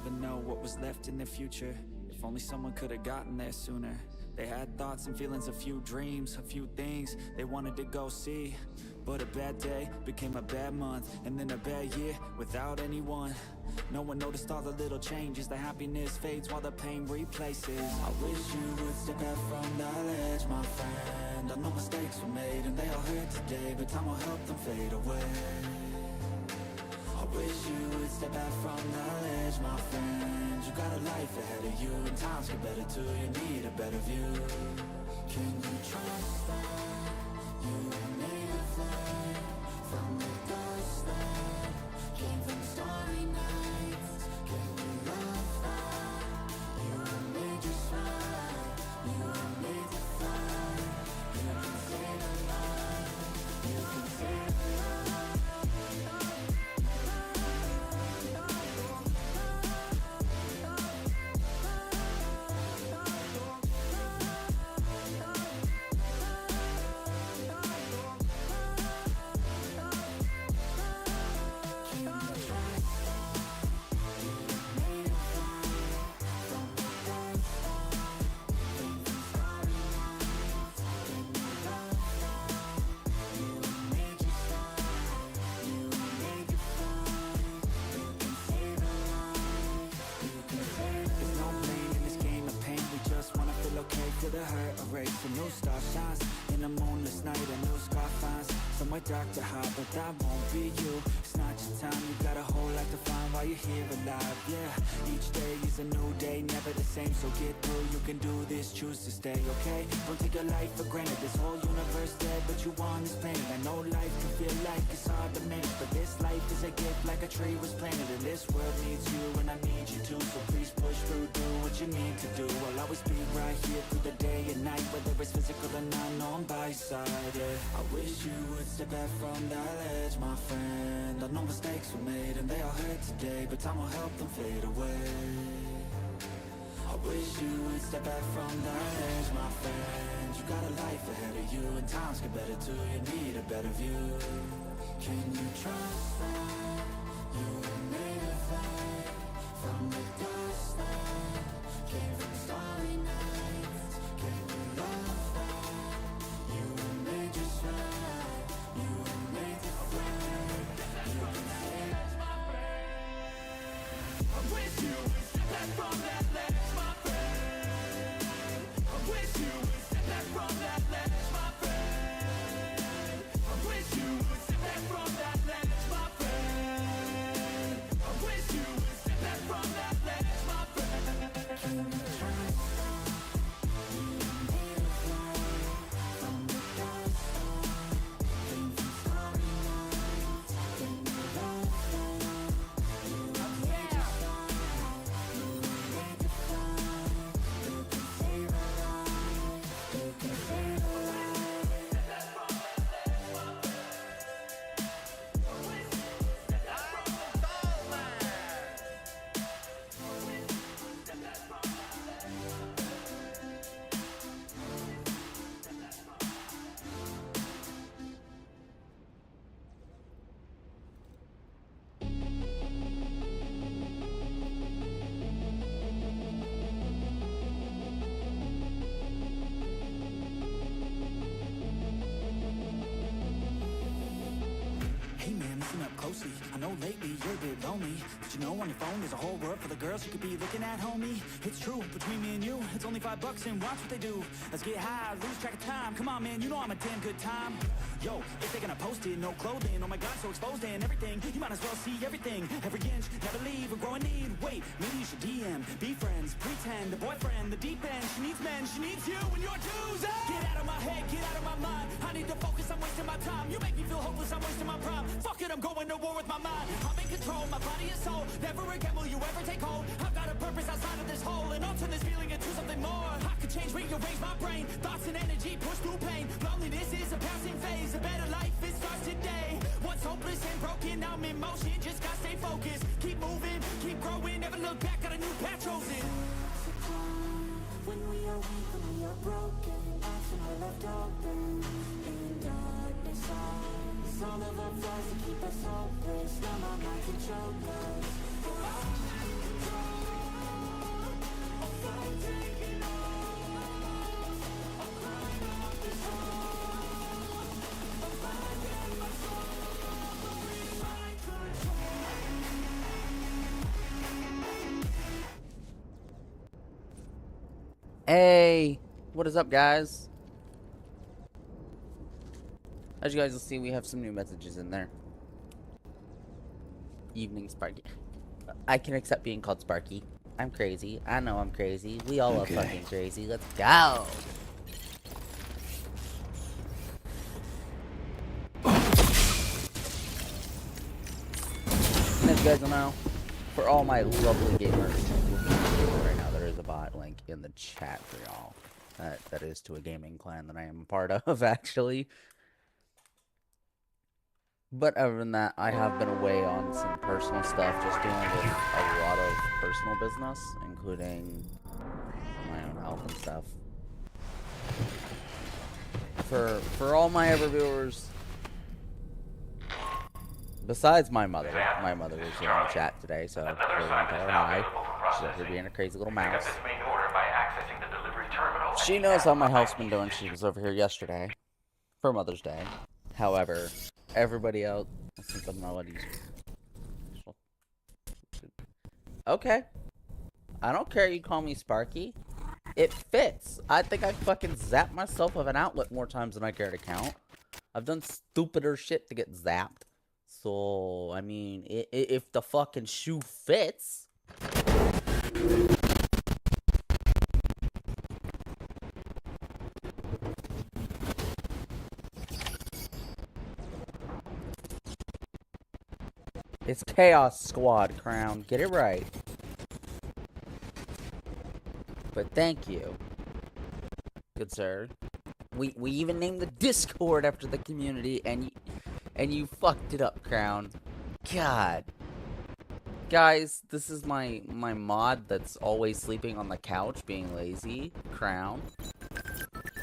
never know what was left in their future. If only someone could have gotten there sooner. They had thoughts and feelings, a few dreams, a few things they wanted to go see. But a bad day became a bad month, and then a bad year without anyone. No one noticed all the little changes. The happiness fades while the pain replaces. I wish you would step out from that ledge, my friend. I know mistakes were made and they all hurt today, but time will help them fade away. I wish you would step out from that ledge, my friend. You got a life ahead of you, and times get better too. You need a better view. Can you trust that you were made of light, from the dust that came from starry nights? Can you love that you were made just right? You were made to fly. You can save a life. You can save a life. Feel the hurt erase, a new star shines in a moonless night. A new scar finds somewhere dark to hide, but that won't be you. It's not your time, you got a whole life to find while you're here alive. Yeah, each day is a new day, never the same. So get through, you can do this, choose to stay, okay? Don't take your life for granted. This whole universe dead, but you on this planet. I know life can feel like it's hard to manage, but this life is a gift, like a tree was planted. And this world needs you, and I need you too. So please push through, do what you need to do. I'll always be right here through the day and night, whether it's physical or not, no, I'm by your side, yeah. I wish you would step back from that ledge, my friend. I know mistakes were made and they all hurt today, but time will help them fade away. I wish you would step back from that edge, my friend. You got a life ahead of you, and times get better too. You need a better view. Can you trust that you were made of light, from the dust that came from starry nights? Can you love that you were made just right? You were made to fly. You can say that's my friend. I wish you would step back from that ledge, my friend. I wish you would step back from that ledge, my friend. I wish you would step back from that ledge, my friend. I wish you would step back from that ledge, my friend. Can you trust that you were made of light, from the dust that came from starry nights? Can you love that you were made to fly? You were made to fly. You can save a life. You can save a life. Hey man, listen up closely. I know lately you're a bit lonely, but you know on your phone there's a whole world full of girls you could be looking at, homie. It's true, between me and you, it's only $5 and watch what they do. Let's get high, lose track of time. Come on man, you know I'm a damn good time. Yo, if they're gonna post it, no clothing, oh my god, so exposed and everything. You might as well see everything, every inch, never leave, we're growing need. Wait, maybe you should DM, be friends, pretend, the boyfriend, the deep end. She needs men, she needs you and your dues. Get out of my head, get out of my mind. I need to focus, I'm wasting my time. You make me feel hopeless, I'm wasting my prime. Fuck it, I'm going to war with my mind. I'm in control, my body and soul. Never again will you ever take hold. I've got a purpose outside of this hole, and I'll turn this feeling into something more. I could change, rearrange my brain. Thoughts and energy push through pain. Loneliness is a passing phase. A better life, it starts today. Once hopeless and broken, I'm in motion. Just gotta stay focused. Keep moving, keep growing. Never look back, got a new path chosen. There's a time when we are weak, when we are broken. Often we're left open in darkness. All of our flaws to keep us hopeless. Numb our minds and choke us. We're all in control. Hey, what is up, guys? As you guys will see, we have some new messages in there. Evening, Sparky. I can accept being called Sparky. I'm crazy. I know I'm crazy. We all are fucking crazy. Let's go. And as you guys will know, for all my lovely gamers right now, there is a bot link in the chat for y'all. That is to a gaming clan that I am a part of, actually. But other than that, I have been away on some personal stuff, just dealing with a lot of personal business, including my own health and stuff. For all my ever viewers, besides my mother is here in the chat today, so we're gonna tell her hi. She's up here being a crazy little mouse. She knows how my health's been doing. She was over here yesterday for Mother's Day. However, everybody else, okay. I don't care you call me Sparky. It fits. I think I fucking zapped myself with an outlet more times than I care to count. I've done stupider shit to get zapped. So, I mean, if the fucking shoe fits. It's Chaos Squad, Crown. Get it right. But thank you, good sir. We even named the Discord after the community, and you fucked it up, Crown. God. Guys, this is my mod that's always sleeping on the couch, being lazy. Crown.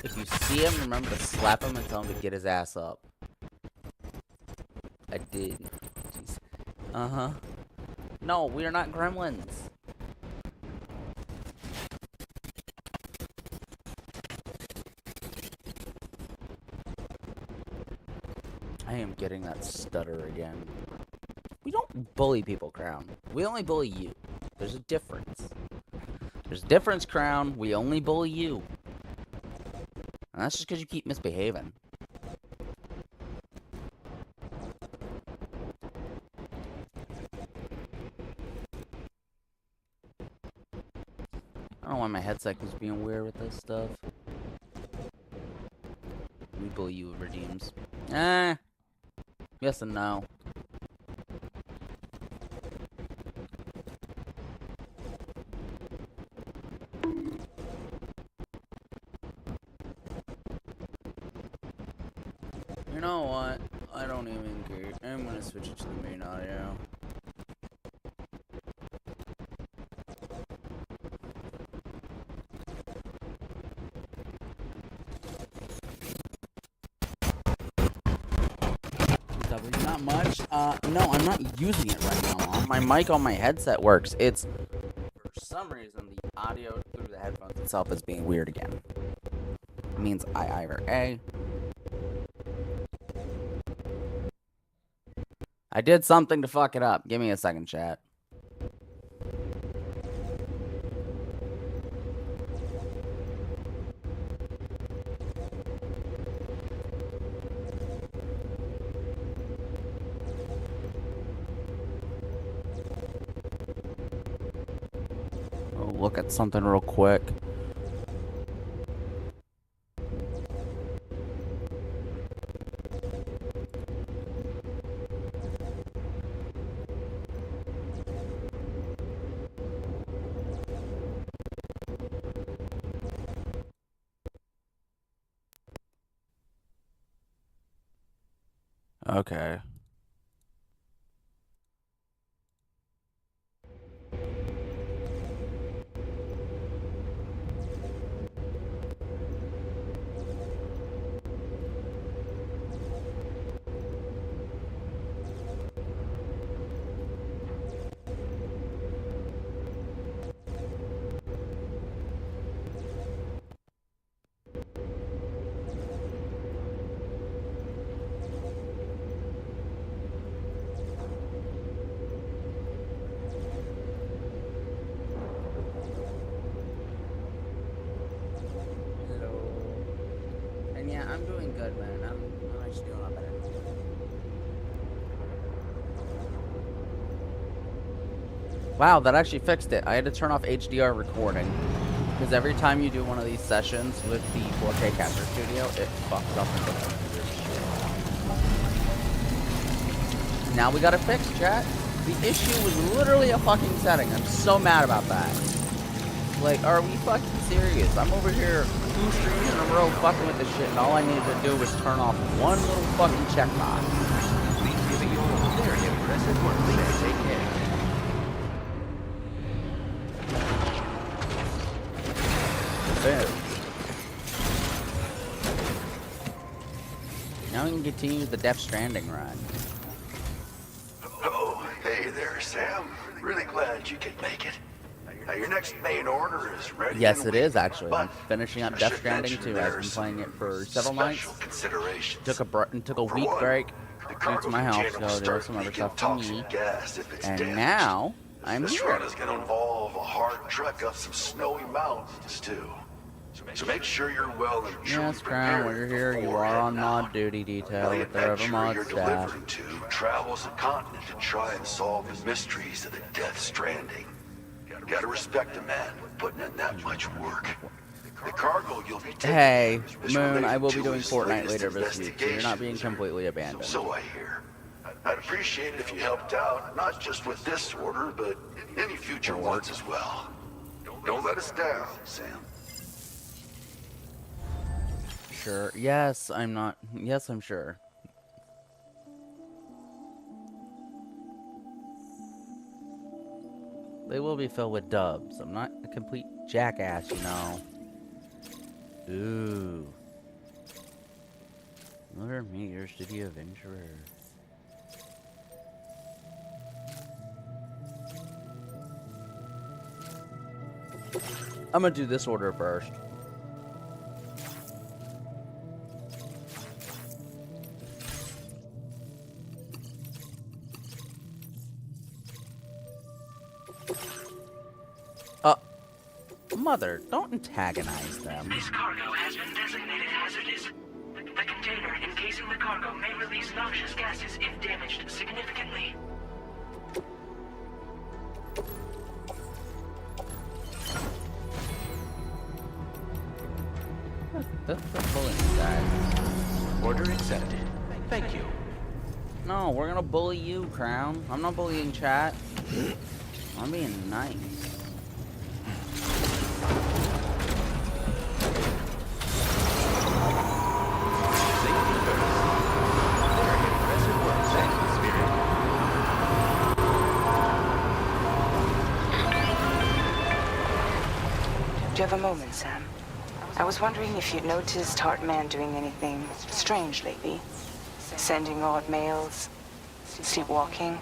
If you see him, remember to slap him and tell him to get his ass up. I did. Jeez. Uh-huh. No, we are not gremlins. I am getting that stutter again. We don't bully people, Crown. We only bully you. There's a difference. There's a difference, Crown. We only bully you. And that's just because you keep misbehaving. I don't know why my headset was being weird with this stuff. We bully you over redeems. Yes and no. You know what? I don't even care. I'm gonna switch it to the main audio. Not much. No, I'm not using it right now. My mic on my headset works. It's, for some reason, the audio through the headphones itself is being weird again. It means I either A, I did something to fuck it up. Give me a second, chat. Look at something real quick. Okay. doing good, man. I'm actually doing a lot better. Wow, that actually fixed it. I had to turn off HDR recording. Because every time you do one of these sessions with the 4K Capture Studio, it fucks up and does weird shit. Now we got it fixed, chat. The issue was literally a fucking setting. I'm so mad about that. Like, are we fucking serious? I'm over here 2 streams in a row fucking with this shit, and all I needed to do was turn off one little fucking checkbox. Very impressive work, please take care. Boom. Now we can continue the Death Stranding run. Oh, hey there, Sam. Really glad you could make it. Now, your next main order is ready. Yes, it is waiting, actually. but I'm finishing up I Death should Stranding mention too. I've there's been playing it for some several nights. special considerations. Took a For week one, break the due cargo to my health, container will so there was start some other leaking stuff for toxic me. gas if it's And damaged. now I'm This here. run is going to involve a hard trek up some snowy mountains too. So make sure you're well and truly Yes, Crown, prepared while you're here, you before are on heading mod out. duty detail Now, the with the Rover adventurer mod you're staff. delivering to travels the continent to try and solve the mysteries of the Death Stranding. Gotta respect a man for putting in that much work. The cargo you'll be taking Hey, is Moon, related I will be to doing his Fortnite latest later this week, so you're not being investigations. completely abandoned. So I hear. I'd appreciate it if you helped out, not just with this order, but any future ones as well. Don't let us down, Sam. Sure. Yes, I'm not. Yes, I'm sure. They will be filled with dubs. I'm not a complete jackass, you know. Ooh. Lunar Meteor City Adventurer. I'm gonna do this order first. Mother, don't antagonize them. This cargo has been designated hazardous. The container encasing the cargo may release noxious gases if damaged significantly. That's the bullying guy. Order accepted. Thank you. No, we're gonna bully you, Crown. I'm not bullying chat. I'm being nice. Safety first. Very impressive work. Thank you, Spirit. Do you have a moment, Sam? I was wondering if you'd noticed Hartman doing anything strange lately. Sending odd mails, sleepwalking.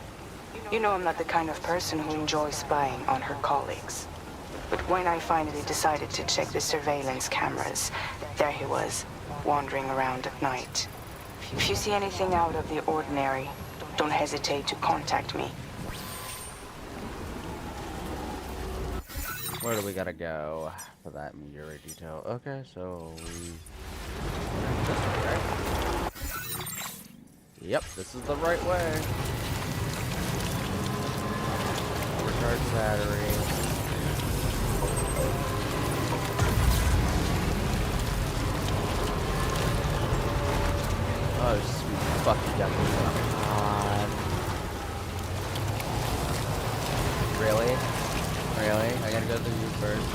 You know I'm not the kind of person who enjoys spying on her colleagues. But when I finally decided to check the surveillance cameras, there he was, wandering around at night. If you see anything out of the ordinary, don't hesitate to contact me. Where do we gotta go for that meteorite detail? Okay, so we... Yep, this is the right way. Recharge the battery. Oh, sweet fucking devil. Really? Really? I gotta go through you first.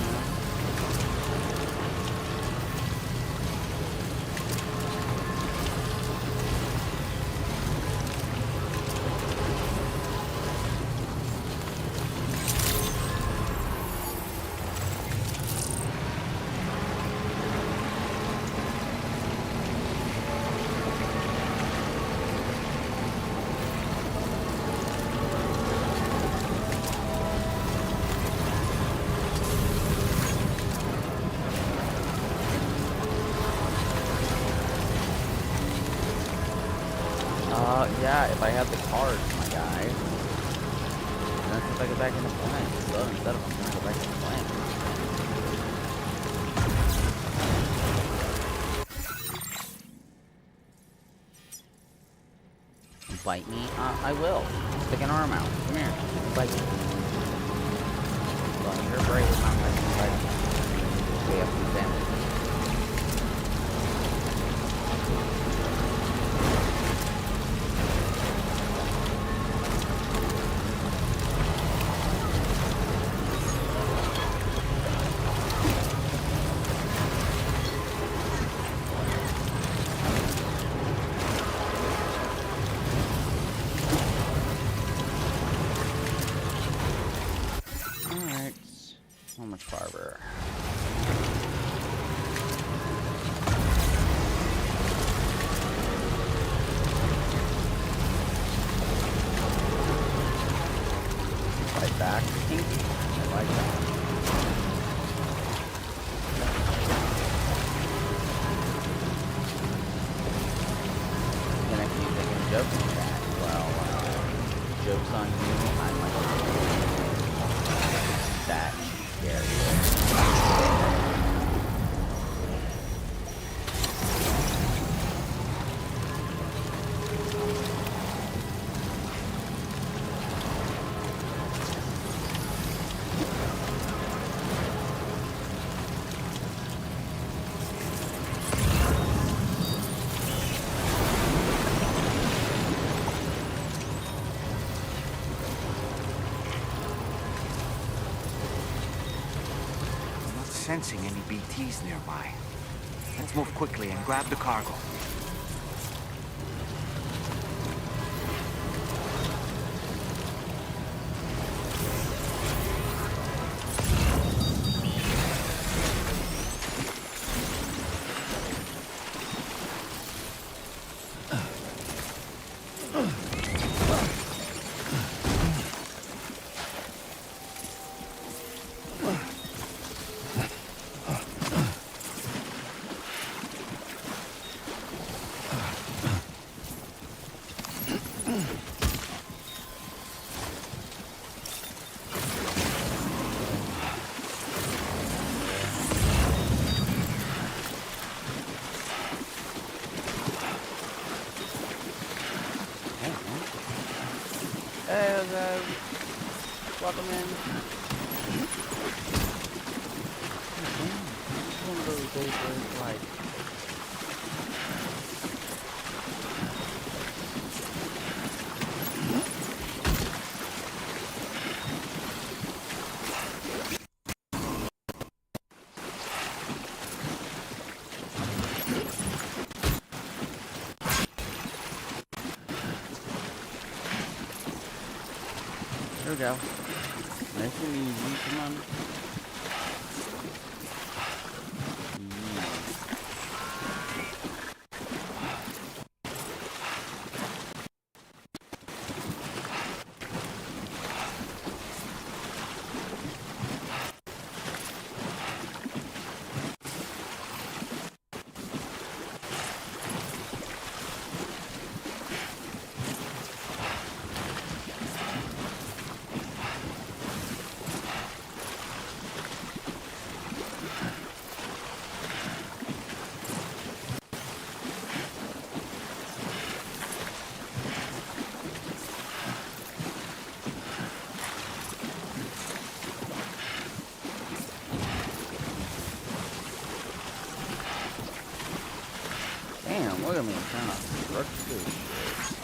Yeah, if I had the cards, my guy. That's if I go back into playing. So instead of I'm gonna go back into playing. bite me, I will. Stick an arm out. Come here. Bite me. Well, you're brave enough, I can bite you. We have some damage. Barber. Right back. I like that. And if you think I'm joking at that, well, joke's on you. I'm like that. Scary. Sensing any BTs nearby. Let's move quickly and grab the cargo. Hey guys, welcome in. It's one of those days where it's like, there we go. Nice and easy, come on. Damn, look at me trying to rush through this shit.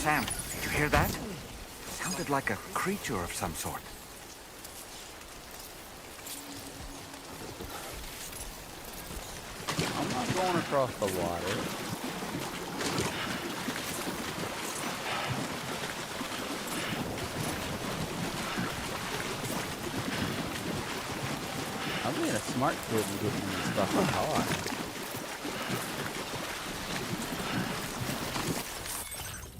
Sam, did you hear that? Sounded like a creature of some sort. I'm not going across the water. I'm being a smart kid and getting this fucking car.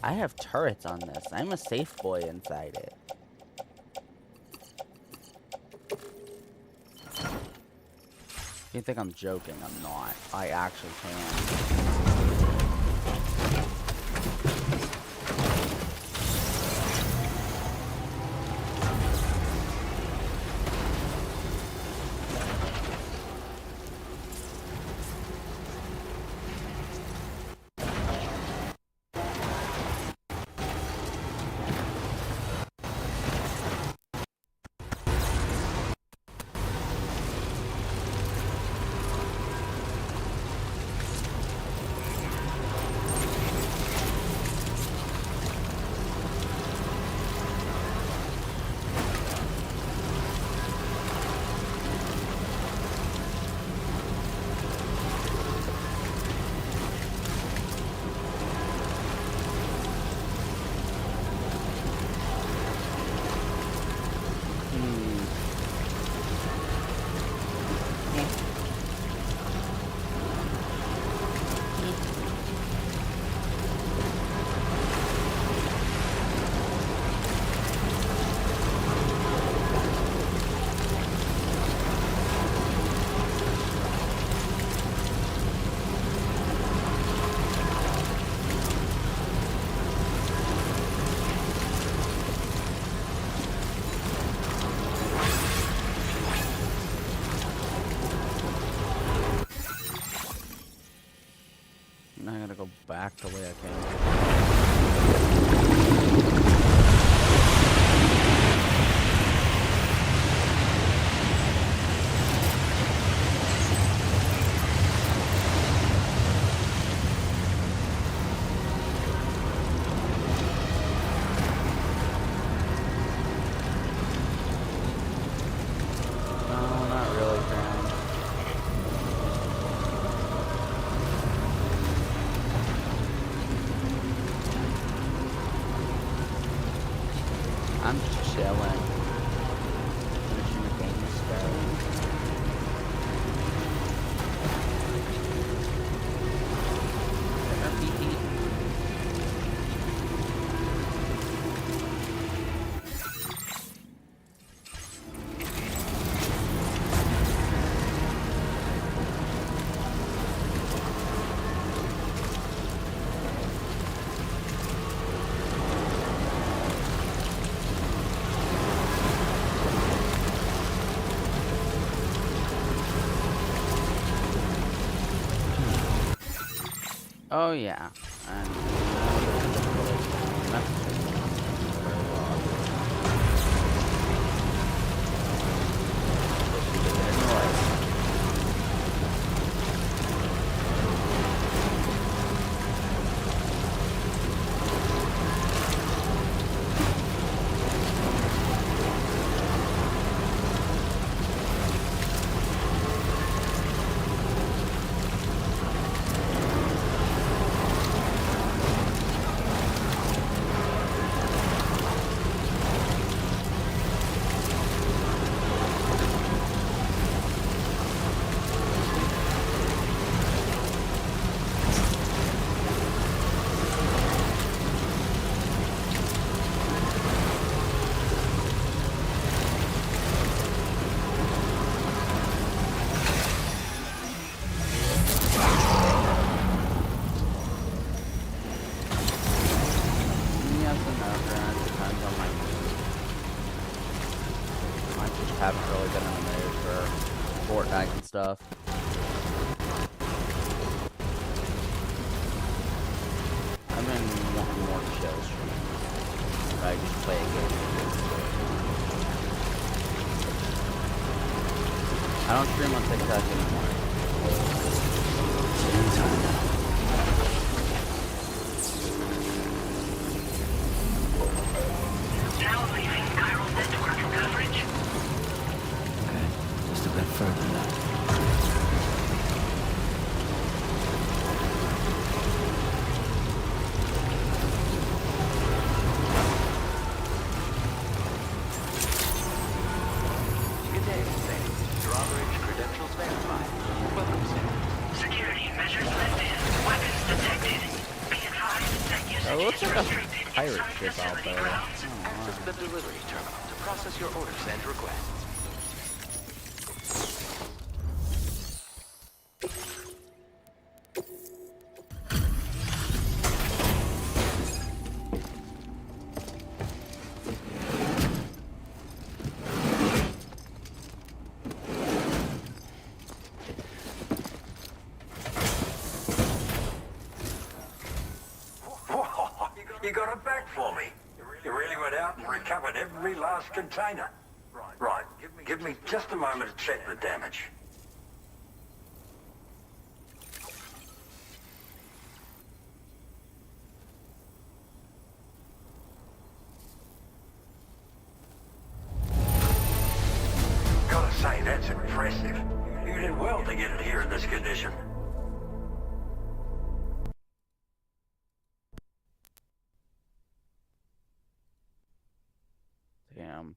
I have turrets on this. I'm a safe boy inside it. You think I'm joking? I'm not. I actually can. Now I gotta go back the way I came. I'm just chilling. Finishing the game Oh yeah. And haven't really been in the mood. for Fortnite and stuff. I've been wanting more chill streams. I just play a game. I don't stream on TikTok anymore. Now leaving chiral network coverage. Okay, just a bit further now. Good day, Sam. Drawbridge credentials verified. Welcome, Sam. Security measures lifted. Weapons detected. Be advised that It usage looks is like a restricted pirate inside ship out facility there. grounds. Access the delivery terminal to process your orders and requests. You got it back for me. You really went out and recovered every last container. Right. Give me just a moment to check the damage. Gotta say, that's impressive. You did well to get it here in this condition. Damn.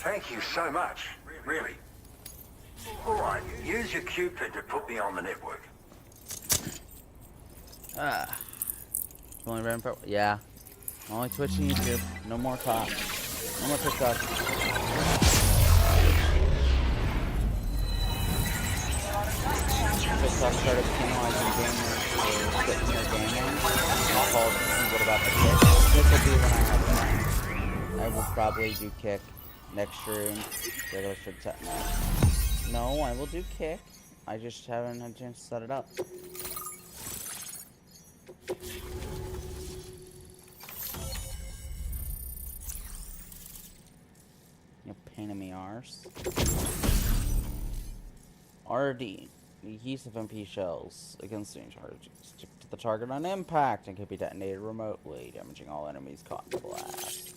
Thank you so much. Really. All right, use your Cupid to put me on the network. Only ran for yeah. Only Twitch and YouTube. No more talk. No more TikTok. TikTok started penalizing gamers for quitting their gaming. And I called, what about the kick? Kick will be when I have time. I will probably do kick next stream. Regular stream set. No, I will do kick. I just haven't had a chance to set it up. You pain in the arse. RD. The adhesive MP shells against the charge stick to the target on impact and can be detonated remotely, damaging all enemies caught in the blast.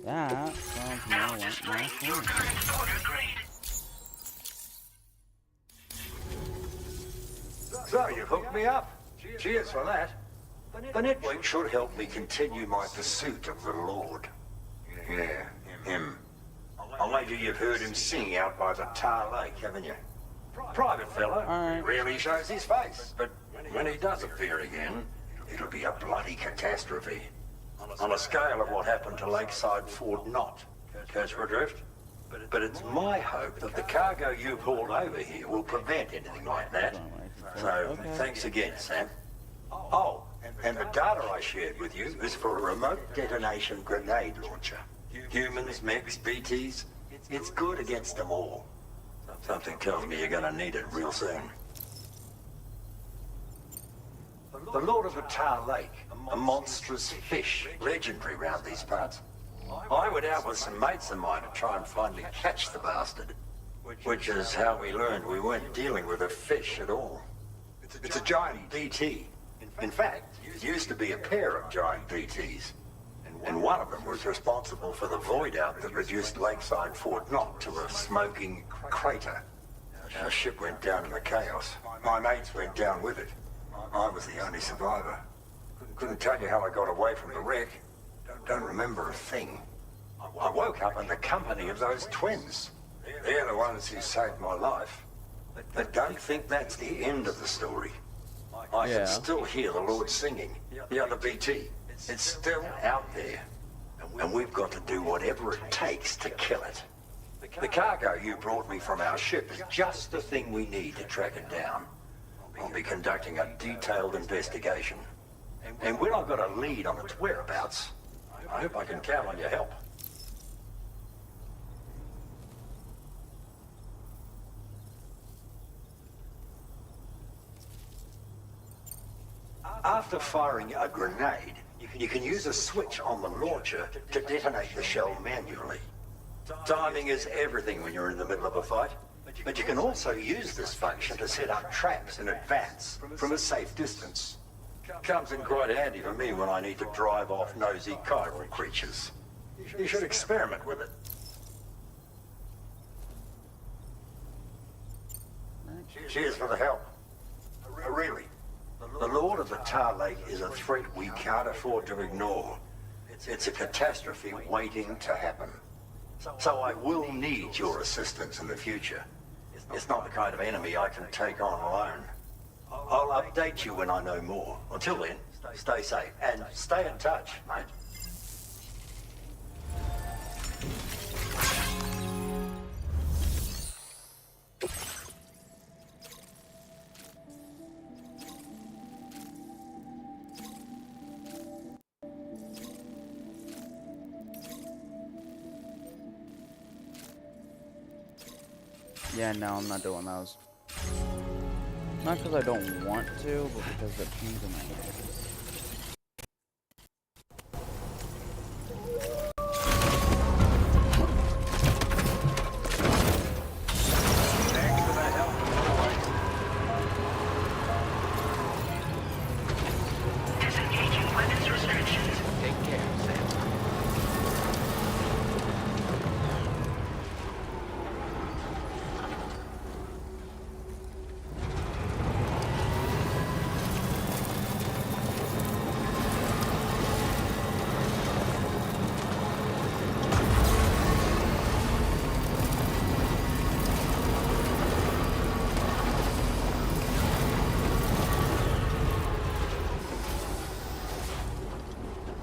That sounds more Now like displaying my your thing. current order grade. So, you've hooked me up. Cheers for that. The network should help me continue my pursuit of the Lord. Yeah, him. I'll wager you've heard him sing out by the Tar Lake, haven't you? Private fella, Alright. rarely shows his face, but when he does appear again, it'll be a bloody catastrophe. On a scale of what happened to Lakeside Fort Knott. Catch my drift? But it's my hope that the cargo you pulled over here will prevent anything like that. So, Okay. thanks again, Sam. Oh, and the data I shared with you is for a remote detonation grenade launcher. Humans, mechs, BTs, it's good against them all. Something tells me you're gonna need it real soon. The Lord of the Tar Lake, a monstrous fish, legendary round these parts. I went out with some mates of mine to try and finally catch the bastard, which is how we learned we weren't dealing with a fish at all. It's a giant BT. In fact, it used to be a pair of giant BTs, and one of them was responsible for the void out that reduced Lakeside Fort Knott to a smoking crater. Our ship went down in the chaos. My mates went down with it. I was the only survivor. Couldn't tell you how I got away from the wreck. Don't remember a thing. I woke up in the company of those twins. They're the ones who saved my life. But don't think that's the end of the story. I Yeah. can still hear the Lord singing. The other BT. It's still out there. And we've got to do whatever it takes to kill it. The cargo you brought me from our ship is just the thing we need to track it down. I'll be conducting a detailed investigation. And when I've got a lead on its whereabouts, I hope I can count on your help. After firing a grenade, you can use a switch on the launcher to detonate the shell manually. Timing is everything when you're in the middle of a fight, but you can also use this function to set up traps in advance from a safe distance. Comes in quite handy for me when I need to drive off nosy chiral creatures. You should experiment with it. Cheers for the help. Really. The Lord of the Tar Lake is a threat we can't afford to ignore. It's a catastrophe waiting to happen. So I will need your assistance in the future. It's not the kind of enemy I can take on alone. I'll update you when I know more. Until then, stay safe and stay in touch, mate. Yeah, no, I'm not doing those. Not because I don't want to, but because they're pains in my head. Thanks for the help. Disengaging weapons restrictions. Take care, Sam.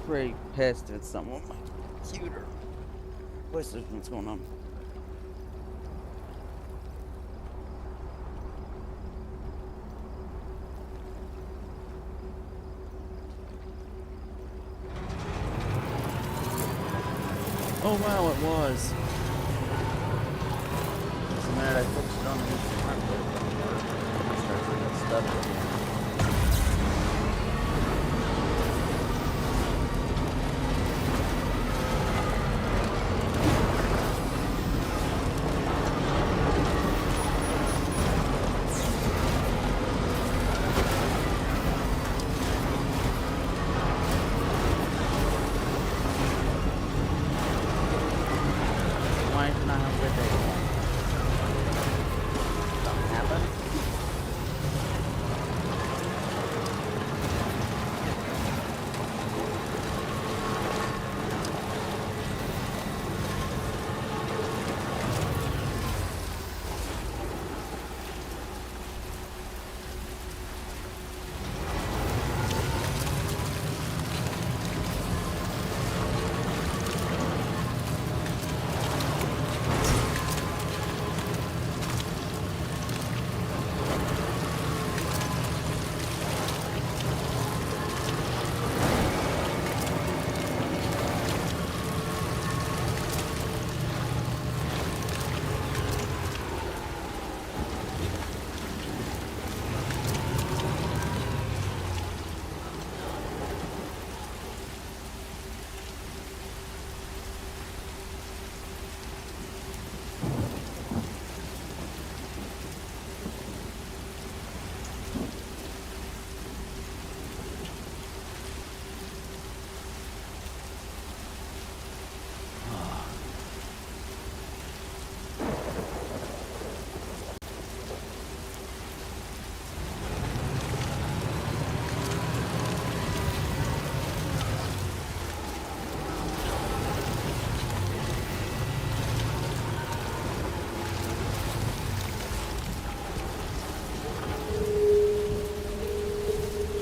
Pretty pissed if someone on my computer. What's going on? Oh wow, it was. Just a minute I fixed it on the hardware. I started doing that stuff again.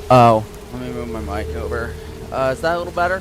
Oh, let me move my mic over. Is that a little better?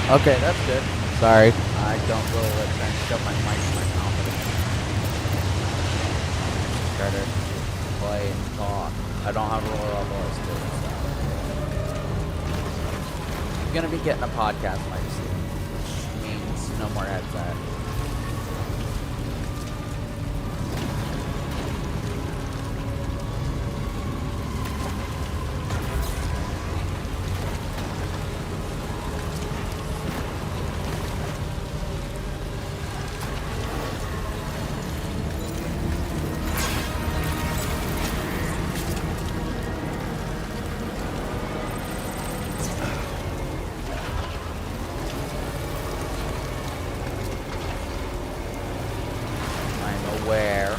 Okay, that's good. Sorry. I don't really like trying to shove my mic in my mouth. Try to play and talk. I don't have a really lot of voice to it, so. I'm gonna be getting a podcast mic soon, which means no more headset. Where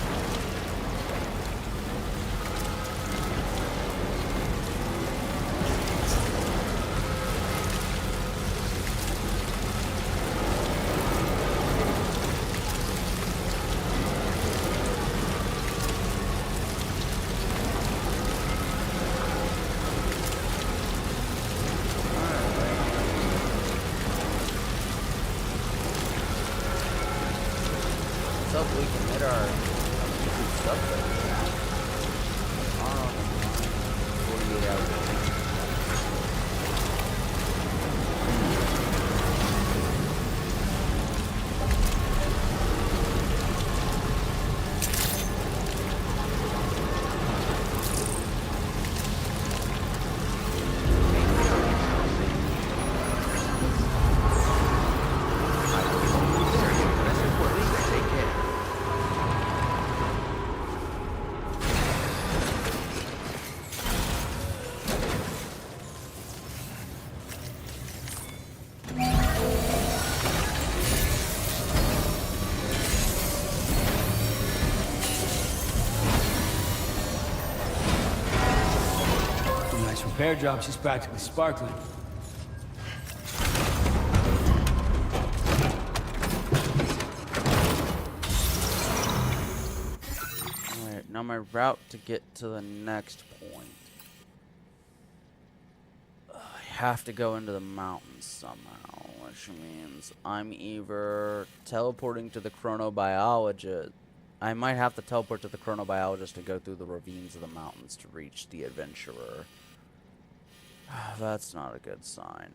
so we can hit our YouTube stuff there. 48 hours. Repair job, she's practically sparkling. Alright, now my route to get to the next point. I have to go into the mountains somehow, which means I'm either teleporting to the chronobiologist. I might have to teleport to the chronobiologist to go through the ravines of the mountains to reach the adventurer. That's not a good sign.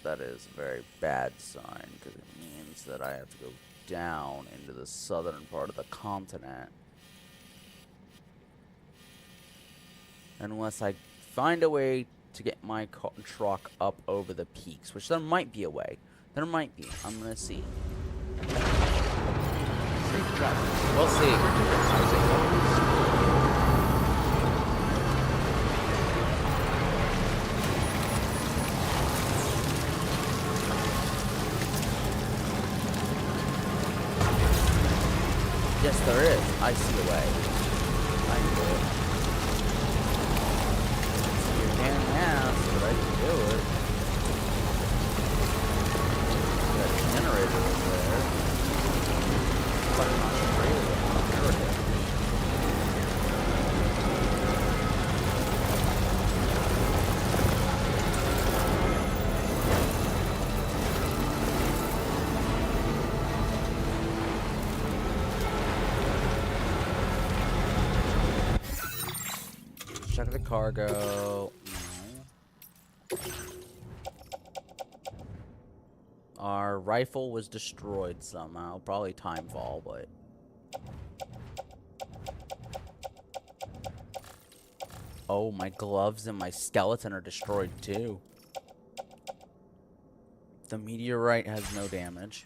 That is a very bad sign, because it means that I have to go down into the southern part of the continent. Unless I find a way to get my truck up over the peaks, which there might be a way. There might be. I'm gonna see. We'll see. Yes, there is. I see a way. I can do it. It's your damn ass, but I can do it. That generator is there. Fucking on the trailer. Check the cargo. No. Our rifle was destroyed somehow. Probably timefall, but... Oh, my gloves and my skeleton are destroyed too. The meteorite has no damage.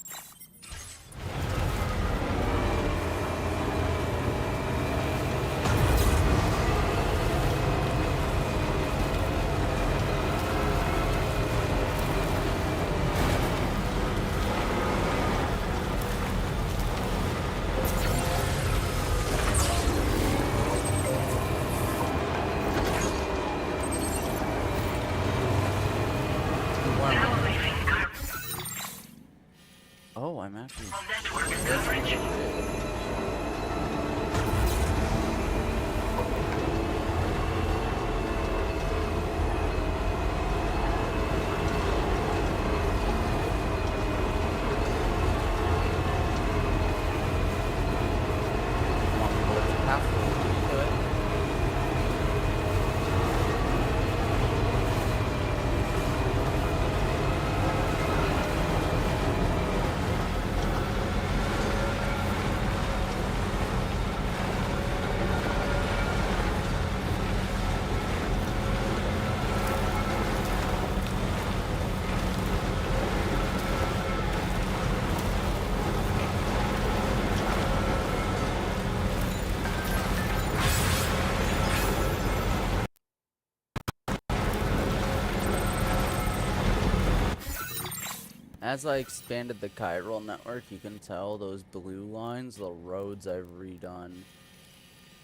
As I expanded the chiral network, you can tell those blue lines, the roads I've redone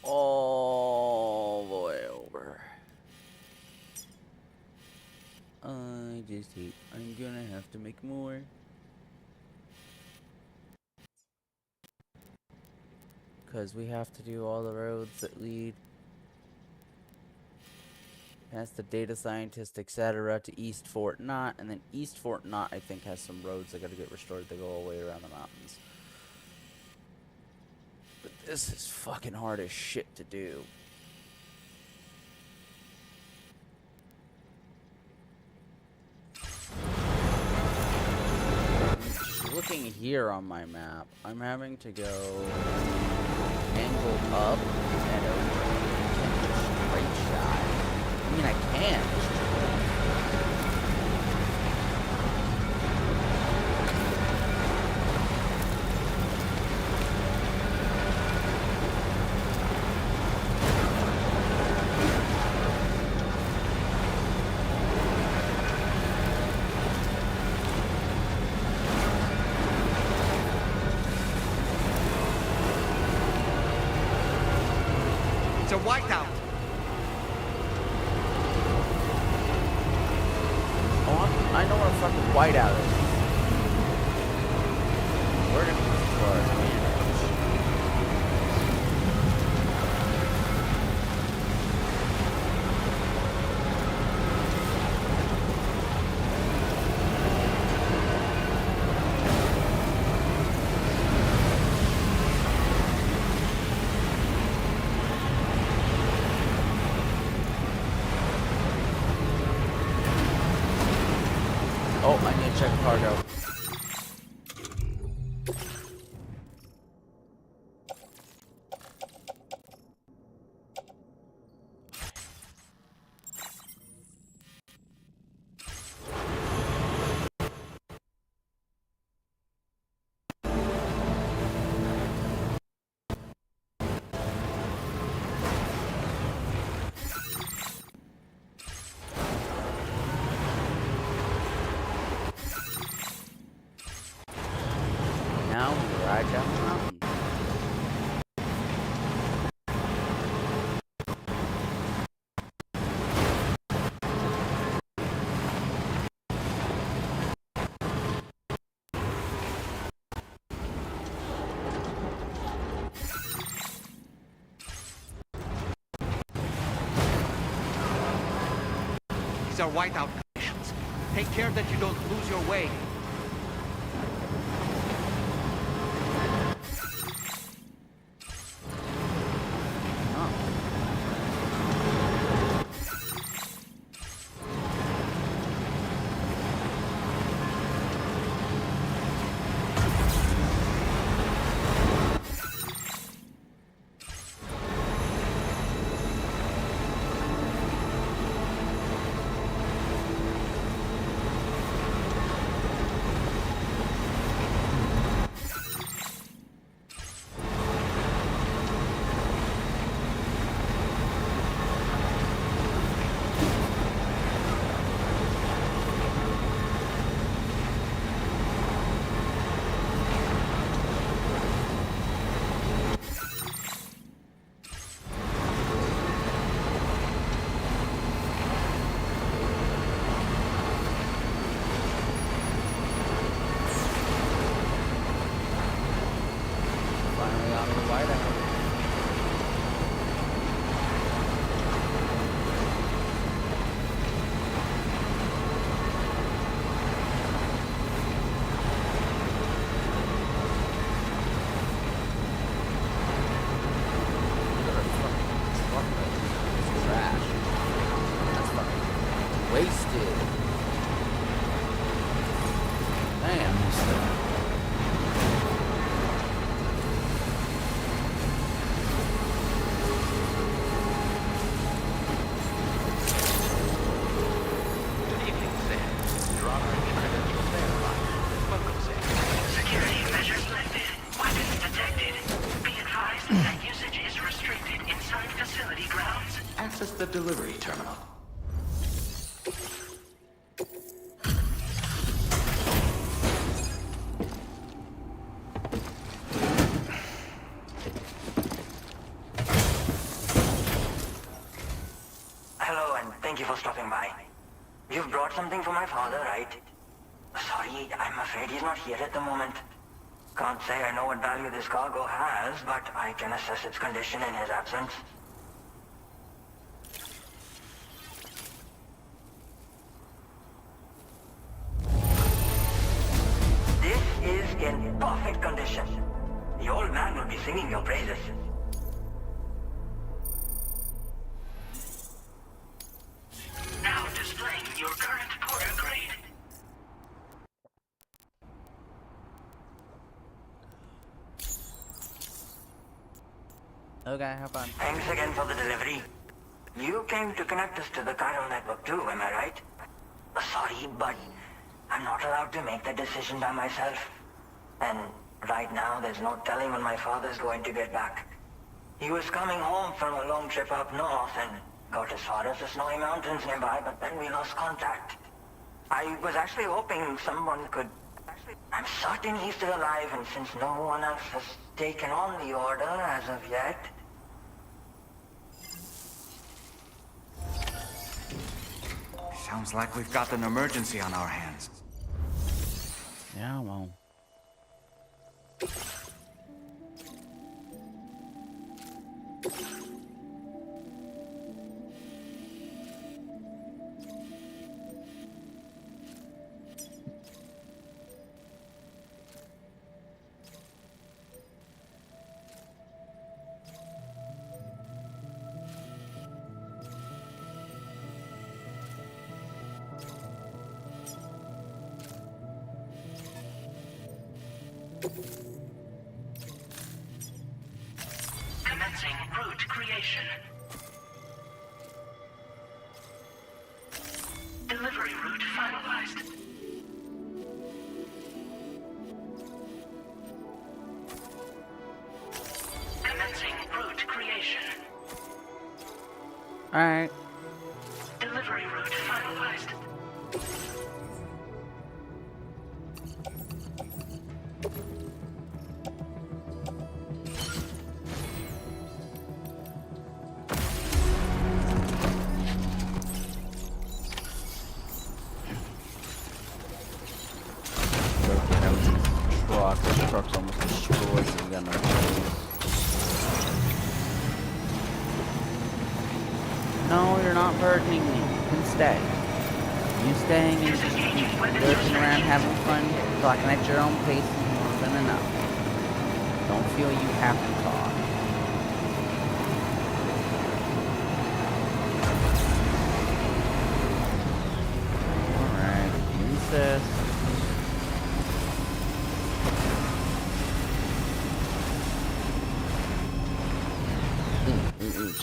all the way over. I just hate, I'm gonna have to make more. Because we have to do all the roads that lead past the data scientist, etc., to East Fort Knott, and then East Fort Knott, I think, has some roads that gotta get restored that go all the way around the mountains. But this is fucking hard as shit to do. Just looking here on my map, I'm having to go angled up and over and a straight shot. I mean, I can. It's a whiteout. I know where fucking whiteout is. We're gonna go as far as we know. Oh, I need to check cargo. Now we ride down the mountain. These are whiteout conditions. Take care that you don't lose your way. Finally out of the whiteout. Wasted. Damn. Good evening, Sam. Your operation credentials verified. Welcome, Sam. Security measures lifted. Weapons detected. Be advised that usage is restricted inside facility grounds. Access the delivery terminal. stopping by. You've brought something for my father, right? Sorry, I'm afraid he's not here at the moment. Can't say I know what value this cargo has, but I can assess its condition in his absence. This is in perfect condition. The old man will be singing your praises. Now displaying your current porter grade. Okay, have fun. Thanks again for the delivery. You came to connect us to the chiral network too, am I right? Sorry, but I'm not allowed to make that decision by myself. And right now, there's no telling when my father's going to get back. He was coming home from a long trip up north and got as far as the snowy mountains nearby, but then we lost contact. I was actually hoping someone could... I'm certain he's still alive, and since no one else has taken on the order as of yet... Sounds like we've got an emergency on our hands. Yeah, well. Commencing route creation. Delivery route finalized. Commencing route creation. Alright. Delivery route finalized. This truck's almost destroyed, so we got no place. No, you're not burdening me. You can stay. You staying and just lurking around having fun, talking at your own pace is more than enough. Don't feel you have to talk. Alright, you insist.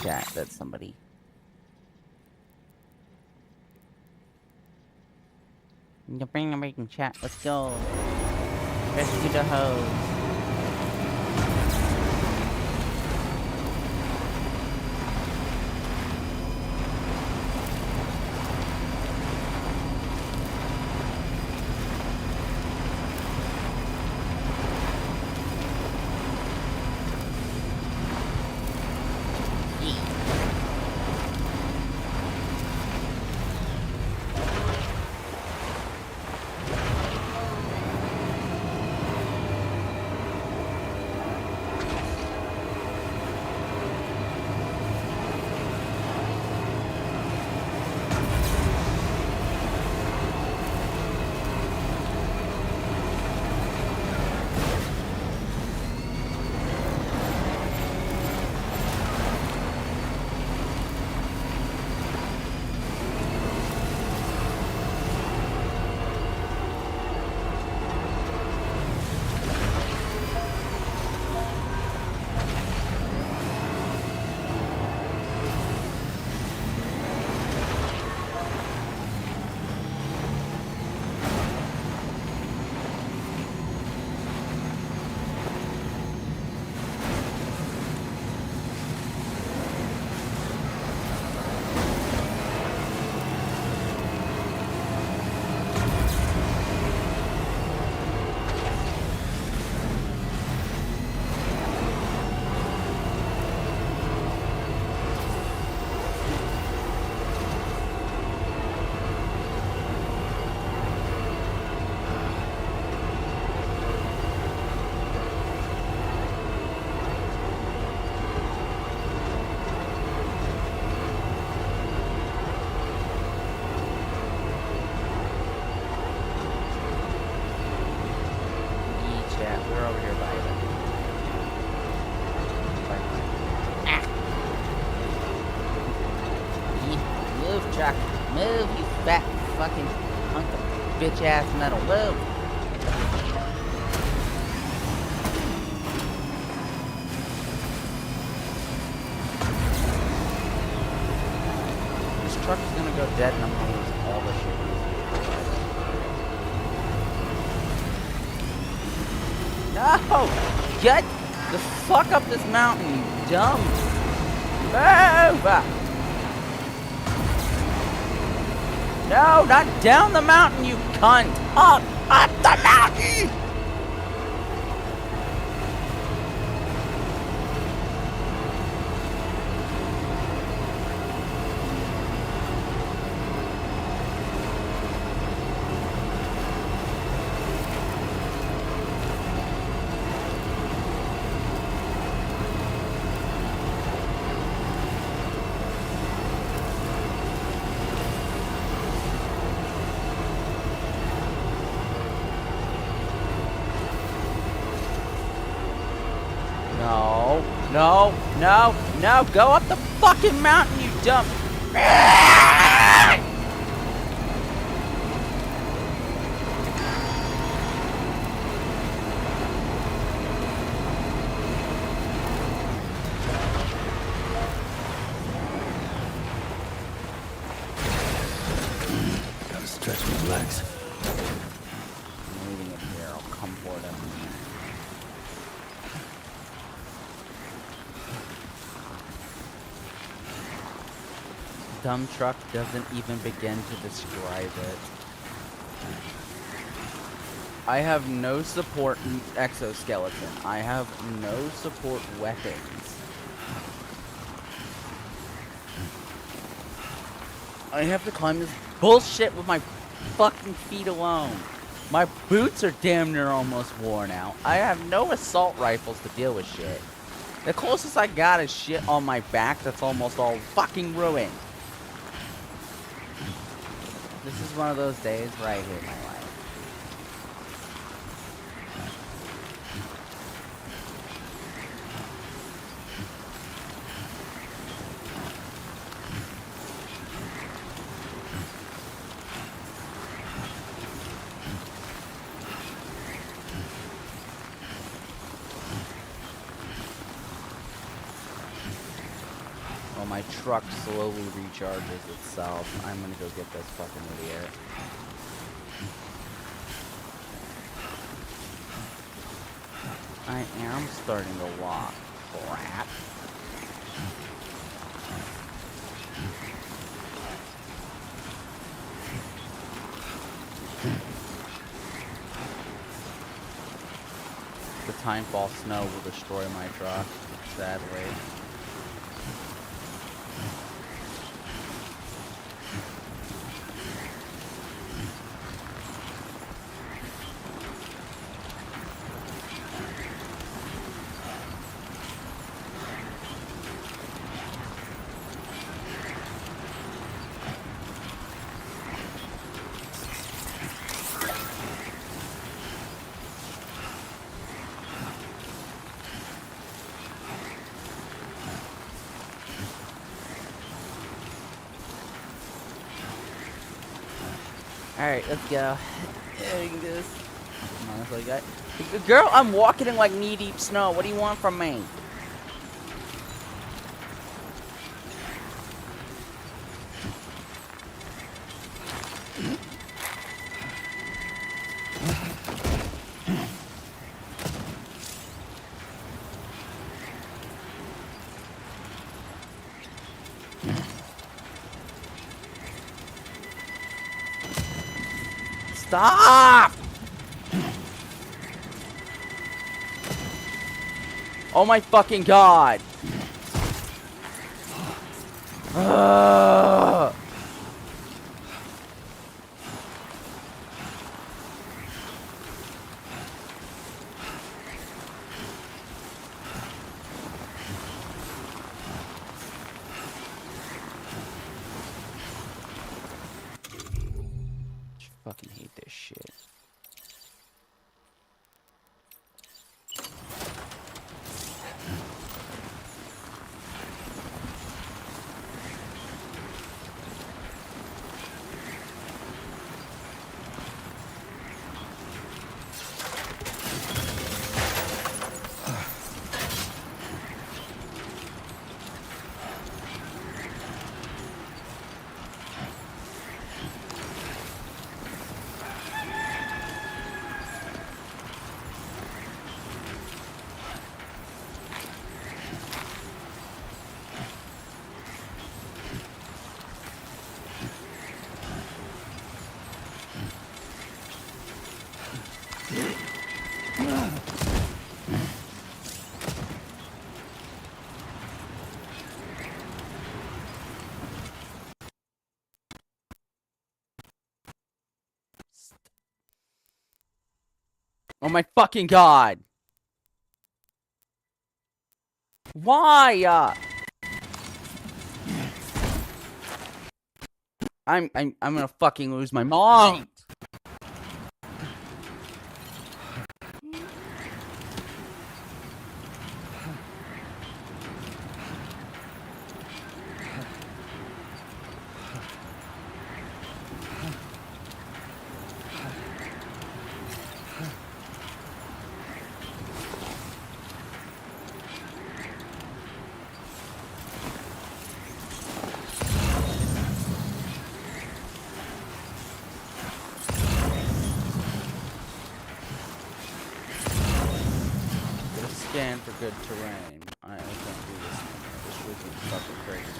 Chat, that's somebody. You bring a breaking chat, let's go. Rescue the hose. over here, buddy. Move, truck. Move, you fat fucking hunk of bitch-ass metal. Move. This truck is gonna go dead and I'm gonna lose all the shit. No! Get the fuck up this mountain, you dumb! Move! No, not down the mountain, you cunt! Up the mountain! No, no, no, go up the fucking mountain, you dumb. Gotta stretch my legs. I'm leaving it here, I'll come for it. Dumb truck doesn't even begin to describe it. I have no support exoskeleton. I have no support weapons. I have to climb this bullshit with my fucking feet alone. My boots are damn near almost worn out. I have no assault rifles to deal with shit. The closest I got is shit on my back that's almost all fucking ruined. This is one of those days where I hate my life. My truck slowly recharges itself. I'm gonna go get this fucking idiot. I am starting to walk. Crap. The timefall snow will destroy my truck, sadly. Alright, let's go. Yeah, we can do this. Come on, that's all you got. Girl, I'm walking in like knee-deep snow. What do you want from me? Stop! Oh my fucking god! Fucking hate this shit. Oh my fucking god! Why? I'm gonna fucking lose my mind! Scan for good terrain. I can't do this anymore. This would be fucking crazy.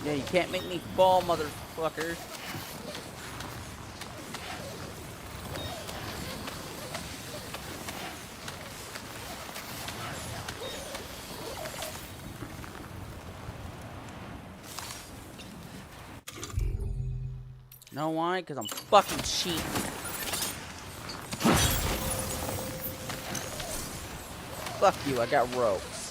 Yeah, you can't make me fall, motherfucker. Know why? Because I'm fucking cheating. Fuck you, I got ropes.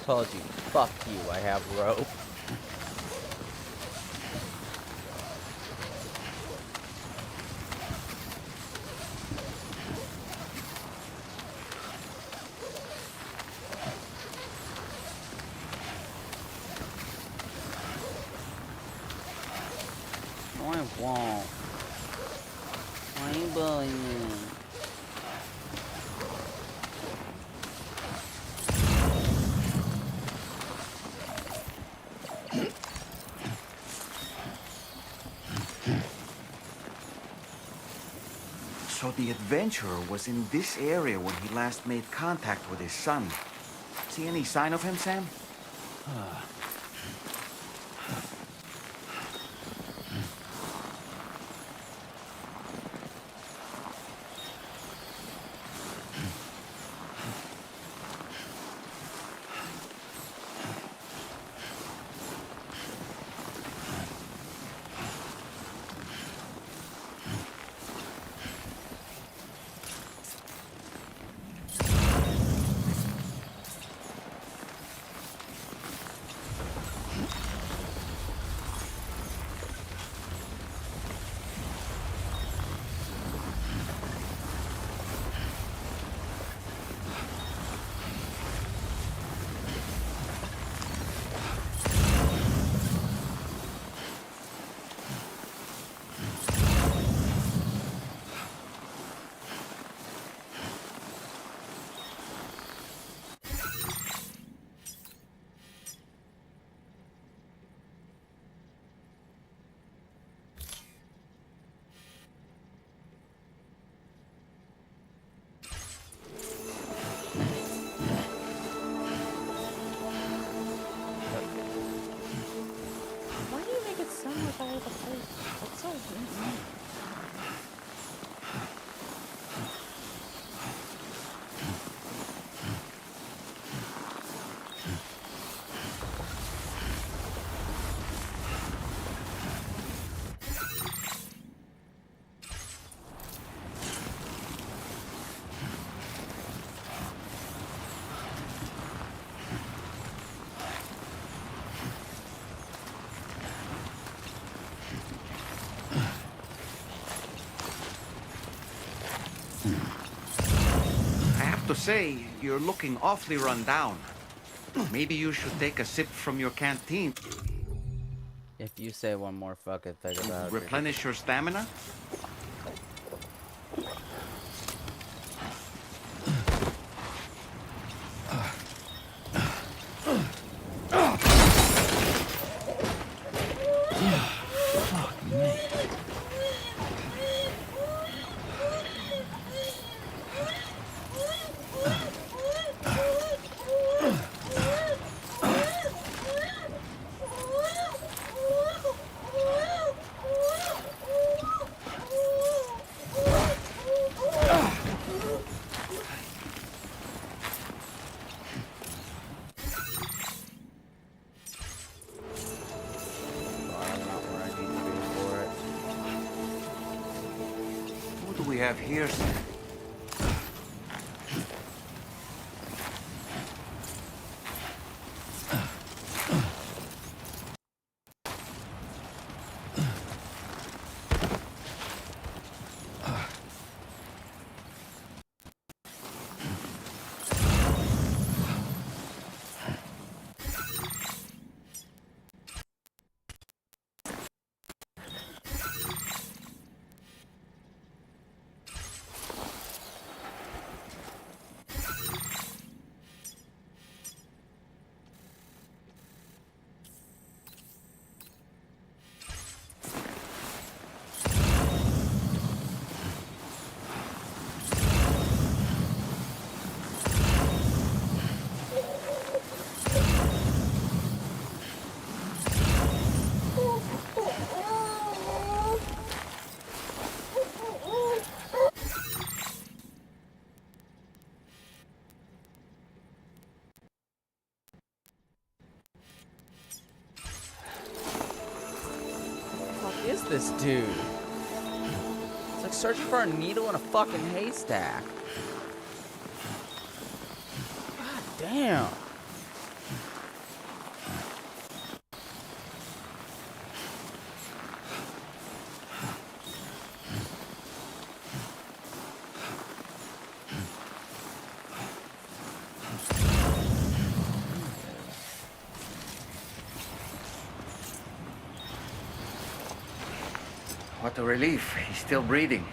Told you, fuck you, I have rope. No, I won't. Why are you bullying me? So the adventurer was in this area when he last made contact with his son. See any sign of him, Sam? I have to say, you're looking awfully run down. Maybe you should take a sip from your canteen. If you say one more fucking thing about it. Replenish your stamina? What do we have here, sir? Is this dude? It's like searching for a needle in a fucking haystack. God damn. What a relief. He's still breathing.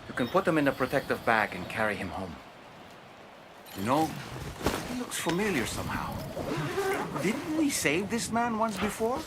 You can put him in a protective bag and carry him home. You know, he looks familiar somehow. Didn't we save this man once before?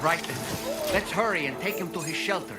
Right then. Let's hurry and take him to his shelter.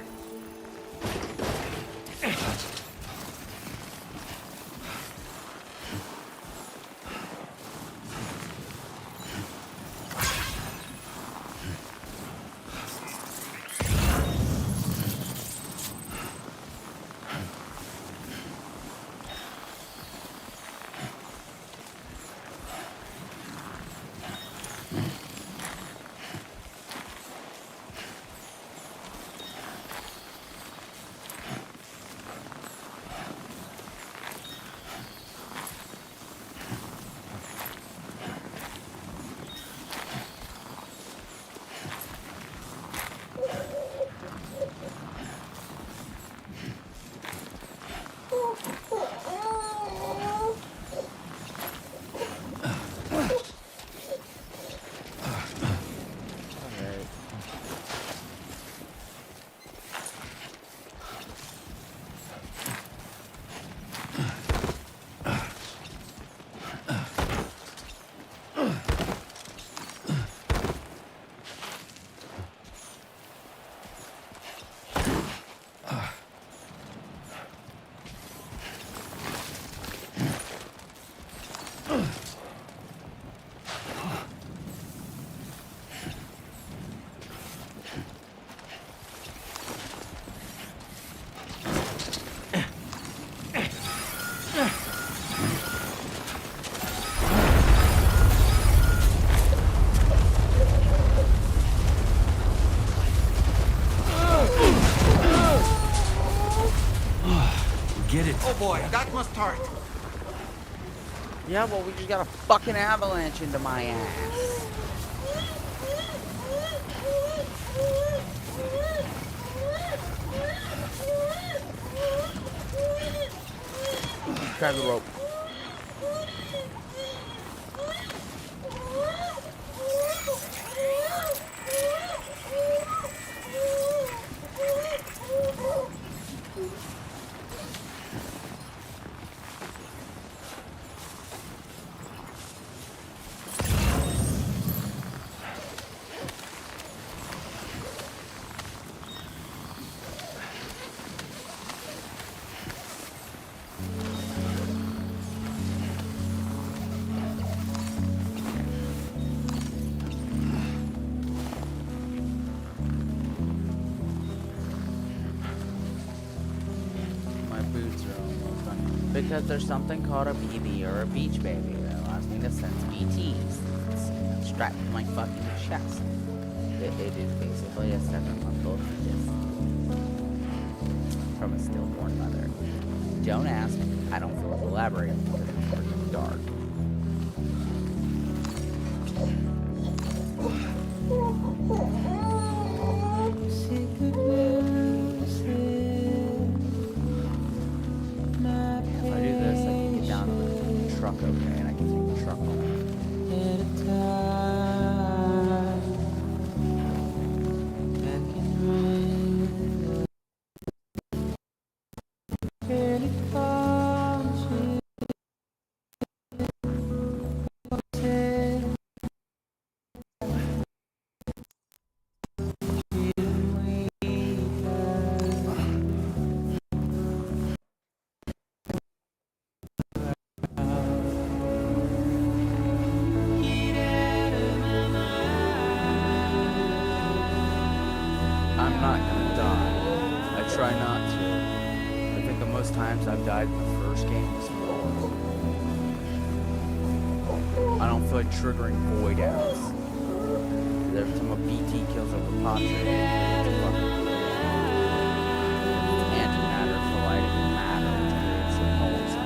did it. Oh boy, that must hurt. Yeah, well, we just got a fucking avalanche into my ass. Grab the rope. Because there's something called a BB or a beach baby that allows me to sense BTs. It's strapped to my fucking chest. It is basically a 7-month-old fetus from a stillborn mother. Don't ask. I don't feel like elaborating because it's freaking dark. Okay, and I can take the truck home. I'm not gonna die. I try not to. I think the most times I've died in the first game was 4. I don't feel like triggering void outs. Every time a BT kills a repatriator, it's fucking antimatter colliding with matter, which creates a null zone.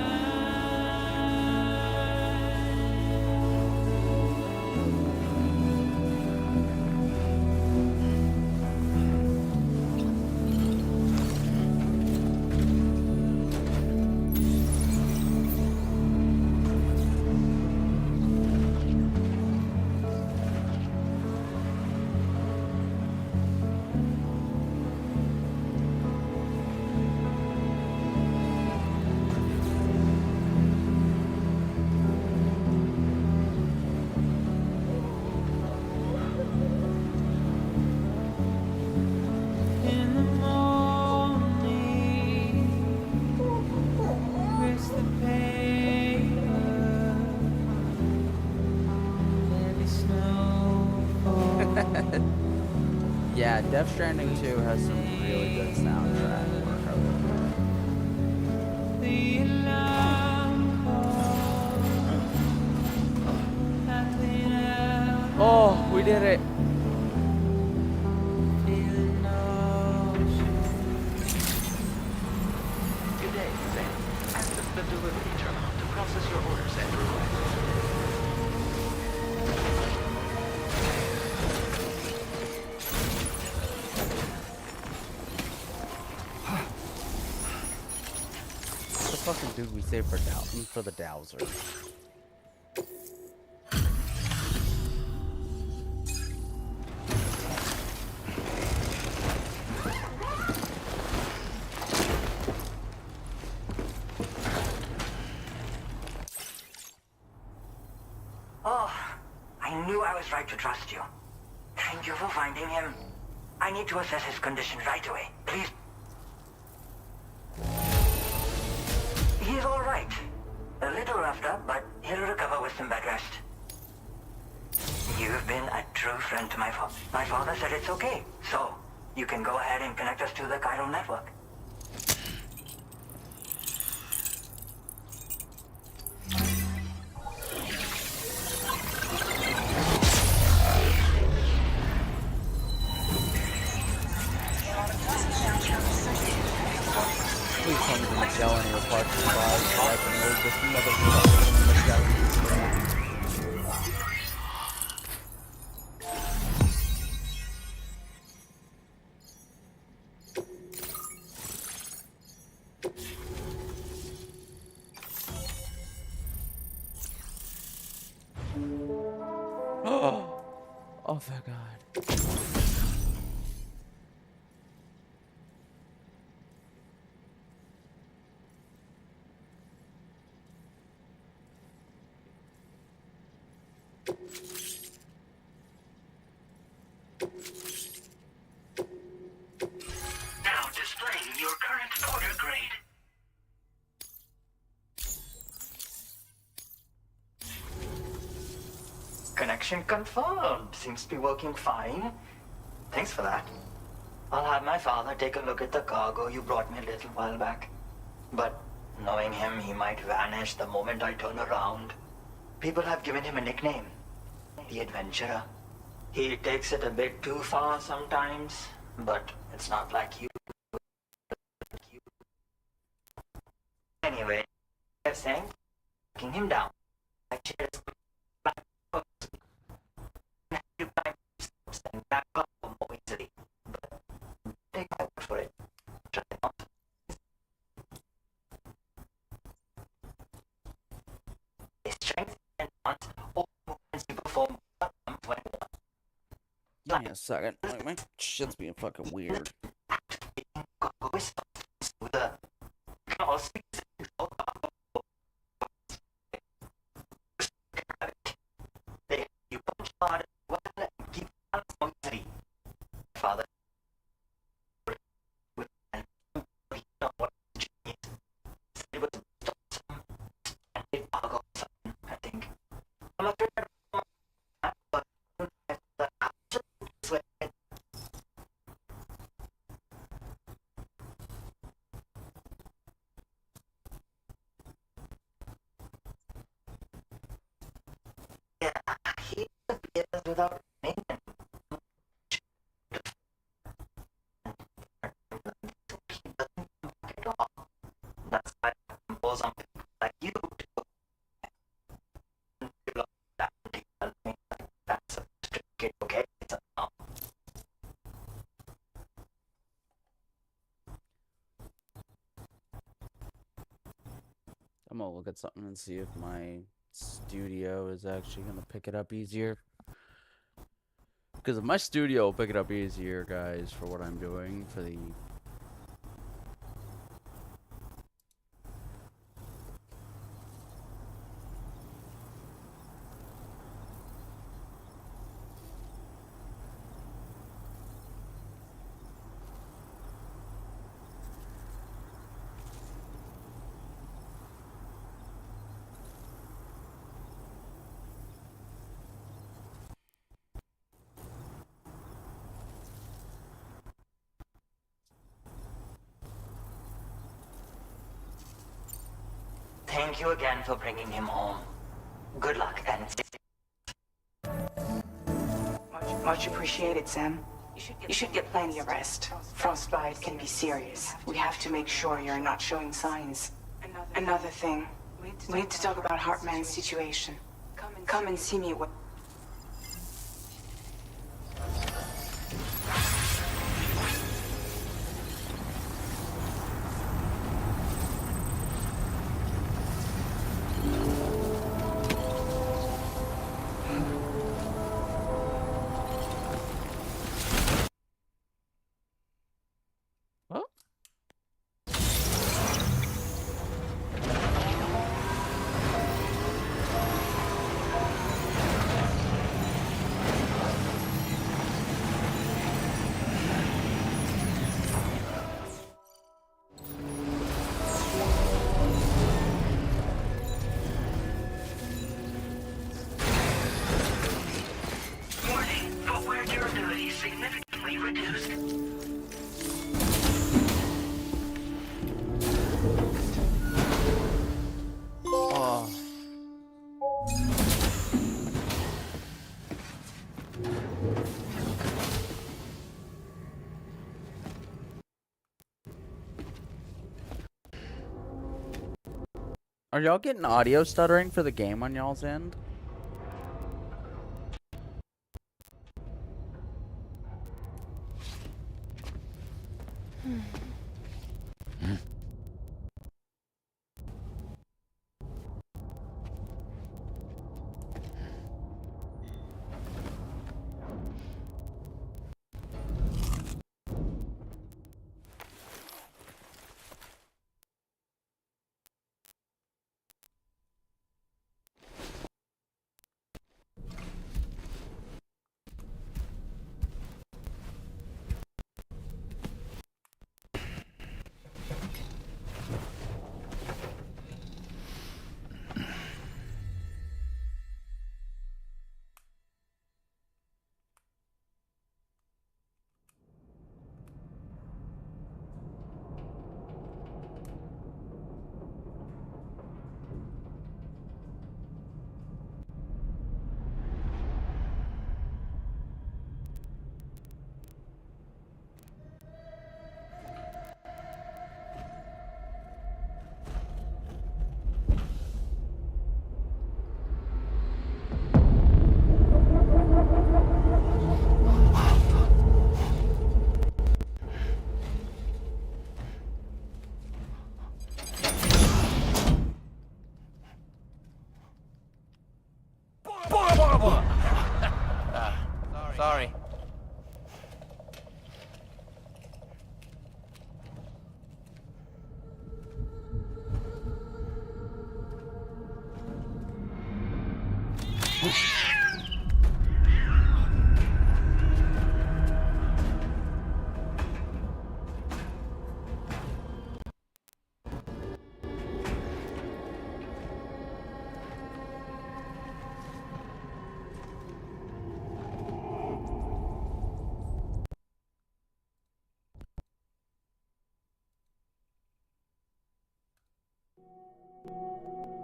Yeah, Death Stranding 2 has some really good soundtrack work over there. Oh, we did it! Good day, Sam. Access the delivery terminal to process your orders and requests. The fucking dude we saved for the Dowser. Oh, I knew I was right to trust you. Thank you for finding him. I need to assess his condition right away. Please. He's all right. A little roughed up, but he'll recover with some bed rest. You've been a true friend to my father. My father said it's okay, so you can go ahead and connect us to the chiral network. Please tell me Magellan or parts of the body, so I can load this motherfucking Magellan. Oh, thank God. Now displaying your current order grade. Connection confirmed. Seems to be working fine. Thanks for that. I'll have my father take a look at the cargo you brought me a little while back. But knowing him, he might vanish the moment I turn around. People have given him a nickname. The Adventurer. He takes it a bit too far sometimes, but it's not like you. Anyway, they're saying, taking him down. Like cheers. Back up more easily. But take my word for it. Try not. His strength and wants all movements you perform when you want. Give me a second. Like, my shit's being fucking weird. You punch hard well and keep balance more easily. Father. I think. I'm not sure, but yeah, he appears without name. That's why I impose on people like you to develop that particular thing. That's a strict kid, okay? It's a no. I'm gonna look at something and see if my studio is actually gonna pick it up easier. Because if my studio will pick it up easier, guys, for what I'm doing for the... Thank you again for bringing him home. Good luck and Much appreciated, Sam. You should get plenty of rest. Frostbite can be serious. We have to make sure you're not showing signs. Another thing, we need to talk about Hartman's situation. Come and see me when... significantly reduced. Oh. Are y'all getting audio stuttering for the game on y'all's end? Sorry.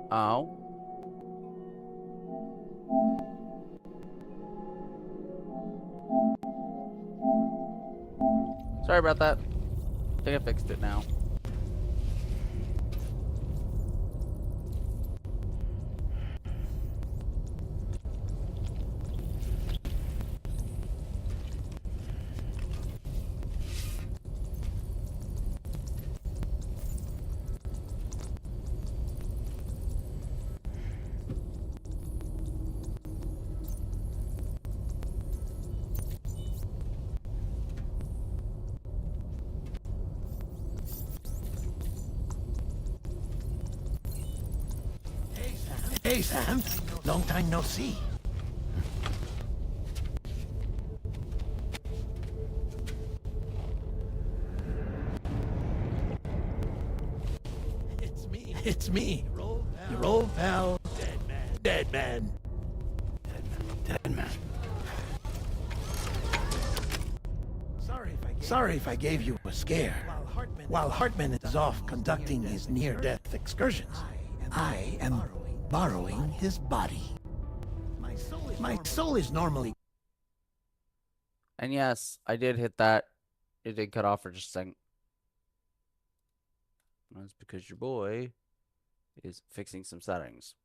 Oh. Sorry about that. I think I fixed it now. Hey, Sam. Long time no see. It's me. Your old pal. Dead man. Dead man. Sorry if I gave you a scare. While Hartman is off conducting his near-death excursions, I am borrowing his body. My soul is normally... And yes, I did hit that. It did cut off for just a second. That's because your boy is fixing some settings.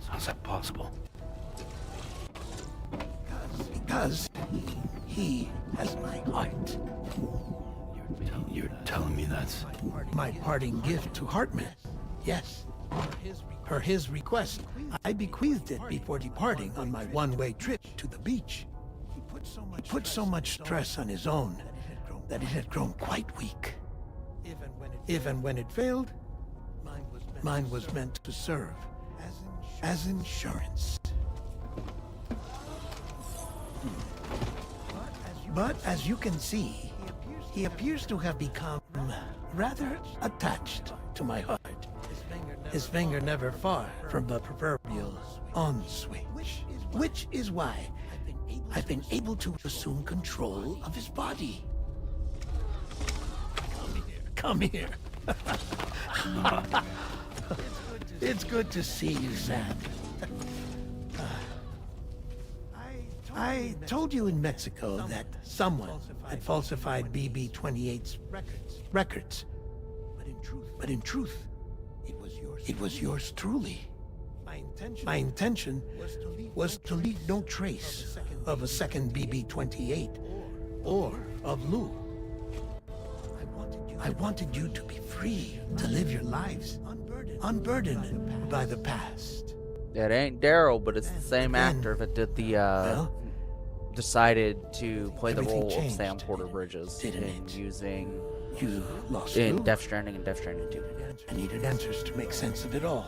How's that possible? Because he has my heart. You're telling me that's... My parting gift to Hartman. Yes. Per his request, I bequeathed it before departing on my one-way trip to the beach. He put so much stress on his own that it had grown quite weak. Even when it failed, mine was meant to serve as insurance. But as you can see, he appears to have become rather attached to my heart. His finger never far from the proverbial on switch, which is why I've been able to assume control of his body. Come here. It's good to see you, Sam. I told you in Mexico that someone had falsified BB-28's records. But in truth, it was yours truly. My intention was to leave no trace of a second BB-28 or of Lou. I wanted you to be free to live your lives, unburdened by the past. It ain't Daryl, but it's the same actor that did the, decided to play the role of Sam Porter Bridges in using... You lost in Lou. Death Stranding and Death Stranding 2. I needed answers to make sense of it all.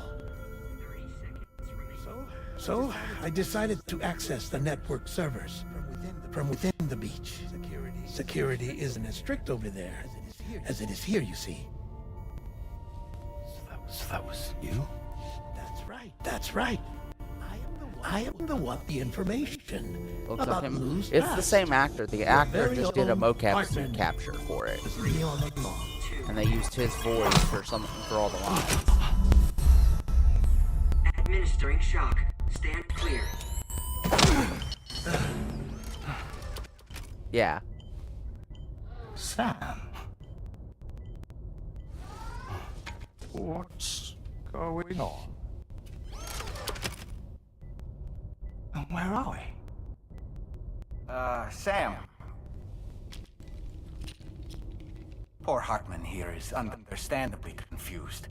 So, I decided to access the network servers from within the beach. Security isn't as strict over there as it is here, you see. So that was you? That's right. I am the one with the information Looks about like him. Lou's It's past. the same actor. The actor very just did a own mocap Hartman capture for it, was me all along. and they used his voice for all the lines. Administering shock. Stand clear. Yeah. Sam. What's going on? And where are we? Sam. Poor Hartman here is understandably confused.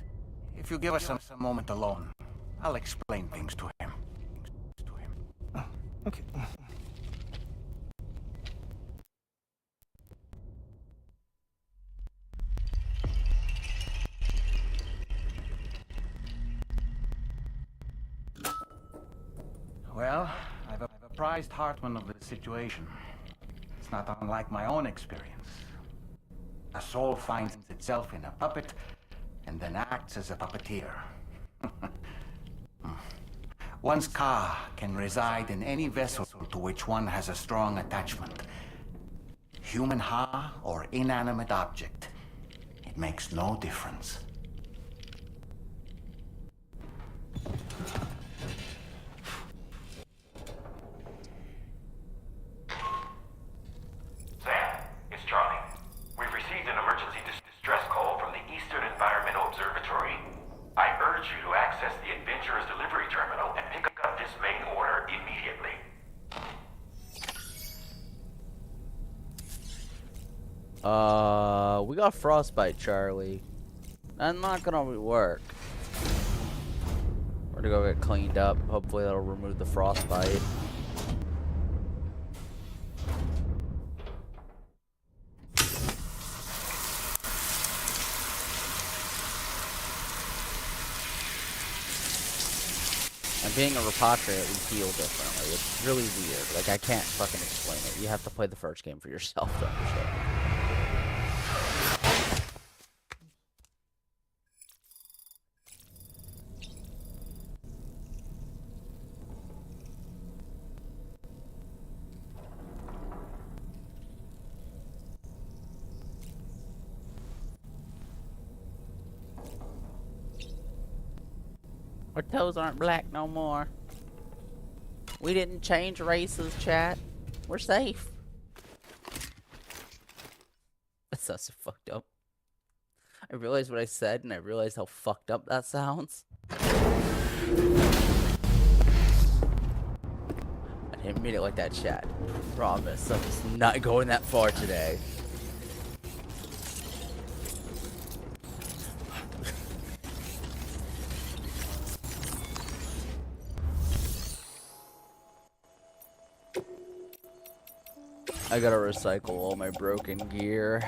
If you give us some moment alone, I'll explain things to him. Okay. Well, I've apprised Hartman of the situation. It's not unlike my own experience. A soul finds itself in a puppet and then acts as a puppeteer. One's ka can reside in any vessel to which one has a strong attachment. Human ha or inanimate object. It makes no difference. Sam, it's Charlie. We've received an emergency distress call from the Eastern Environmental Observatory. I urge you to access the Adventurer's delivery terminal and pick up this main order immediately. We got frostbite, Charlie. That's not gonna work. We're gonna go get cleaned up. Hopefully that'll remove the frostbite. And being a repatriate, we heal differently. It's really weird. Like, I can't fucking explain it. You have to play the first game for yourself to understand. Our toes aren't black no more. We didn't change races, chat. We're safe. That sounds so fucked up. I realized what I said, and I realized how fucked up that sounds. I didn't mean it like that, chat. Promise, I'm just not going that far today. I gotta recycle all my broken gear.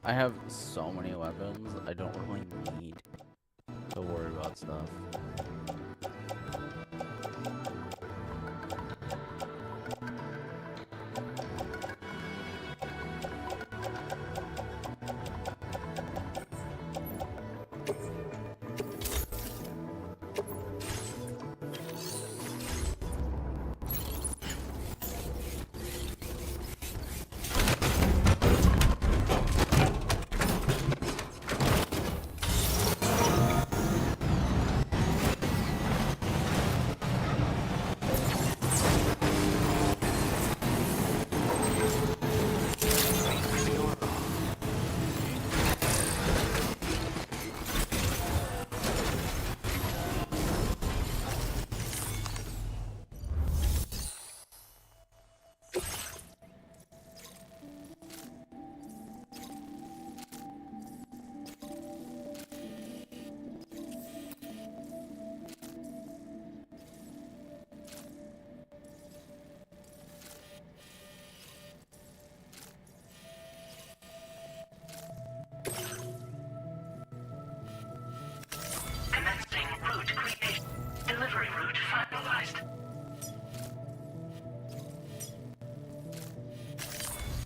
I have so many weapons, I don't really need to worry about stuff. Commencing route creation. Delivery route finalized.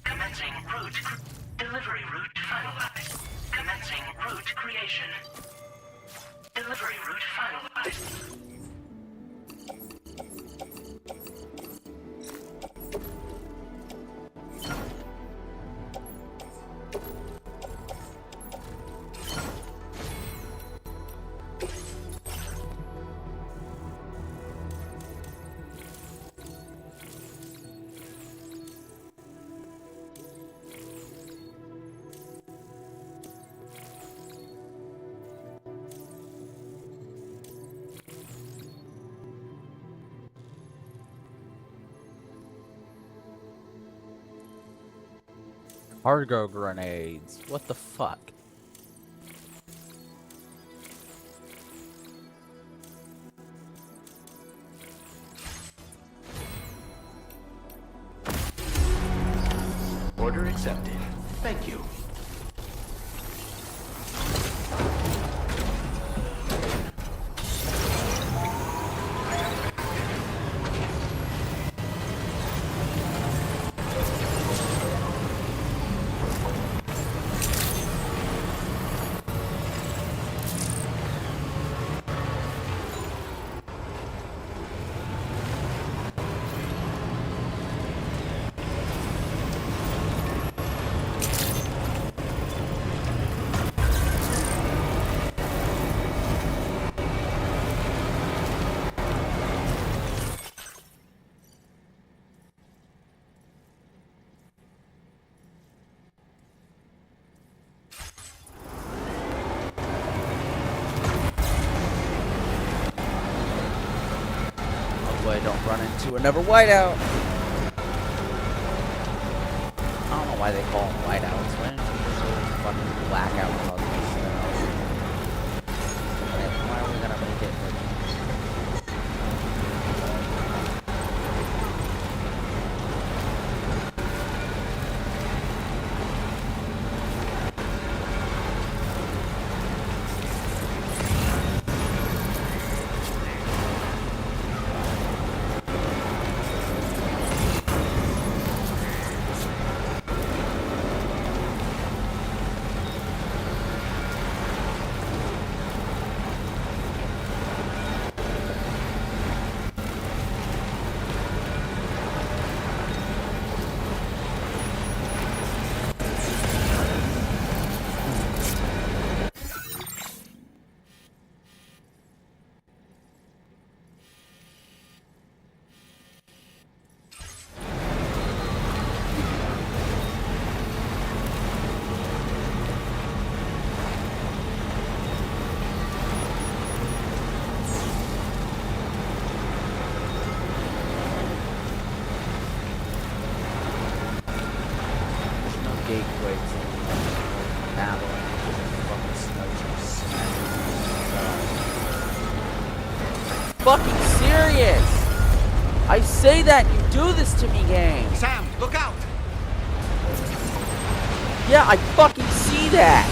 Commencing delivery route finalized. Commencing route creation. Delivery route finalized. Cargo grenades. What the fuck? Order accepted. Thank you. I don't run into another whiteout. I don't know why they call them whiteouts. Why didn't you just sort of fucking blackout causes? Why are we gonna make it? Fucking serious! I say that and you do this to me, game! Sam, look out! Yeah, I fucking see that!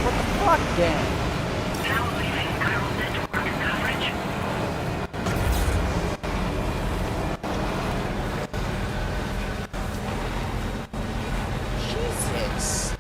What the fuck, Dan? Now leaving chiral network coverage. Jesus.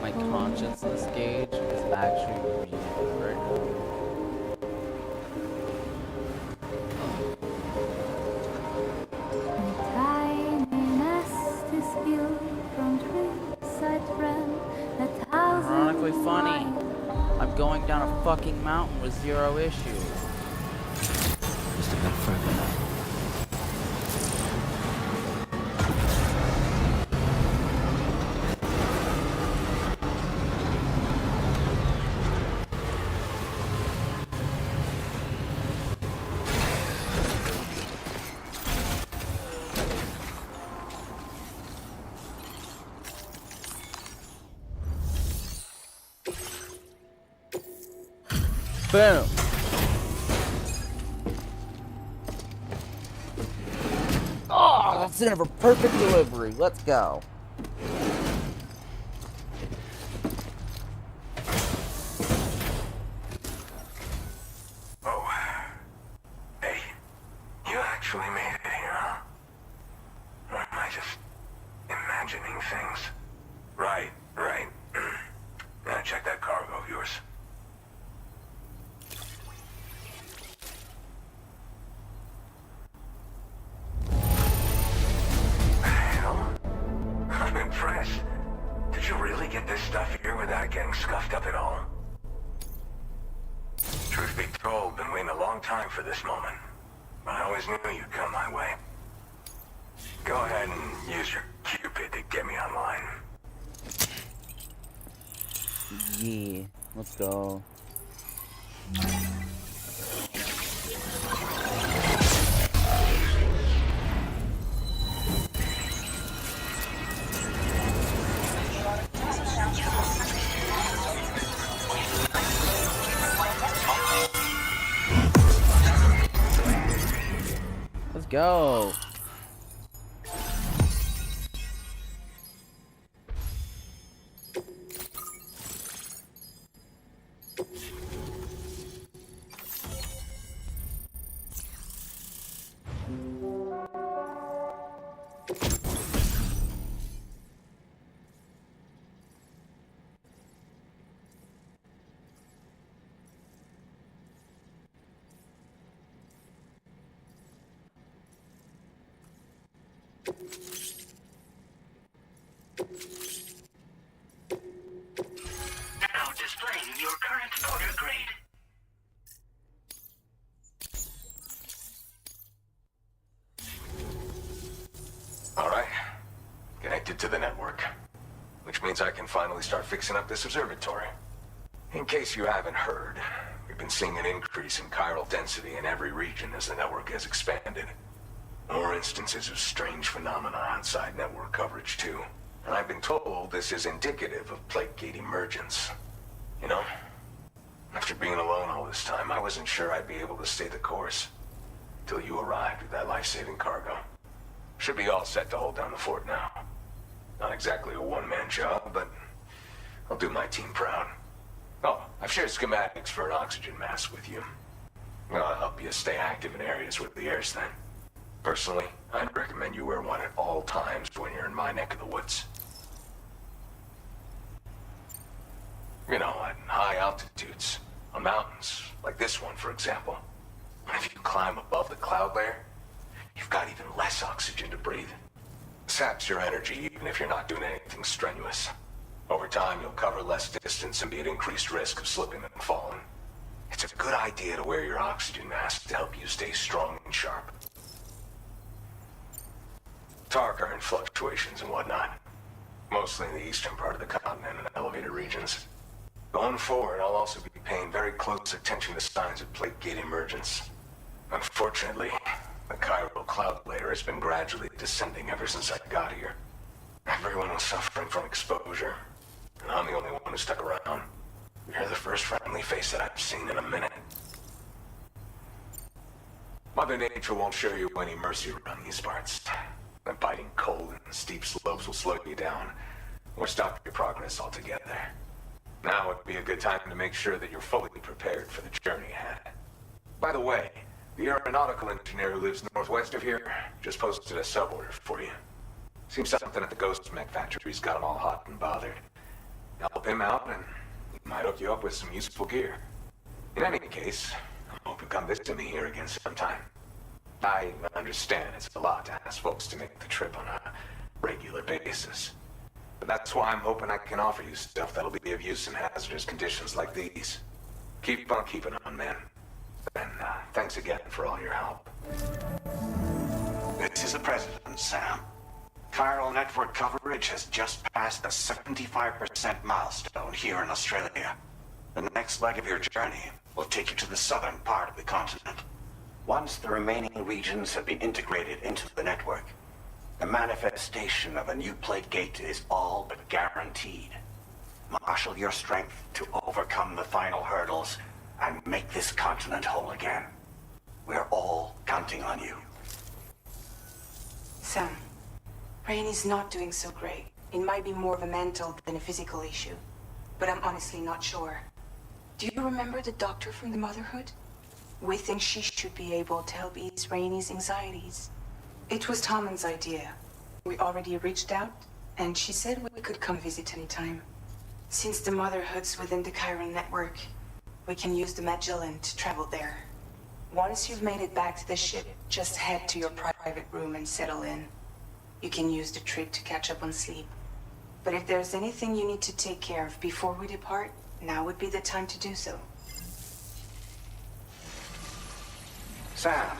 My consciousness gauge is actually reading right now. Ironically funny. I'm going down a fucking mountain with zero issues. Just a bit further now. Boom. Oh, that's in a perfect delivery. Let's go. Oh. Hey, you actually made it here, huh? Or am I just imagining things? Right. Now check that cargo of yours. Hell, I'm impressed. Did you really get this stuff here without getting scuffed up at all? Truth be told, been waiting a long time for this moment. I always knew you'd come my way. Go ahead and use your Cupid to get me online. Yeah, let's go. Let's go. Now displaying your current order grade. Alright. Connected to the network. Which means I can finally start fixing up this observatory. In case you haven't heard, we've been seeing an increase in chiral density in every region as the network has expanded. More instances of strange phenomena outside network coverage, too. And I've been told this is indicative of plate gate emergence. You know, after being alone all this time, I wasn't sure I'd be able to stay the course. Till you arrived with that life-saving cargo. Should be all set to hold down the fort now. Not exactly a one-man job, but I'll do my team proud. Oh, I've shared schematics for an oxygen mask with you. I'll help you stay active in areas with the air's thin. Personally, I'd recommend you wear one at all times when you're in my neck of the woods. You know, at high altitudes, on mountains, like this one, for example. And if you climb above the cloud layer, you've got even less oxygen to breathe. Saps your energy even if you're not doing anything strenuous. Over time, you'll cover less distance and be at increased risk of slipping and falling. It's a good idea to wear your oxygen mask to help you stay strong and sharp. Tar current fluctuations and whatnot. Mostly in the eastern part of the continent and elevated regions. Going forward, I'll also be paying very close attention to signs of plate gate emergence. Unfortunately, the chiral cloud layer has been gradually descending ever since I got here. Everyone was suffering from exposure, and I'm the only one who stuck around. You're the first friendly face that I've seen in a minute. Mother Nature won't show you any mercy around these parts. The biting cold and steep slopes will slow you down, or stop your progress altogether. Now would be a good time to make sure that you're fully prepared for the journey ahead. By the way, the aeronautical engineer who lives northwest of here just posted a sub-order for you. Seems something at the Ghost Mech factory's got him all hot and bothered. Help him out and he might hook you up with some useful gear. In any case, I hope you come visit me here again sometime. I understand it's a lot to ask folks to make the trip on a regular basis. But that's why I'm hoping I can offer you stuff that'll be of use in hazardous conditions like these. Keep on keeping on, man. And thanks again for all your help. This is the President, Sam. Chiral network coverage has just passed the 75% milestone here in Australia. The next leg of your journey will take you to the southern part of the continent. Once the remaining regions have been integrated into the network, the manifestation of a new plate gate is all but guaranteed. Marshal your strength to overcome the final hurdles and make this continent whole again. We're all counting on you. Sam, Rainy's not doing so great. It might be more of a mental than a physical issue, but I'm honestly not sure. Do you remember the doctor from the Motherhood? We think she should be able to help ease Rainy's anxieties. It was Tommen's idea. We already reached out, and she said we could come visit anytime. Since the Motherhood's within the Chiron network, we can use the Magellan to travel there. Once you've made it back to the ship, just head to your private room and settle in. You can use the trip to catch up on sleep. But if there's anything you need to take care of before we depart, now would be the time to do so. Sam,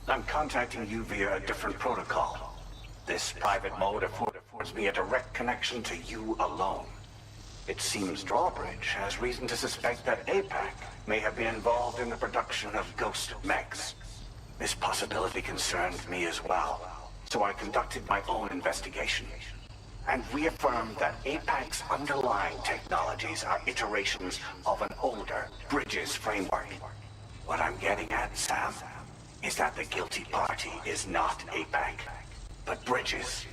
I'm contacting you via a different protocol. This private mode affords me a direct connection to you alone. It seems Drawbridge has reason to suspect that APAC may have been involved in the production of ghost mechs. This possibility concerned me as well, so I conducted my own investigation. And reaffirmed that APAC's underlying technologies are iterations of an older Bridges framework. What I'm getting at, Sam, is that the guilty party is not APAC, but Bridges.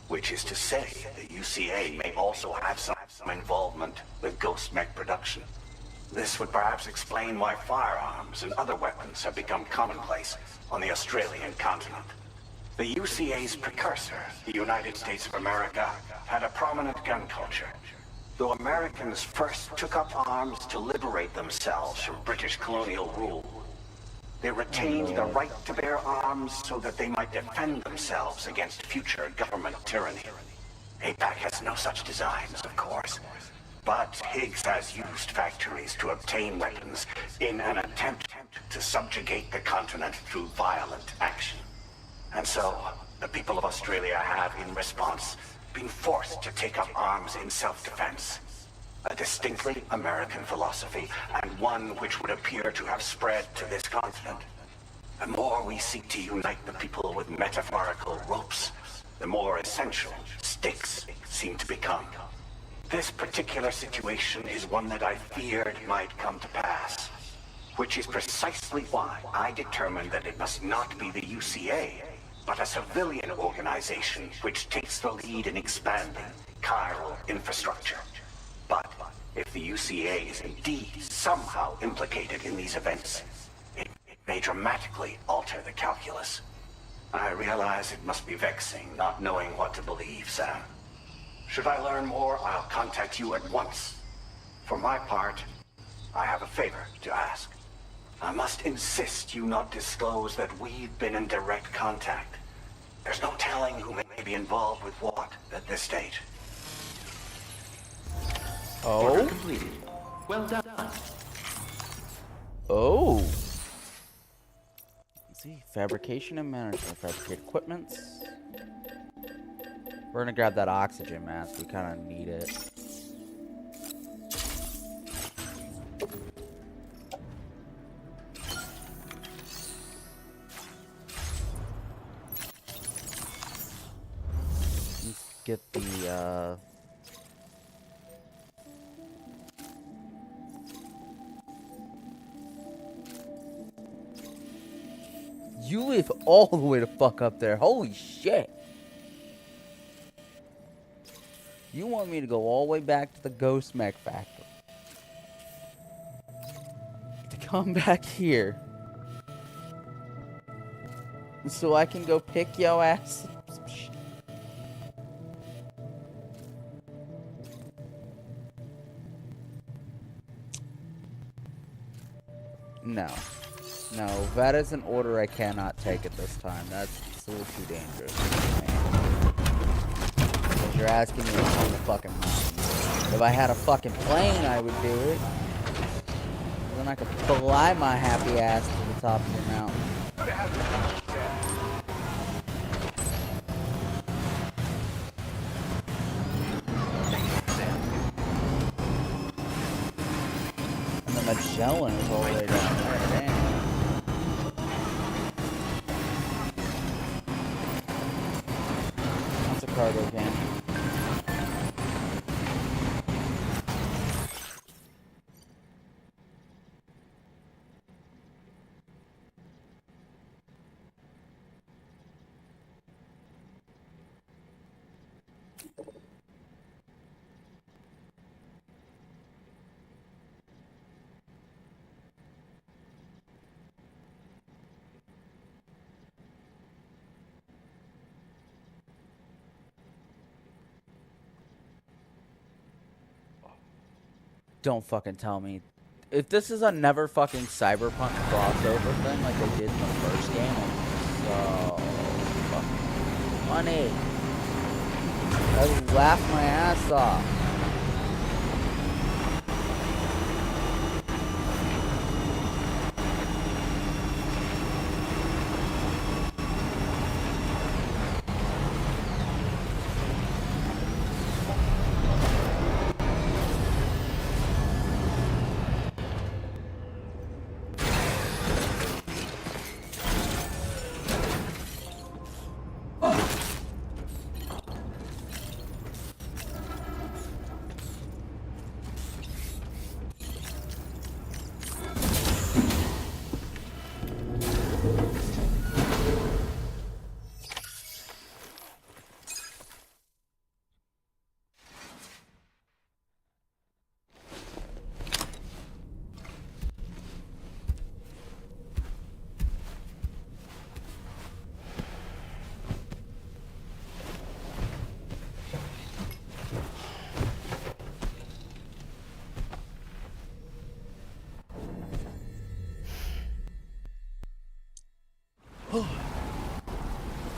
Which is to say, the UCA may also have some involvement with ghost mech production. This would perhaps explain why firearms and other weapons have become commonplace on the Australian continent. The UCA's precursor, the United States of America, had a prominent gun culture. Though Americans first took up arms to liberate themselves from British colonial rule, they retained the right to bear arms so that they might defend themselves against future government tyranny. APAC has no such designs, of course, but Higgs has used factories to obtain weapons in an attempt to subjugate the continent through violent action. And so, the people of Australia have, in response, been forced to take up arms in self-defense. A distinctly American philosophy, and one which would appear to have spread to this continent. The more we seek to unite the people with metaphorical ropes, the more essential stakes seem to become. This particular situation is one that I feared might come to pass, which is precisely why I determined that it must not be the UCA, but a civilian organization which takes the lead in expanding chiral infrastructure. But if the UCA is indeed somehow implicated in these events, it may dramatically alter the calculus. I realize it must be vexing not knowing what to believe, Sam. Should I learn more, I'll contact you at once. For my part, I have a favor to ask. I must insist you not disclose that we've been in direct contact. There's no telling who may be involved with what at this stage. Oh? Order completed. Well done. Oh. Let's see. Fabrication and management. Fabricate equipments. We're gonna grab that oxygen mask. We kind of need it. Let's get the, You live all the way to fuck up there. Holy shit. You want me to go all the way back to the Ghost Mech factory. To come back here. So I can go pick yo ass up some shit. No. No, that is an order I cannot take at this time. That's a little too dangerous. Because you're asking me to climb the fucking mountain. If I had a fucking plane, I would do it. Then I could fly my happy ass to the top of the mountain. And the Magellan is all the way down there, damn. That's a cargo can. Don't fucking tell me. If this is a never fucking cyberpunk crossover thing like they did in the first game, I'm so fucking funny. I laughed my ass off.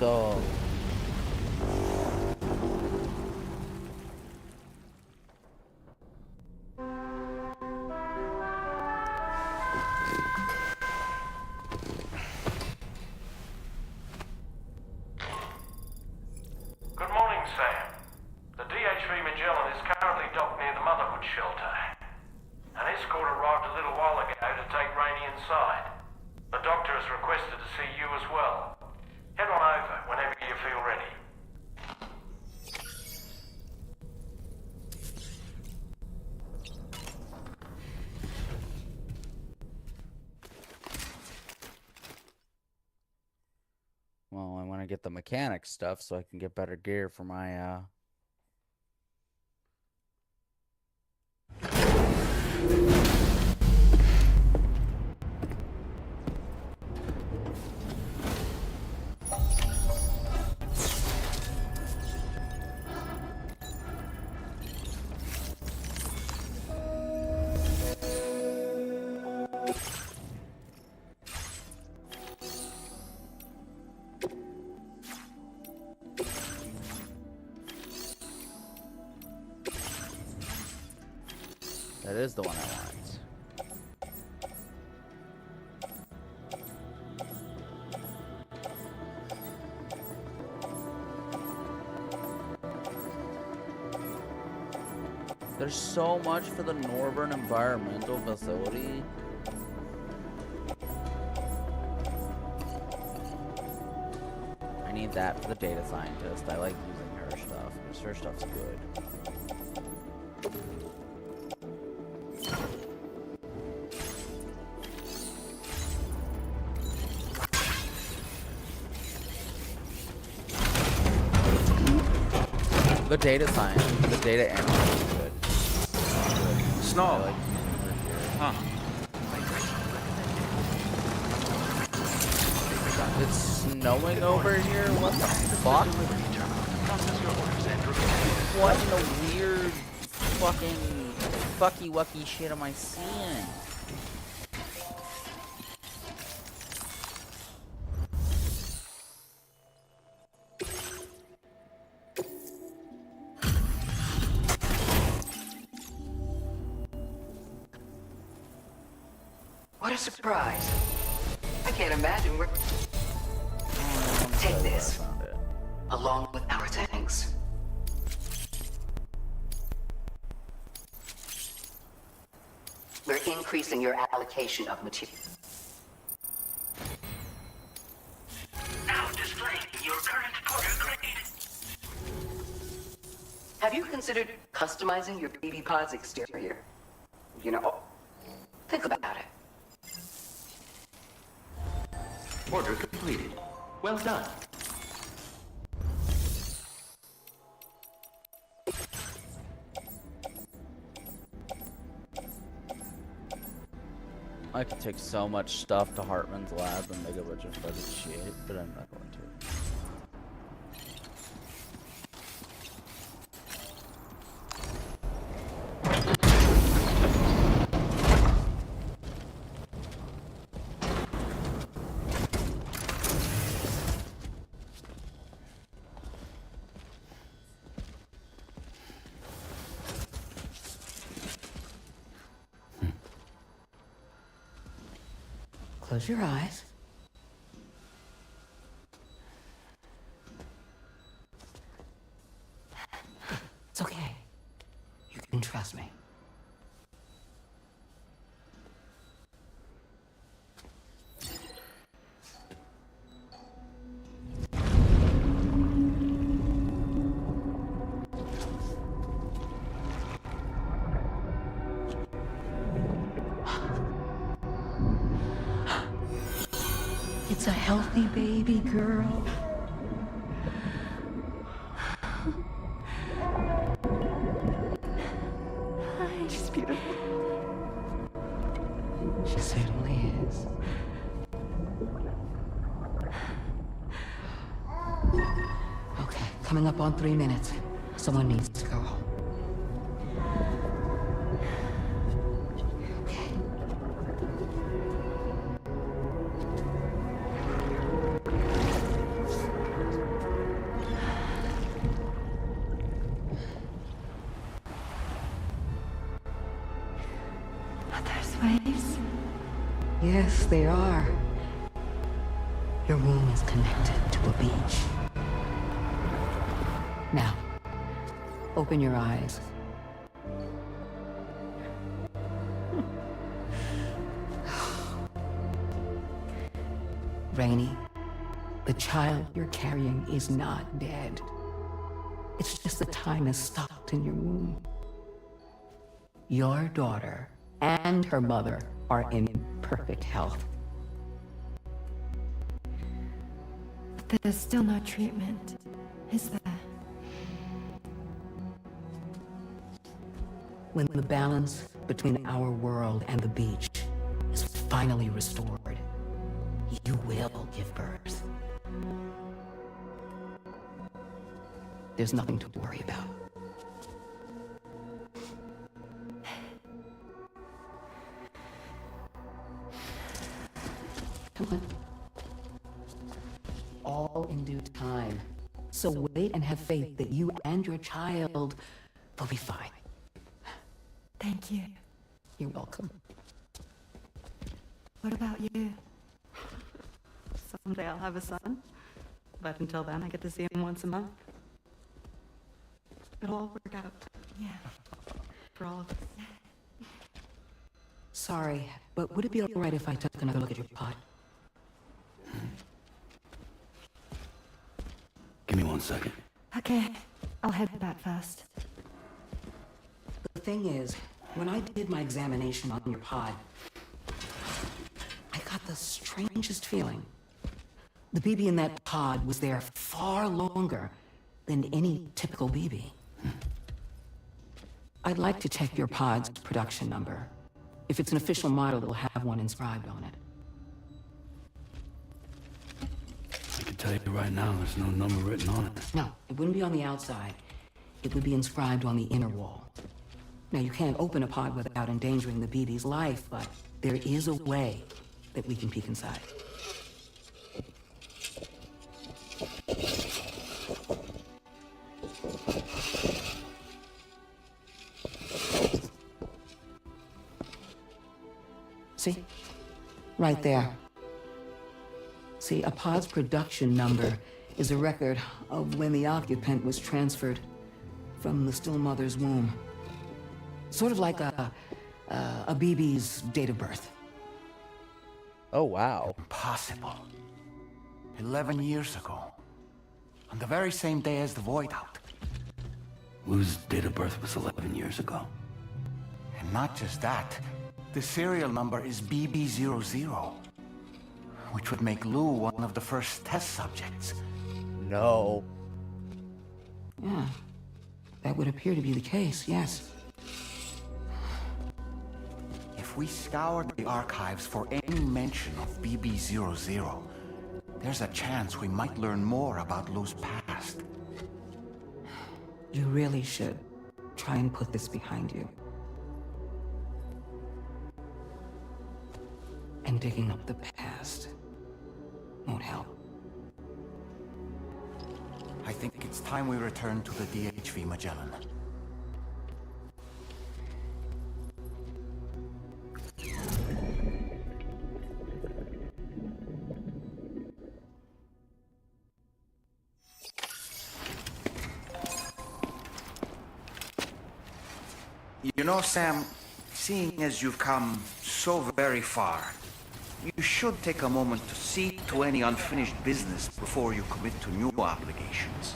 Go. Good morning, Sam. The DH-3 Magellan is currently docked near the Motherhood shelter. An escort arrived a little while ago to take Rainey inside. The doctor has requested to see you as well. Head on over whenever you feel ready. get the mechanic stuff so I can get better gear for my That is the one I want. There's so much for the Northern Environmental Facility. I need that for the data scientist. I like using her stuff, because her stuff's good. The data science, the data analyst is good. Snow. Like huh. It's snowing over here? What the fuck? What in the weird fucking fucky-wucky shit am I seeing? What a surprise. I can't imagine we're... Take this, along with our thanks. We're increasing your allocation of material. Now displaying your current porter grade. Have you considered customizing your BB pod's exterior? You know, think about it. Order completed. Well done. I could take so much stuff to Hartman's lab and make a bunch of fucking shit, but I'm not going to. Close your eyes. It's okay. You can trust me. It's a healthy baby girl. She's beautiful. She certainly is. Okay, coming up on 3 minutes. Someone needs to go home. Yes, they are. Your womb is connected to a beach. Now, open your eyes. Rainey, the child you're carrying is not dead. It's just the time has stopped in your womb. Your daughter and her mother are in perfect health. There's still no treatment, is there? When the balance between our world and the beach is finally restored, you will give birth. There's nothing to worry about. Come on. All in due time. So wait and have faith that you and your child will be fine. Thank you. You're welcome. What about you? Someday I'll have a son, but until then I get to see him once a month. It'll all work out. Yeah. For all of us. Sorry, but would it be all right if I took another look at your pod? Give me 1 second. Okay, I'll head back first. The thing is, when I did my examination on your pod, I got the strangest feeling. The BB in that pod was there far longer than any typical BB. I'd like to check your pod's production number. If it's an official model, it'll have one inscribed on it. I can tell you right now, there's no number written on it. No, it wouldn't be on the outside. It would be inscribed on the inner wall. Now, you can't open a pod without endangering the BB's life, but there is a way that we can peek inside. See? Right there. See, a pod's production number is a record of when the occupant was transferred from the still mother's womb. Sort of like a BB's date of birth. Oh, wow. Impossible. 11 years ago. On the very same day as the void out. Lou's date of birth was 11 years ago. And not just that. The serial number is BB00. Which would make Lou one of the first test subjects. No. Yeah. That would appear to be the case, yes. If we scour the archives for any mention of BB00, there's a chance we might learn more about Lou's past. You really should try and put this behind you. And digging up the past won't help. I think it's time we return to the DHV Magellan. You know, Sam, seeing as you've come so very far, you should take a moment to see to any unfinished business before you commit to new obligations.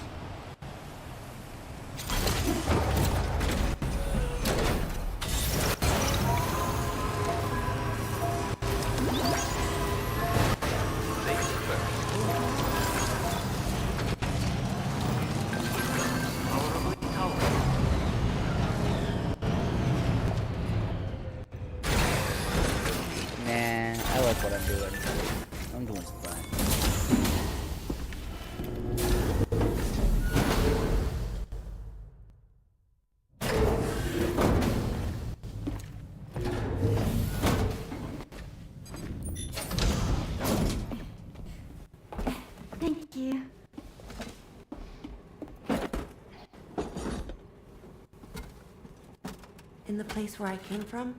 Nah, I like what I'm doing. I'm doing fine. Thank you. In the place where I came from,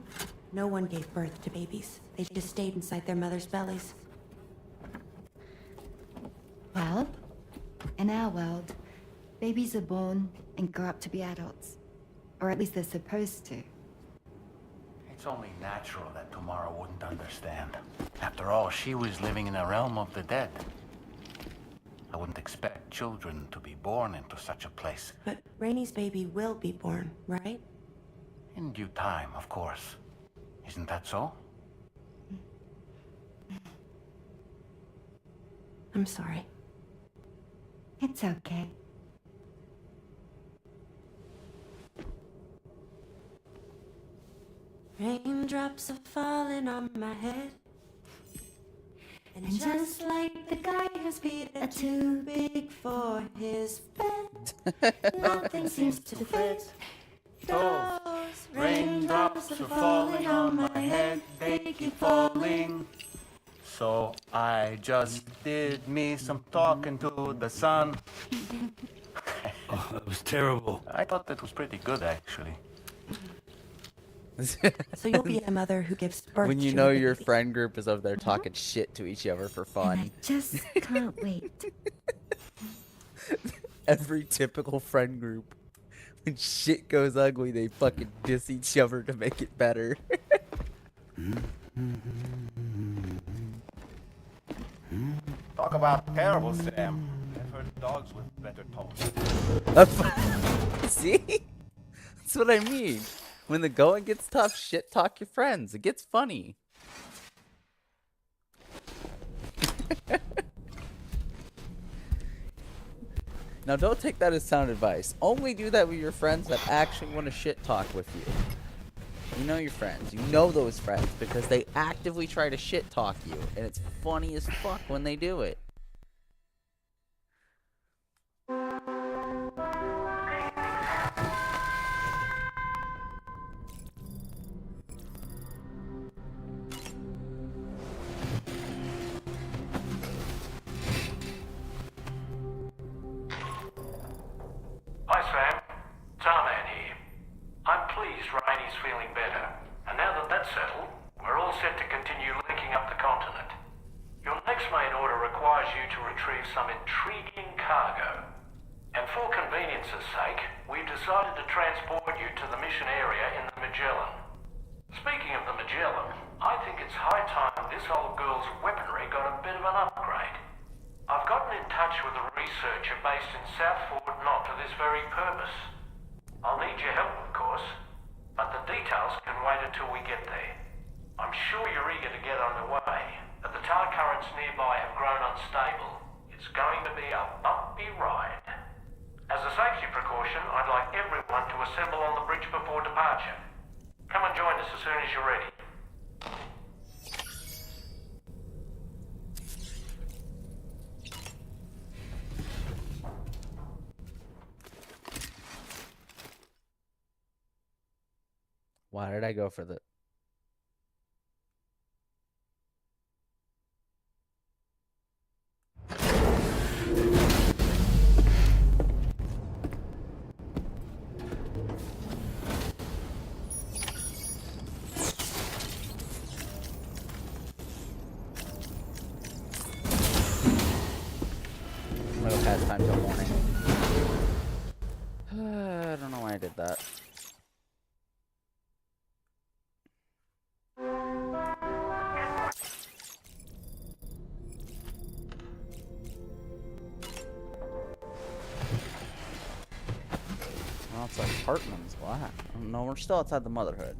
no one gave birth to babies. They just stayed inside their mother's bellies. Well, in our world, babies are born and grow up to be adults. Or at least they're supposed to. It's only natural that Tamara wouldn't understand. After all, she was living in a realm of the dead. I wouldn't expect children to be born into such a place. But Rainey's baby will be born, right? In due time, of course. Isn't that so? I'm sorry. It's okay. Raindrops are falling on my head. And just like the guy whose feet are too big for his bed, nothing seems to fit. Those raindrops are falling on my head, they keep falling. So I just did me some talking to the sun. Oh, that was terrible. I thought that was pretty good, actually. So you'll be a mother who gives birth When you to know a your baby. friend group is over there talking shit to each other for fun. I just can't wait. Every typical friend group. When shit goes ugly, they fucking diss each other to make it better. Talk about terrible, Sam. I've heard dogs with better tones. See? That's what I mean. When the going gets tough, shit talk your friends. It gets funny. Now don't take that as sound advice. Only do that with your friends that actually want to shit talk with you. You know your friends. You know those friends because they actively try to shit talk you. And it's funny as fuck when they do it. Hi Sam, Tarman here. I'm pleased Rainy's feeling better, and now that that's settled, we're all set to continue linking up the continent. Your next main order requires you to retrieve some intriguing cargo. And for convenience's sake, we've decided to transport you to the mission area in the Magellan. Speaking of the Magellan, I think it's high time this old girl's weaponry got a bit of an upgrade. I've gotten in touch with a researcher based in South Fort Knott for this very purpose. I'll need your help, of course, but the details can wait until we get there. I'm sure you're eager to get underway, but the tide currents nearby have grown unstable. It's going to be a bumpy ride. As a safety precaution, I'd like everyone to assemble on the bridge before departure. Come and join us as soon as you're ready. Why did I go for the... I'm gonna go past time till morning. I don't know why I did that. Well, it's like Hartman's. Wow. No, we're still outside the Motherhood.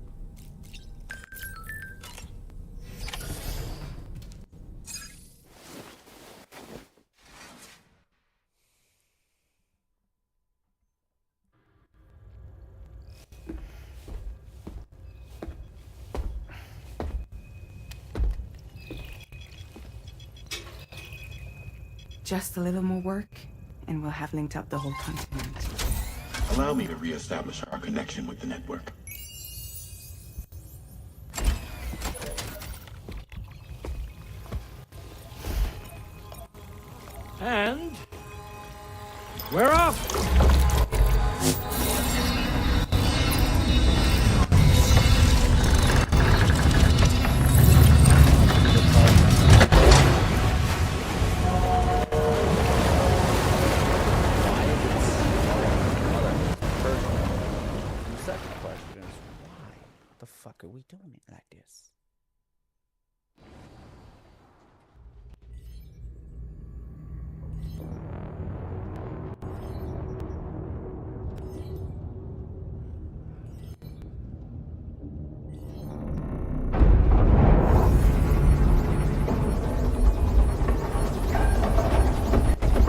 Just a little more work, and we'll have linked up the whole continent. Allow me to reestablish our connection with the network. And we're off! Are we doing it like this?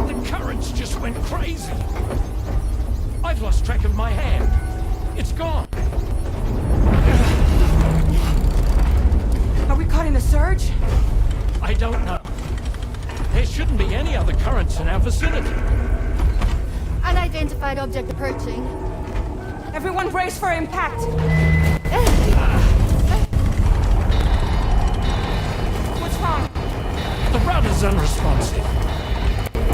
The currents just went track of my hand. It's gone. Are we caught in a surge? I don't know. There shouldn't be any other currents in our vicinity. Unidentified object approaching. Everyone brace for impact. What's wrong? The rudder's unresponsive.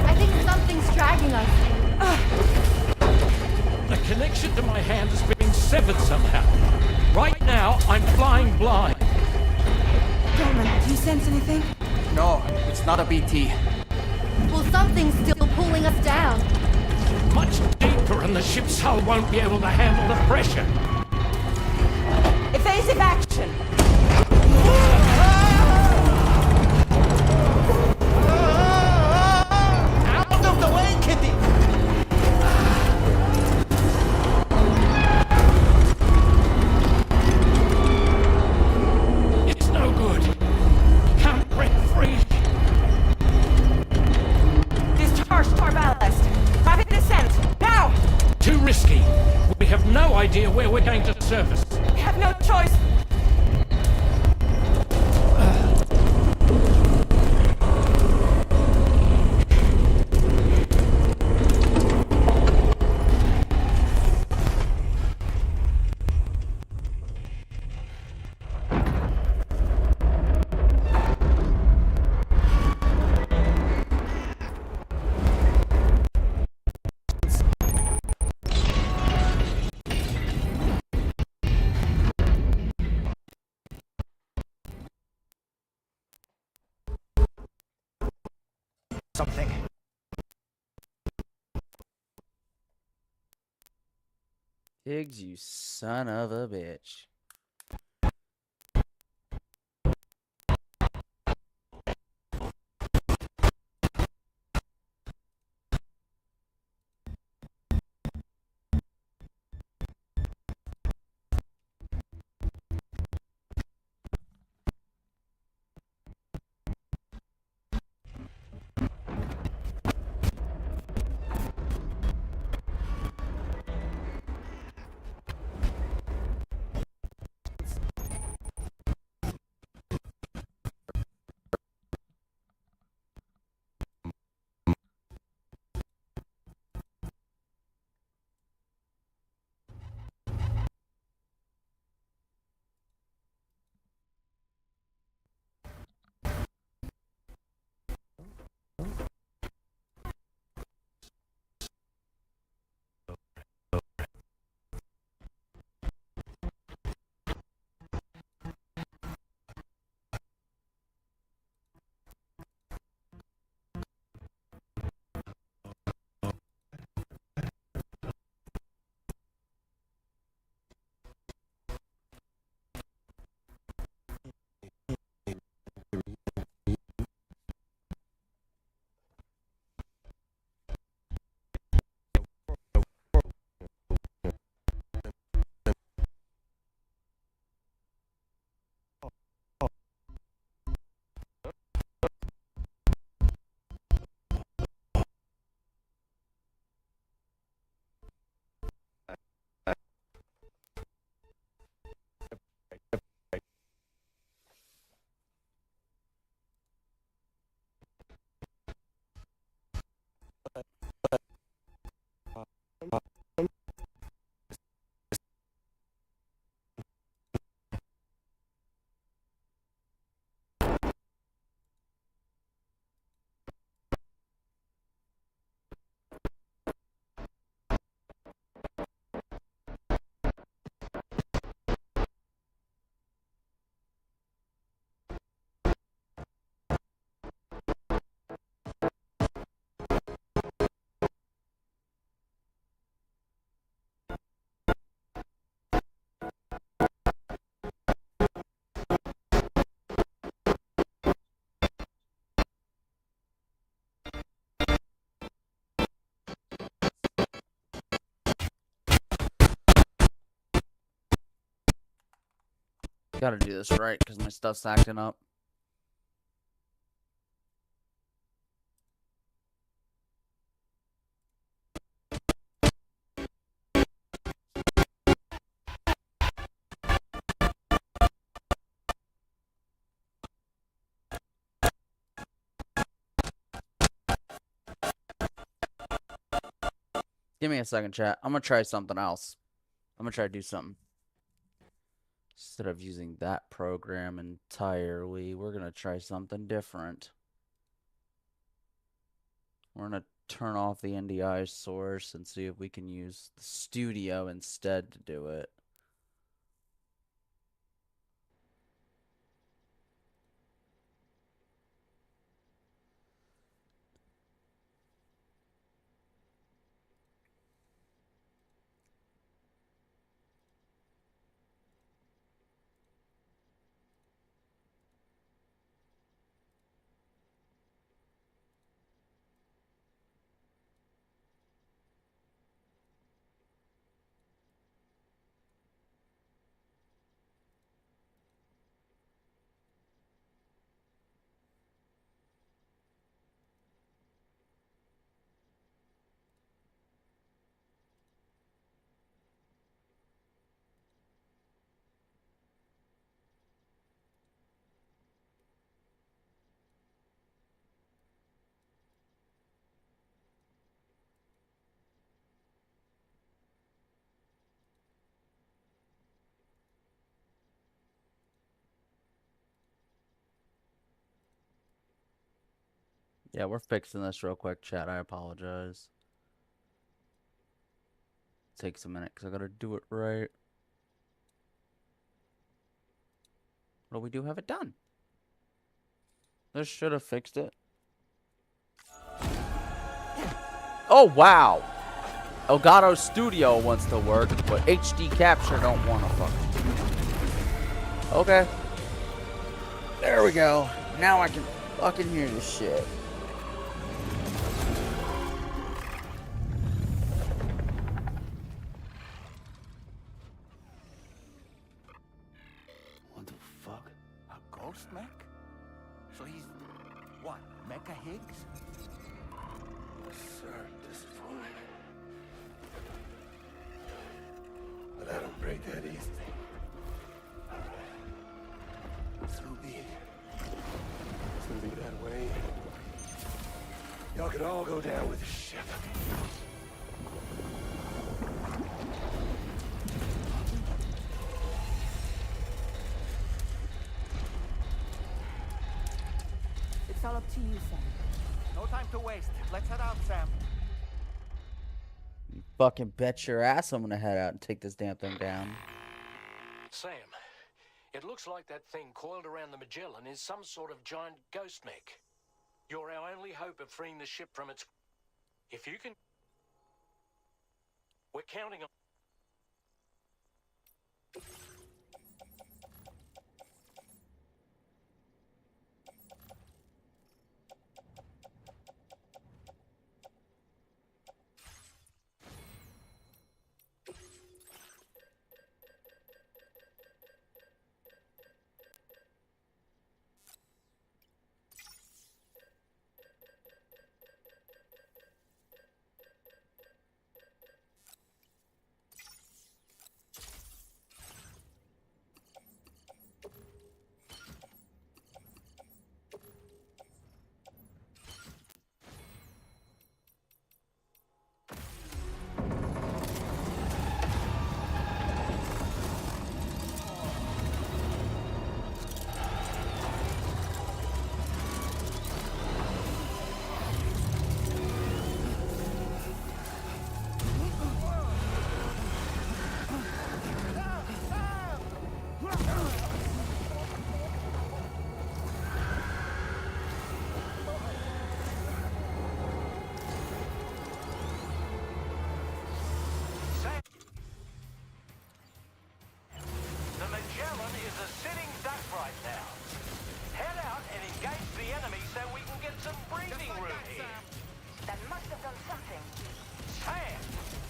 I think something's dragging us. The connection to my hand has been severed somehow. Right now, I'm flying blind. Dorman, do you sense anything? No, it's not a BT. Well, something's still pulling us down. Much deeper, and the ship's hull won't be able to handle the pressure. Evasive action! Out of the way, Kitty! It's no good. Can't break free. Discharge to our ballast. Rapid descent, now! Too risky. We have no idea where we're going to surface. We have no choice. Something. Higgs, you son of a bitch. Gotta do this right, because my stuff's acting up. Give me a second, chat. I'm gonna try something else. I'm gonna try to do something. Instead of using that program entirely, we're gonna try something different. We're gonna turn off the NDI source and see if we can use the studio instead to do it. Yeah, we're fixing this real quick, chat. I apologize. It takes a minute because I gotta do it right. But we do have it done. This should have fixed it. Oh, wow. Elgato Studio wants to work, but HD Capture don't want to fucking. Okay. There we go. Now I can fucking hear this shit. What the fuck? A ghost mech? So he's what? Mecha Higgs? Sir, disappointed. But I don't break that easy. So be it. It's gonna be that way. Y'all could all go down with the ship. It's all up to you, Sam. No time to waste. Let's head out, Sam. You fucking bet your ass I'm gonna head out and take this damn thing down. Sam, it looks like that thing coiled around the Magellan is some sort of giant ghost mech. You're our only hope of freeing the ship from its... If you can... We're counting on... The Magellan is a sitting duck right now. Head out and engage the enemy so we can get some breathing room here. That must have done something. Sam,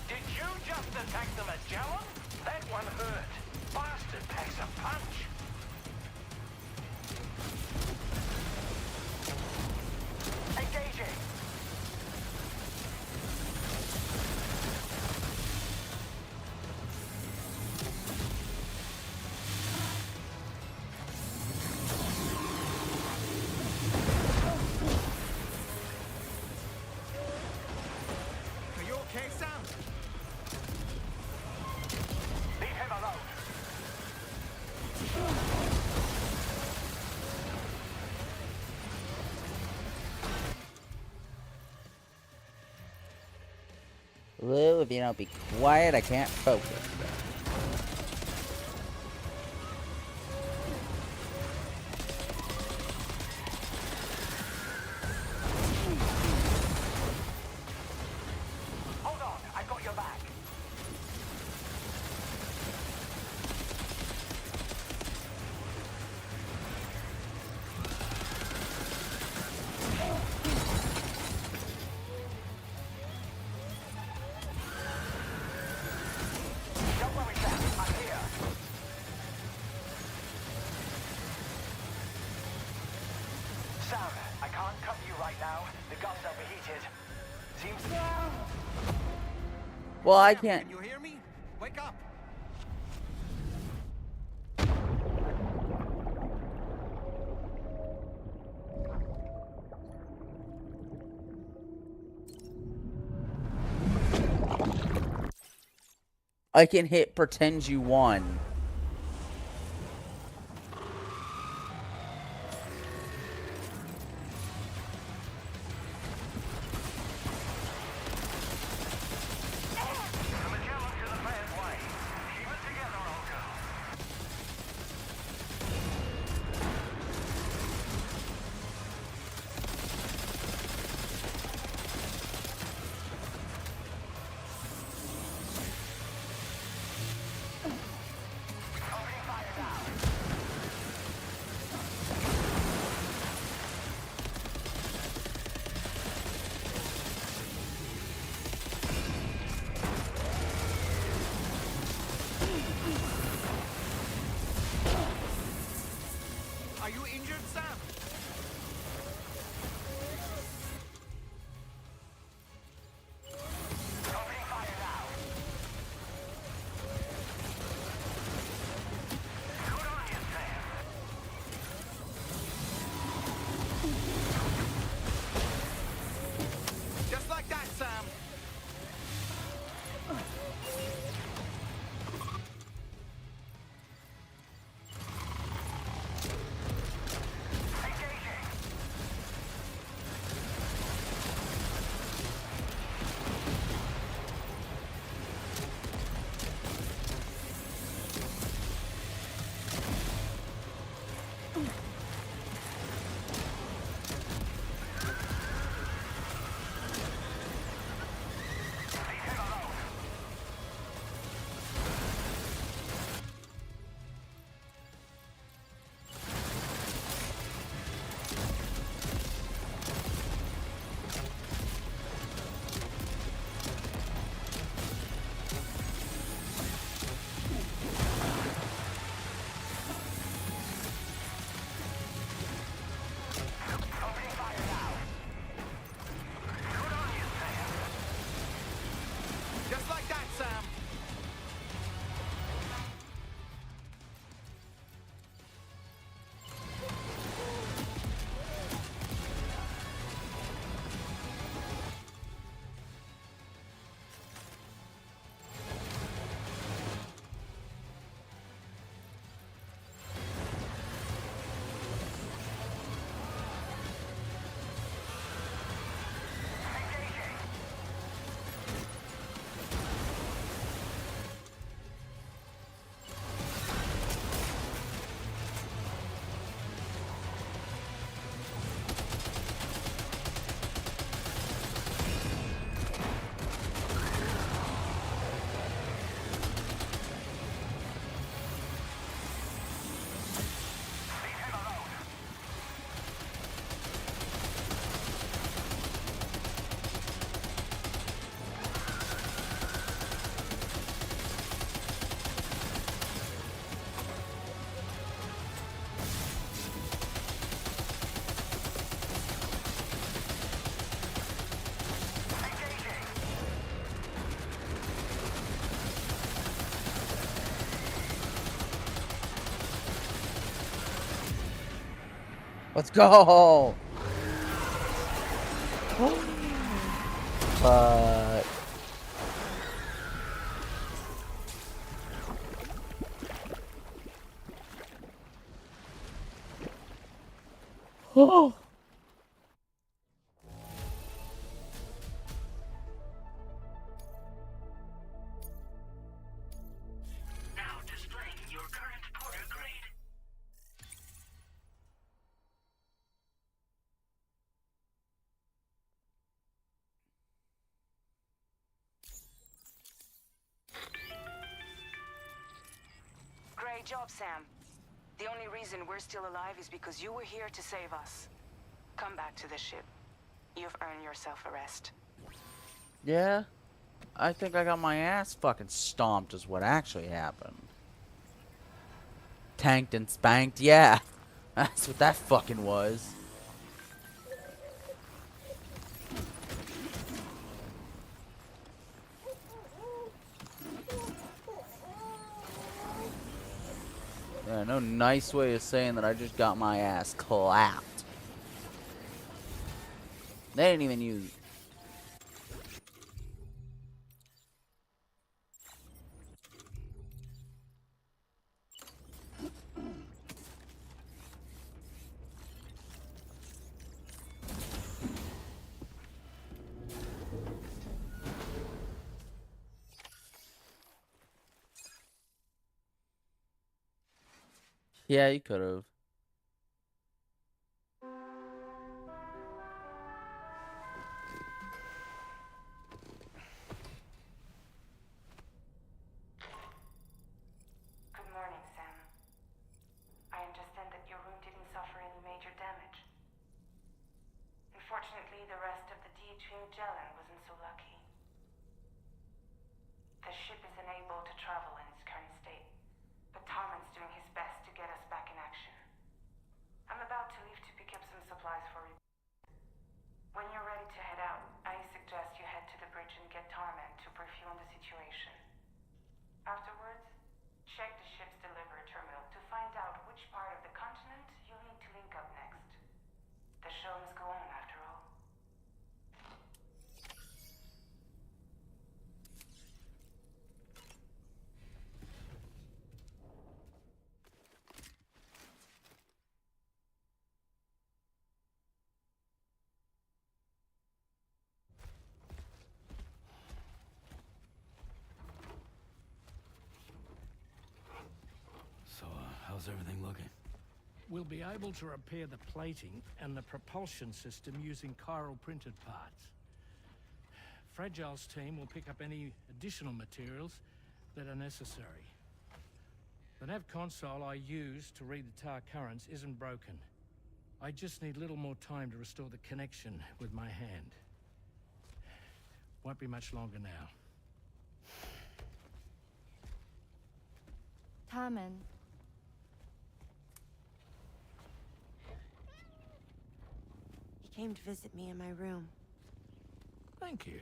did you just attack the Magellan? That one hurt. Bastard packs a punch. Engaging. Are you okay, Sam? Lou, if you don't be quiet, I can't focus. Hold on, I got your back. Don't worry, Sam. I'm here. Sam, I can't cover you right now. The gun's overheated. Seems... Well, I can't. Can you hear me? Wake up! I can hit pretend you won. Are you injured, Sam? Just like that, Sam. Just like that, Sam. Let's go! But... Oh! Great job, Sam. The only reason we're still alive is because you were here to save us. Come back to the ship. You've earned yourself a rest. Yeah? I think I got my ass fucking stomped is what actually happened. Tanked and spanked, yeah. That's what that fucking was. Yeah, no nice way of saying that I just got my ass clapped. They didn't even use... Yeah, you could have. Good morning, Sam. I understand that your room didn't suffer any major damage. Unfortunately, the rest of the DH Magellan wasn't so lucky. The ship is unable to travel in its current state, but Tarman's doing his best to get us back in action. I'm about to leave to pick up some supplies for you. When you're ready to head out, I suggest you head to the bridge and get Tarman to brief you on the situation. Afterwards, check the ship's delivery terminal to find out which part of the continent you'll need to link up next. The show must go on after all. So, how's everything looking? We'll be able to repair the plating and the propulsion system using chiral printed parts. Fragile's team will pick up any additional materials that are necessary. The nav console I use to read the tar currents isn't broken. I just need a little more time to restore the connection with my hand. Won't be much longer now. Tarman. He came to visit me in my room. Thank you.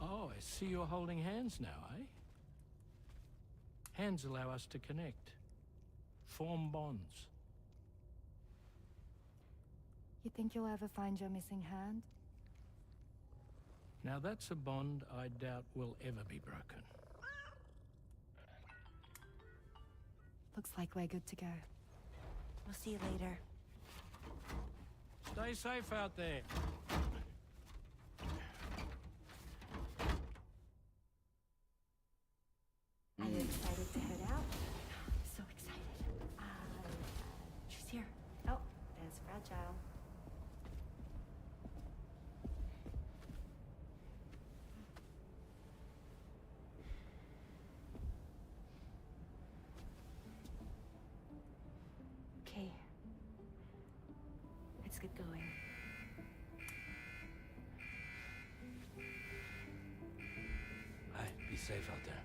Oh, I see you're holding hands now, eh? Hands allow us to connect, form bonds. You think you'll ever find your missing hand? Now that's a bond I doubt will ever be broken. Looks like we're good to go. We'll see you later. Stay safe out there. Are you excited to head out? So excited. She's here. Oh, there's Fragile. Okay. Let's get going. Hi, be safe out there.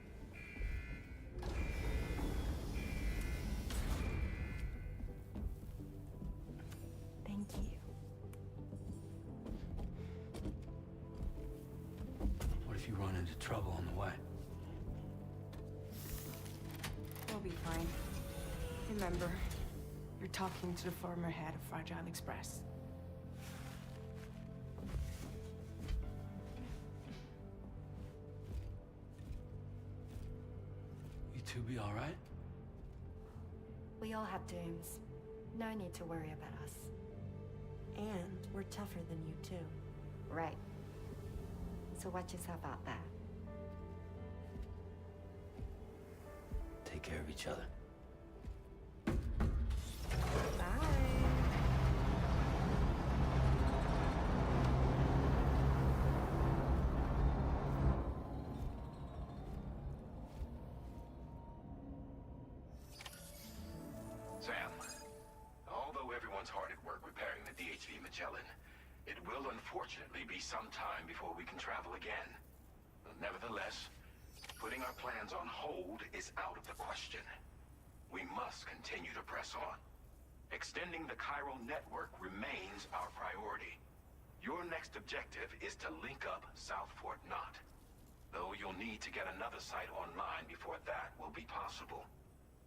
Thank you. What if you run into trouble on the way? We'll be fine. Remember, you're talking to the former head of Fragile Express. You two be all right? We all have dooms. No need to worry about us. And we're tougher than you too. Right. So watch yourself out there. Take care of each other. Bye. Magellan, it will unfortunately be some time before we can travel again. Nevertheless, putting our plans on hold is out of the question. We must continue to press on. Extending the chiral network remains our priority. Your next objective is to link up South Fort Knot. Though you'll need to get another site online before that will be possible.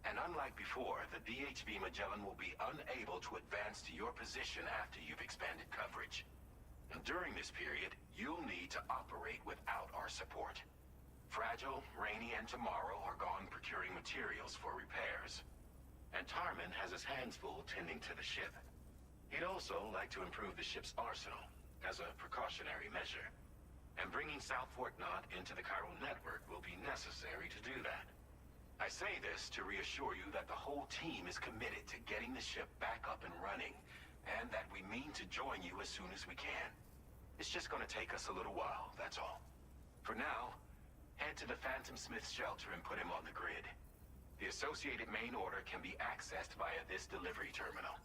And unlike before, the DHV Magellan will be unable to advance to your position after you've expanded coverage. And during this period, you'll need to operate without our support. Fragile, Rainy, and Tomorrow are gone procuring materials for repairs. And Tarman has his hands full tending to the ship. He'd also like to improve the ship's arsenal as a precautionary measure. And bringing South Fort Knot into the chiral network will be necessary to do that. I say this to reassure you that the whole team is committed to getting the ship back up and running, and that we mean to join you as soon as we can. It's just gonna take us a little while, that's all. For now, head to the Phantom Smith's shelter and put him on the grid. The associated main order can be accessed via this delivery terminal.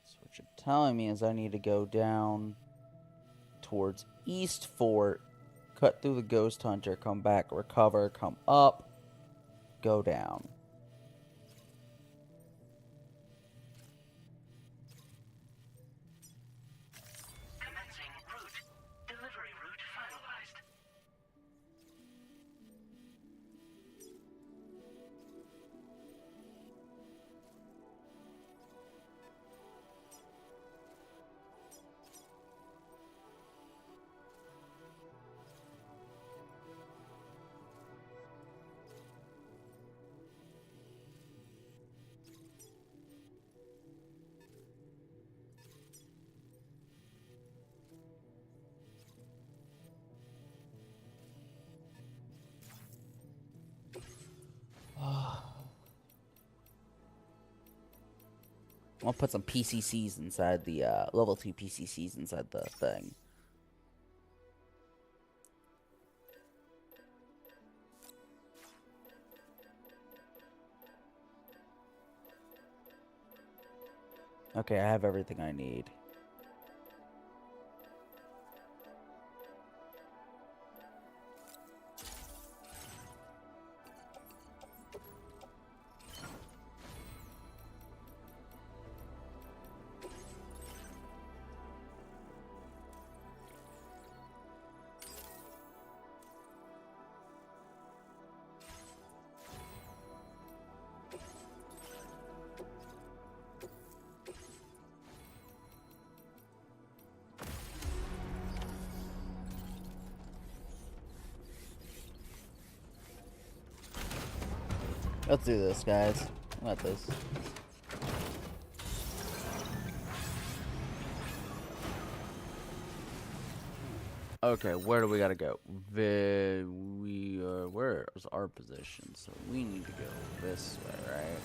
So what you're telling me is I need to go down towards East Fort, cut through the Ghost Hunter, come back, recover, come up, go down. Commencing route. Delivery route finalized. I'll put some PCCs inside the, level 2 PCCs inside the thing. Okay, I have everything I need. Let's do this, guys. I got this. Okay, where do we gotta go? Where's our position? So we need to go this way, right?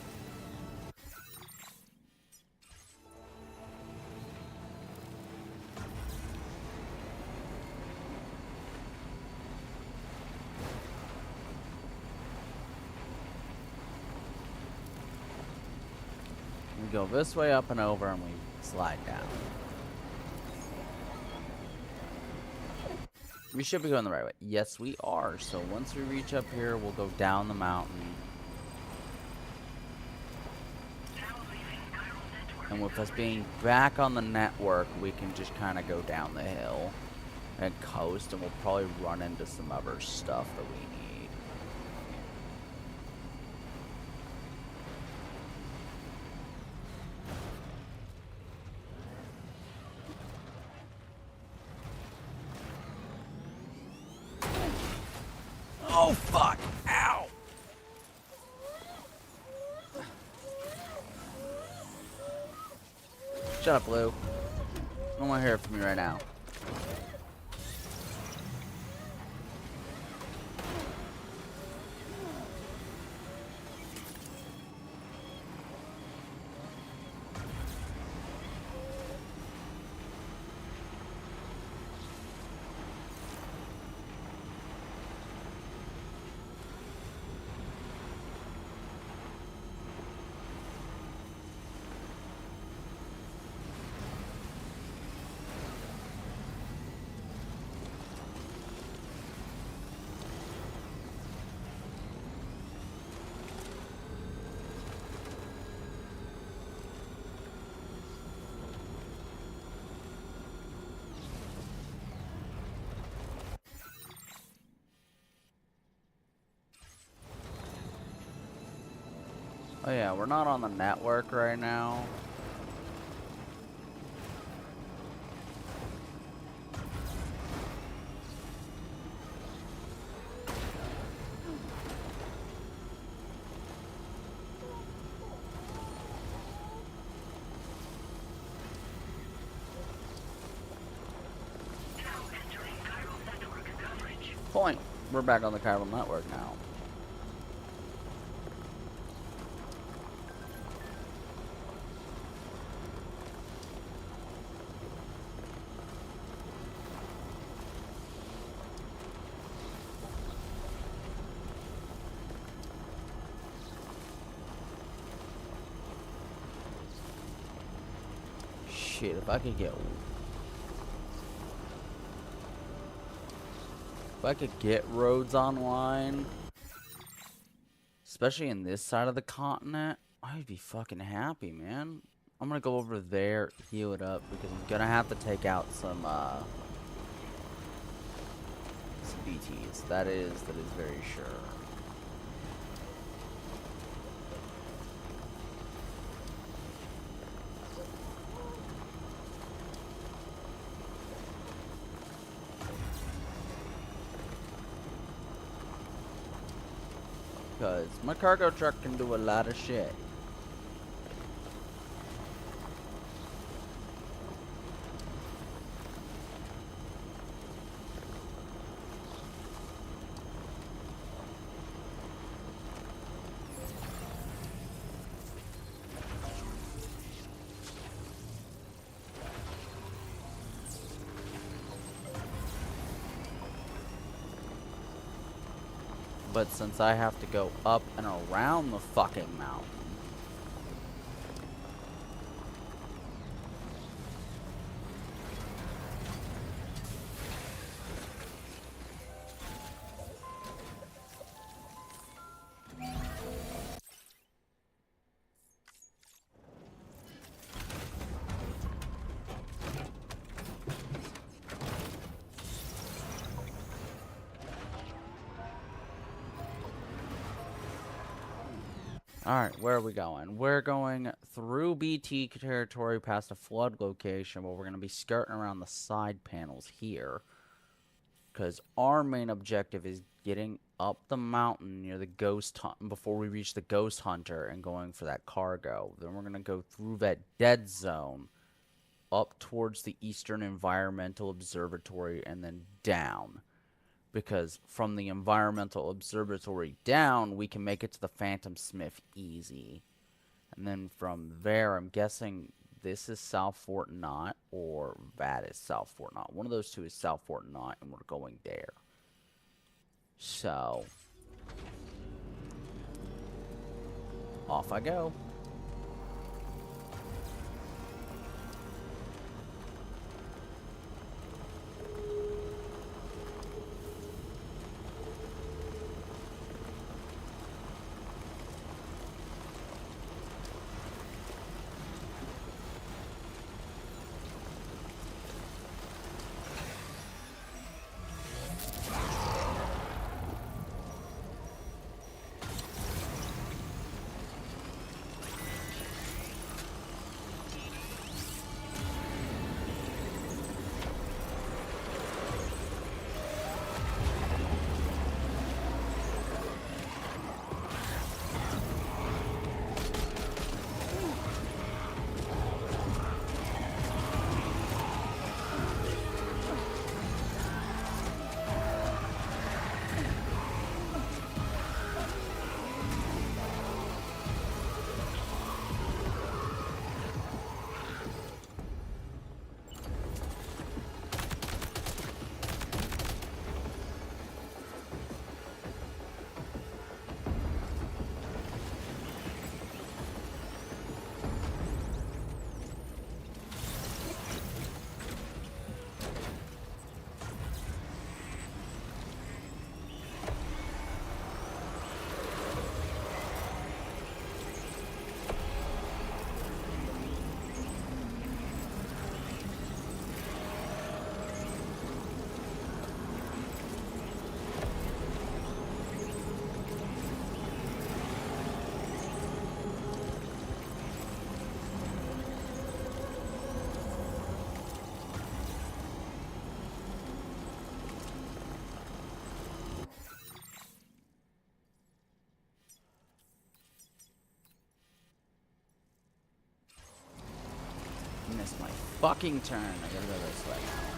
We go this way up and over and we slide down. We should be going the right way. Yes, we are. So once we reach up here, we'll go down the mountain. And with us being back on the network, we can just kind of go down the hill and coast, and we'll probably run into some other stuff that we need. Oh, fuck! Ow! Shut up, Blue. I don't want to hear from you right now. Oh yeah, we're not on the network right now. Point. We're back on the chiral network now. Shit, if I could get roads online, especially in this side of the continent, I'd be fucking happy, man. I'm gonna go over there, heal it up, because I'm gonna have to take out some BTs. That is very sure. Because my cargo truck can do a lot of shit. But since I have to go up and around the fucking mountain, alright, where are we going? We're going through BT territory past a flood location, but we're going to be skirting around the side panels here. Because our main objective is getting up the mountain near the ghost hunt before we reach the ghost hunter and going for that cargo. Then we're going to go through that dead zone up towards the Eastern Environmental Observatory and then down. Because from the Environmental Observatory down, we can make it to the Phantom Smith easy. And then from there, I'm guessing this is South Fort Knott or that is South Fort Knott. One of those two is South Fort Knott, and we're going there. So, off I go. missed my fucking turn. I gotta go this way now.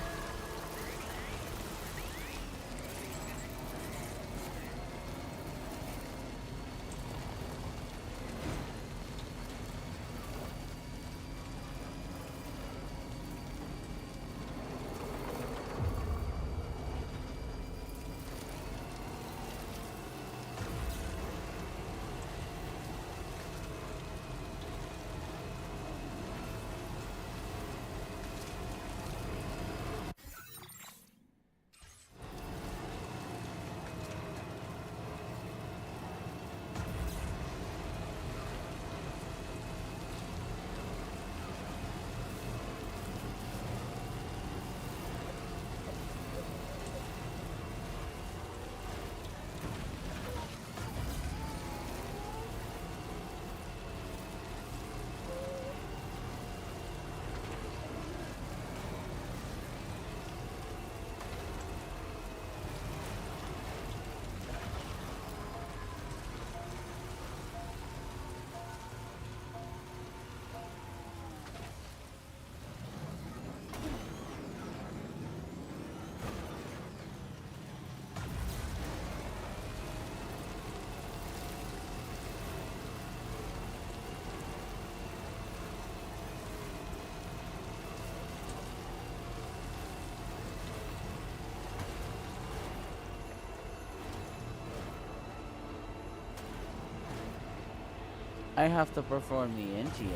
I have to perform the anti-eng.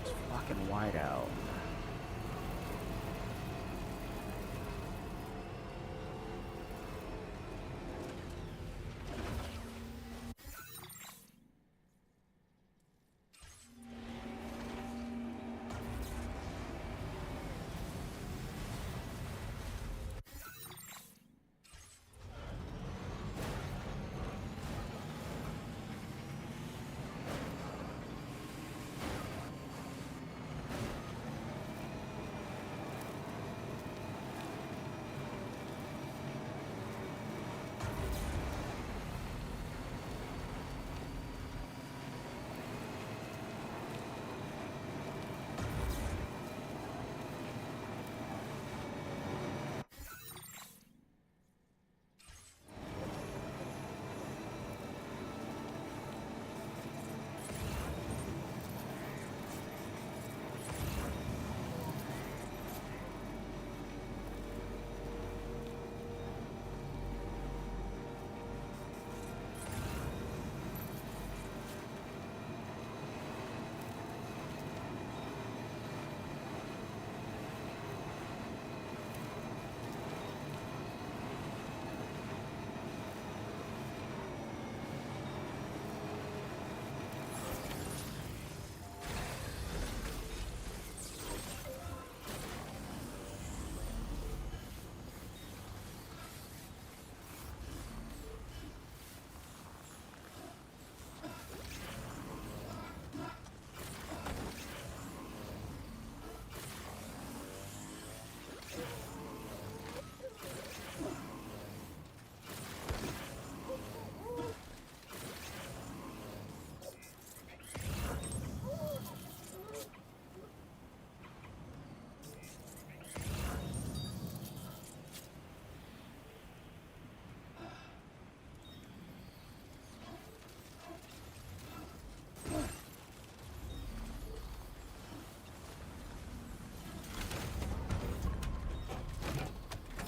It's fucking wide out.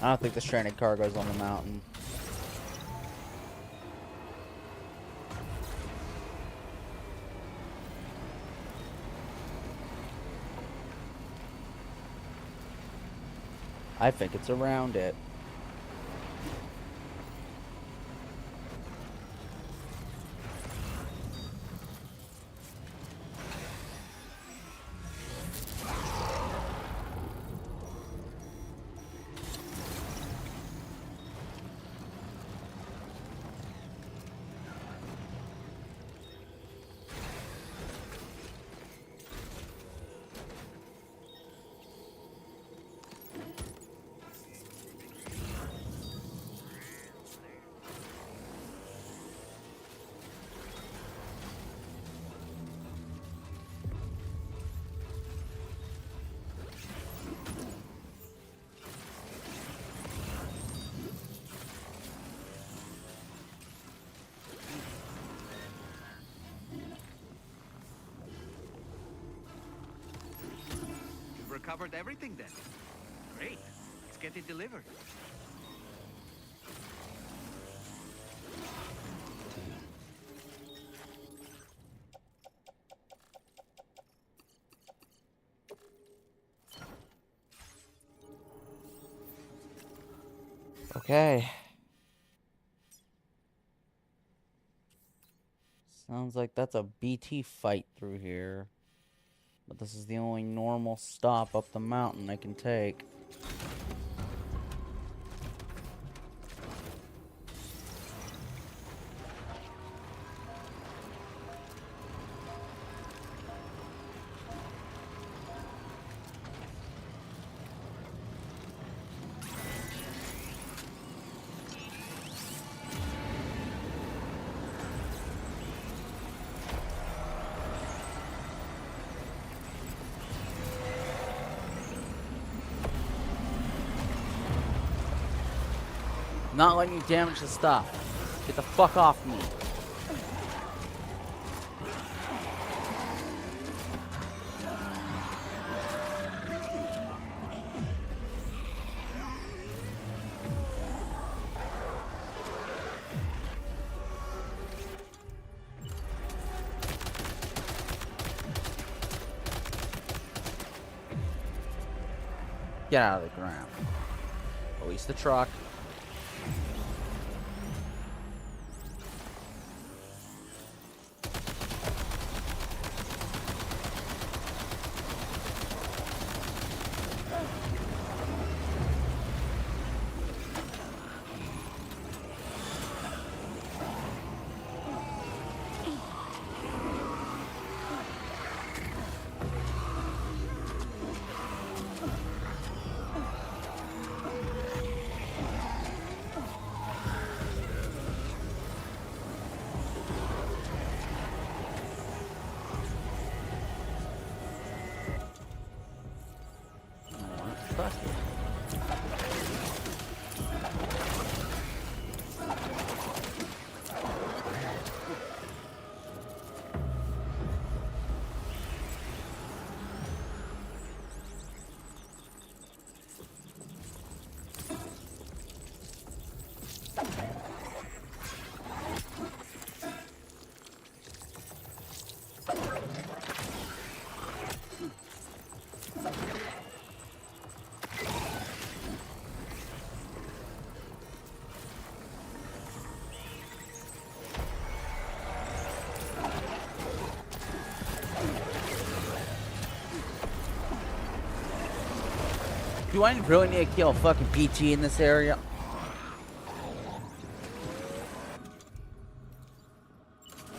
I don't think the stranded cargo's on the mountain. I think it's around it. covered everything then. Great. Let's get it delivered. Okay. Sounds like that's a BT fight through here. But this is the only normal stop up the mountain I can take. Not letting you damage the stuff. Get the fuck off me. Get out of the ground. Release the truck. Do I really need to kill a fucking PT in this area?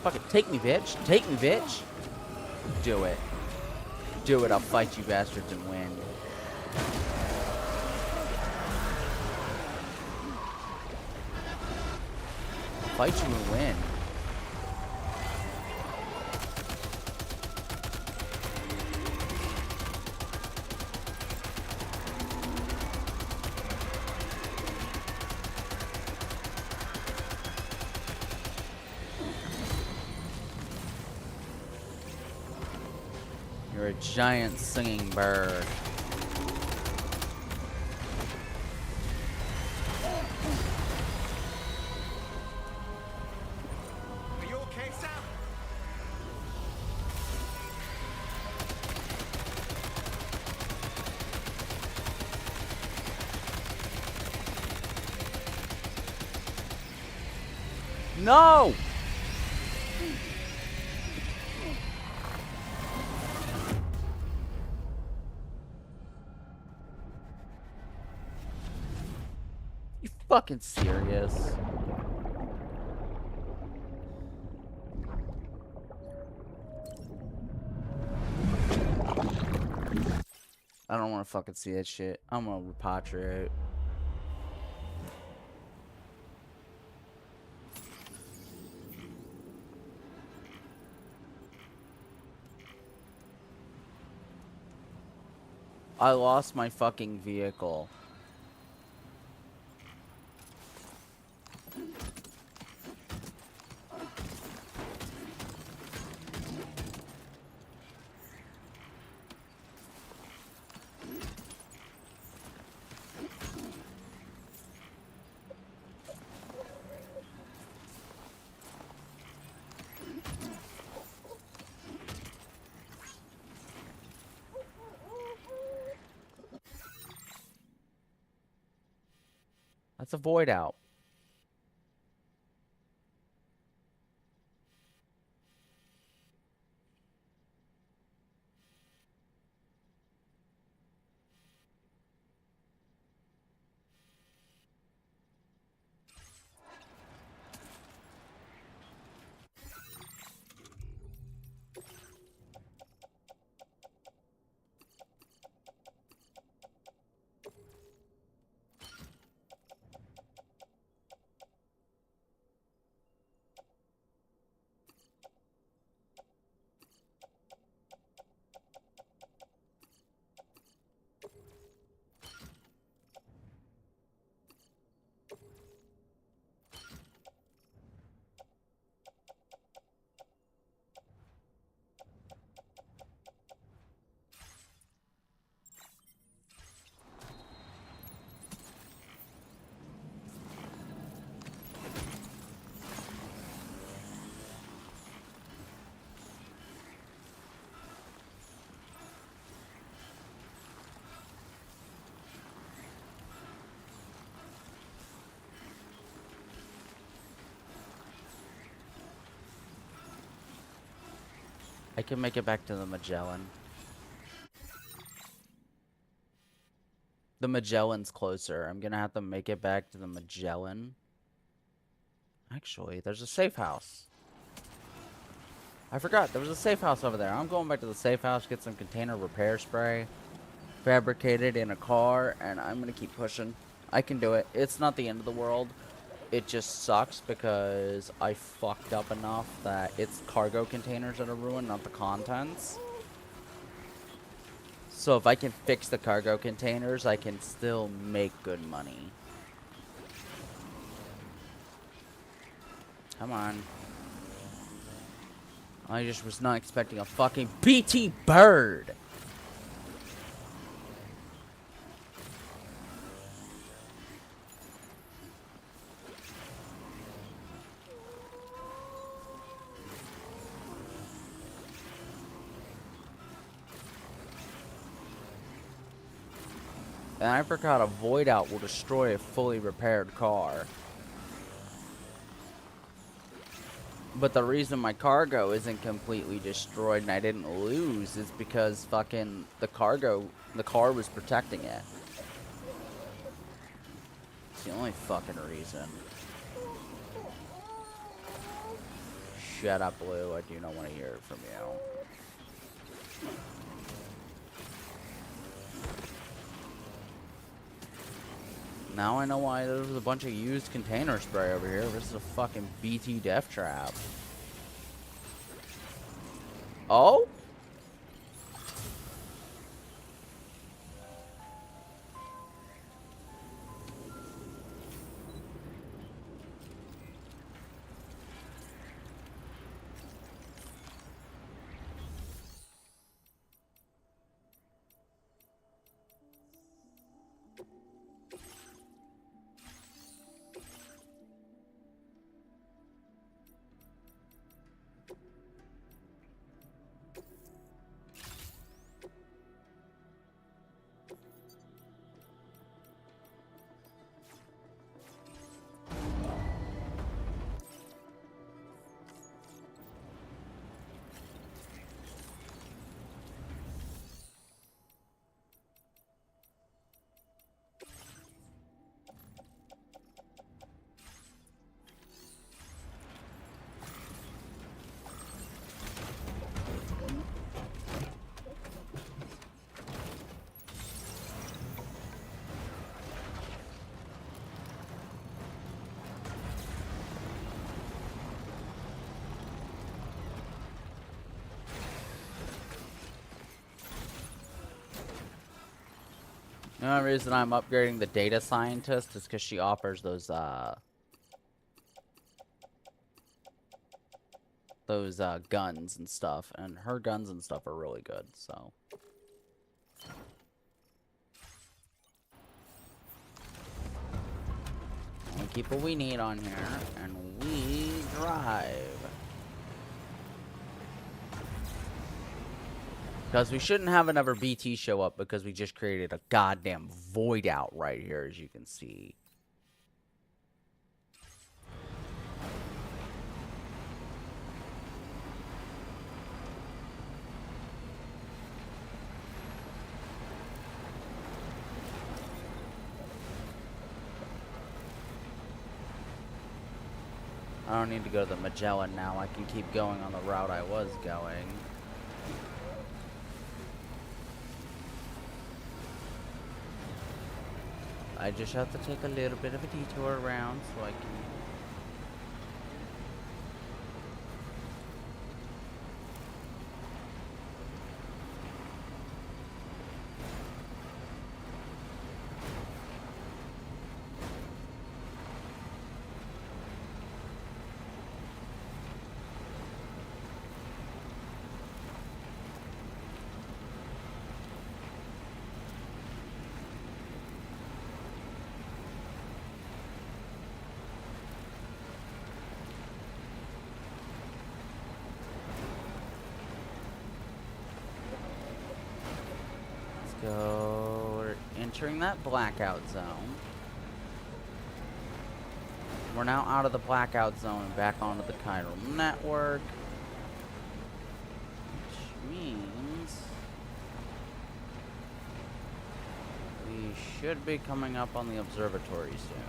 Fucking take me, bitch. Take me, bitch. Do it. Do it. I'll fight you bastards and win. Fight you and win. You're a giant singing bird. Are you okay, Sam? No! You fucking serious? I don't want to fucking see that shit. I'm gonna repatriate. I lost my fucking vehicle. That's a void out. I can make it back to the Magellan. The Magellan's closer. I'm gonna have to make it back to the Magellan. Actually, there's a safe house. I forgot, there was a safe house over there. I'm going back to the safe house, get some container repair spray, fabricate it in a car, and I'm gonna keep pushing. I can do it. It's not the end of the world. It just sucks because I fucked up enough that it's cargo containers that are ruined, not the contents. So if I can fix the cargo containers, I can still make good money. Come on. I just was not expecting a fucking BT bird. And I forgot a void out will destroy a fully repaired car. But the reason my cargo isn't completely destroyed and I didn't lose is because fucking the car was protecting it. It's the only fucking reason. Shut up, Blue. I do not want to hear it from you. Now I know why there was a bunch of used container spray over here. This is a fucking BT death trap. Oh? The only reason I'm upgrading the data scientist is because she offers those guns and stuff, and her guns and stuff are really good, so. We keep what we need on here, and we drive. Because we shouldn't have another BT show up because we just created a goddamn void out right here, as you can see. I don't need to go to the Magellan now. I can keep going on the route I was going. I just have to take a little bit of a detour around so I can... So, we're entering that blackout zone. We're now out of the blackout zone and back onto the chiral network. Which means we should be coming up on the observatory soon.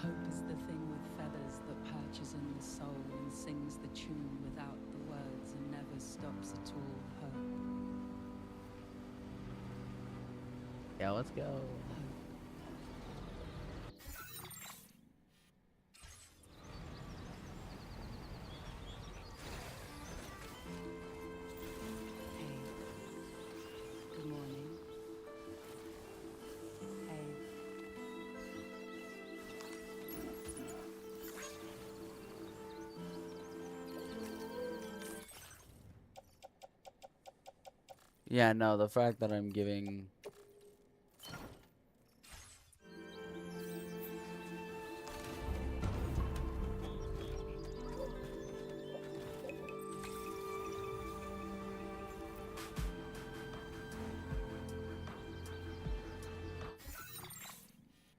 Hope is the thing with feathers that perches in the soul and sings the tune without the words and never stops at all. Hope. Yeah, let's go. Good morning. Hey. Yeah, no, the fact that I'm giving...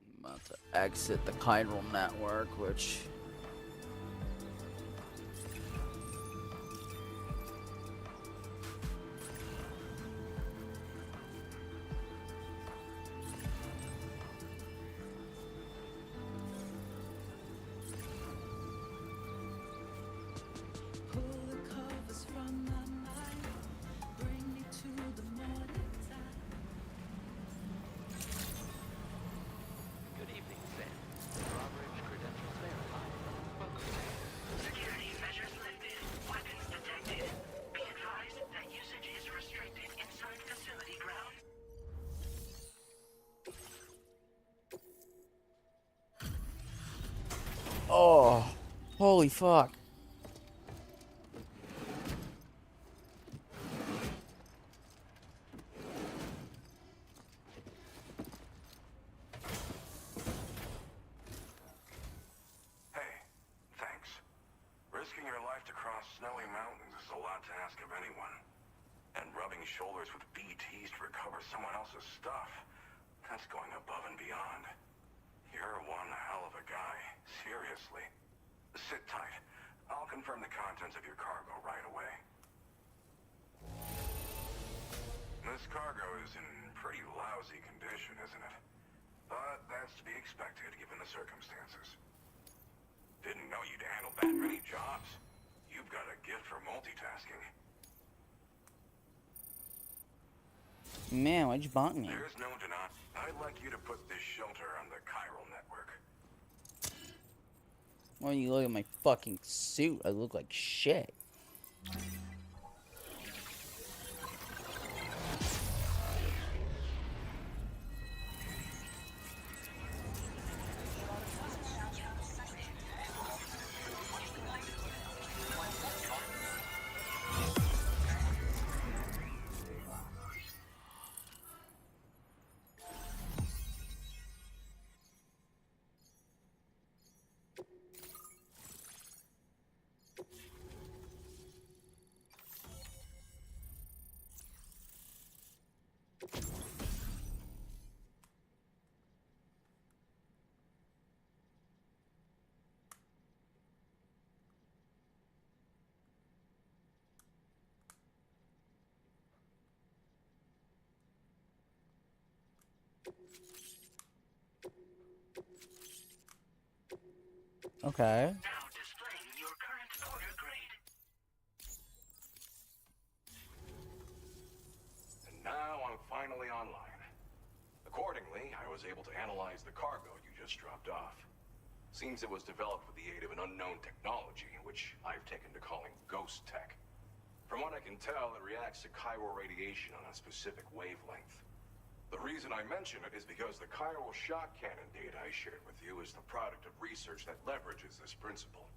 I'm about to exit the chiral network, which... Good evening, Sam. Drawbridge credentials verified. Holy fuck. Hey, thanks. Risking your life to cross snowy mountains is a lot to ask of anyone. And rubbing shoulders with BTs to recover someone else's stuff, that's going above and beyond. You're one hell of a guy, seriously. Sit tight. I'll confirm the contents of your cargo right away. This cargo is in pretty lousy condition, isn't it? But that's to be expected given the circumstances. Didn't know you'd handle that many jobs. You've got a gift for multitasking. Man, why'd you bonk me? There's no denying. I'd like you to put this shelter on the chiral network. Well, you look at my fucking suit, I look like shit. Okay. Now displaying your current order grade. And now I'm finally online. Accordingly, I was able to analyze the cargo you just dropped off. Seems it was developed with the aid of an unknown technology, which I've taken to calling ghost tech. From what I can tell, it reacts to chiral radiation on a specific wavelength. The reason I mention it is because the chiral shock cannon data I shared with you is the product of research that leverages this principle.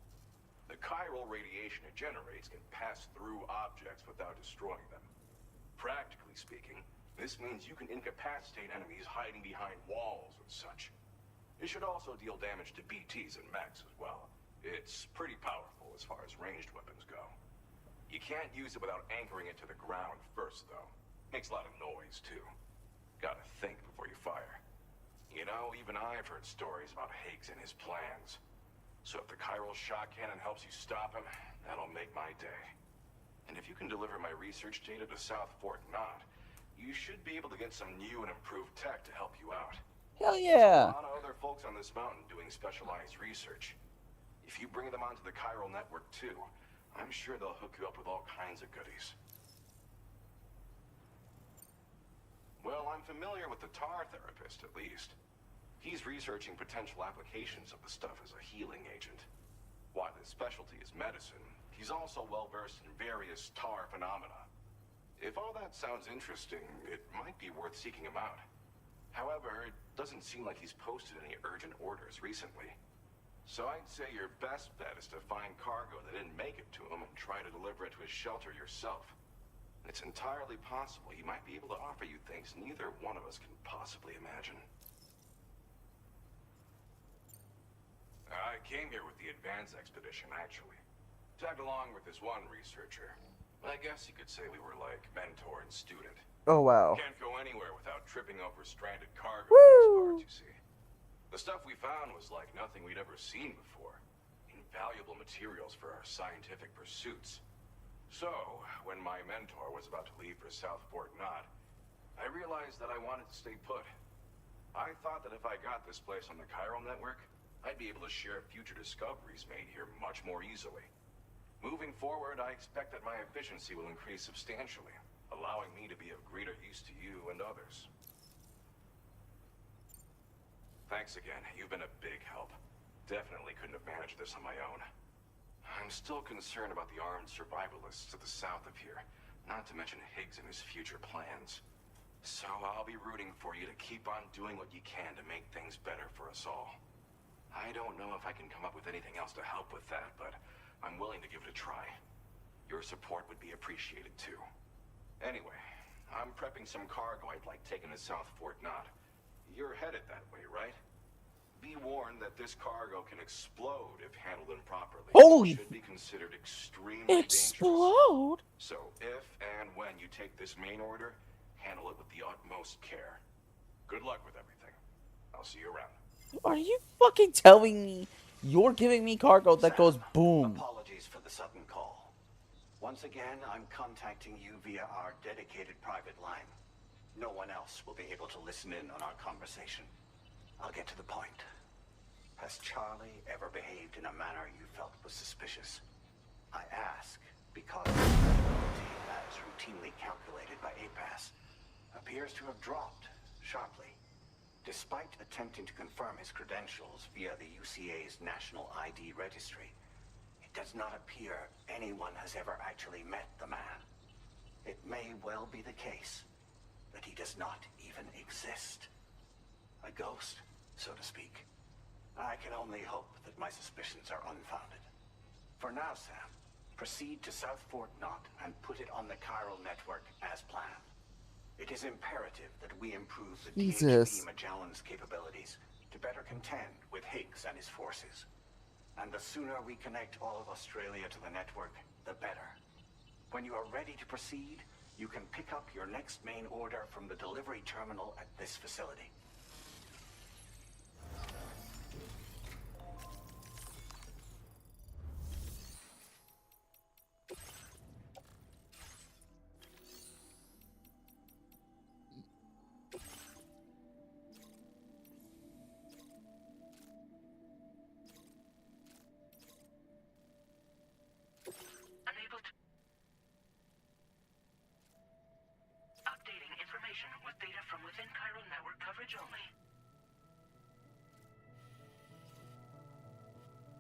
The chiral radiation it generates can pass through objects without destroying them. Practically speaking, this means you can incapacitate enemies hiding behind walls and such. It should also deal damage to BTs and mechs as well. It's pretty powerful as far as ranged weapons go. You can't use it without anchoring it to the ground first, though. Makes a lot of noise, too. Gotta think before you fire. You know, even I've heard stories about Higgs and his plans. So if the chiral shock cannon helps you stop him, that'll make my day. And if you can deliver my research data to South Fort Knot, you should be able to get some new and improved tech to help you out. Hell yeah! There's a lot of other folks on this mountain doing specialized research. If you bring them onto the chiral network too, I'm sure they'll hook you up with all kinds of goodies. Well, I'm familiar with the tar therapist, at least. He's researching potential applications of the stuff as a healing agent. While his specialty is medicine, he's also well-versed in various tar phenomena. If all that sounds interesting, it might be worth seeking him out. However, it doesn't seem like he's posted any urgent orders recently. So I'd say your best bet is to find cargo that didn't make it to him and try to deliver it to his shelter yourself. It's entirely possible he might be able to offer you things neither one of us can possibly imagine. I came here with the advance expedition, actually. Tagged along with this one researcher. I guess you could say we were like mentor and student. Oh, wow. Can't go anywhere without tripping over stranded cargo in Woo! these parts, you see. The stuff we found was like nothing we'd ever seen before. Invaluable materials for our scientific pursuits. So, when my mentor was about to leave for South Fort Knot, I realized that I wanted to stay put. I thought that if I got this place on the chiral network, I'd be able to share future discoveries made here much more easily. Moving forward, I expect that my efficiency will increase substantially, allowing me to be of greater use to you and others. Thanks again. You've been a big help. Definitely couldn't have managed this on my own. I'm still concerned about the armed survivalists to the south of here, not to mention Higgs and his future plans. So I'll be rooting for you to keep on doing what you can to make things better for us all. I don't know if I can come up with anything else to help with that, but I'm willing to give it a try. Your support would be appreciated too. Anyway, I'm prepping some cargo I'd like taken to South Fort Knott. You're headed that way, right? Be warned that this cargo can explode if handled improperly. Holy! It should be considered extremely dangerous. Explode? So if and when you take this main order, handle it with the utmost care. Good luck with everything. I'll see you around. Are you fucking telling me you're giving me cargo that goes boom? Apologies for the sudden call. Once again, I'm contacting you via our dedicated private line. No one else will be able to listen in on our conversation. I'll get to the point. Has Charlie ever behaved in a manner you felt was suspicious? I ask because the credibility, as routinely calculated by APAS, appears to have dropped sharply. Despite attempting to confirm his credentials via the UCA's National ID Registry, it does not appear anyone has ever actually met the man. It may well be the case that he does not even exist. A ghost, so to speak. I can only hope that my suspicions are unfounded. For now, Sam, proceed to South Fort Knott and put it on the chiral network as planned. It is imperative that we improve the DHB Magellan's capabilities to better contend with Higgs and his forces. And the sooner we connect all of Australia to the network, the better. When you are ready to proceed, you can pick up your next main order from the delivery terminal at this facility. Unable to... Updating information with data from within chiral network coverage only.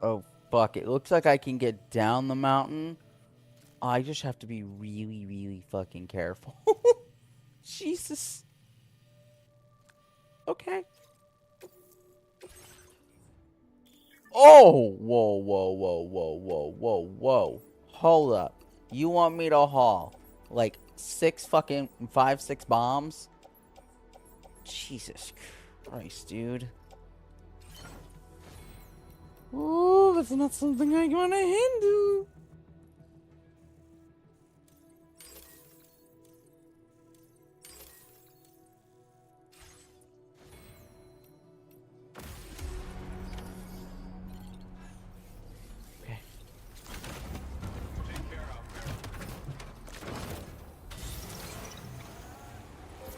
Oh, fuck. It looks like I can get down the mountain. I just have to be really, really fucking careful. Jesus. Okay. Oh! Whoa, whoa, whoa, whoa, whoa, whoa, whoa. Hold up. You want me to haul, like, 6 bombs? Jesus Christ, dude. Ooh, that's not something I want to handle.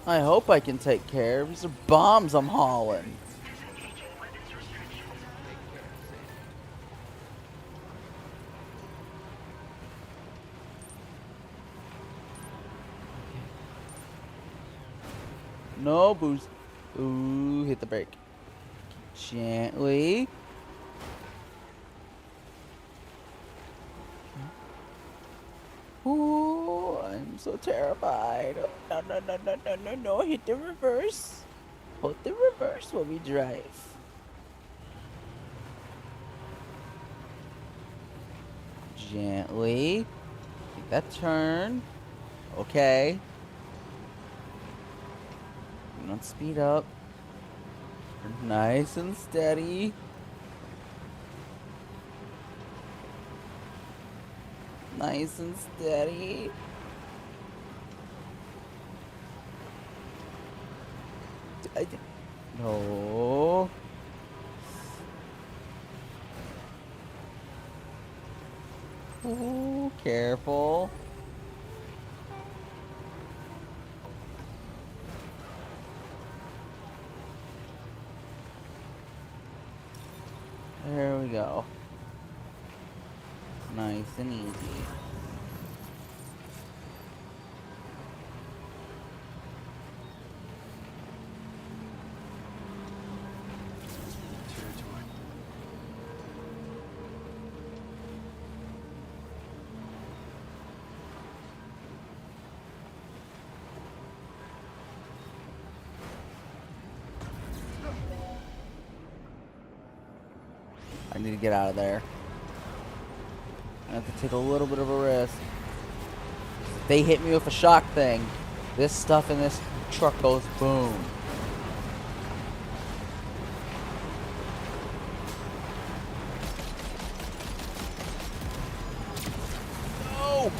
I hope I can take care of these are bombs I'm hauling. No boost. Ooh, hit the brake. Gently. Ooh, I'm so terrified. No, no, no, no, no, no, no. Hit the reverse. Hold the reverse while we drive. Gently. Take that turn. Okay. Do not speed up. Nice and steady. Nice and steady. No. Oh, careful. There we go. Nice and easy. I need to get out of there. I have to take a little bit of a risk. If they hit me with a shock thing, this stuff in this truck goes boom. No!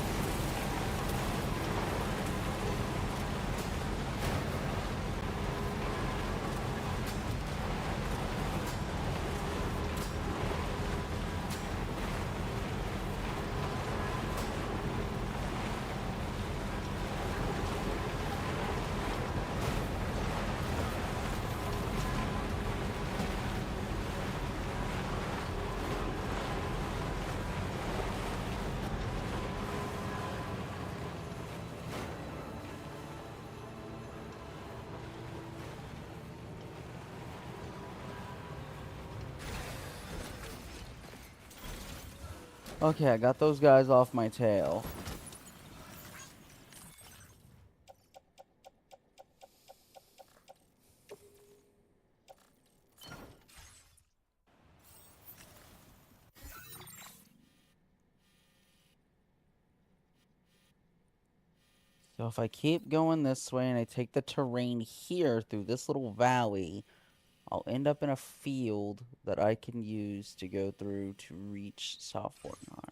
Okay, I got those guys off my tail. So if I keep going this way and I take the terrain here through this little valley, I'll end up in a field that I can use to go through to reach South Fortnite.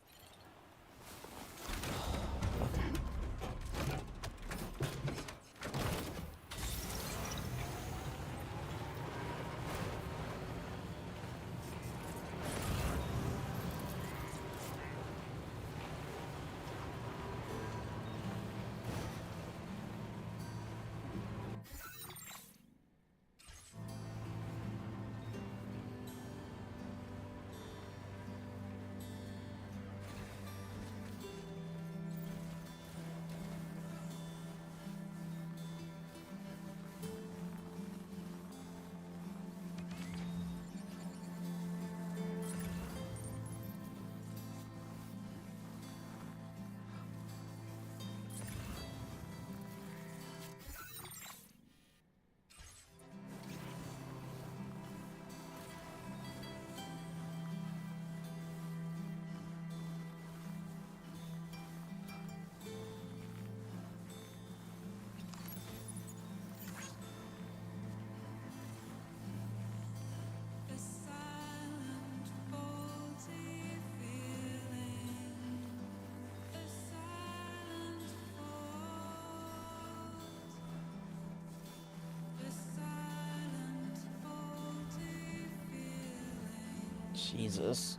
Jesus.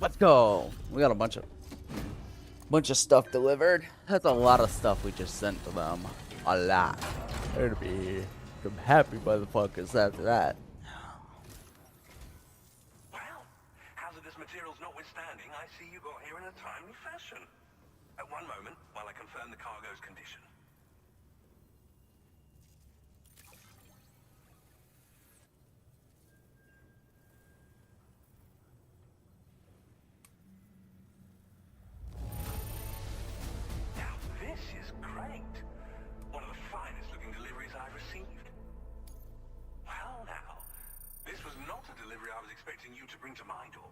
Let's go. We got a bunch of stuff delivered. That's a lot of stuff we just sent to them. A lot. There'd be some happy motherfuckers after that. Well, hazardous materials notwithstanding, I see you got here in a timely fashion. At one moment, while I confirm the cargo's condition. Now, this is great. One of the finest looking deliveries I've received. Well, now, this was not a delivery I was expecting you to bring to my door.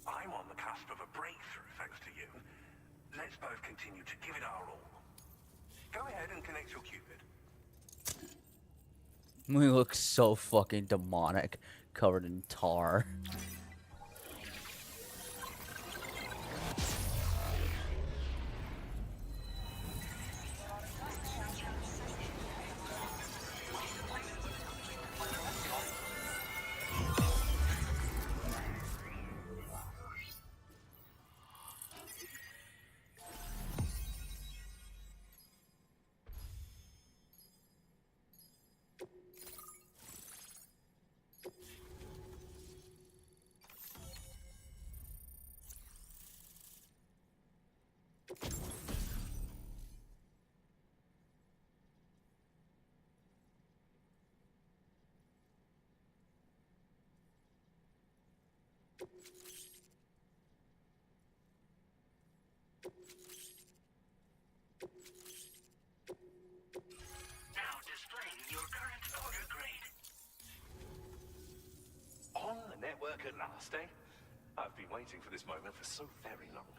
I'm on the cusp of a breakthrough, thanks to you. Let's both continue to give it our all. Go ahead and connect your Cupid. We look so fucking demonic, covered in tar. Now displaying your current order grade. On the network at last, eh? I've been waiting for this moment for so very long.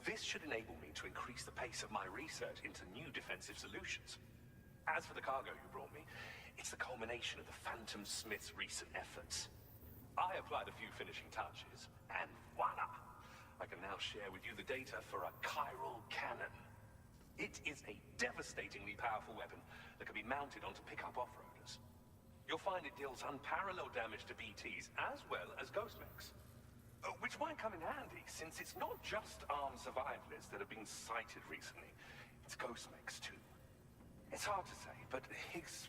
This should enable me to increase the pace of my research into new defensive solutions. As for the cargo you brought me, it's the culmination of the Phantom Smith's recent efforts. I applied a few finishing touches, and voila! I can now share with you the data for a chiral cannon. It is a devastatingly powerful weapon that can be mounted onto pickup off-roaders. You'll find it deals unparalleled damage to BTs as well as ghost mechs. Which might come in handy, since it's not just armed survivalists that have been sighted recently. It's ghost mechs too. It's hard to say, but Higgs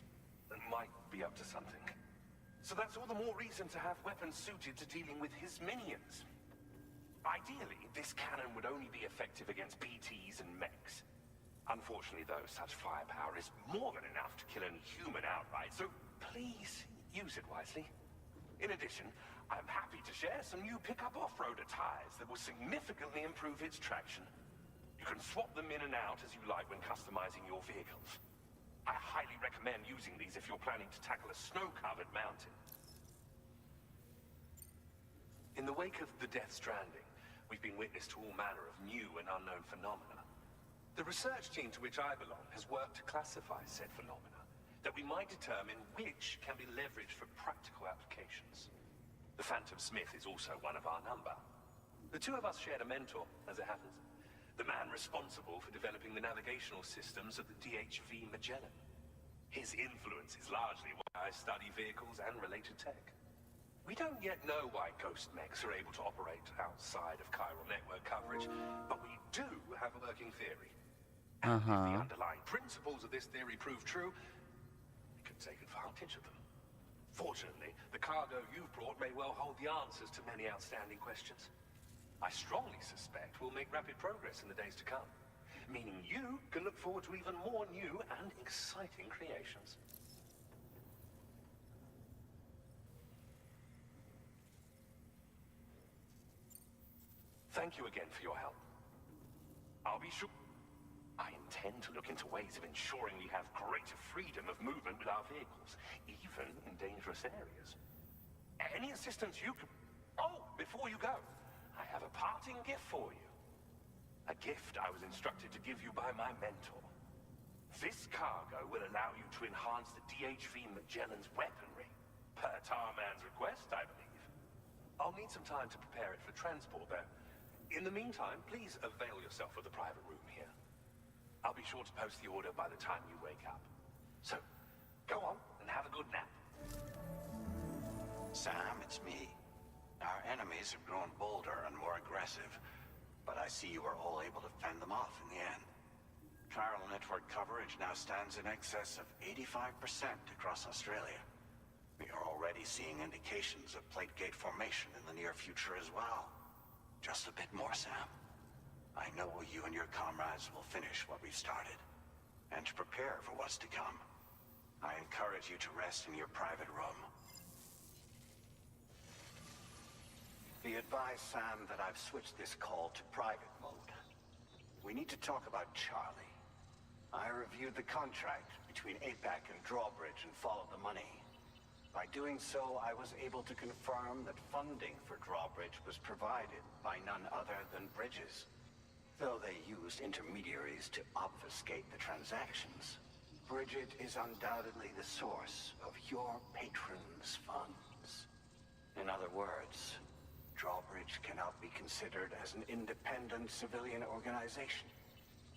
might be up to something. So that's all the more reason to have weapons suited to dealing with his minions. Ideally, this cannon would only be effective against BTs and mechs. Unfortunately, though, such firepower is more than enough to kill any human outright, so please use it wisely. In addition, I'm happy to share some new pickup off-roader tires that will significantly improve its traction. You can swap them in and out as you like when customizing your vehicles. I highly recommend using these if you're planning to tackle a snow-covered mountain. In the wake of the Death Stranding, we've been witness to all manner of new and unknown phenomena. The research team to which I belong has worked to classify said phenomena, that we might determine which can be leveraged for practical applications. The Phantom Smith is also one of our number. The two of us shared a mentor, as it happens. The man responsible for developing the navigational systems of the DHV Magellan. His influence is largely why I study vehicles and related tech. We don't yet know why ghost mechs are able to operate outside of chiral network coverage, but we do have a working theory. And if the underlying principles of this theory prove true, we could take advantage of them. Fortunately, the cargo you've brought may well hold the answers to many outstanding questions. I strongly suspect we'll make rapid progress in the days to come, meaning you can look forward to even more new and exciting creations. Thank you again for your help. I'll be sure... I intend to look into ways of ensuring we have greater freedom of movement with our vehicles, even in dangerous areas. Any assistance you could... Oh, before you go, I have a parting gift for you. A gift I was instructed to give you by my mentor. This cargo will allow you to enhance the DHV Magellan's weaponry, per Tarman's request, I believe. I'll need some time to prepare it for transport, though. In the meantime, please avail yourself of the private room here. I'll be sure to post the order by the time you wake up. So, go on and have a good nap. enemies have grown bolder and more aggressive, but I see you were all able to fend them off in the end. Chiral network coverage now stands in excess of 85% across Australia. We are already seeing indications of plate gate formation in the near future as well. Just a bit more, Sam. I know you and your comrades will finish what we've started, and to prepare for what's to come. I encourage you to rest in your private room. Be advised, Sam, that I've switched this call to private mode. We need to talk about Charlie. I reviewed the contract between APAC and Drawbridge and followed the money. By doing so, I was able to confirm that funding for Drawbridge was provided by none other than Bridges. Though they used intermediaries to obfuscate the transactions, Bridget is undoubtedly the source of your patron's funds. In other words, Drawbridge cannot be considered as an independent civilian organization.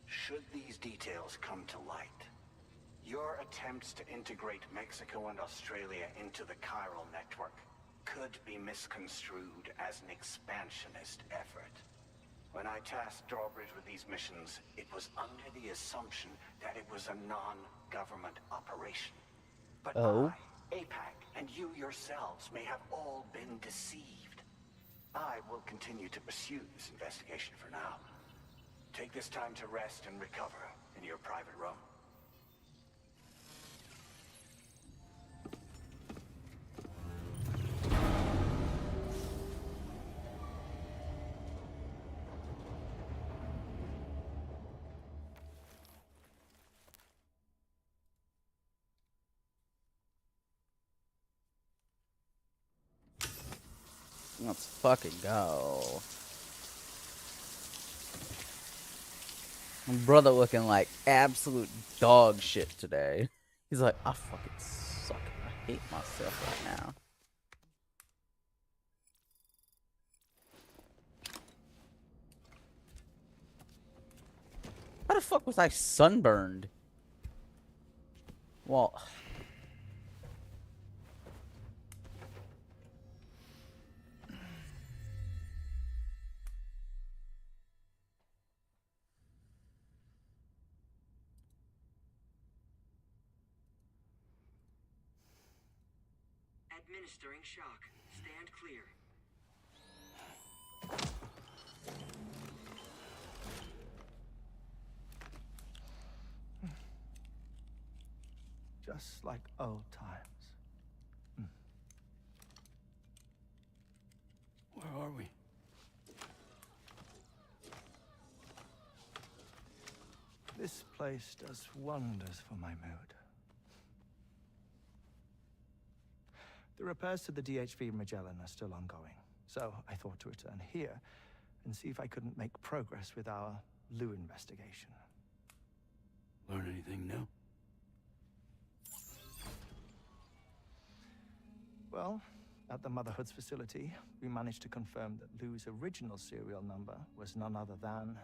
Should these details come to light, your attempts to integrate Mexico and Australia into the chiral network could be misconstrued as an expansionist effort. When I tasked Drawbridge with these missions, it was under the assumption that it was a non-government operation. But I, APAC, and you yourselves may have all been deceived. I will continue to pursue this investigation for now. Take this time to rest and recover in your private room. Let's fucking go. My brother looking like absolute dog shit today. He's like, I fucking suck. I hate myself right now. How the fuck was I sunburned? Well... Administering shock. Stand clear. Just like old times. Where are we? This place does wonders for my mood. The repairs to the DHV Magellan are still ongoing, so I thought to return here and see if I couldn't make progress with our Lou investigation. Learn anything new? Well, at the Motherhood's facility, we managed to confirm that Lou's original serial number was none other than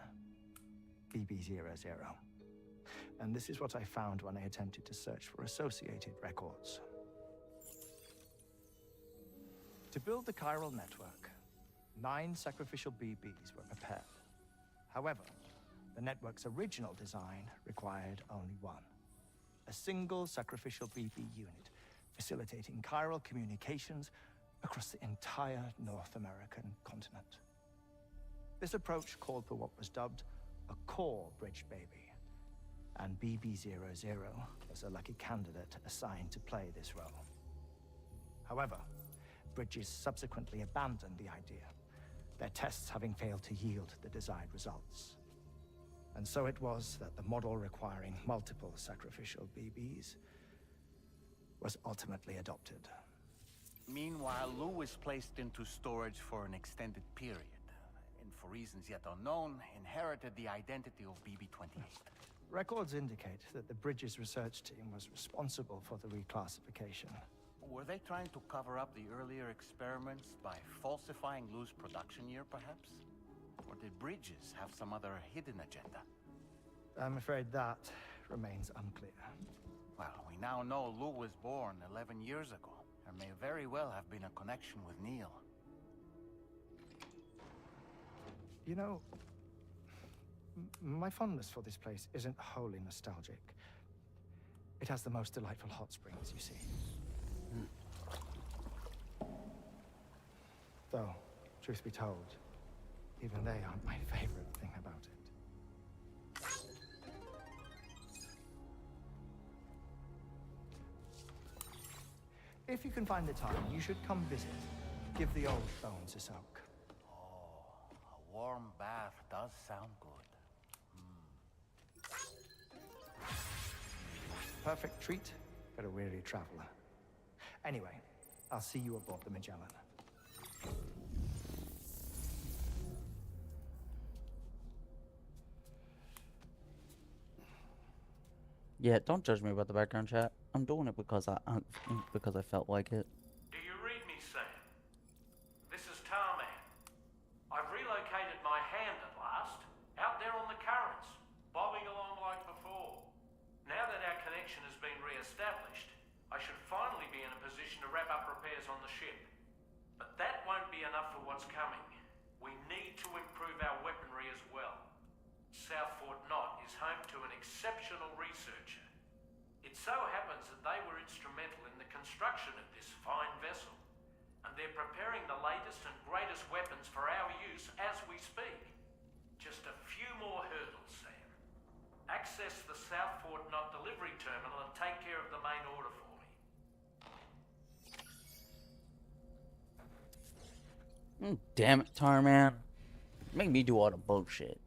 BB00. And this is what I found when I attempted to search for associated records. To build the chiral network, 9 sacrificial BBs were prepared. However, the network's original design required only 1. A single sacrificial BB unit, facilitating chiral communications across the entire North American continent. This approach called for what was dubbed a core bridge baby, and BB00 was a lucky candidate assigned to play this role. However, Bridges subsequently abandoned the idea, their tests having failed to yield the desired results. And so it was that the model requiring multiple sacrificial BBs was ultimately adopted. Meanwhile, Lou was placed into storage for an extended period, and for reasons yet unknown, inherited the identity of BB-28. Records indicate that the Bridges research team was responsible for the reclassification. Were they trying to cover up the earlier experiments by falsifying Lou's production year, perhaps? Or did Bridges have some other hidden agenda? I'm afraid that remains unclear. Well, we now know Lou was born 11 years ago. There may very well have been a connection with Neil. You know, my fondness for this place isn't wholly nostalgic. It has the most delightful hot springs, you see. Though, truth be told, even they aren't my favorite thing about it. If you can find the time, you should come visit. Give the old bones a soak. A warm bath does sound good. Perfect treat for a weary traveler. Anyway, I'll see you aboard the Magellan. Yeah, don't judge me about the background chat. I'm doing it because I felt like it. Do you read me, Sam? This is Tarman. I've relocated my hand at last, out there on the currents, bobbing along like before. Now that our connection has been re-established, I should finally be in a position to wrap up repairs on the ship. But that won't be enough for what's coming. We need to improve our weaponry as well. South Fort Knot is home to an exceptional researcher. It so happens that they were instrumental in the construction of this fine vessel, and they're preparing the latest and greatest weapons for our use as we speak. Just a few more hurdles, Sam. Access the South Fort Knot delivery terminal and take care of the main order for me. Damn it, Tarman. Make me do all the bullshit.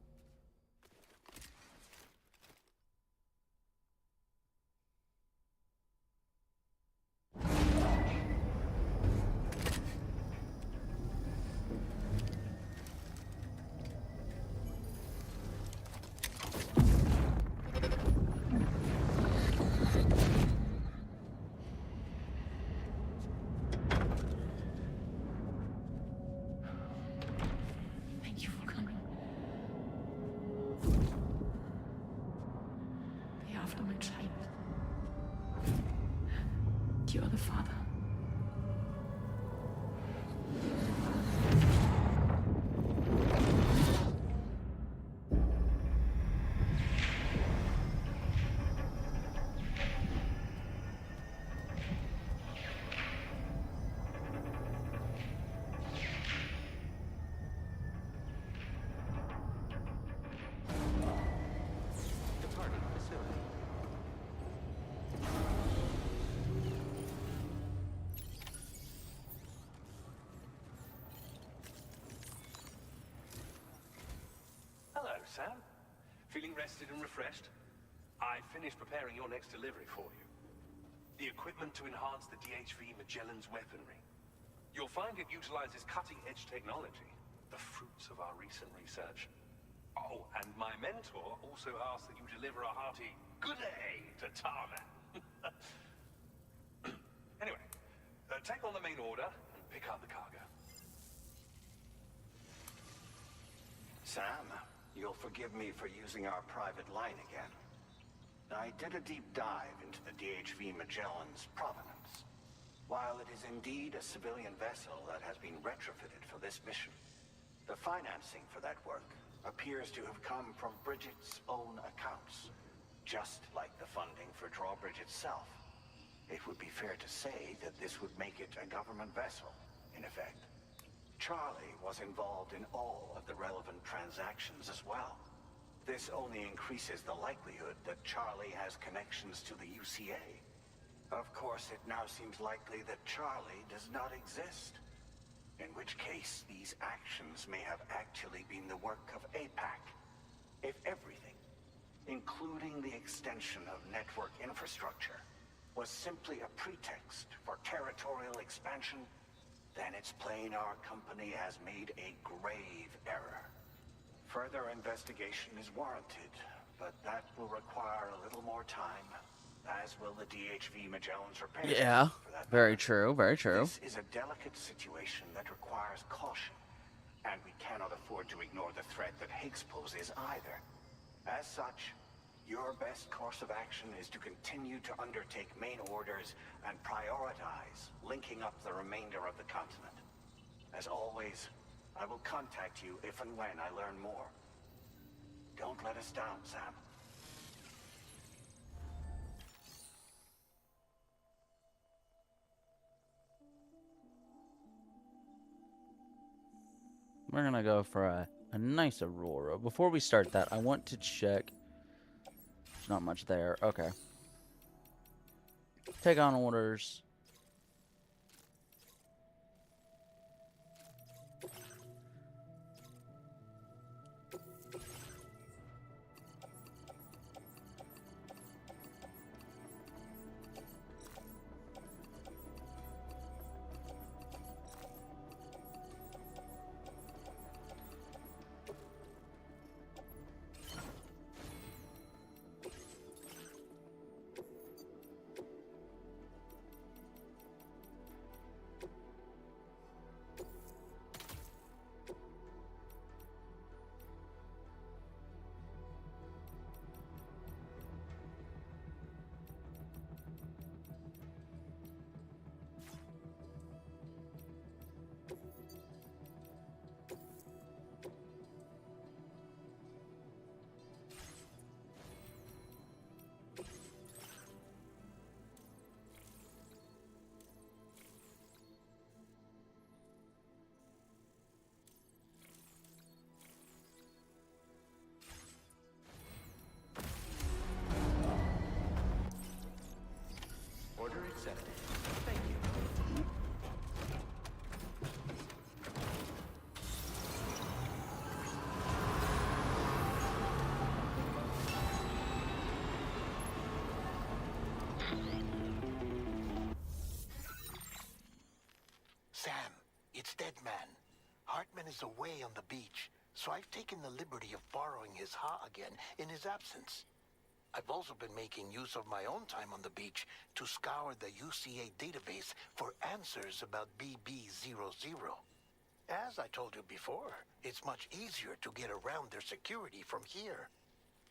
Thank you for coming. The aftermath child. You're the father. Departing facility. Hello, Sam. Feeling rested and refreshed? I finished preparing your next delivery for you. The equipment to enhance the DHV Magellan's weaponry. You'll find it utilizes cutting-edge technology, the fruits of our recent research. Oh, and my mentor also asked that you deliver a hearty good day to Tarman. Anyway, take on the main order and pick up the cargo. Sam, you'll forgive me for using our private line again. I did a deep dive into the DHV Magellan's provenance. While it is indeed a civilian vessel that has been retrofitted for this mission, the financing for that work appears to have come from Bridget's own accounts, just like the funding for Drawbridge itself. It would be fair to say that this would make it a government vessel, in effect. Charlie was involved in all of the relevant transactions as well. This only increases the likelihood that Charlie has connections to the UCA. Of course, it now seems likely that Charlie does not exist. In which case, these actions may have actually been the work of APAC. If everything, including the extension of network infrastructure, was simply a pretext for territorial expansion, then it's plain our company has made a grave error. Further investigation is warranted, but that will require a little more time, as will the DHV Magellan's repair. Yeah, very true, very true. This is a delicate situation that requires caution, and we cannot afford to ignore the threat that Higgs poses either. As such, your best course of action is to continue to undertake main orders and prioritize linking up the remainder of the continent. As always, I will contact you if and when I learn more. Don't let us down, Sam. We're gonna go for a nice Aurora. Before we start that, I want to check. There's not much there. Okay. Take on orders. Order accepted. Thank you. Sam, it's Dead Man. Hartman is away on the beach, so I've taken the liberty of borrowing his Ha again in his absence. I've also been making use of my own time on the beach to scour the UCA database for answers about BB00. As I told you before, it's much easier to get around their security from here.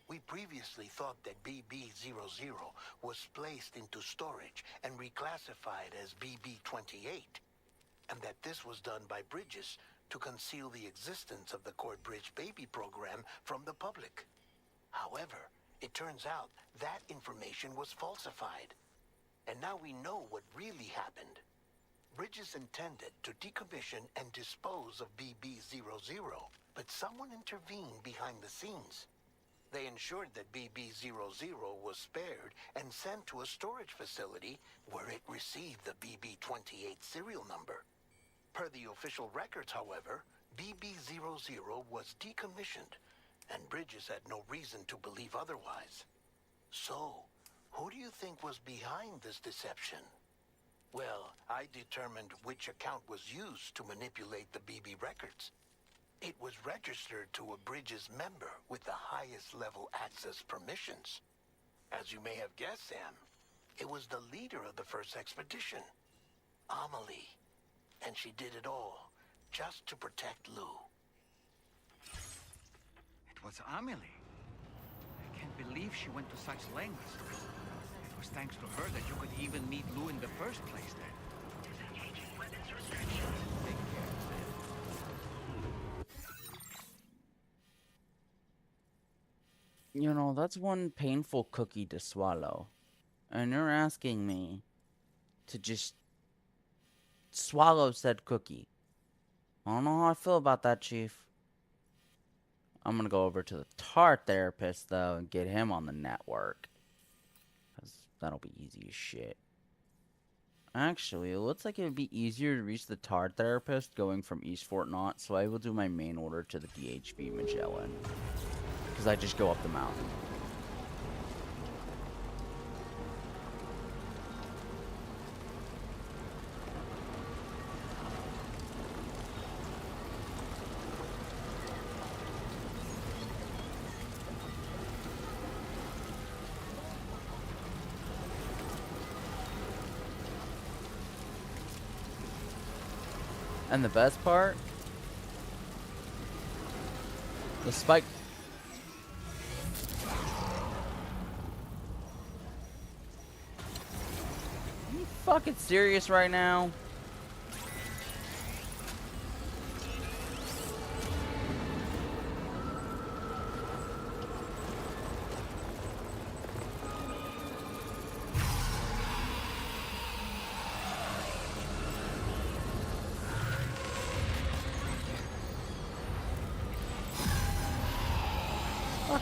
We previously thought that BB00 was placed into storage and reclassified as BB28, and that this was done by Bridges to conceal the existence of the Court Bridge Baby program from the public. However, it turns out that information was falsified, and now we know what really happened. Bridges intended to decommission and dispose of BB00, but someone intervened behind the scenes. They ensured that BB00 was spared and sent to a storage facility where it received the BB28 serial number. Per the official records, however, BB00 was decommissioned, and Bridges had no reason to believe otherwise. So, who do you think was behind this deception? Well, I determined which account was used to manipulate the BB records. It was registered to a Bridges member with the highest level access permissions. As you may have guessed, Sam, it was the leader of the first expedition, Amelie. And she did it all just to protect Lou. It was Amelie. I can't believe she went to such lengths. It was thanks to her that you could even meet Lou in the first place then. Disengaging weapons restrictions. Take care, Sam. You know, that's one painful cookie to swallow. And you're asking me to just swallow said cookie. I don't know how I feel about that, Chief. I'm gonna go over to the TAR therapist, though, and get him on the network. Because that'll be easy as shit. Actually, it looks like it would be easier to reach the TAR therapist going from East Fort Knott, so I will do my main order to the DHV Magellan. Because I just go up the mountain. And the best part, the spike. Are you fucking serious right now?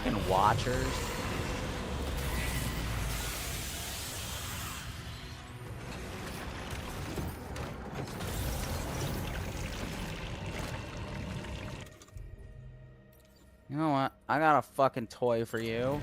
Fucking watchers. You know what? I got a fucking toy for you.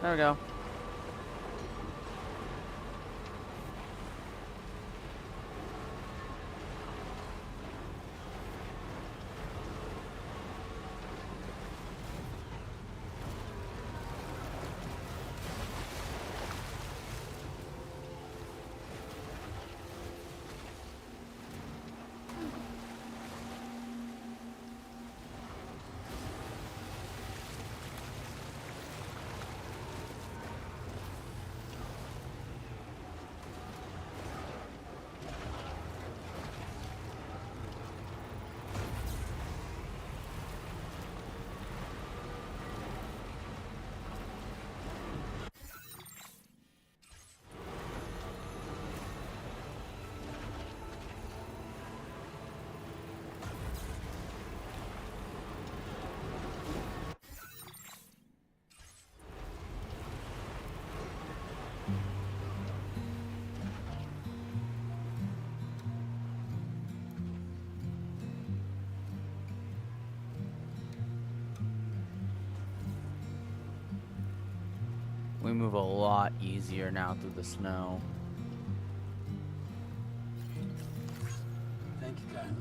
There we go. We move a lot easier now through the snow. Thank you, Kylie.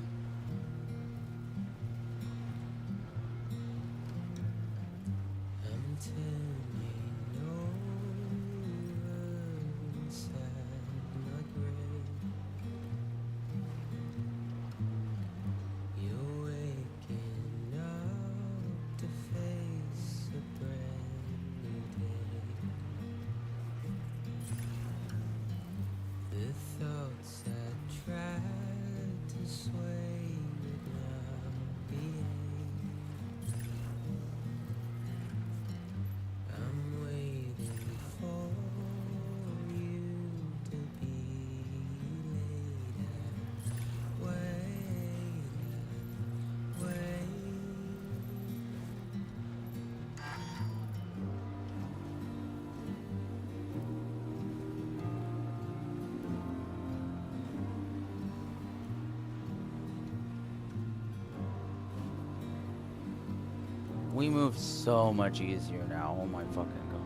We move so much easier now. Oh my fucking god.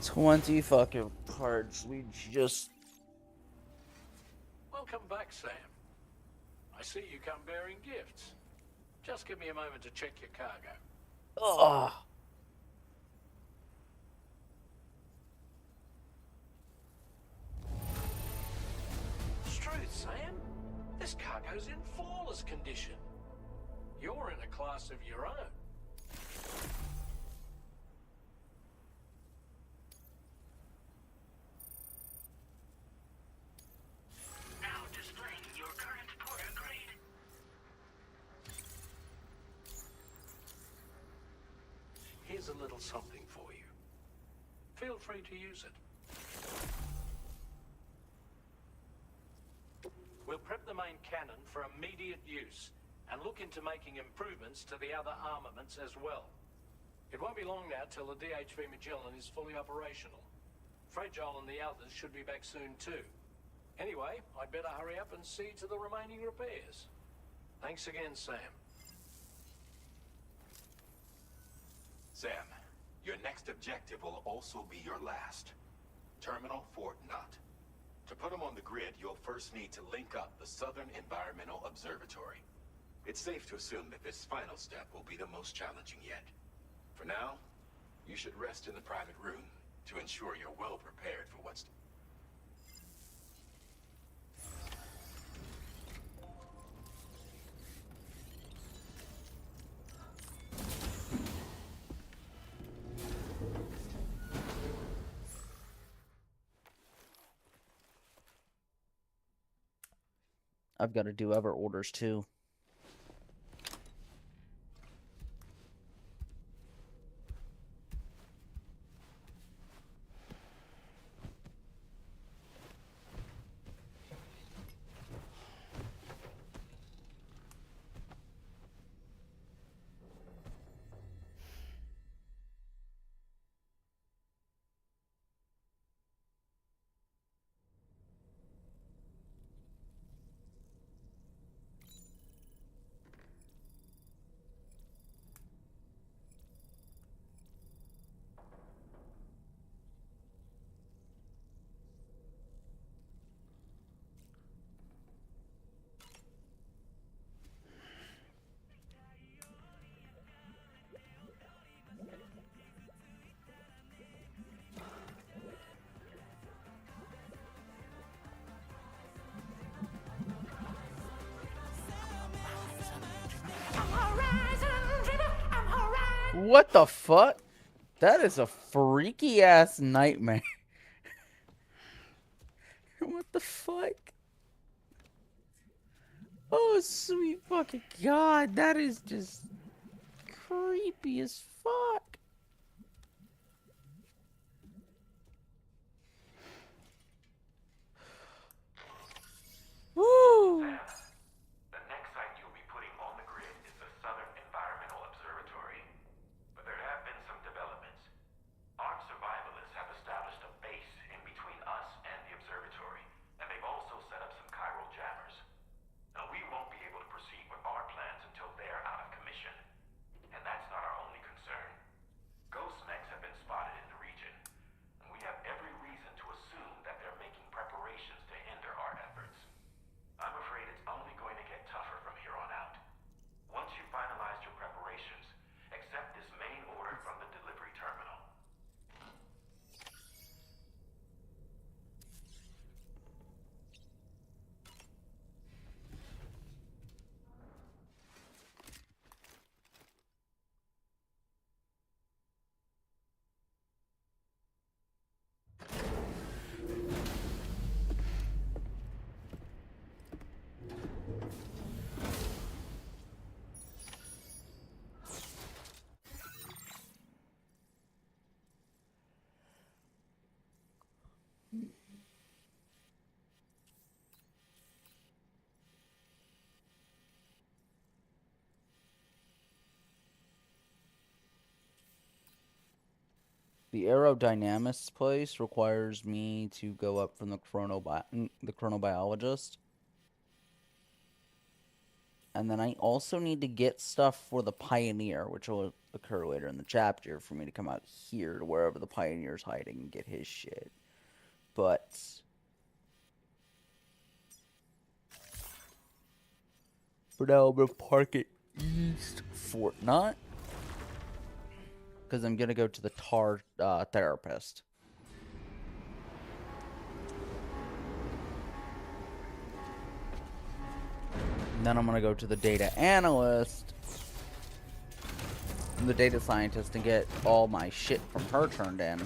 $20 fucking parts. We just... Welcome back, Sam. I see you come bearing gifts. Just give me a moment to check your cargo. Ugh. Struth, Sam. This cargo's in flawless condition. You're in a class of your own. Now displaying your current porter grade. Here's a little something for you. feel free to use it. We'll prep the main cannon for immediate use and look into making improvements to the other armaments as well. It won't be long now till the DHV Magellan is fully operational. Fragile and the others should be back soon too. Anyway, I'd better hurry up and see to the remaining repairs. Thanks again, Sam. Sam, your next objective will also be your last. Terminal Fort Knott. To put them on the grid, you'll first need to link up the Southern Environmental Observatory. It's safe to assume that this final step will be the most challenging yet. For now, you should rest in the private room to ensure you're well prepared for what's... I've got to do other orders too. What the fuck? That is a freaky ass nightmare. What the fuck? Oh, sweet fucking God. That is just creepy as fuck. Woo! The next site you'll be putting on the grid is the Southern Environmental Observatory. But there have been some developments. Ark survivalists have established a base in between us and the observatory, and they've also set up some chiral jammers. Now, we won't be able to proceed with our plans until they're out of commission. And that's not our only concern. Ghost mechs have been spotted in the region, and we have every reason to assume that they're making preparations to hinder our efforts. I'm afraid it's only going to get tougher from here on out. Once you've finalized your preparations, accept this main order from the delivery terminal. The aerodynamics place requires me to go up from the chronobiologist. And then I also need to get stuff for the Pioneer, which will occur later in the chapter, for me to come out here to wherever the Pioneer's hiding and get his shit. But for now, I'm going to park it east Fort Knott, because I'm going to go to the tar therapist. And then I'm going to go to the data analyst, the data scientist, and get all my shit from her turned in.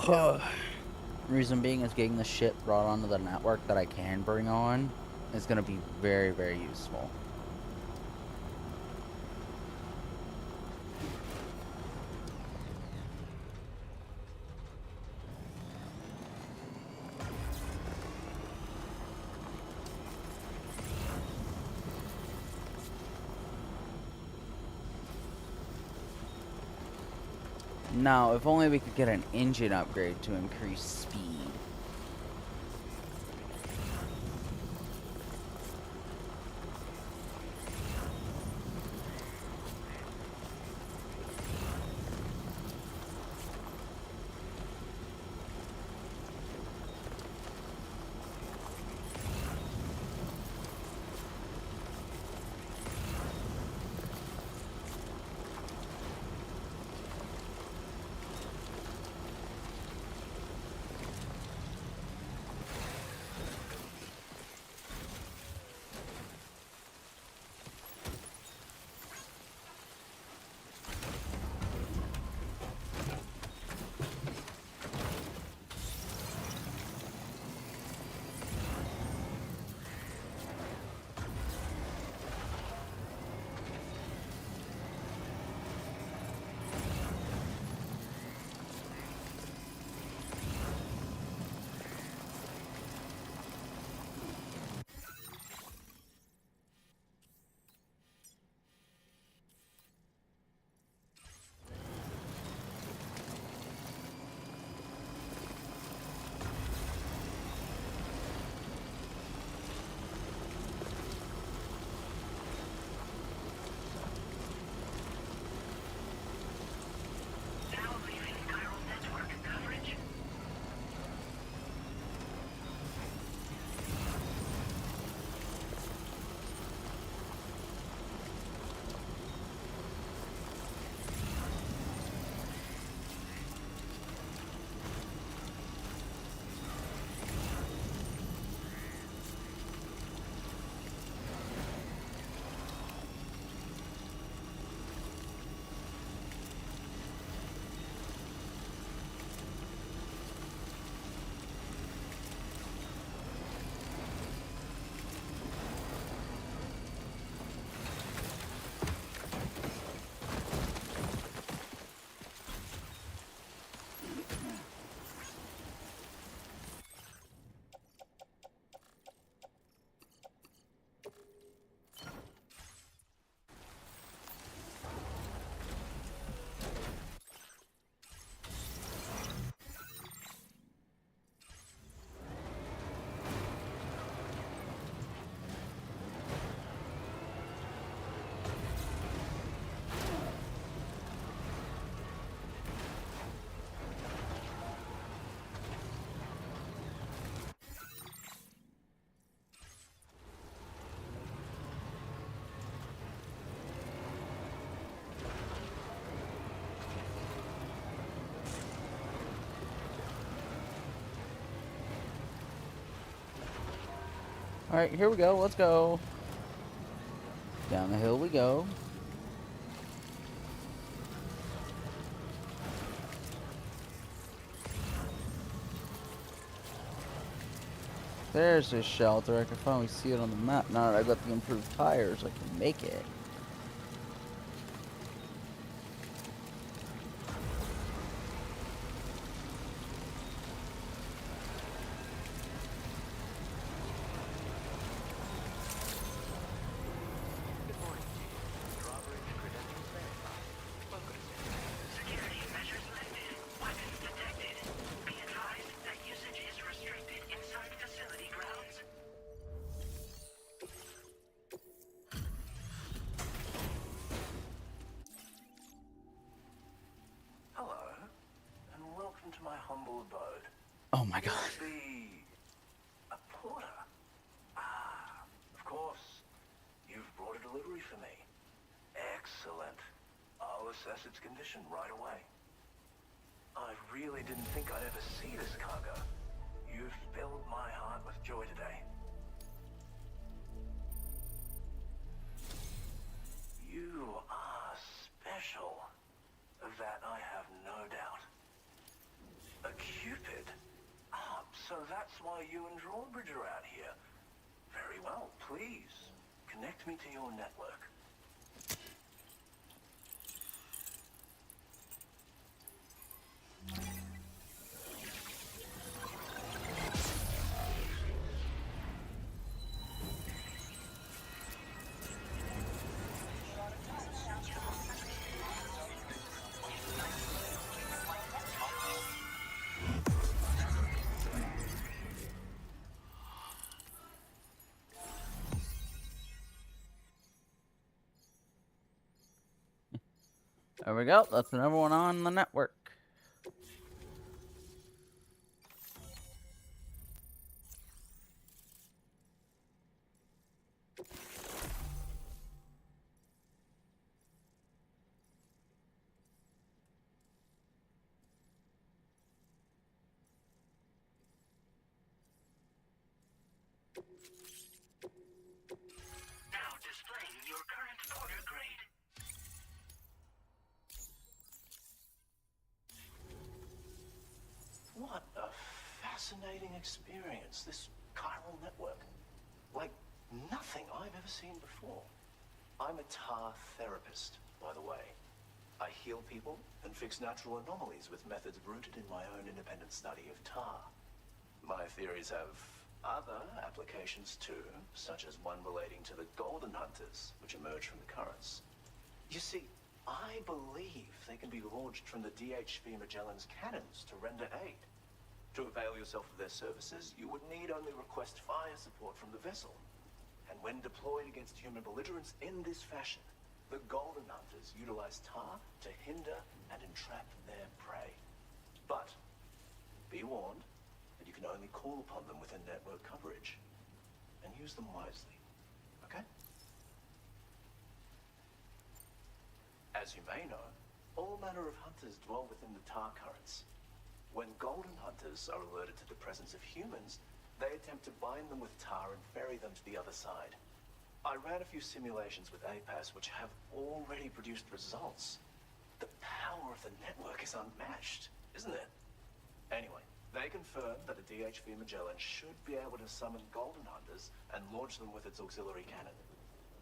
ship. Reason being is getting the ship brought onto the network that I can bring on is going to be very, very useful. Now, if only we could get an engine upgrade to increase speed. Alright, here we go. Let's go. Down the hill we go. There's a shelter. I can finally see it on the map. Now that I got the improved tires, I can make it. To my humble abode. Oh my god. Be a porter. Ah, of course. You've brought a delivery for me. Excellent. I'll assess its condition right away. I really didn't think I'd ever see this cargo. You've filled my heart with joy today. You are special. Of that I have no doubt. A That's why you and Drawbridge are out here. Very well, please. Connect me to your network. There we go. That's another one on the network. Now displaying your current order grade. What a fascinating experience, this chiral network. Like nothing I've ever seen before. I'm a tar therapist, by the way. I heal people and fix natural anomalies with methods rooted in my own independent study of tar. My theories have other applications too, such as one relating to the golden hunters, which emerge from the currents. You see, I believe they can be launched from the DHV Magellan's cannons to render aid. To avail yourself of their services, you would need only request fire support from the vessel. And when deployed against human belligerents in this fashion, the golden hunters utilize tar to hinder and entrap their prey. But be warned that you can only call upon them within network coverage, and use them wisely, okay? As you may know, all manner of hunters dwell within the tar currents. When golden hunters are alerted to the presence of humans, they attempt to bind them with tar and ferry them to the other side. I ran a few simulations with APAS which have already produced results. The power of the network is unmatched, isn't it? Anyway, they confirmed that a DHV Magellan should be able to summon golden hunters and launch them with its auxiliary cannon.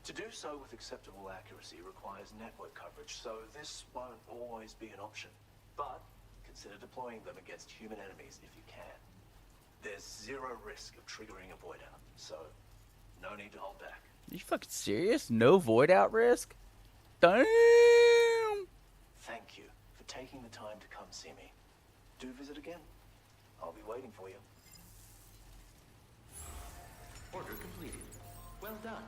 To do so with acceptable accuracy requires network coverage, so this won't always be an option. But consider deploying them against human enemies if you can. There's zero risk of triggering a void out, so no need to hold back. Are you fucking serious? No void out risk? Damn! Thank you for taking the time to come see me. Do visit again. I'll be waiting for you. Order completed. Well done.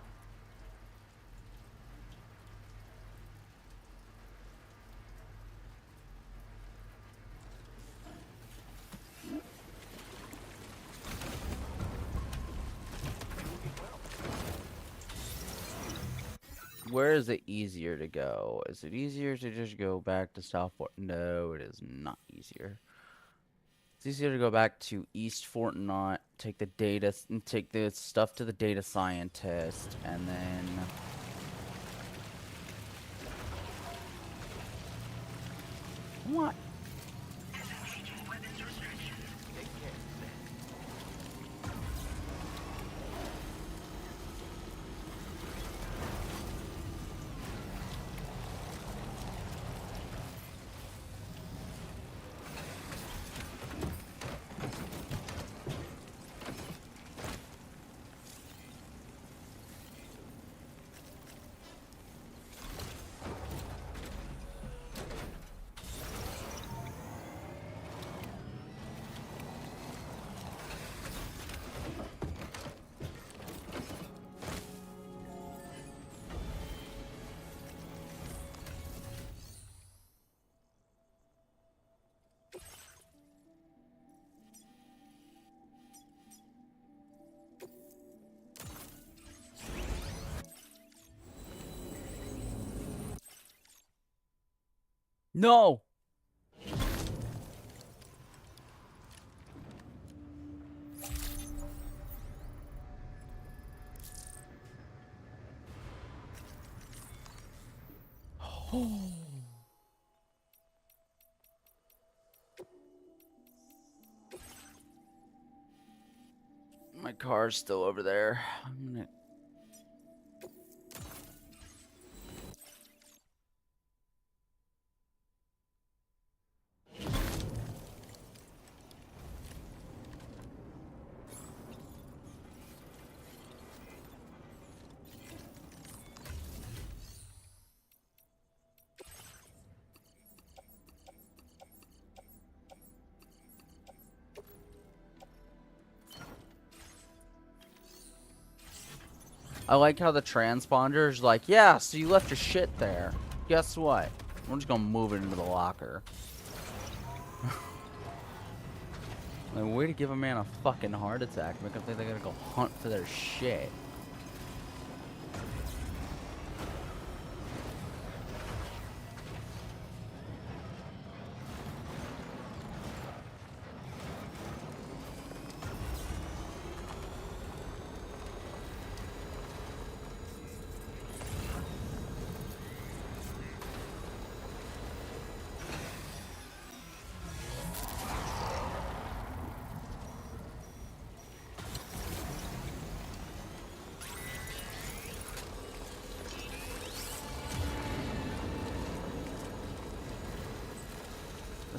Where is it easier to go? Is it easier to just go back to South Fort? No, it is not easier. It's easier to go back to East Fort Knot, take the data, and take the stuff to the data scientist, and then what? No! Oh. My car's still over there. I'm gonna... I like how the transponder is like, yeah, so you left your shit there. Guess what? We're just gonna move it into the locker. Like, way to give a man a fucking heart attack. Make them think they gotta go hunt for their shit.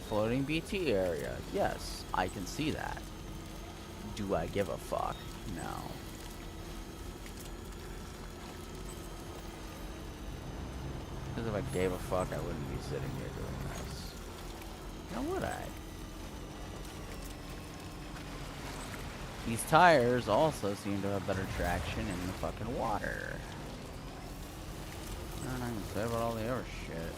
Floating BT area. Yes, I can see that. Do I give a fuck? No. Because if I gave a fuck, I wouldn't be sitting here doing this. Now would I? These tires also seem to have better traction in the fucking water. And I can say about all the other shit.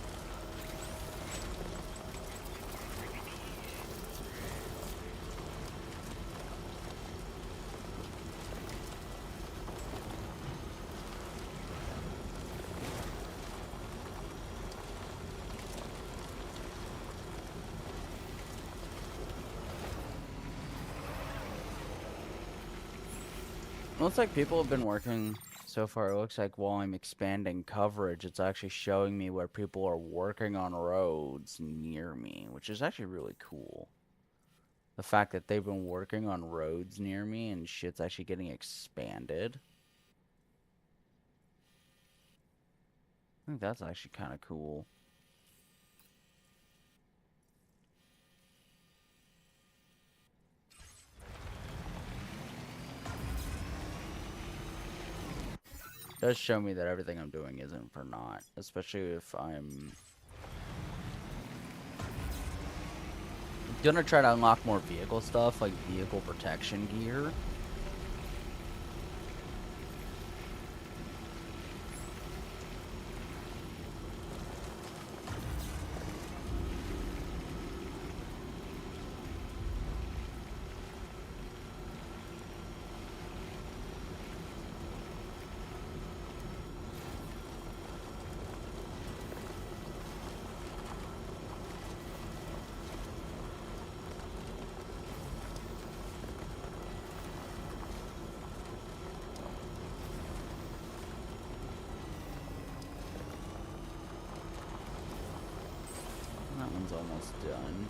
Looks like people have been working so far. It looks like while I'm expanding coverage, it's actually showing me where people are working on roads near me, which is actually really cool. The fact that they've been working on roads near me and shit's actually getting expanded. I think that's actually kind of cool. Does show me that everything I'm doing isn't for naught, especially if I'm gonna try to unlock more vehicle stuff, like vehicle protection gear. That one's almost done.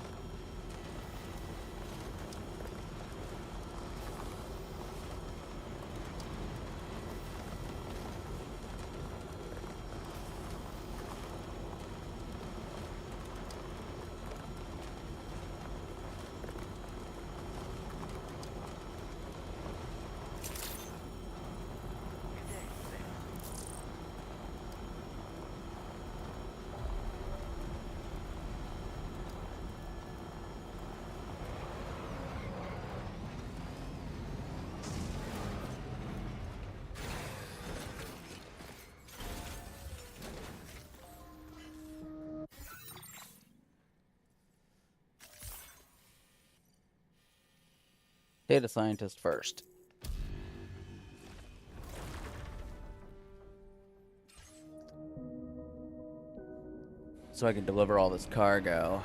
Data scientist first. So I can deliver all this cargo.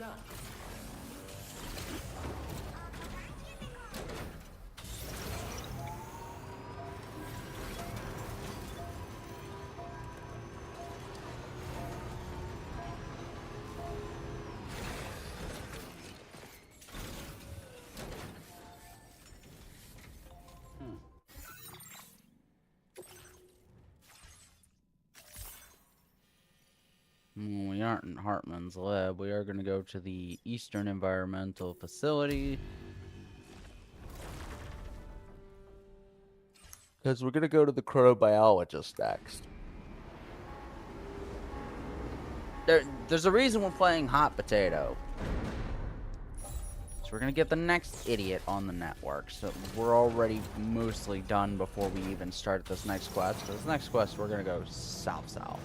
done. We aren't in Hartman's lab. We are going to go to the Eastern Environmental Facility. Because we're going to go to the chronobiologist next. There's a reason we're playing Hot Potato. So we're going to get the next idiot on the network. So we're already mostly done before we even start this next quest. This next quest, we're going to go south-south.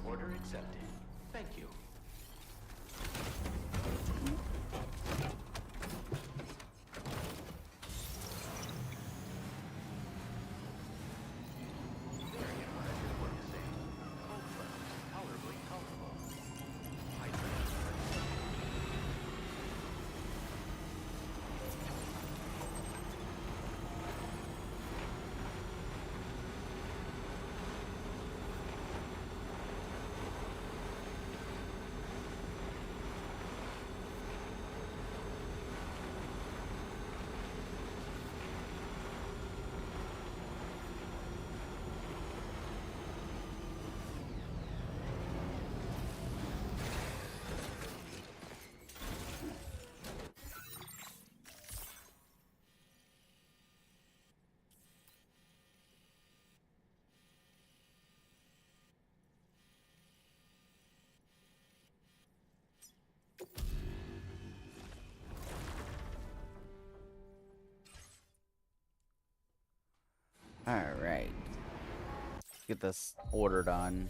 Order accepted. Thank you. Alright. Get this order done.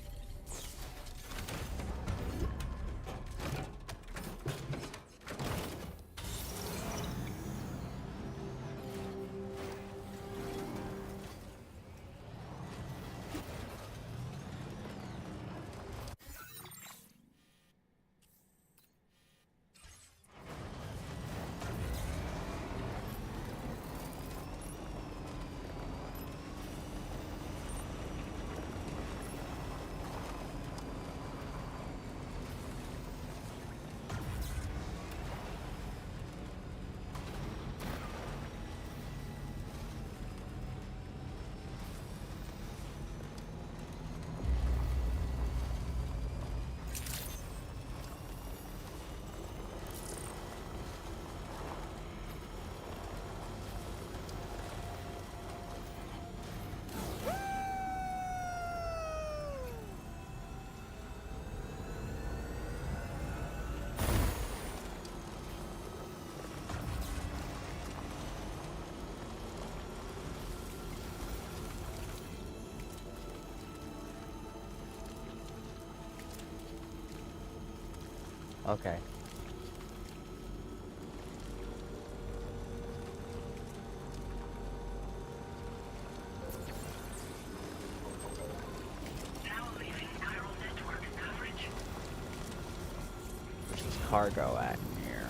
Okay. cargo at in here?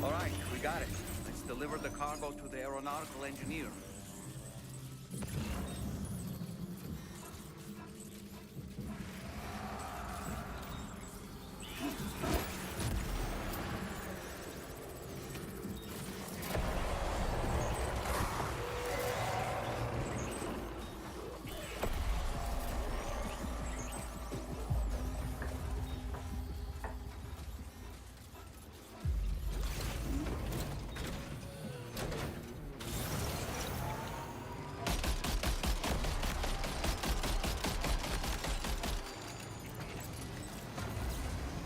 All right, we got it. Let's deliver the cargo to the aeronautical engineer.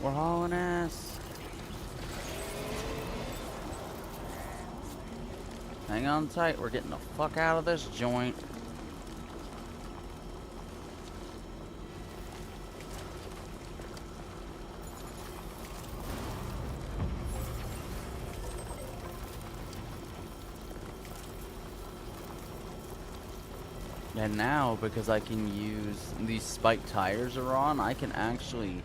We're hauling ass. Hang on tight, we're getting the fuck out of this joint. And now, because I can use these spiked tires are on, I can actually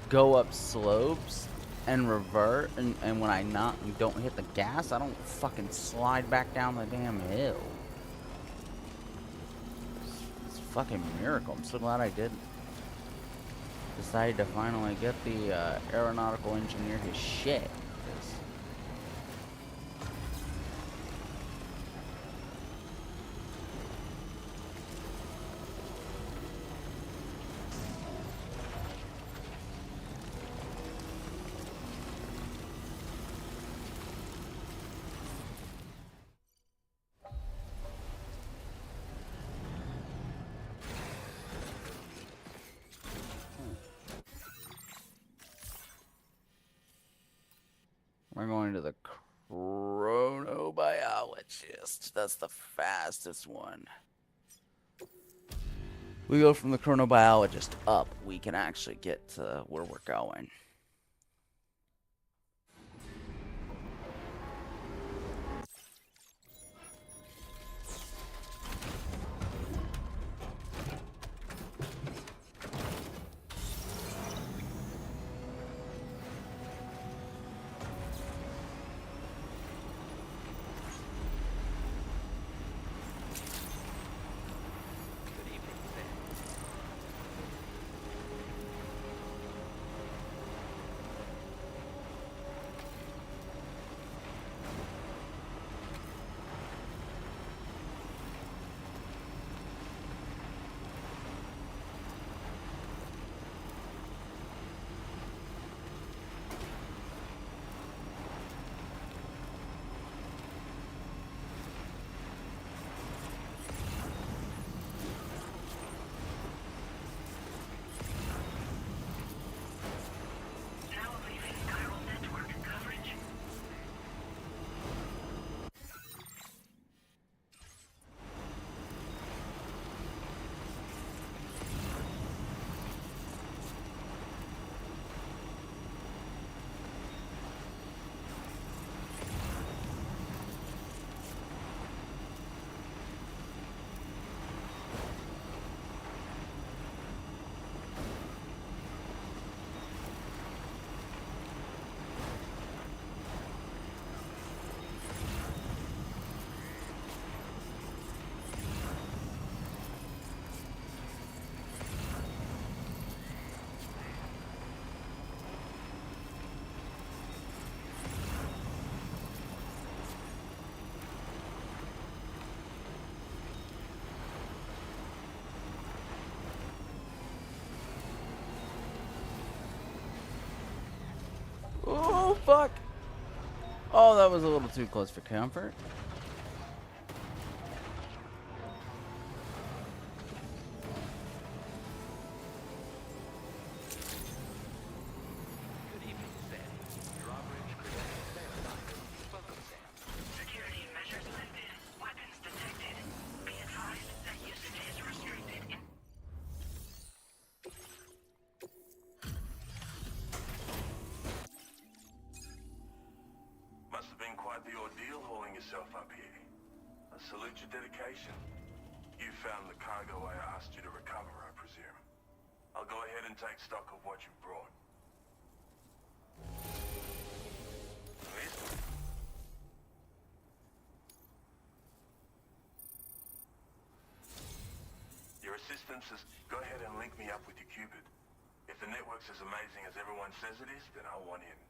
go up slopes and revert, and when I don't hit the gas, I don't fucking slide back down the damn hill. It's a fucking miracle. I'm so glad I did decide to finally get the aeronautical engineer his shit. We're going to the chronobiologist. That's the fastest one. We go from the chronobiologist up, we can actually get to where we're going. Oh, fuck. Oh, that was a little too close for comfort. Security measures lifted. Weapons detected. Be advised that usage is restricted. Must have been quite the ordeal hauling yourself up here. I salute your dedication. You found the cargo I asked you to recover, I presume. I'll go ahead and take stock of what you brought. Your assistance is... Go ahead and link me up with your Cupid. If the network's as amazing as everyone says it is, then I want in.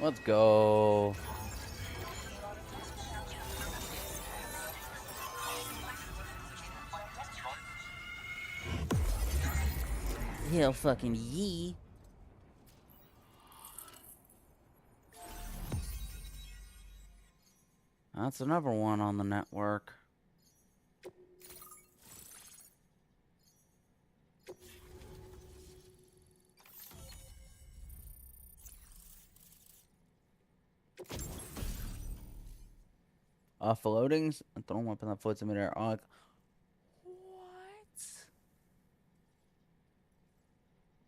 Let's go. Hell fucking yee. That's another one on the network. Offloadings. Throw weapon that floats in midair. What?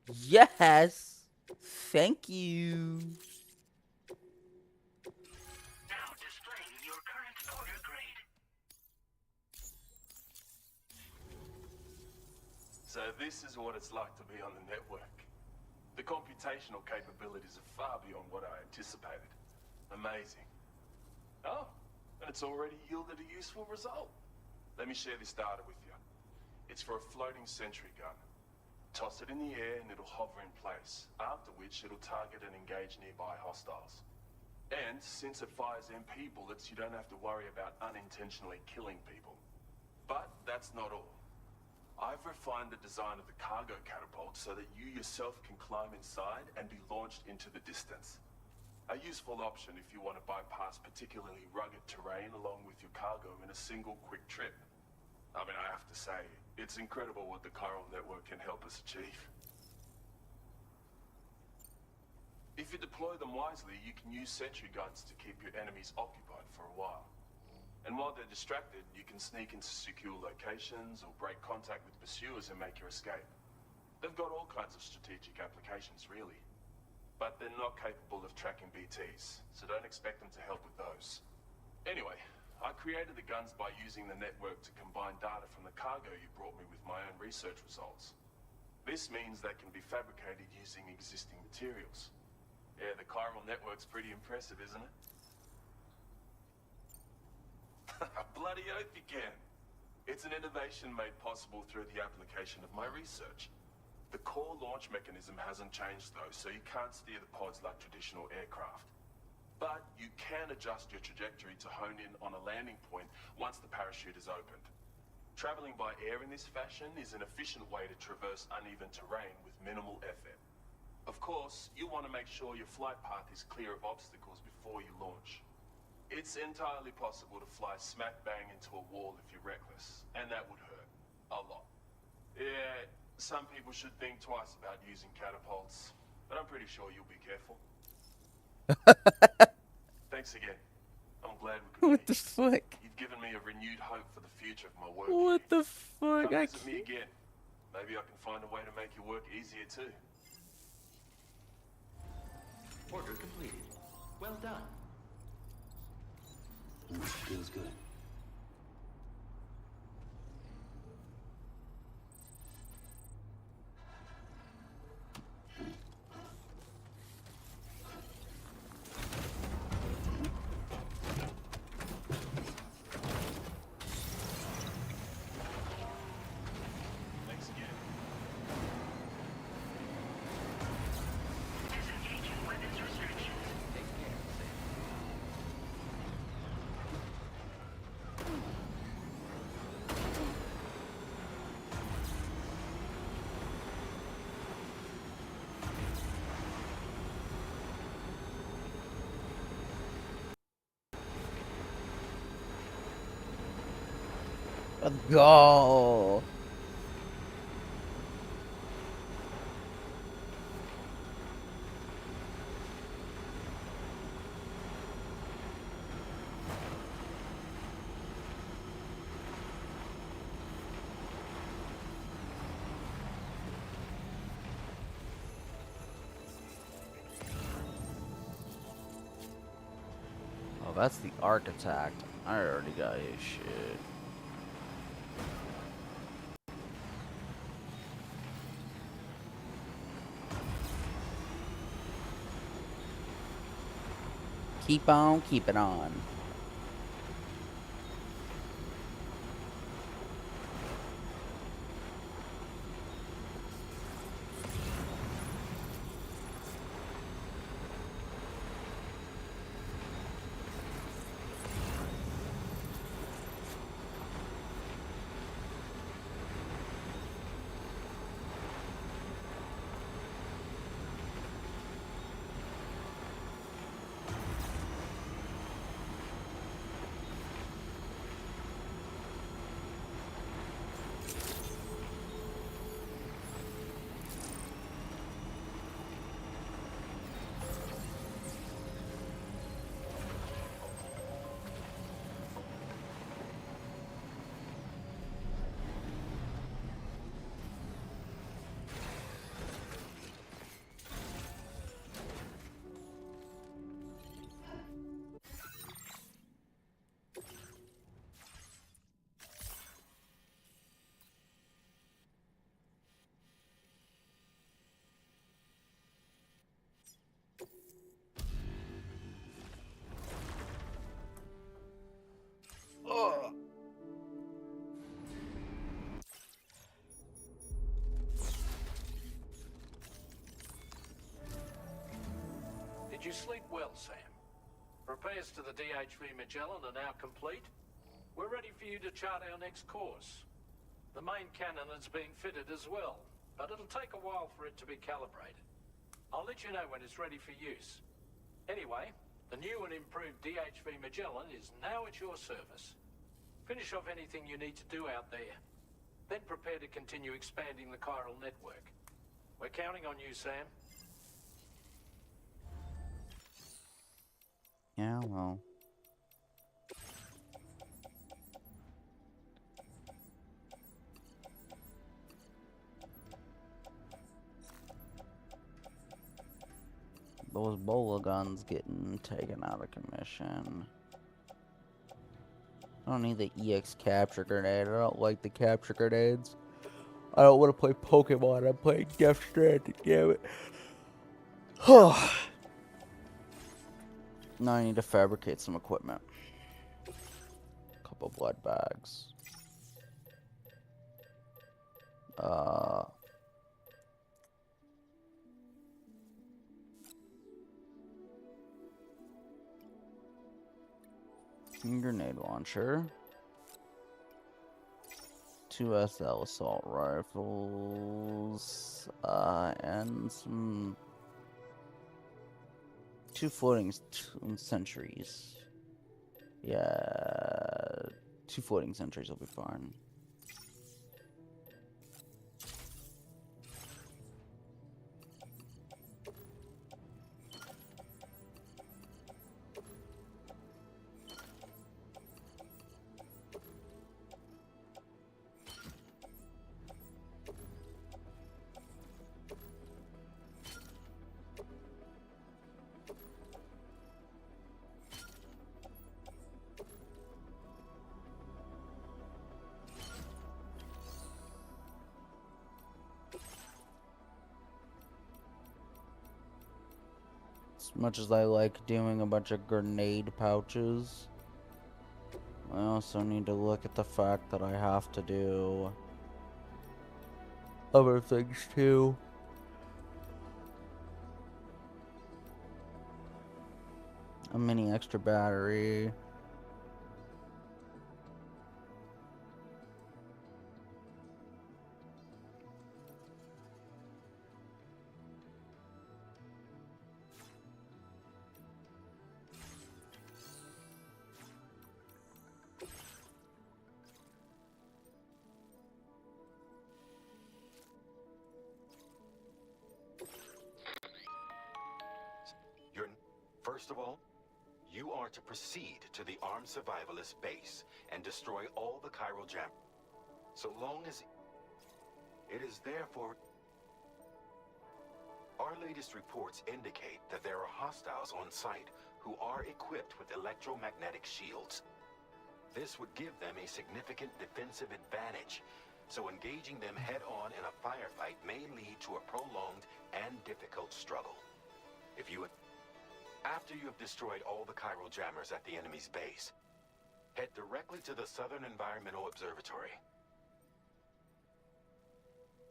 Yes. Thank you. Now displaying your current order grade. So this is what it's like to be on the network. The computational capabilities are far beyond what I anticipated. Amazing. Oh, and it's already yielded a useful result. Let me share this data with you. It's for a floating sentry gun. Toss it in the air and it'll hover in place, after which it'll target and engage nearby hostiles. And since it fires MP bullets, you don't have to worry about unintentionally killing people. But that's not all. I've refined the design of the cargo catapult so that you yourself can climb inside and be launched into the distance. A useful option if you want to bypass particularly rugged terrain along with your cargo in a single quick trip. I mean, I have to say, it's incredible what the chiral network can help us achieve. If you deploy them wisely, you can use sentry guns to keep your enemies occupied for a while. And while they're distracted, you can sneak into secure locations or break contact with pursuers and make your escape. They've got all kinds of strategic applications, really. But they're not capable of tracking BTs, so don't expect them to help with those. Anyway, I created the guns by using the network to combine data from the cargo you brought me with my own research results. This means they can be fabricated using existing materials. Yeah, the chiral network's pretty impressive, isn't it? Bloody oath you can. It's an innovation made possible through the application of my research. The core launch mechanism hasn't changed though, so you can't steer the pods like traditional aircraft. But you can adjust your trajectory to hone in on a landing point once the parachute is opened. Traveling by air in this fashion is an efficient way to traverse uneven terrain with minimal effort. Of course, you want to make sure your flight path is clear of obstacles before you launch. It's entirely possible to fly smack bang into a wall if you're reckless, and that would hurt. A lot. Yeah, some people should think twice about using catapults, but I'm pretty sure you'll be careful. Thanks again. I'm glad we could What the fuck? You've given me a renewed hope for the future of my work. What the fuck? Come visit me again. Maybe I can find a way to make your work easier too. Order completed. Well done. Feels good. Thanks again. Disengaging weapons restrictions. Let's go. Oh, that's the architect. I already got his shit. Keep on keeping on. Did you sleep well, Sam? Repairs to the DHV Magellan are now complete. We're ready for you to chart our next course. The main cannon is being fitted as well, but it'll take a while for it to be calibrated. I'll let you know when it's ready for use. Anyway, the new and improved DHV Magellan is now at your service. Finish off anything you need to do out there. Then prepare to continue expanding the chiral network. We're counting on you, Sam. Yeah, well. Those bola guns getting taken out of commission. I don't need the EX capture grenade. I don't like the capture grenades. I don't want to play Pokemon. I'm playing Death Stranding, damn it. Now I need to fabricate some equipment. Couple blood bags. Grenade launcher. 2 SL assault rifles. And some 2 floating sentries. Yeah, 2 floating sentries will be fine. As much as I like doing a bunch of grenade pouches, I also need to look at the fact that I have to do other things too. A mini extra battery. First of all, you are to proceed to the armed survivalist base and destroy all the chiral jam. So long as it is therefore... Our latest reports indicate that there are hostiles on site who are equipped with electromagnetic shields. This would give them a significant defensive advantage, so engaging them head-on in a firefight may lead to a prolonged and difficult struggle. After you have destroyed all the chiral jammers at the enemy's base, head directly to the Southern Environmental Observatory.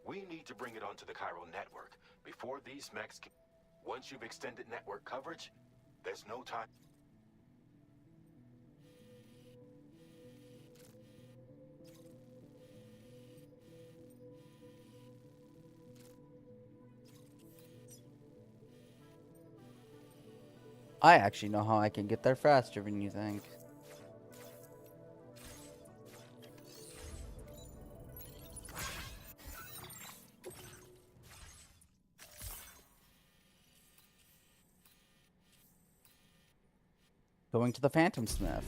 We need to bring it onto the chiral network before these mechs can... Once you've extended network coverage, there's no time. I actually know how I can get there faster than you think. Going to the Phantom Smith.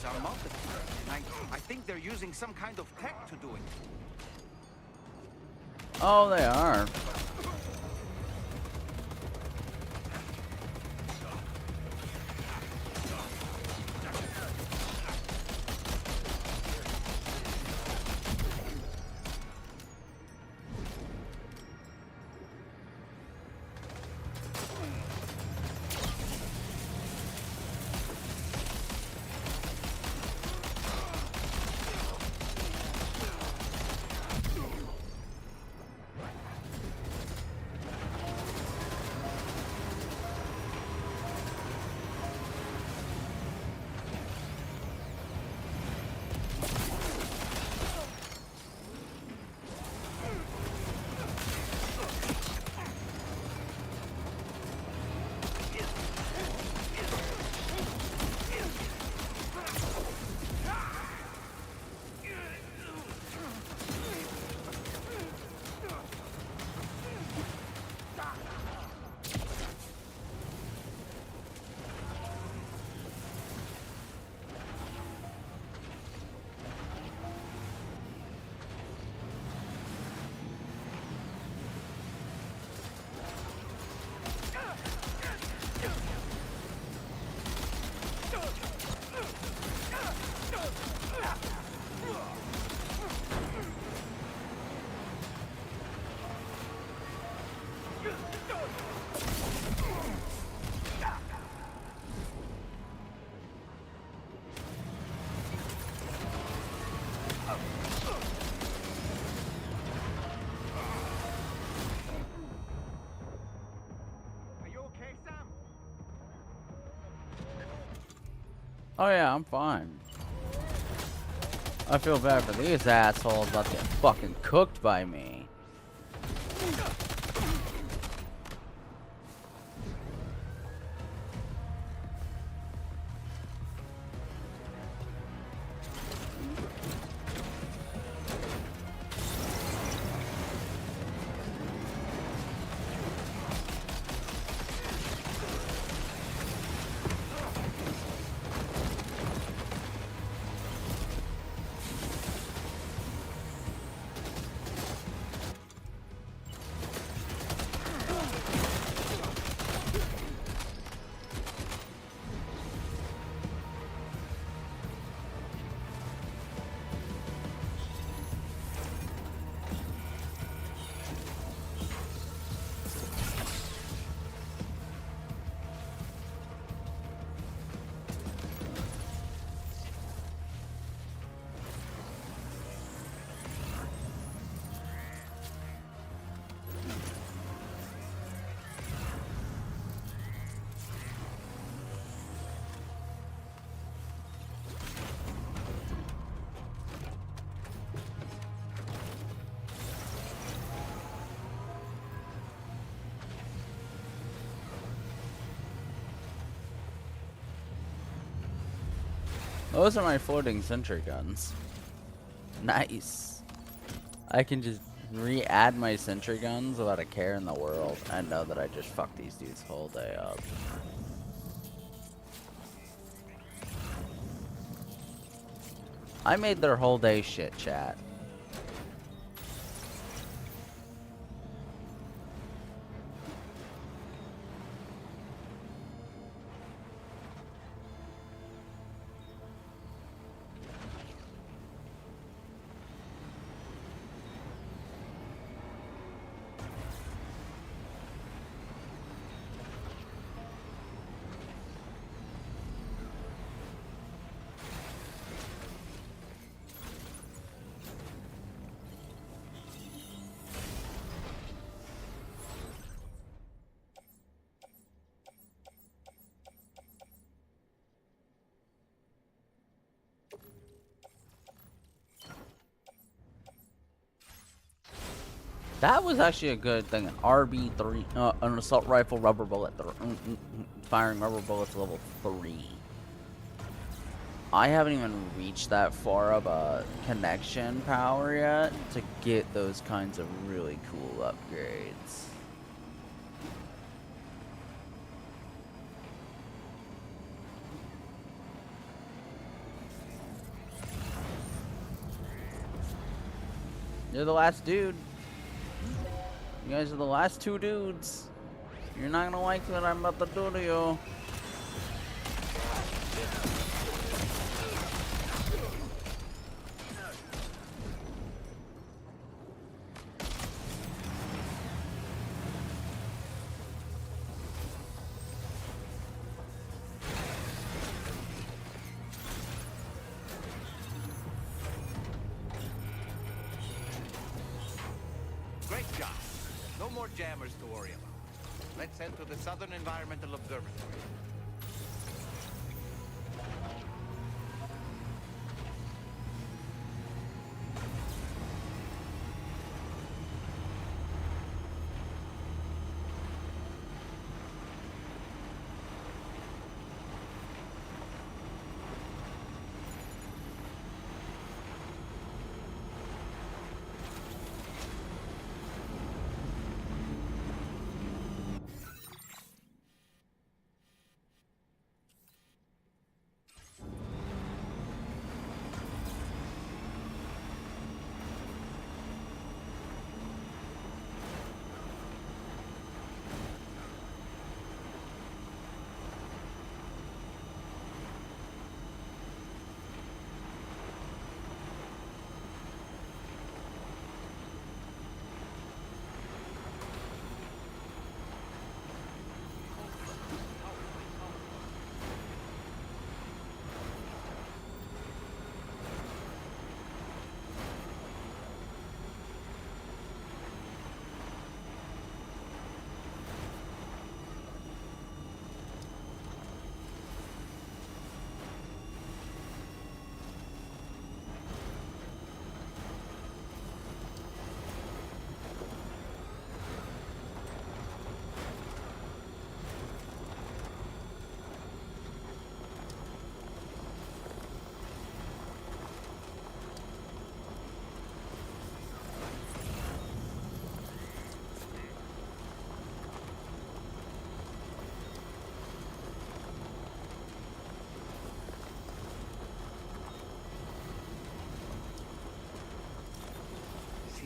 Are multiplied. I think they're using some kind of tech to do it. Oh, they are. Oh yeah, I'm fine. I feel bad for these assholes about to get fucking cooked by me. Those are my floating sentry guns. Nice. I can just re-add my sentry guns without a care in the world. I know that I just fucked these dudes whole day up. I made their whole day shit, chat. That was actually a good thing. An RB3, an assault rifle rubber bullet, firing rubber bullets level 3. I haven't even reached that far of a connection power yet to get those kinds of really cool upgrades. You're the last dude. You guys are the last 2 dudes. You're not gonna like what I'm about to do to you. Great job. No more jammers to worry about. Let's head to the Southern Environmental Observatory.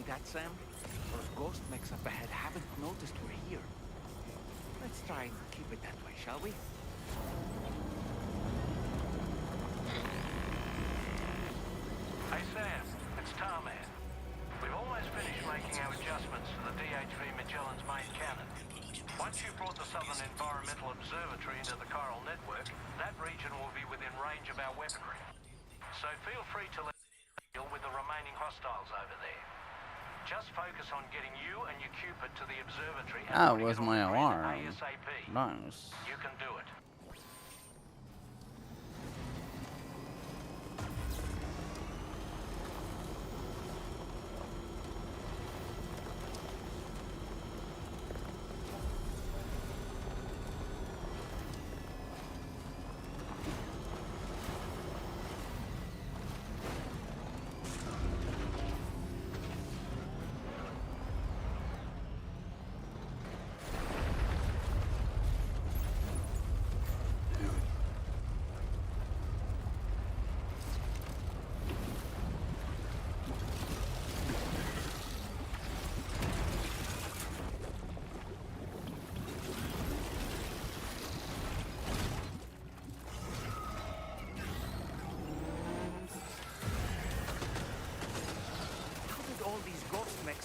that, Sam? Those ghost mechs up ahead haven't noticed we're here. Let's try and keep it that way, shall we? Hey Sam, it's Tarman. We've almost finished making our adjustments to the DHV Magellan's main cannon. Once you've brought the Southern Environmental Observatory into the chiral network, that region will be within range of our weaponry. So feel free to deal with the remaining hostiles over there. Just focus on getting you and your Cupid to the observatory and That putting was it on my the grid alarm. ASAP. Nice. You can do it.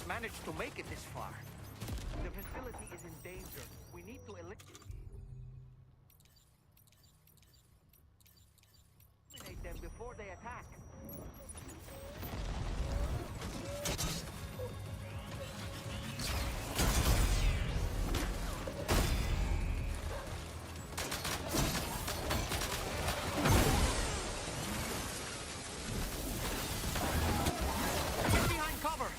Managed to make it this far. The facility is in danger. We need to eliminate them before they attack. Get behind cover!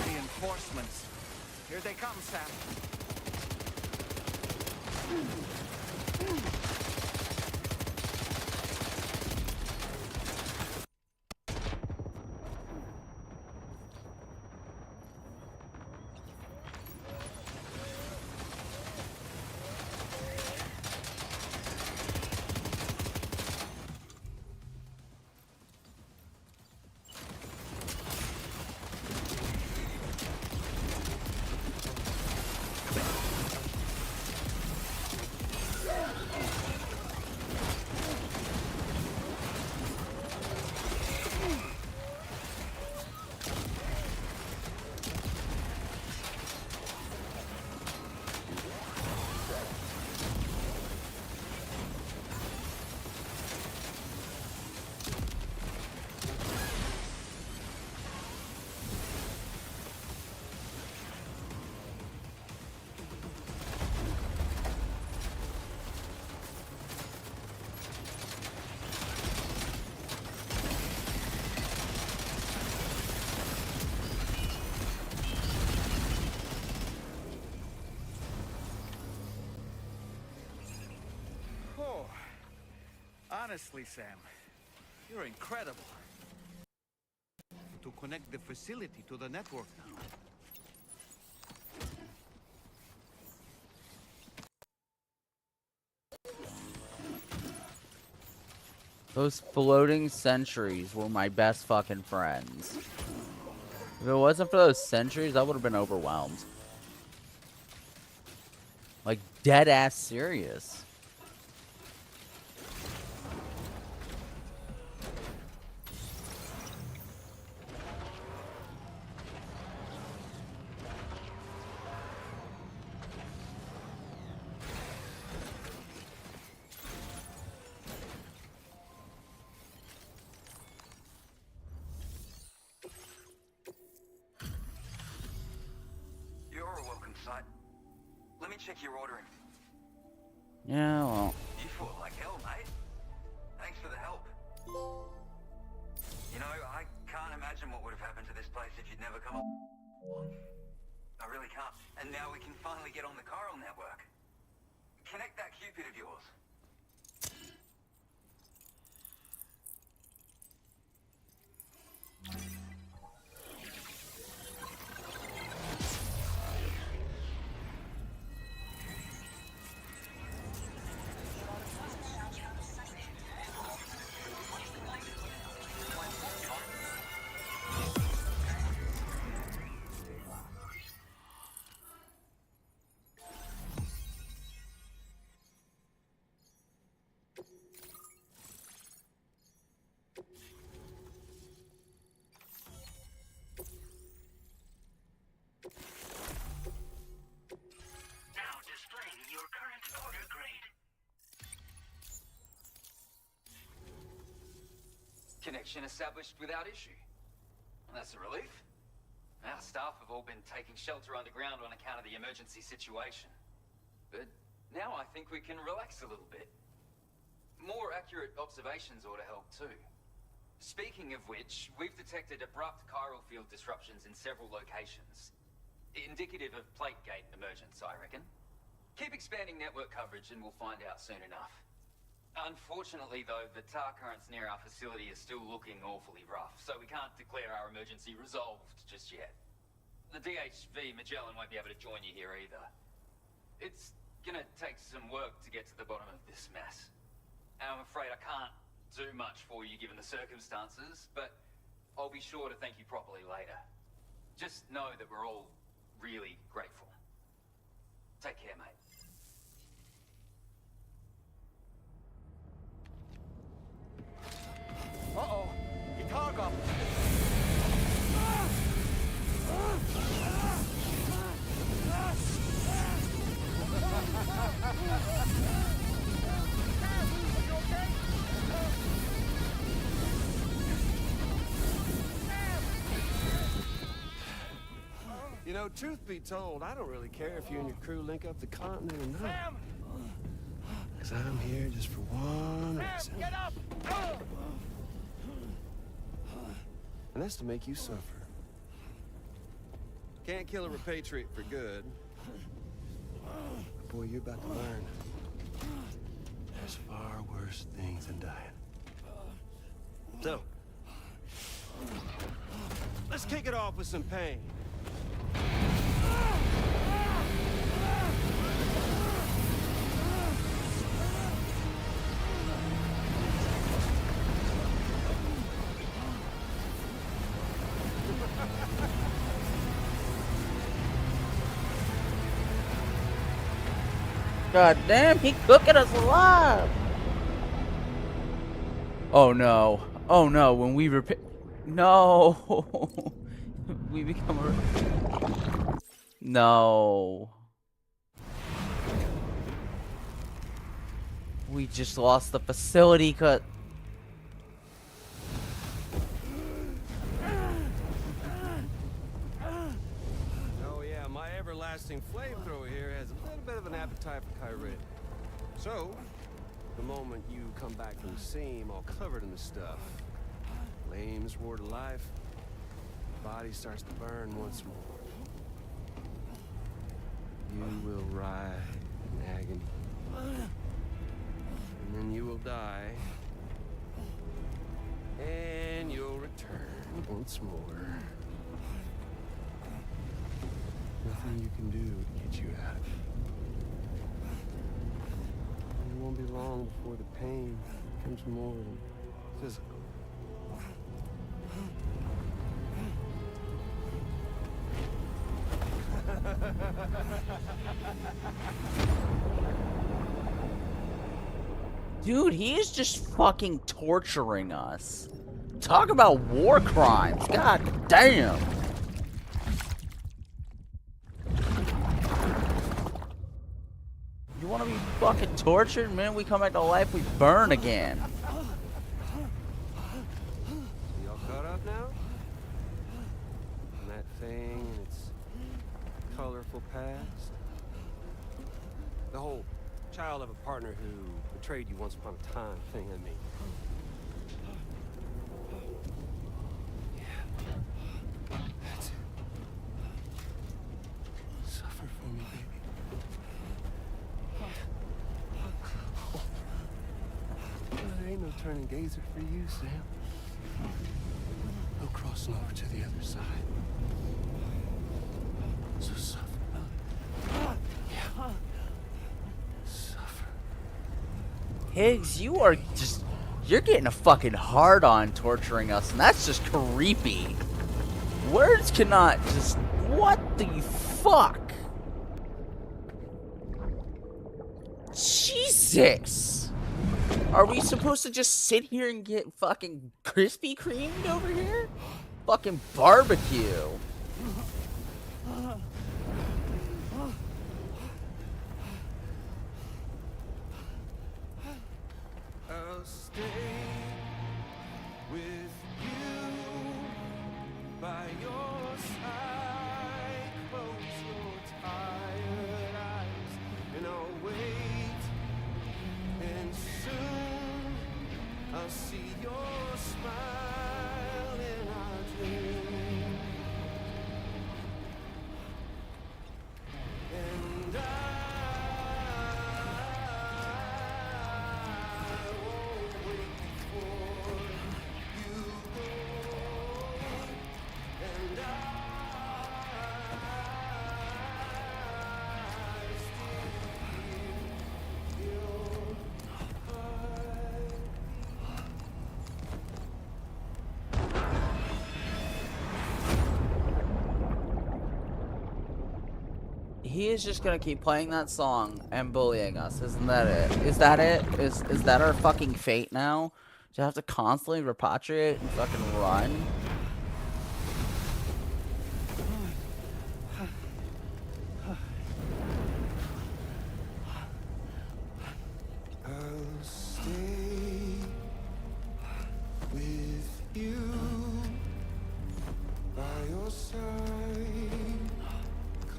Reinforcements. Here they come, Sam. Honestly, Sam, you're incredible. To connect the facility to the network now. Those floating sentries were my best fucking friends. If it wasn't for those sentries, I would have been overwhelmed. Like, dead ass serious. Let me check your ordering. Yeah, well. You fought like hell, mate. Thanks for the help. You know, I can't imagine what would have happened to this place if you'd never come up. I really can't. And now we can finally get on the chiral network. Connect that Cupid of yours. Connection established without issue. And that's a relief. Our staff have all been taking shelter underground on account of the emergency situation. But now I think we can relax a little bit. More accurate observations ought to help too. Speaking of which, we've detected abrupt chiral field disruptions in several locations. Indicative of plate gate emergence, I reckon. Keep expanding network coverage and we'll find out soon enough. Unfortunately though, the tar currents near our facility are still looking awfully rough, so we can't declare our emergency resolved just yet. The DHV Magellan won't be able to join you here either. It's gonna take some work to get to the bottom of this mess. And I'm afraid I can't do much for you given the circumstances, but I'll be sure to thank you properly later. Just know that we're all really grateful. Take care, mate. Uh-oh, your cargo. You know, truth be told, I don't really care if you and your crew link up the continent or not. Because I'm here just for one reason. Get up! And that's to make you suffer. Can't kill a repatriate for good. But boy, you're about to learn. There's far worse things than dying. So, let's kick it off with some pain. God damn, he cooking us alive. Oh no. Oh no, when we repair... No. We become a... No. We just lost the facility cut. Oh yeah, my everlasting flamethrower here has a little bit of an appetite for Kyrie. So, the moment you come back from the seam all covered in the stuff, flames roar to life, the body starts to burn once more. You will writhe in agony. And then you will die. And you'll return once more. Nothing you can do to get you out of it. And it won't be long before the pain becomes more than physical. Dude, he is just fucking torturing us. Talk about war crimes. God damn. You want to be fucking tortured? The minute we come back to life, we burn again. You all caught up now? And that thing and its colorful past? The whole child of a partner who betrayed you once upon a time thing, I mean. Yeah. That's it. Suffer for me, baby. There ain't no turning gazer for you, Sam. No crossing over to the other side. So suffer. Yeah. Suffer. Higgs, you are just... You're getting a fucking hard-on torturing us, and that's just creepy. Words cannot just... What the fuck? Jesus! Are we supposed to just sit here and get fucking Krispy Kremed over here? Fucking barbecue. I'll stay with I'll see your smile in our dreams. And I won't wait before you go. And I still feel your heart. He is just gonna keep playing that song and bullying us, isn't that it? Is that it? Is that our fucking fate now? To have to constantly repatriate and fucking run? I'll stay with you by your side.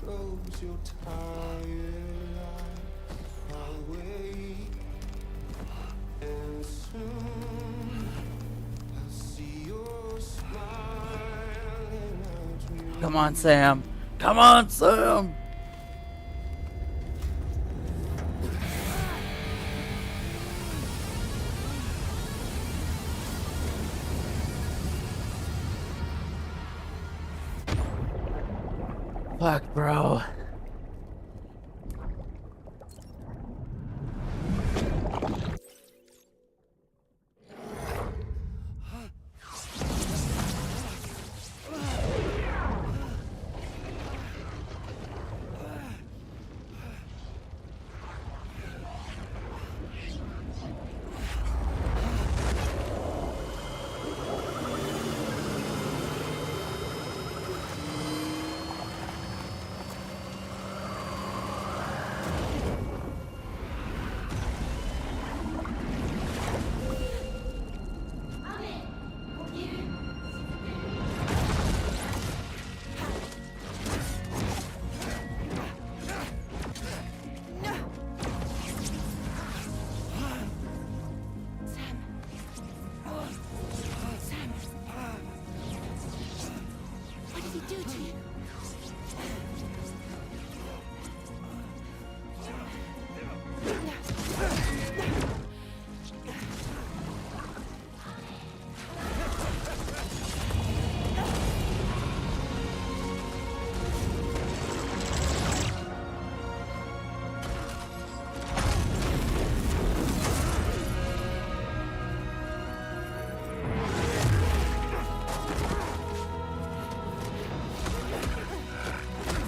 Close your tired eyes. I'll wait, and soon I'll see your smile in our dreams. Come on, Sam. Come on, Sam. Fuck, bro.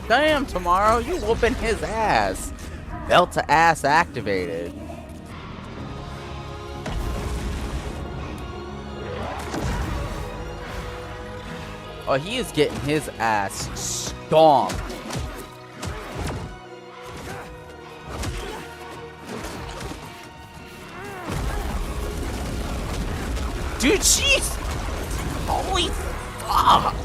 Damn, Tomorrow, you whooping his ass. Belt to ass activated. Oh, he is getting his ass stomped. Dude, jeez! Holy fuck!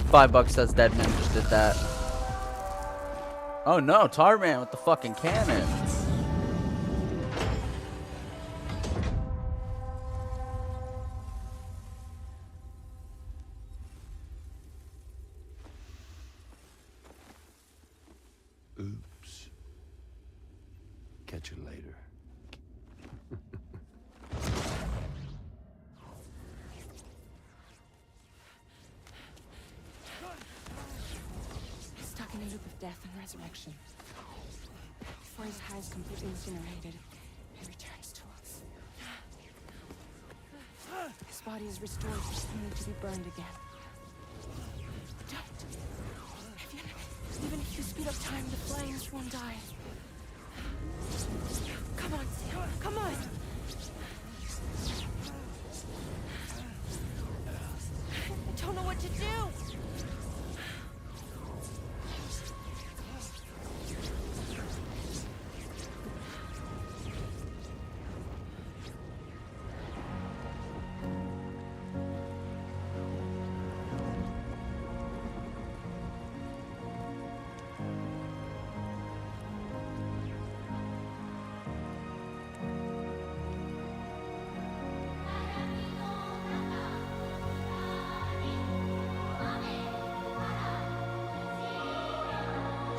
$5 says Deadman just did that. Oh no, Tarman with the fucking cannons. Oops. Catch you later. Stuck in a loop of death and resurrection. Before his high is completely incinerated, he returns to us. His body is restored, only to be burned again. Don't. Even if you speed up time, the flames won't die. Come on, Sam. Come on. I don't know what to do.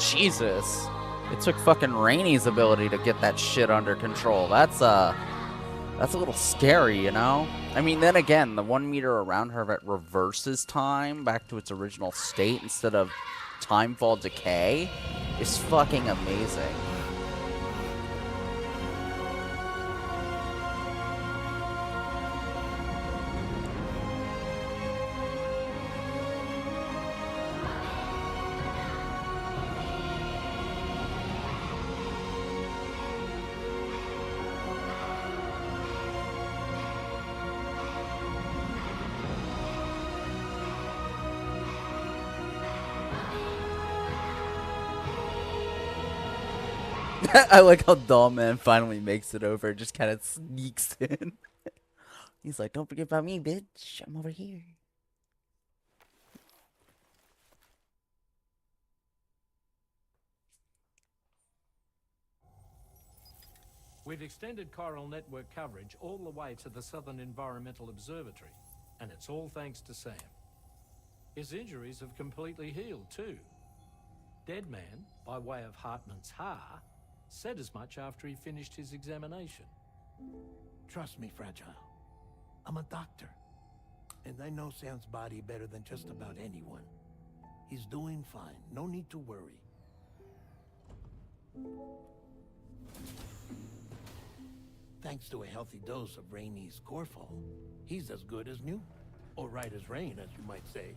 Jesus. It took fucking Rainy's ability to get that shit under control. That's a little scary, you know? I mean, then again, the 1 meter around her that reverses time back to its original state instead of timefall decay is fucking amazing. I like how Doll Man finally makes it over, just kind of sneaks in. He's like, don't forget about me, bitch. I'm over here. We've extended chiral network coverage all the way to the Southern Environmental Observatory, and it's all thanks to Sam. His injuries have completely healed, too. Deadman, by way of Hartman's Ha, said as much after he finished his examination. Trust me, Fragile. I'm a doctor. And I know Sam's body better than just about anyone. He's doing fine. No need to worry. Thanks to a healthy dose of Rainy's Corfol, he's as good as new. Or right as rain, as you might say.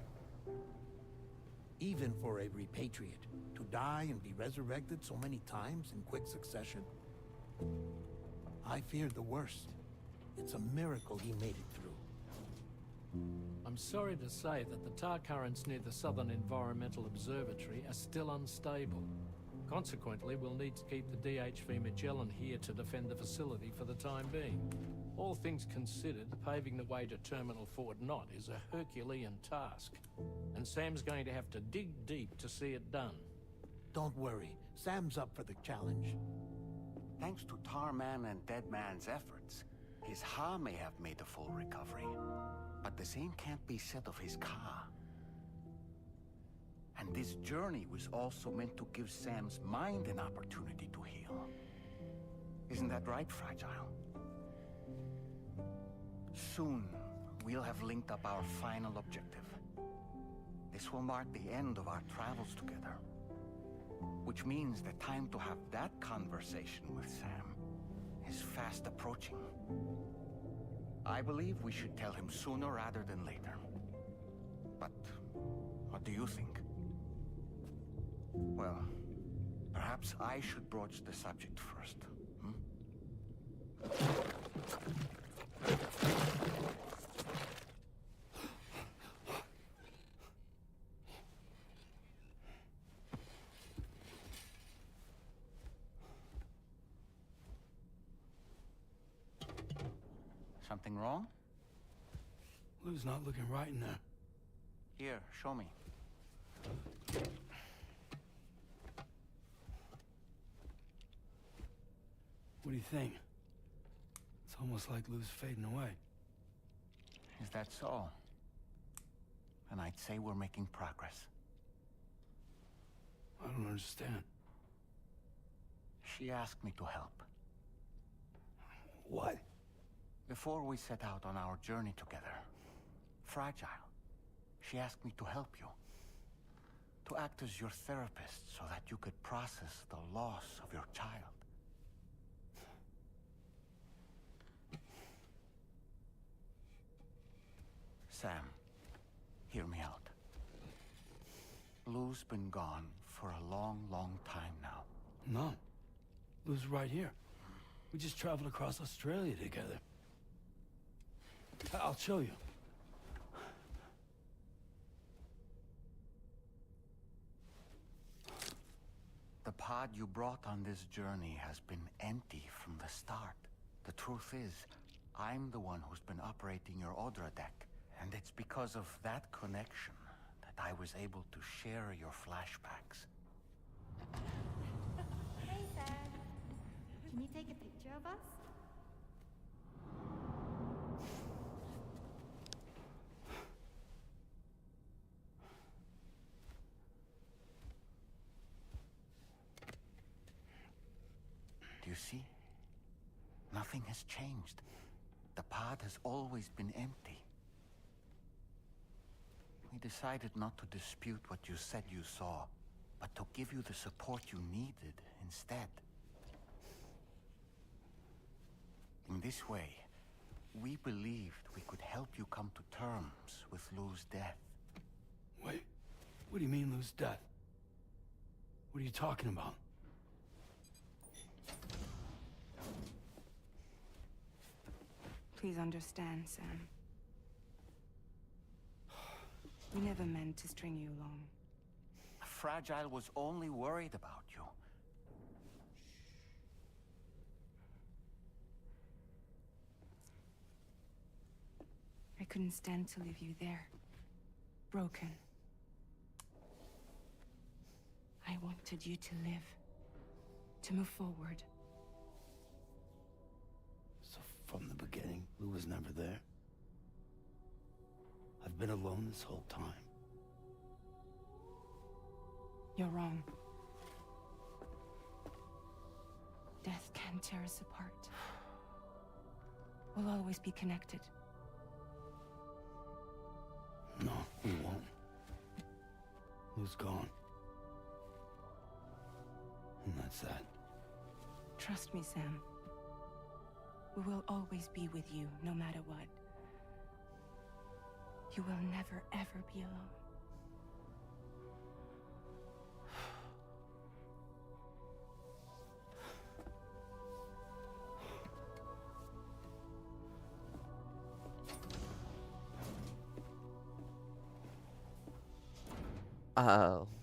Even for a repatriate, to die and be resurrected so many times in quick succession, I feared the worst. It's a miracle he made it through. I'm sorry to say that the tar currents near the Southern Environmental Observatory are still unstable. Consequently, we'll need to keep the DHV Magellan here to defend the facility for the time being. All things considered, paving the way to Terminal Fort Knott is a Herculean task. And Sam's going to have to dig deep to see it done. Don't worry. Sam's up for the challenge. Thanks to Tarman and Deadman's efforts, his Ha may have made a full recovery. But the same can't be said of his Ka. And this journey was also meant to give Sam's mind an opportunity to heal. Isn't that right, Fragile? Soon, we'll have linked up our final objective. This will mark the end of our travels together. Which means the time to have that conversation with Sam is fast approaching. I believe we should tell him sooner rather than later. But what do you think? Well, perhaps I should broach the subject first. Something wrong? Lou's not looking right in there. Here, show me. What do you think? It's almost like Lou's fading away. Is that so? And I'd say we're making progress. I don't understand. She asked me to help. What? Before we set out on our journey together, Fragile, she asked me to help you. To act as your therapist so that you could process the loss of your child. Sam, hear me out. Lou's been gone for a long, long time now. No. Lou's right here. We just traveled across Australia together. I'll show you. The pod you brought on this journey has been empty from the start. The truth is, I'm the one who's been operating your Odra deck. And it's because of that connection that I was able to share your flashbacks. Hey, Sam. Can you take a picture of us? You see? Nothing has changed. The pod has always been empty. We decided not to dispute what you said you saw, but to give you the support you needed instead. In this way, we believed we could help you come to terms with Lou's death. Wait, what do you mean Lou's death? What are you talking about? Please understand, Sam. We never meant to string you along. Fragile was only worried about you. I couldn't stand to leave you there, broken. I wanted you to live, to move forward. So from the beginning, Lou was never there? I've been alone this whole time. You're wrong. Death can tear us apart. We'll always be connected. No, we won't. Lou's gone. And that's that. Trust me, Sam. We will always be with you, no matter what. You will never, ever be alone.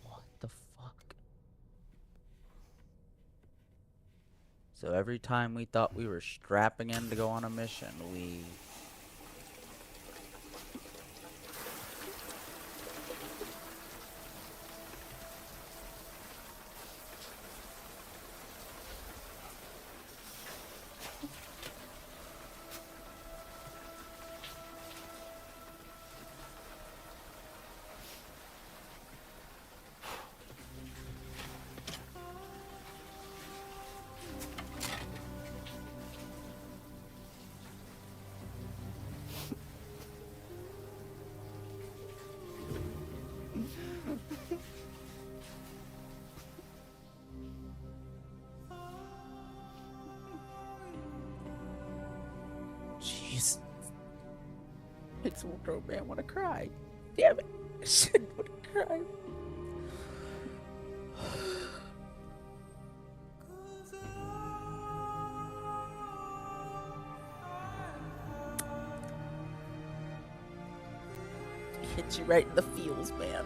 What the fuck? So every time we thought we were strapping in to go on a mission, we... Jeez. It's wardrobe man wanna cry. Damn it. I shouldn't wanna cry. Hit you right in the feels, man.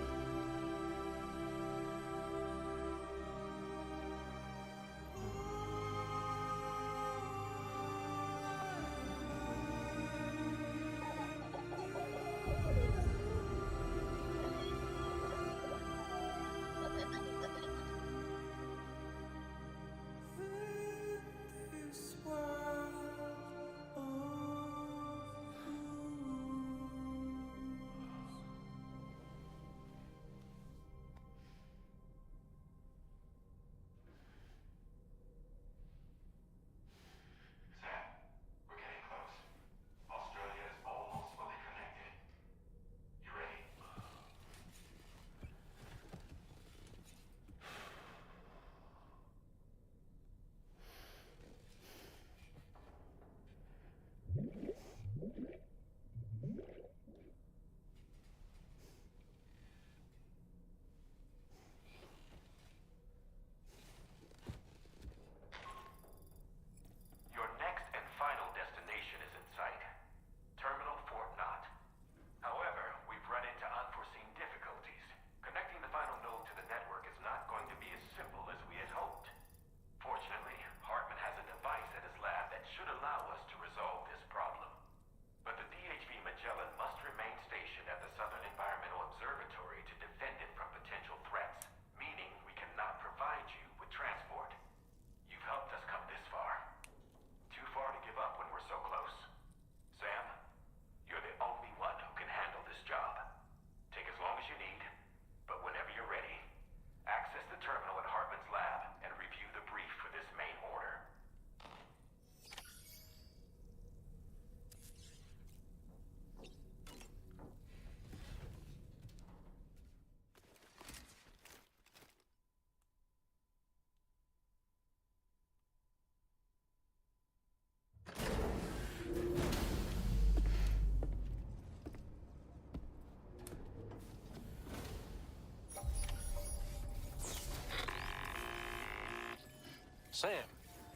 Sam,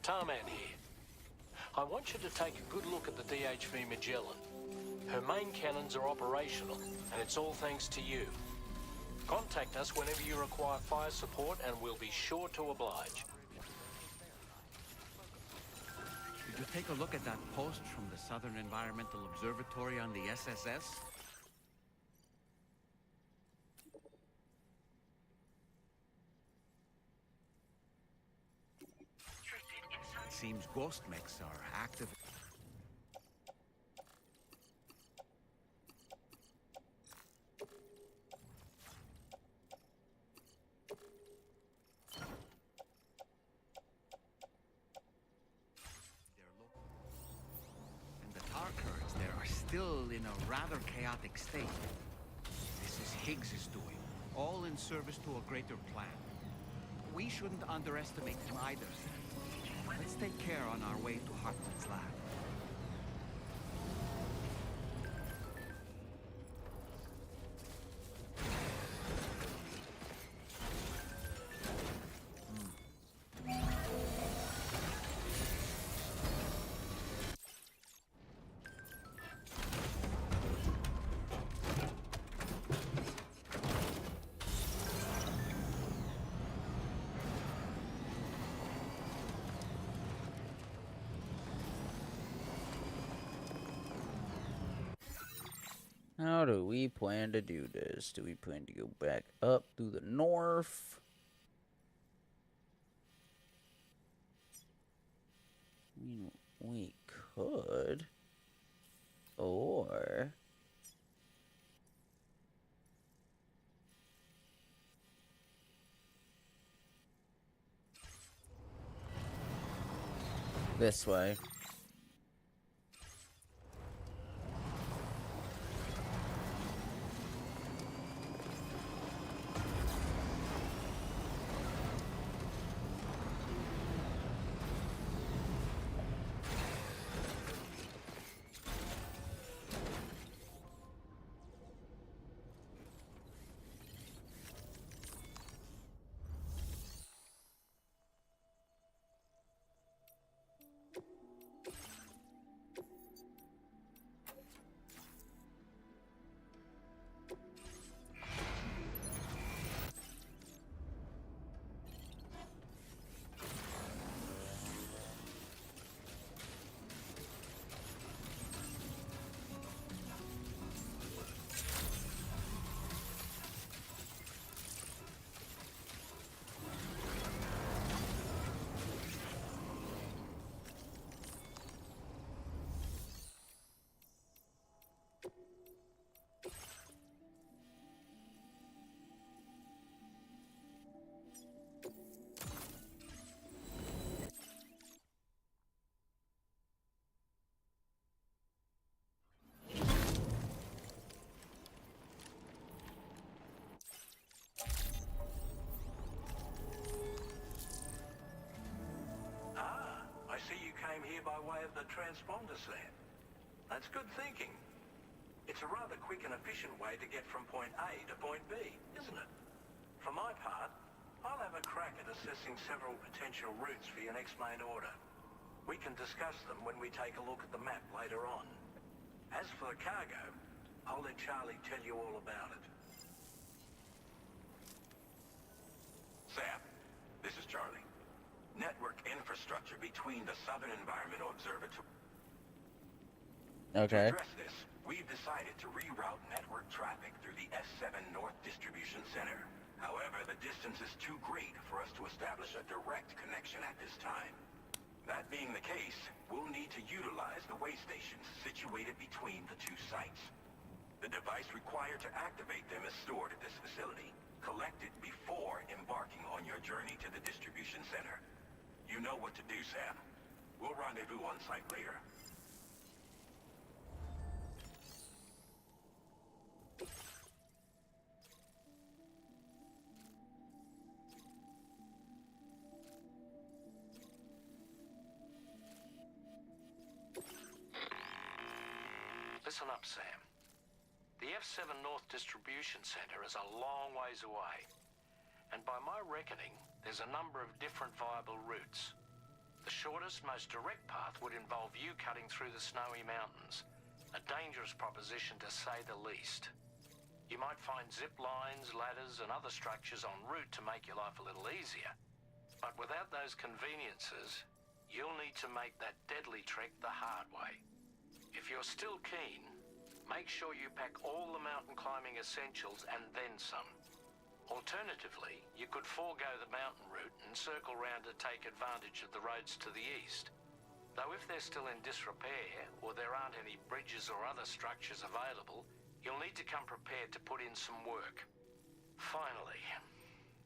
Tarman here. I want you to take a good look at the DHV Magellan. Her main cannons are operational, and it's all thanks to you. Contact us whenever you require fire support, and we'll be sure to oblige. Did you take a look at that post from the Southern Environmental Observatory on the SSS? It seems ghost mechs are active. And the tar currents there are still in a rather chaotic state. This is Higgs' doing, all in service to a greater plan. We shouldn't underestimate him either. Let's take care on our way to Hartman's lab. How do we plan to do this? Do we plan to go back up through the north? I mean, we could. Or... this way. By way of the transponder set. That's good thinking. It's a rather quick and efficient way to get from point A to point B, isn't it? For my part, I'll have a crack at assessing several potential routes for your next main order. We can discuss them when we take a look at the map later on. As for the cargo, I'll let Charlie tell you all about it. Sam, this is Charlie. Network infrastructure between the Southern Environmental Observatory. Okay. To address this, we've decided to reroute network traffic through the S7 North Distribution Center. However, the distance is too great for us to establish a direct connection at this time. That being the case, we'll need to utilize the way stations situated between the two sites. The device required to activate them is stored at this facility. Collect it before embarking on your journey to the distribution center. You know what to do, Sam. We'll rendezvous on site later. Listen up, Sam. The F7 North Distribution Center is a long ways away. And by my reckoning, there's a number of different viable routes. The shortest, most direct path would involve you cutting through the snowy mountains. A dangerous proposition to say the least. You might find zip lines, ladders, and other structures en route to make your life a little easier. But without those conveniences, you'll need to make that deadly trek the hard way. If you're still keen, make sure you pack all the mountain climbing essentials and then some. Alternatively, you could forego the mountain route and circle round to take advantage of the roads to the east. Though if they're still in disrepair, or there aren't any bridges or other structures available, you'll need to come prepared to put in some work. Finally,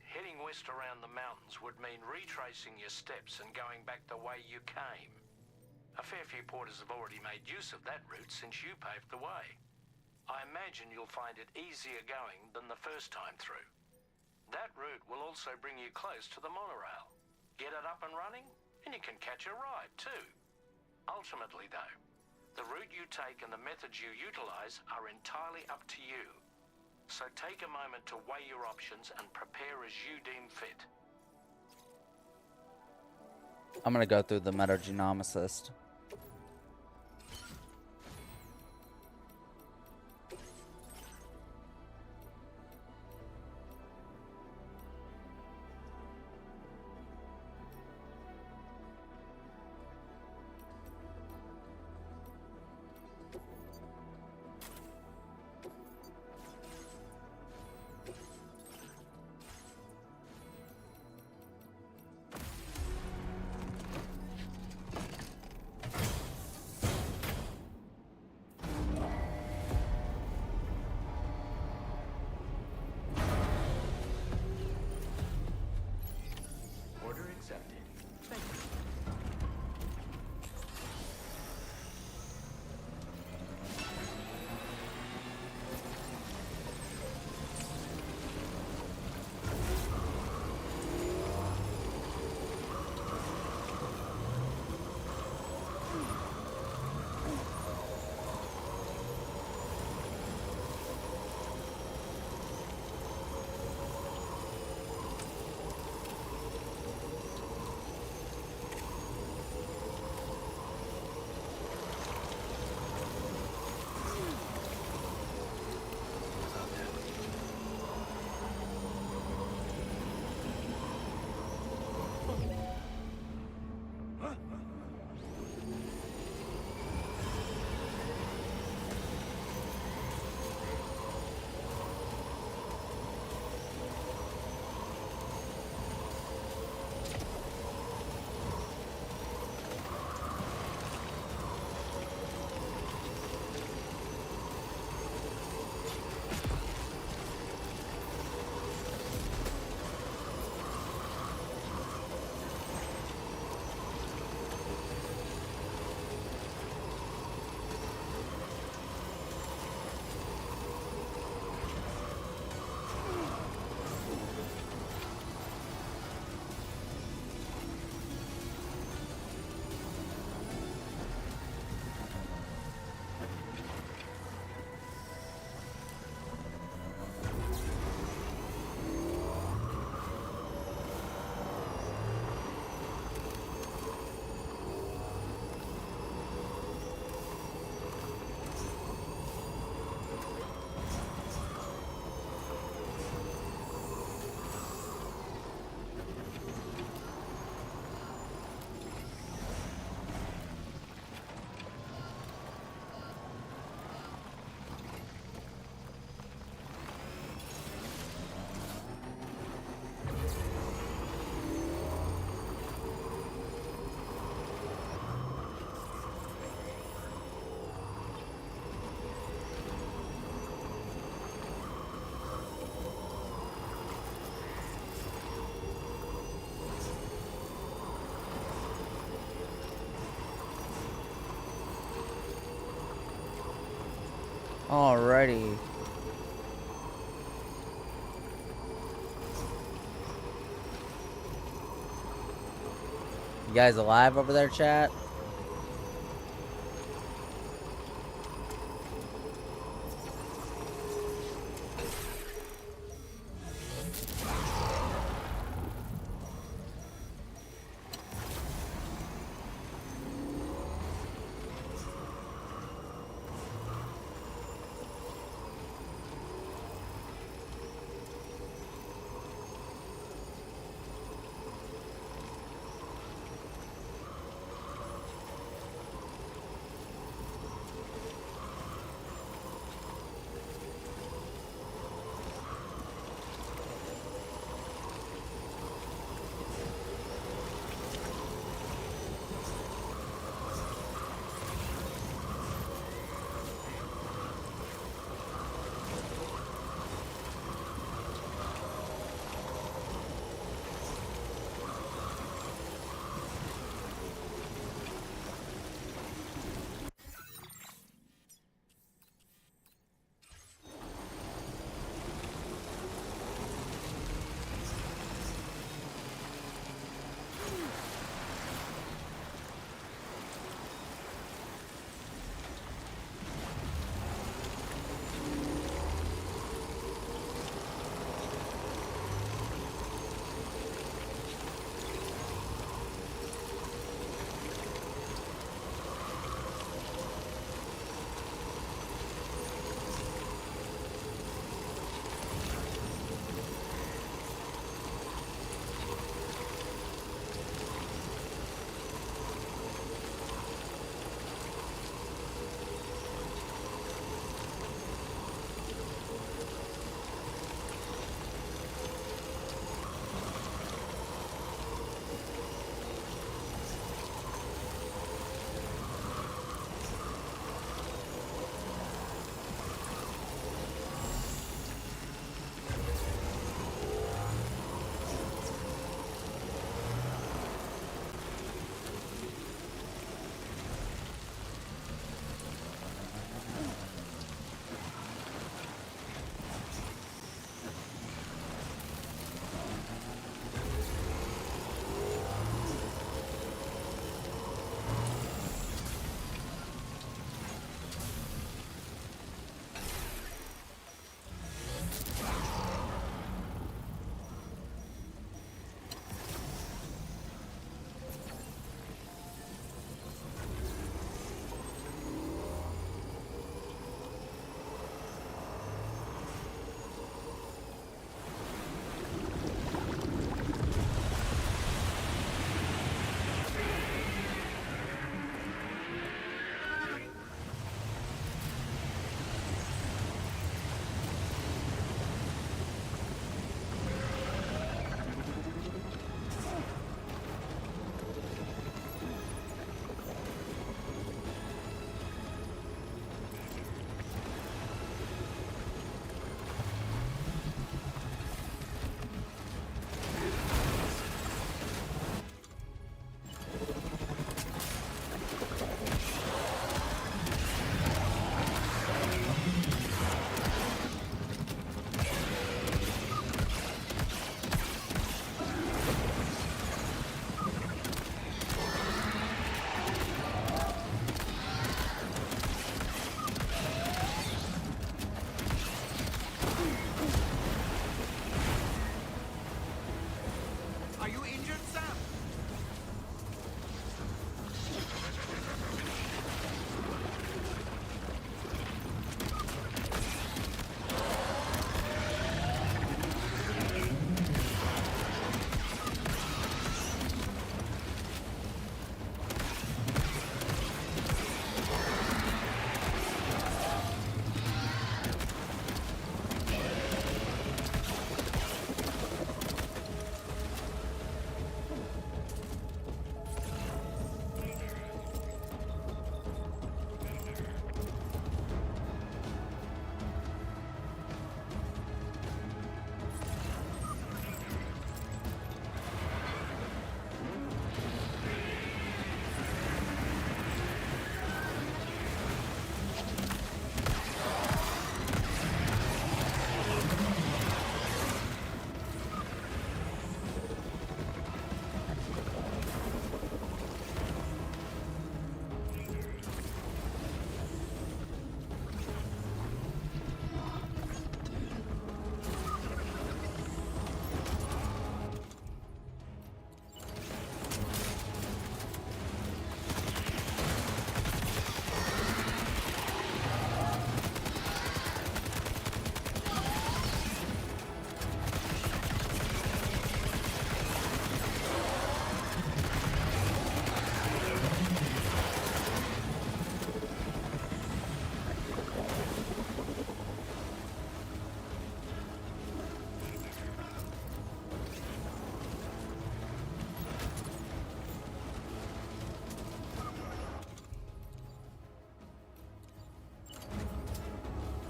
heading west around the mountains would mean retracing your steps and going back the way you came. A fair few porters have already made use of that route since you paved the way. I imagine you'll find it easier going than the first time through. That route will also bring you close to the monorail. Get it up and running, and you can catch a ride too. Ultimately though, the route you take and the methods you utilize are entirely up to you. So take a moment to weigh your options and prepare as you deem fit. I'm gonna go through the metagenomicist. Order accepted. Thank you. Alrighty. You guys alive over there, chat?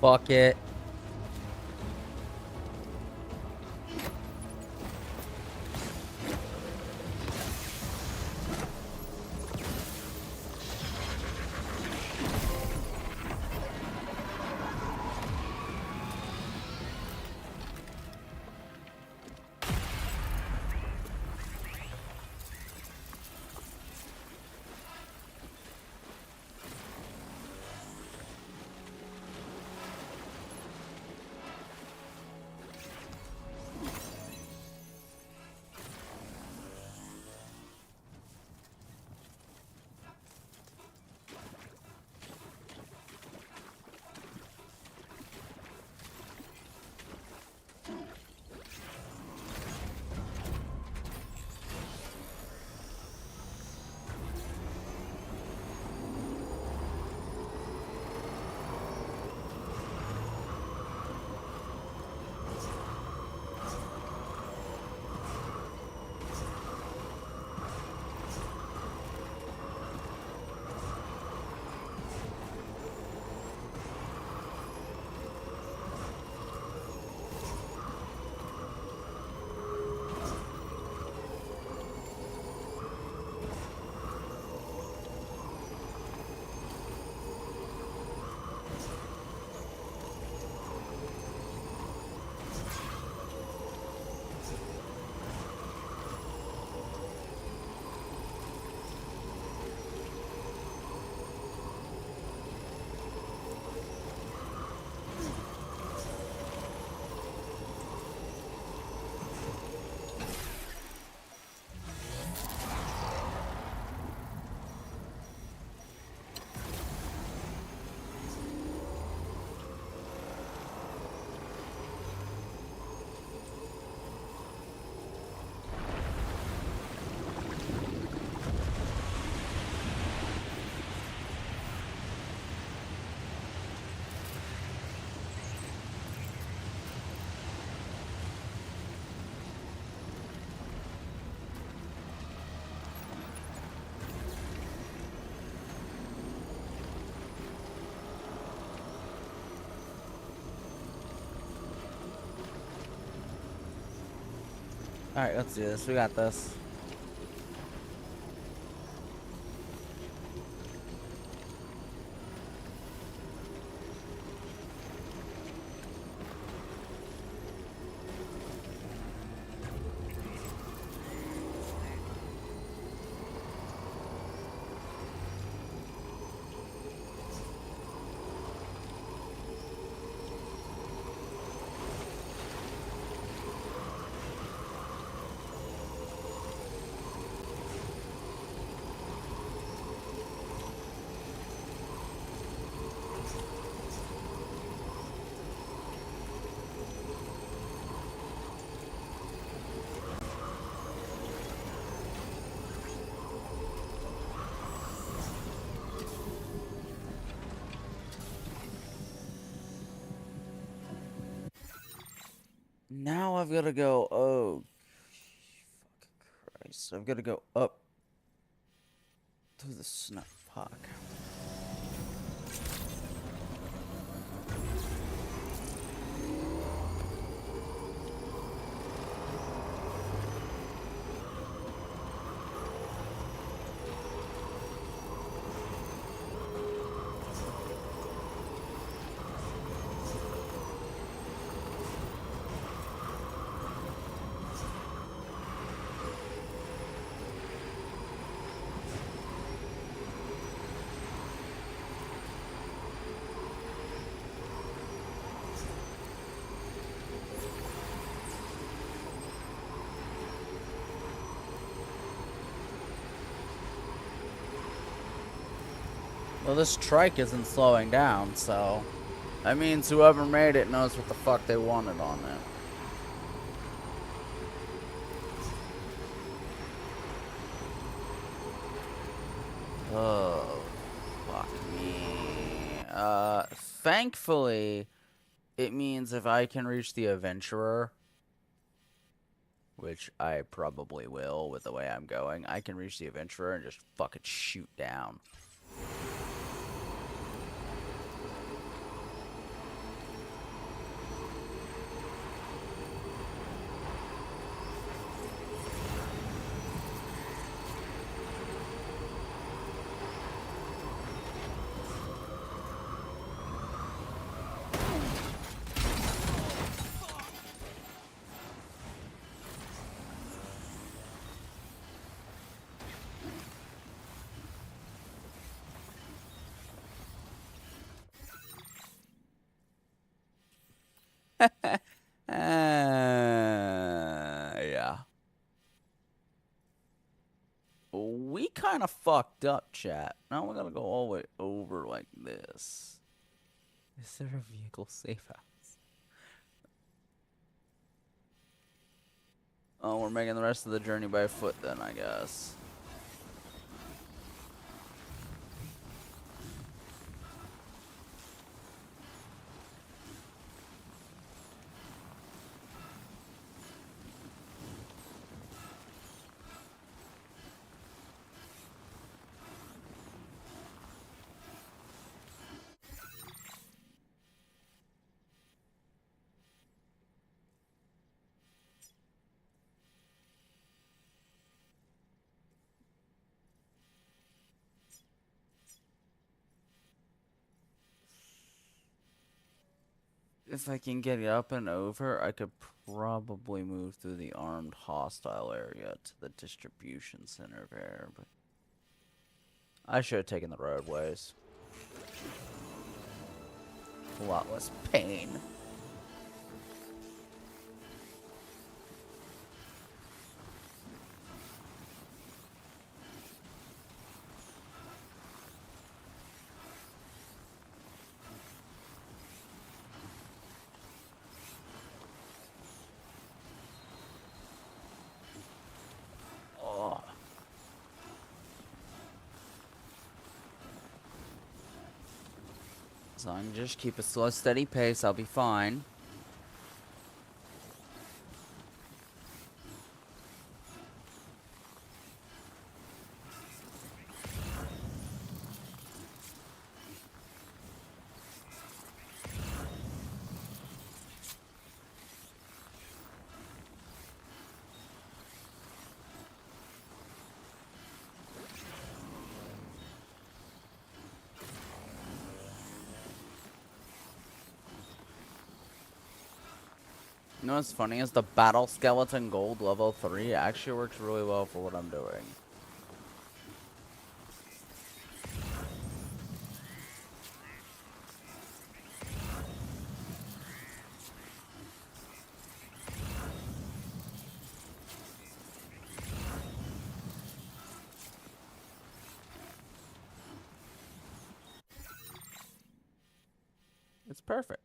Fuck it. Alright, let's do this. We got this. Now I've got to go, oh, fucking Christ. I've got to go up to the snuff park. Well, this trike isn't slowing down, so that means whoever made it knows what the fuck they wanted on it. Oh, fuck me. Thankfully, it means if I can reach the Adventurer, which I probably will with the way I'm going, I can reach the Adventurer and just fucking shoot down. We kind of fucked up, chat. Now we're gonna go all the way over like this. Is there a vehicle safe house? Oh, we're making the rest of the journey by foot then, I guess. If I can get it up and over, I could probably move through the armed hostile area to the distribution center there, but I should have taken the roadways. A lot less pain. As long as I just keep a slow, steady pace, I'll be fine. You know what's funny is the Battle Skeleton Gold level 3 actually works really well for what I'm doing. It's perfect.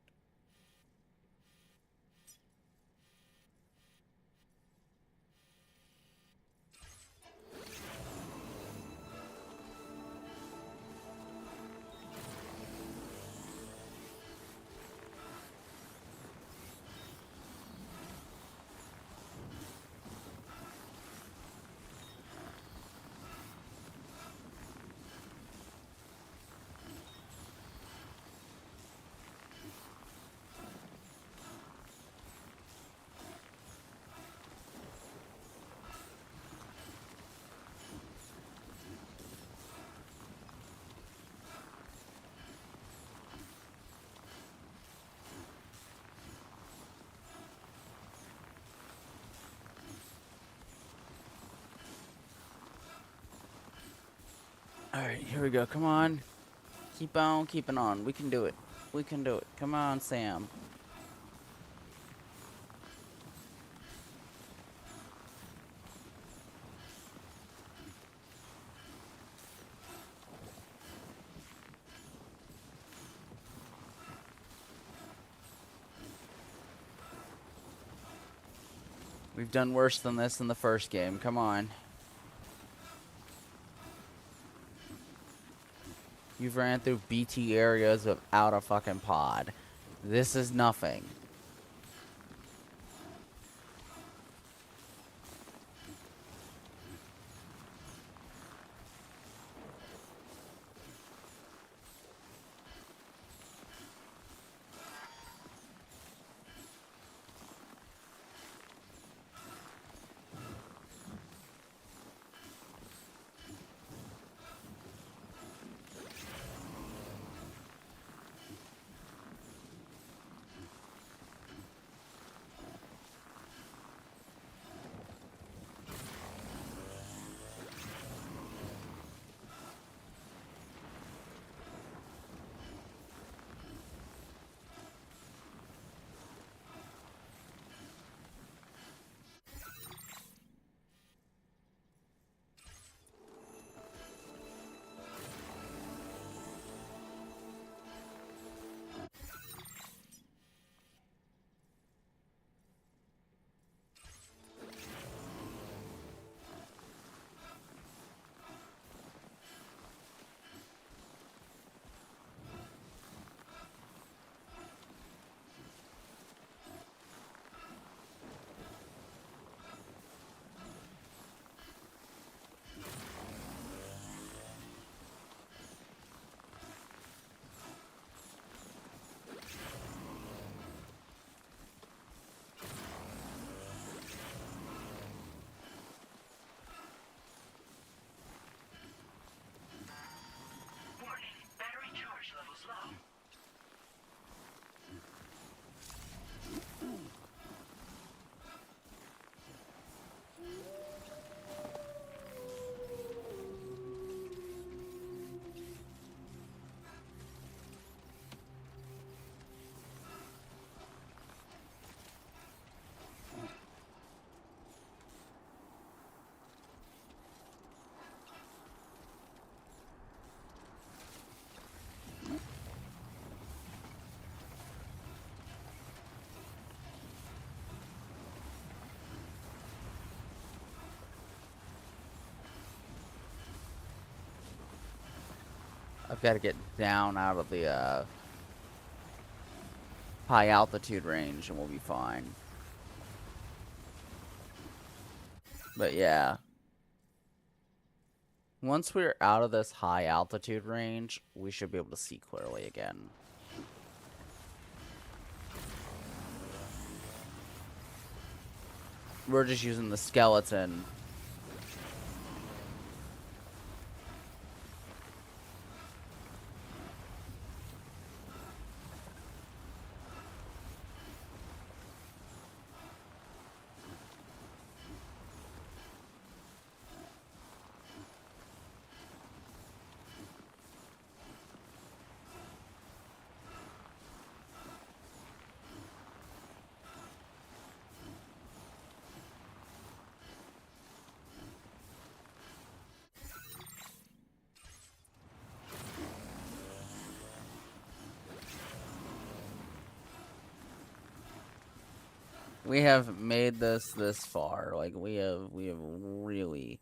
Alright, here we go. Come on. Keep on keeping on. We can do it. We can do it. Come on, Sam. We've done worse than this in the first game. Come on. You've ran through BT areas without a fucking pod. This is nothing. I've got to get down out of the high altitude range and we'll be fine. But yeah. Once we're out of this high altitude range, we should be able to see clearly again. We're just using the skeleton. We have made this far. Like we have really.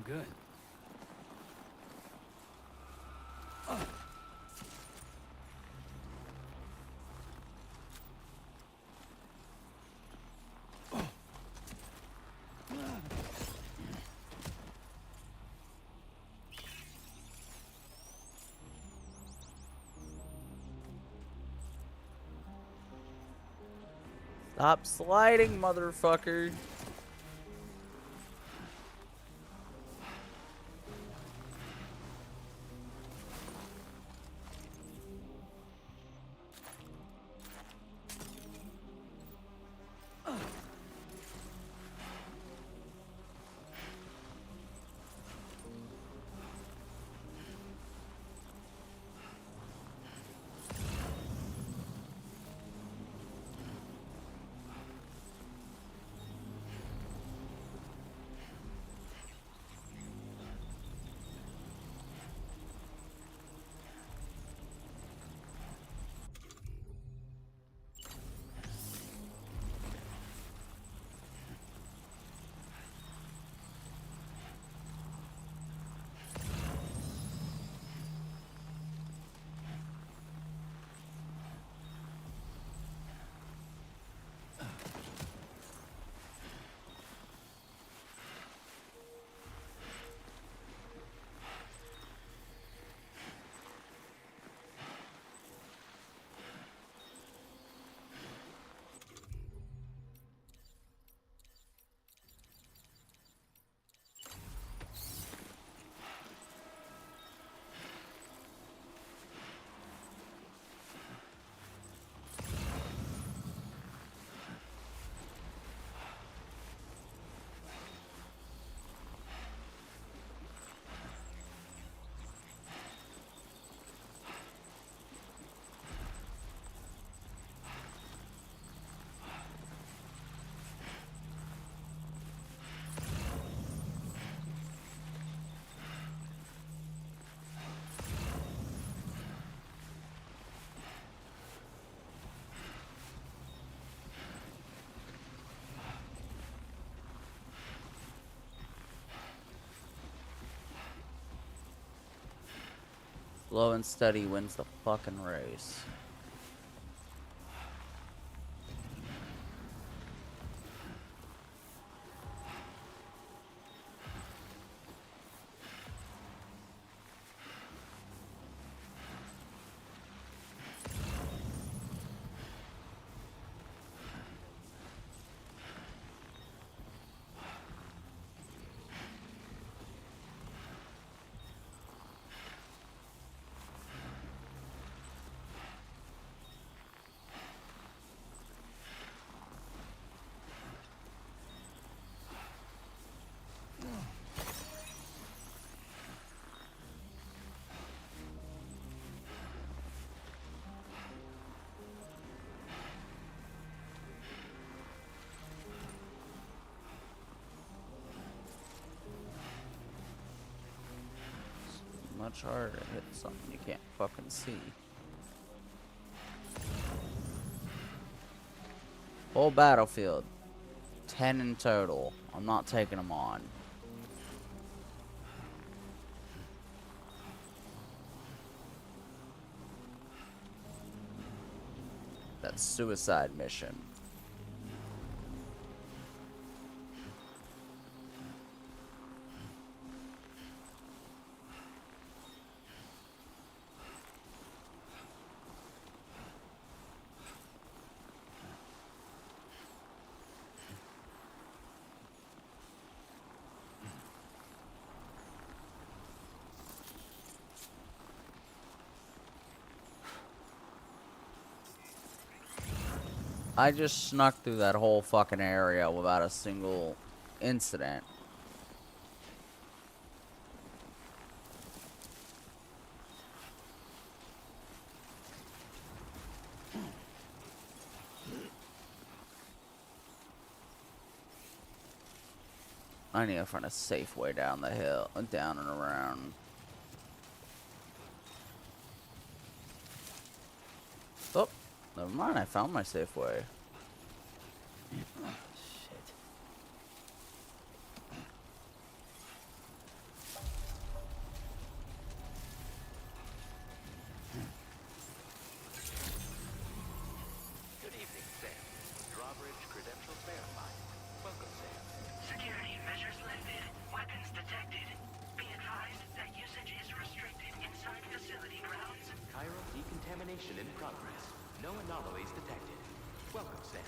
I'm good. Stop sliding, motherfucker. Slow and steady wins the fucking race. Much harder to hit something you can't fucking see. Whole battlefield. 10 in total. I'm not taking them on. That's suicide mission. I just snuck through that whole fucking area without a single incident. I need to find a safe way down the hill, down and around. Oh, never mind, I found my safe way. anomalies detected. Welcome, Sam.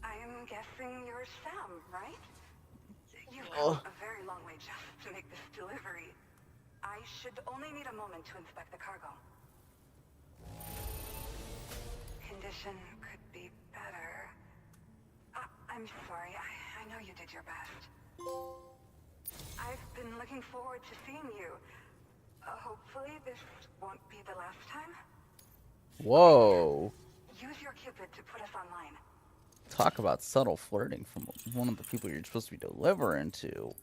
I'm guessing you're Sam, right? You've Oh. come a very long way just to make this delivery. I should only need a moment to inspect the cargo. Condition could be better. I'm sorry, I know you did your best. I've been looking forward to seeing you. Hopefully this won't be the last time. Whoa. Use your Cupid to put us online. Talk about subtle flirting from one of the people you're supposed to be delivering to.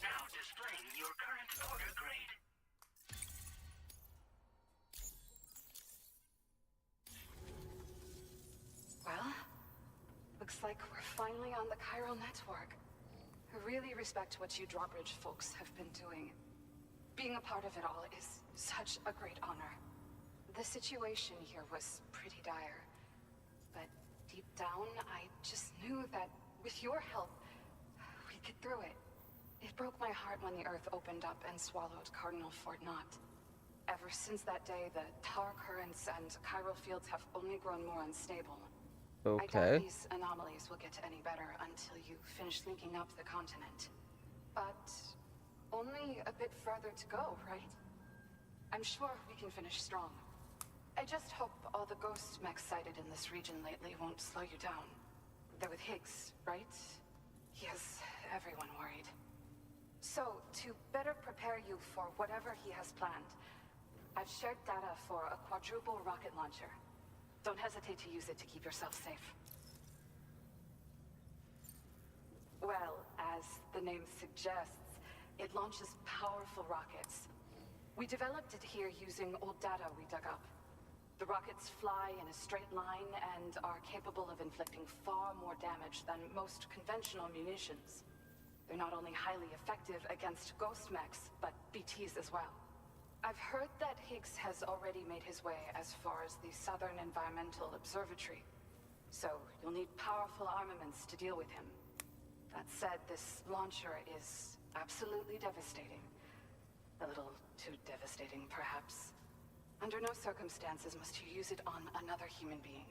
Now displaying your current order grade. Well, looks like we're finally on the chiral network. I really respect what you drawbridge folks have been doing. Being a part of it all is such a great honor. The situation here was pretty dire, but deep down, I just knew that with your help, we'd get through it. It broke my heart when the Earth opened up and swallowed Cardinal Fort Knott. Ever since that day, the tar currents and chiral fields have only grown more unstable. I doubt Okay. these anomalies will get any better until you finish linking up the continent. But only a bit further to go, right? I'm sure we can finish strong. I just hope all the ghost mechs sighted in this region lately won't slow you down. They're with Higgs, right? He has everyone worried. So, to better prepare you for whatever he has planned, I've shared data for a quadruple rocket launcher. Don't hesitate to use it to keep yourself safe. Well, as the name suggests, it launches powerful rockets. We developed it here using old data we dug up. The rockets fly in a straight line and are capable of inflicting far more damage than most conventional munitions. They're not only highly effective against ghost mechs, but BTs as well. I've heard that Higgs has already made his way as far as the Southern Environmental Observatory, so you'll need powerful armaments to deal with him. That said, this launcher is absolutely devastating. A little too devastating, perhaps. Under no circumstances must you use it on another human being.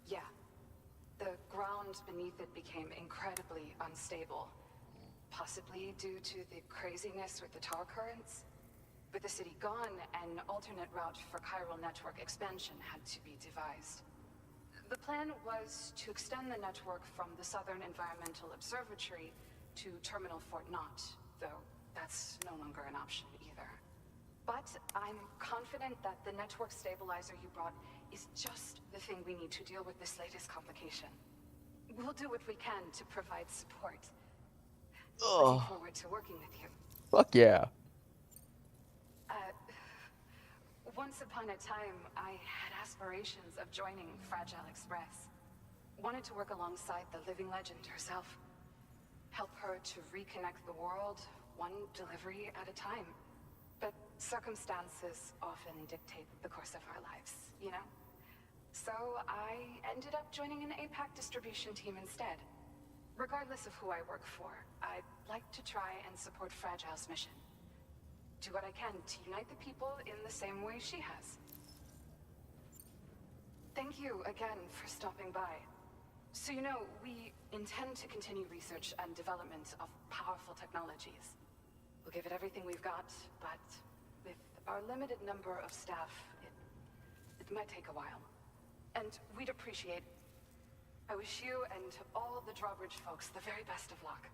Yeah. The ground beneath it became incredibly unstable. Possibly due to the craziness with the tar currents. With the city gone, an alternate route for chiral network expansion had to be devised. The plan was to extend the network from the Southern Environmental Observatory to Terminal Fort Knott, though that's no longer an option either. But I'm confident that the network stabilizer you brought is just the thing we need to deal with this latest complication. We'll do what we can to provide support. Looking forward to working with you. Fuck yeah. Once upon a time, I had aspirations of joining Fragile Express. Wanted to work alongside the living legend herself. Help her to reconnect the world, one delivery at a time. But circumstances often dictate the course of our lives, you know? So I ended up joining an APAC distribution team instead. Regardless of who I work for, I'd like to try and support Fragile's mission. Do what I can to unite the people in the same way she has. Thank you again for stopping by. So you know, we intend to continue research and development of powerful technologies. We'll give it everything we've got, but with our limited number of staff, it might take a while. And we'd appreciate I wish you and all the drawbridge folks the very best of luck.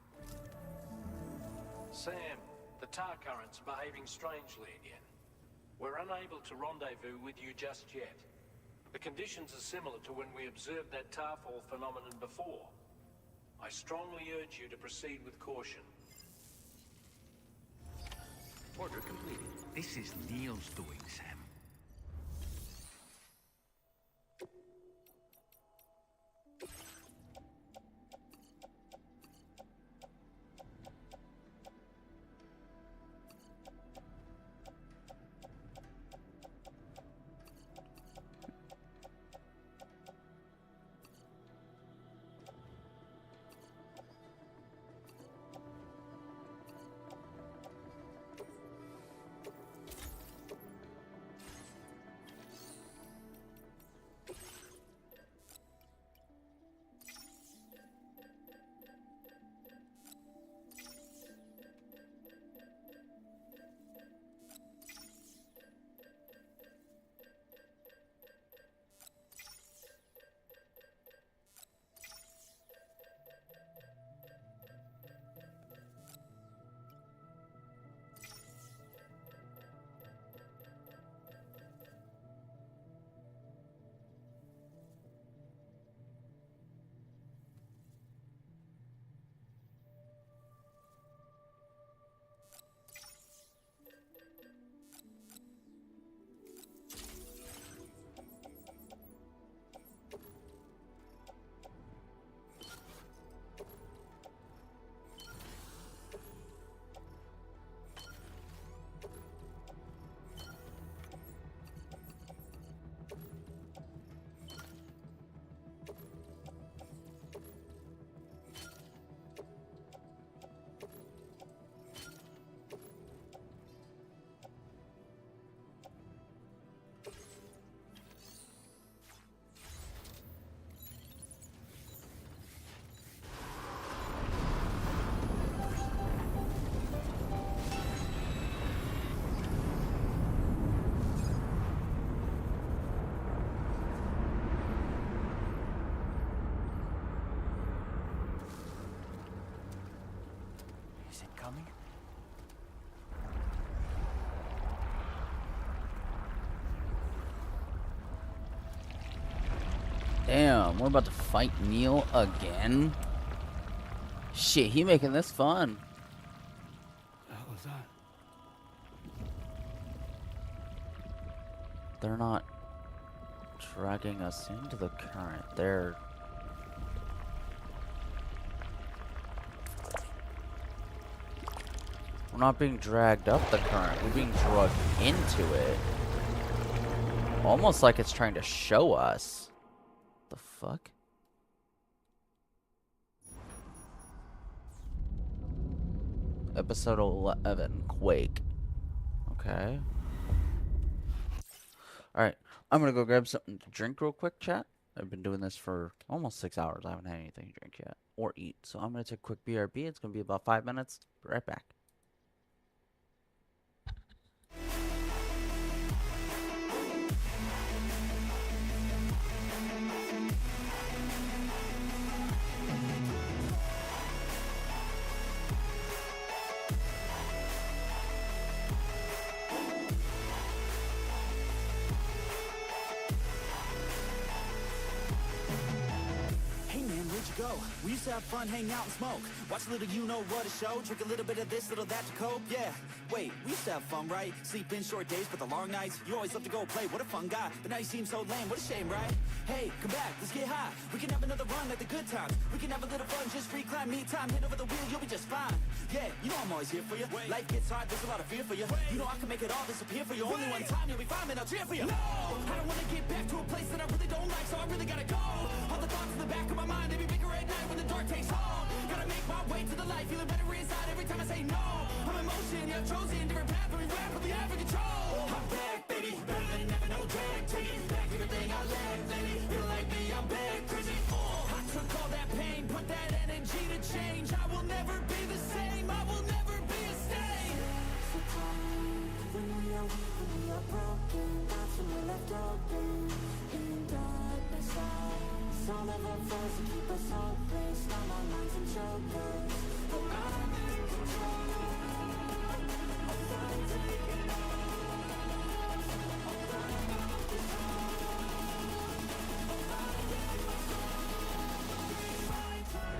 Sam, the tar current's behaving strangely again. We're unable to rendezvous with you just yet. The conditions are similar to when we observed that tarfall phenomenon before. I strongly urge you to proceed with caution. Order completed. This is Neil's doing, Sam. Coming? Damn, we're about to fight Neil again? Shit, he making this fun. What the hell was that? They're not dragging us into the current. They're... We're not being dragged up the current. We're being dragged into it. Almost like it's trying to show us. The fuck? Episode 11, Quake. Okay. Alright, I'm gonna go grab something to drink real quick, chat. I've been doing this for almost 6 hours. I haven't had anything to drink yet. Or eat. So I'm gonna take a quick BRB. It's gonna be about 5 minutes. Be right back. Go. We used to have fun, hang out and smoke. Watch a little you-know-what a show. Drink a little bit of this, little that to cope. Yeah, wait, we used to have fun, right? Sleep in short days, but the long nights. You always love to go play, what a fun guy. But now you seem so lame, what a shame, right? Hey, come back, let's get high. We can have another run like the good times. We can have a little fun, just recline, me time. Hit over the wheel, you'll be just fine. Yeah, you know I'm always here for you. Life gets hard, there's a lot of fear for you. You know I can make it all disappear for you. Only one time, you'll be fine, man, I'll cheer for you. No, I don't wanna get back to a place that I really don't like, so I really gotta go. All the thoughts in the back of my mind, they be bigger at night when the dark takes hold. Gotta make my way to the light, feeling better inside every time I say no. I'm in motion, yeah, I've chosen different path, but we rapidly have control. I'm back, baby, better than ever, no drag. Taking back everything I lacked, lady. Feel like me, I'm back, crazy. I took all that pain, put that energy to change. I will never be the same, I will never be a stain. So tired, when we are weak, when we are broken, that's when we're left open. In darkness, I all of our flaws to keep us hopeless. Numb our minds and choke us. But I'm in control. I'm done taking off. I'm burning out this hole. I'm not getting my soul. Be my turn.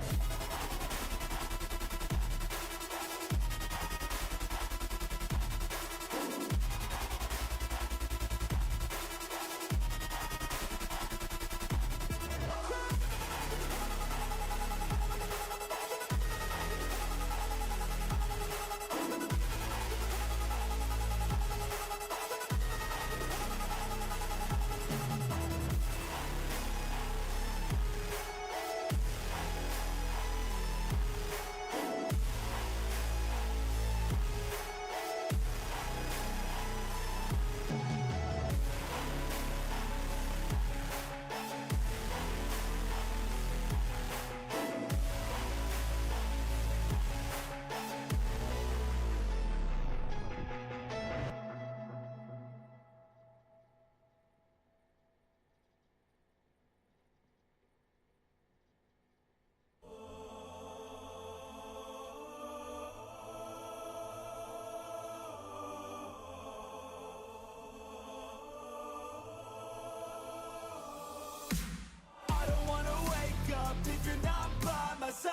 If you're not by my side,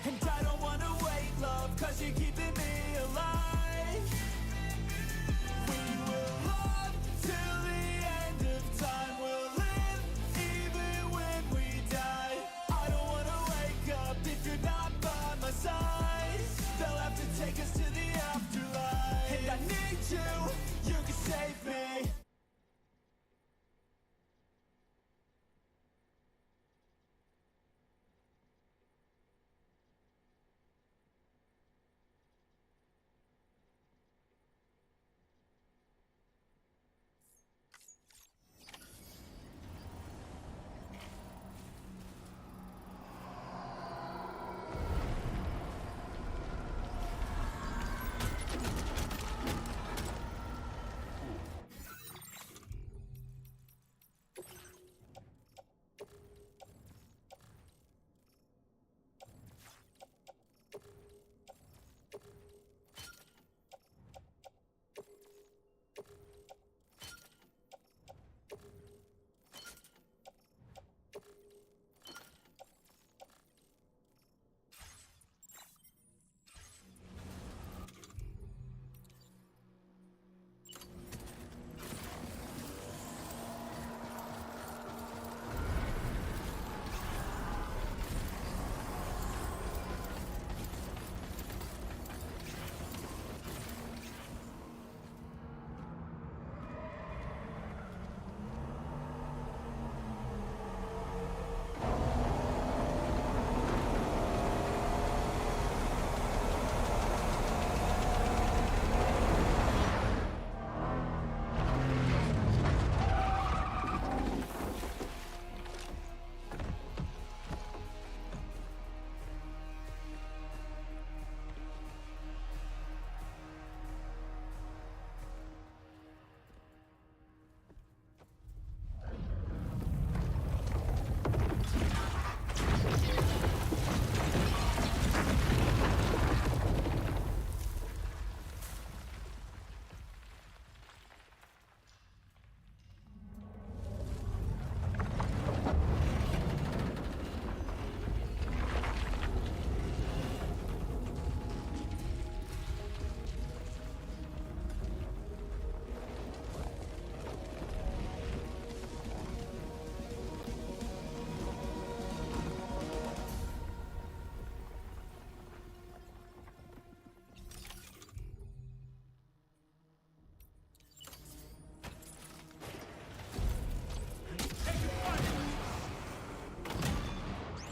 and I don't wanna wait, love, cause you're keeping me alive. We will love till the end of time. We'll live even when we die. I don't wanna wake up if you're not by my side. They'll have to take us to the afterlife. And I need you can save me.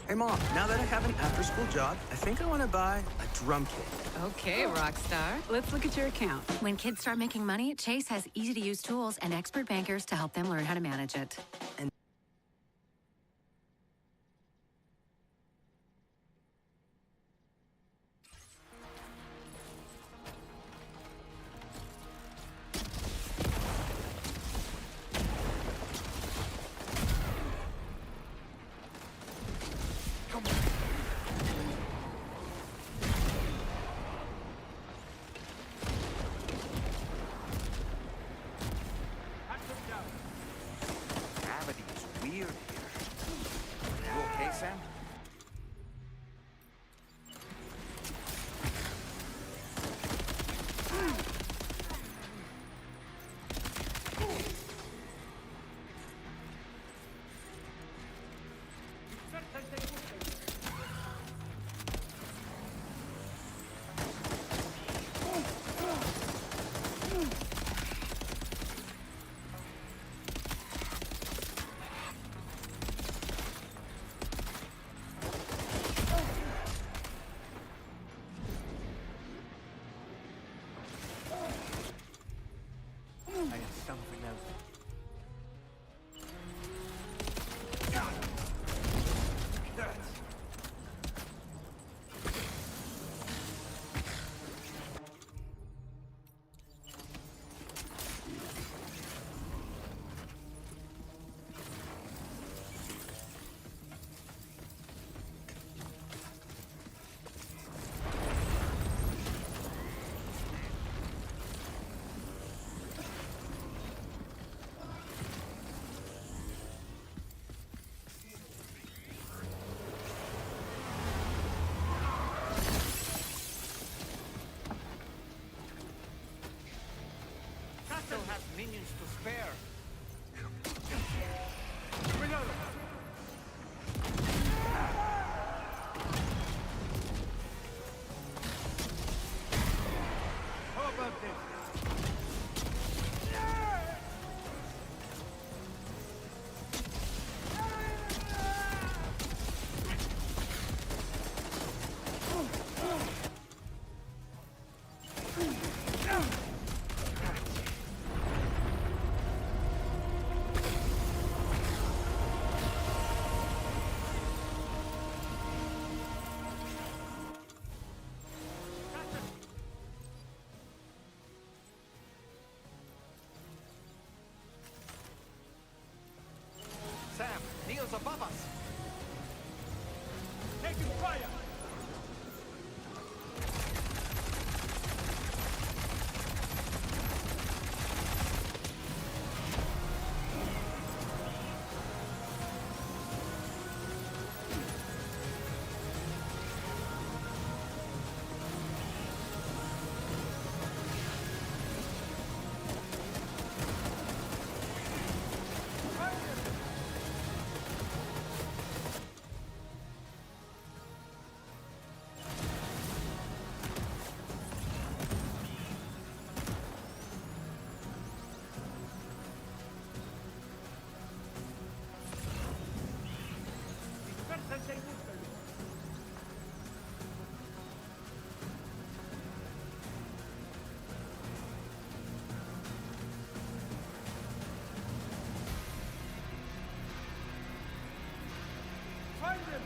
Hey, Mom, now that I have an after-school job, I think I want to buy a drum kit. Okay, Rockstar. Let's look at your account. When kids start making money, Chase has easy-to-use tools and expert bankers to help them learn how to manage it. And still has minions to spare. How about this? Sam, Neil's above us. Taking fire! Find him!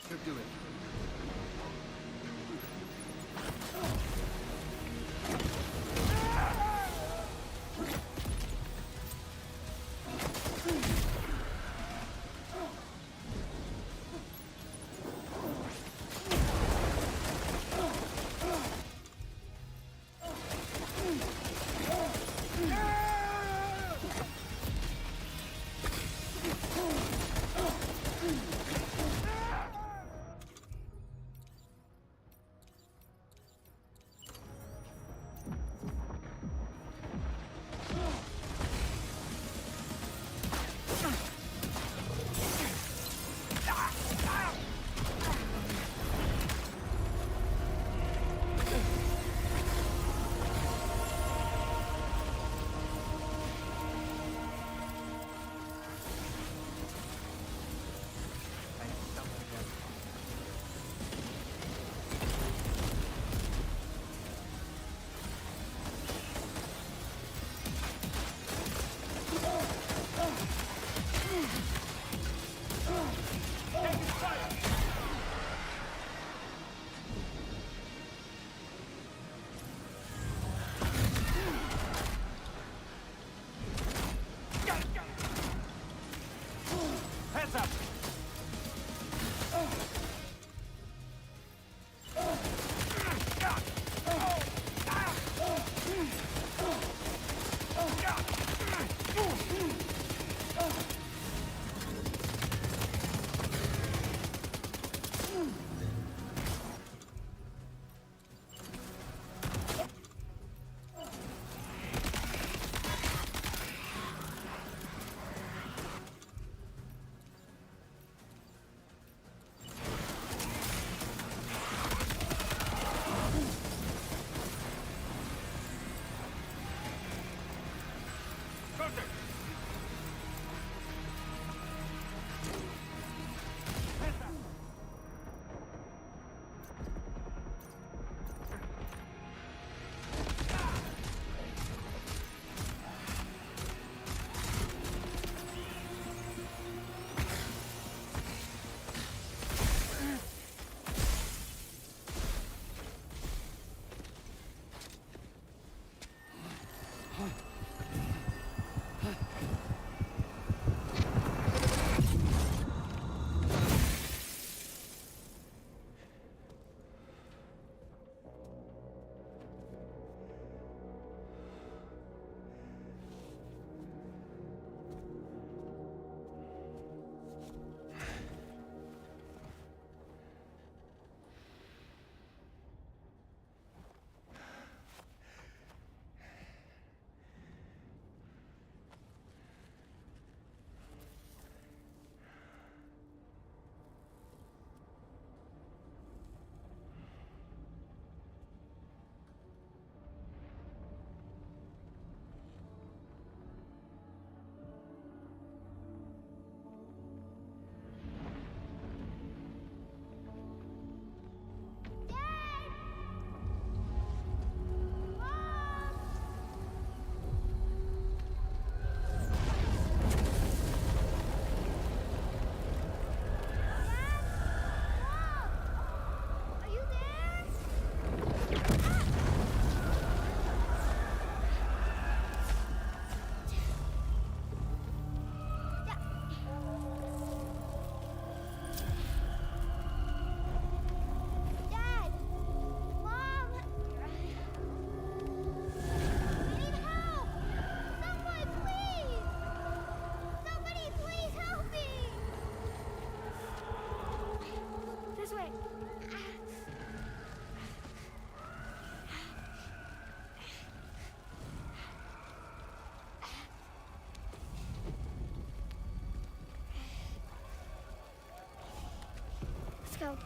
Should do it. so.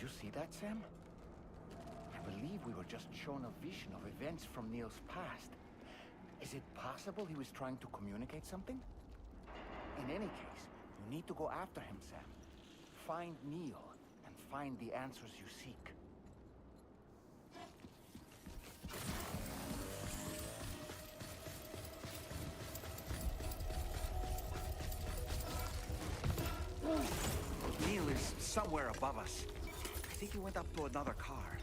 Did you see that, Sam? I believe we were just shown a vision of events from Neil's past. Is it possible he was trying to communicate something? In any case, you need to go after him, Sam. Find Neil, and find the answers you seek. Neil is somewhere above us. I think he went up to another car.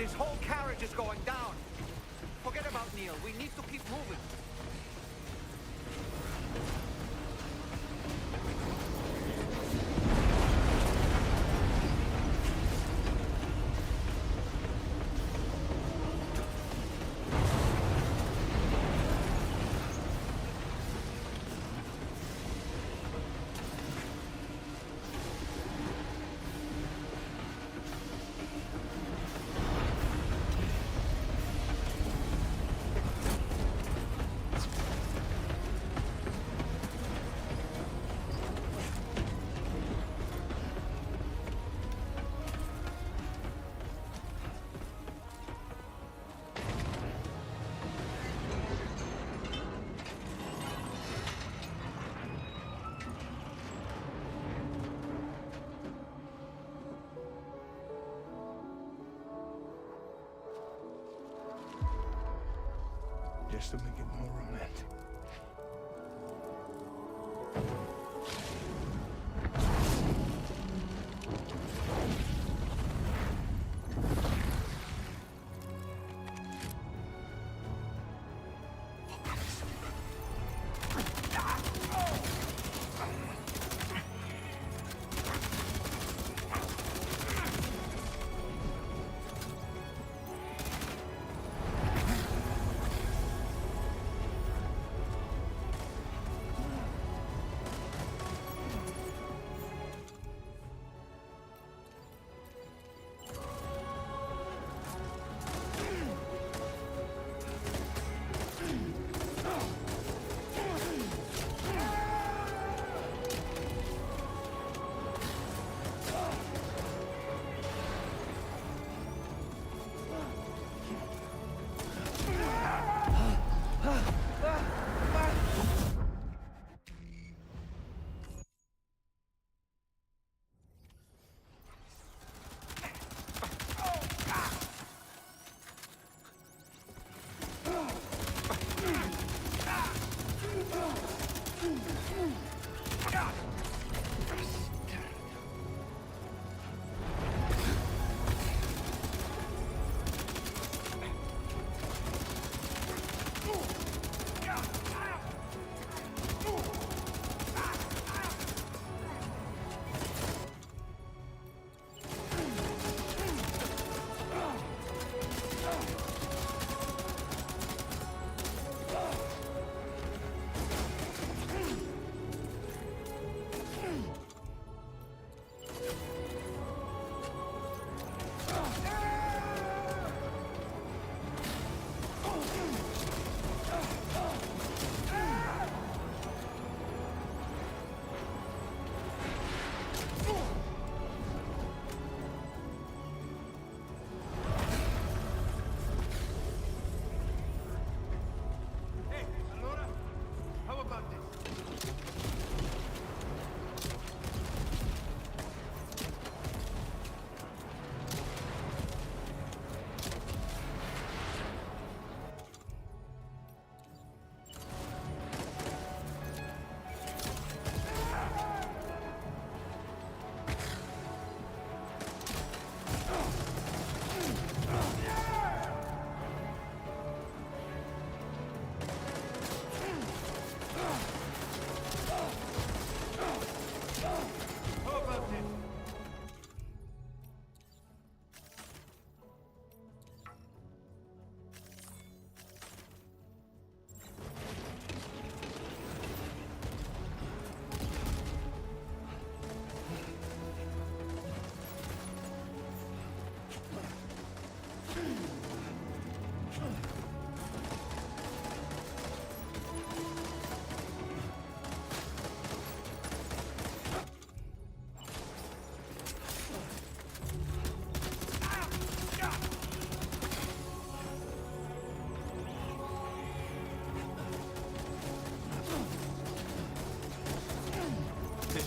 This whole carriage is going down. Forget about Neil. We need to keep moving. Just to make it more romantic.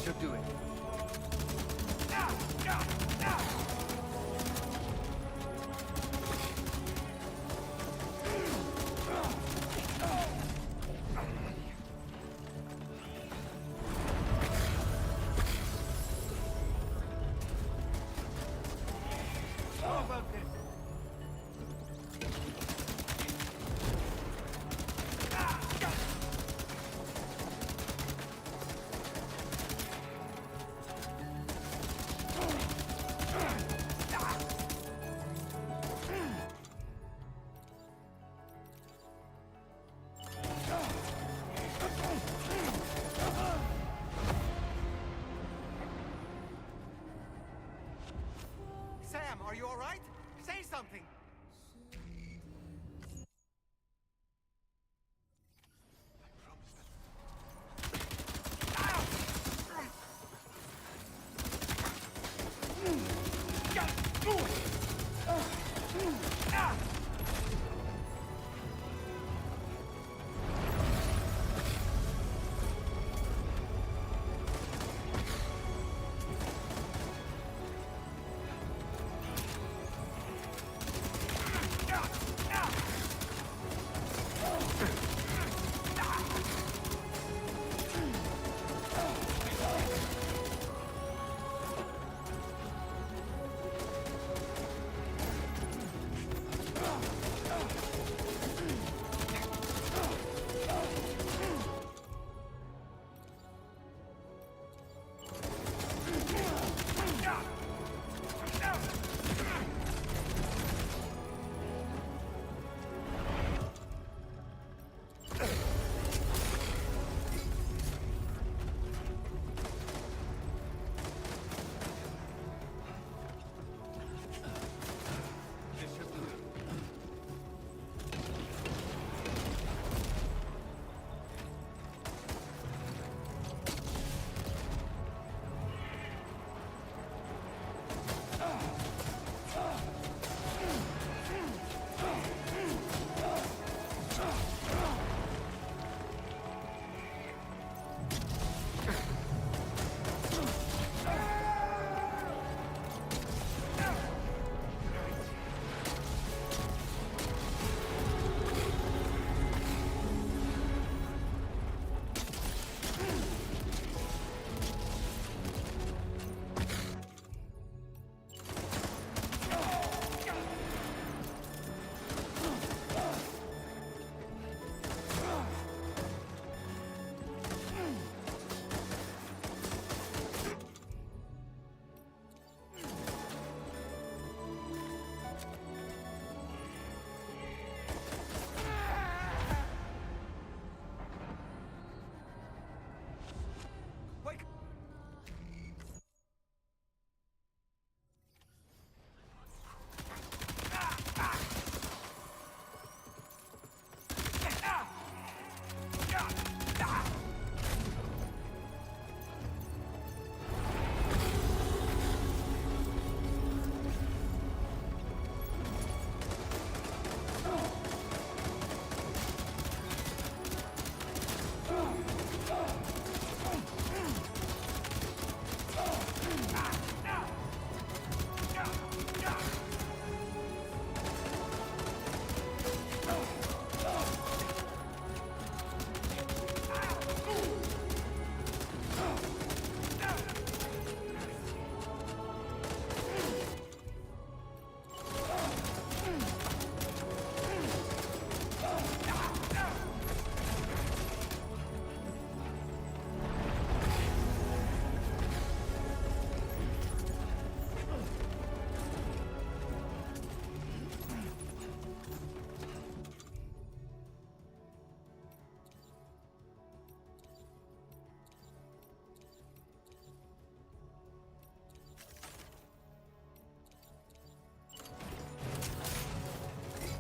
should do it. How about this? Are you all right? Say something.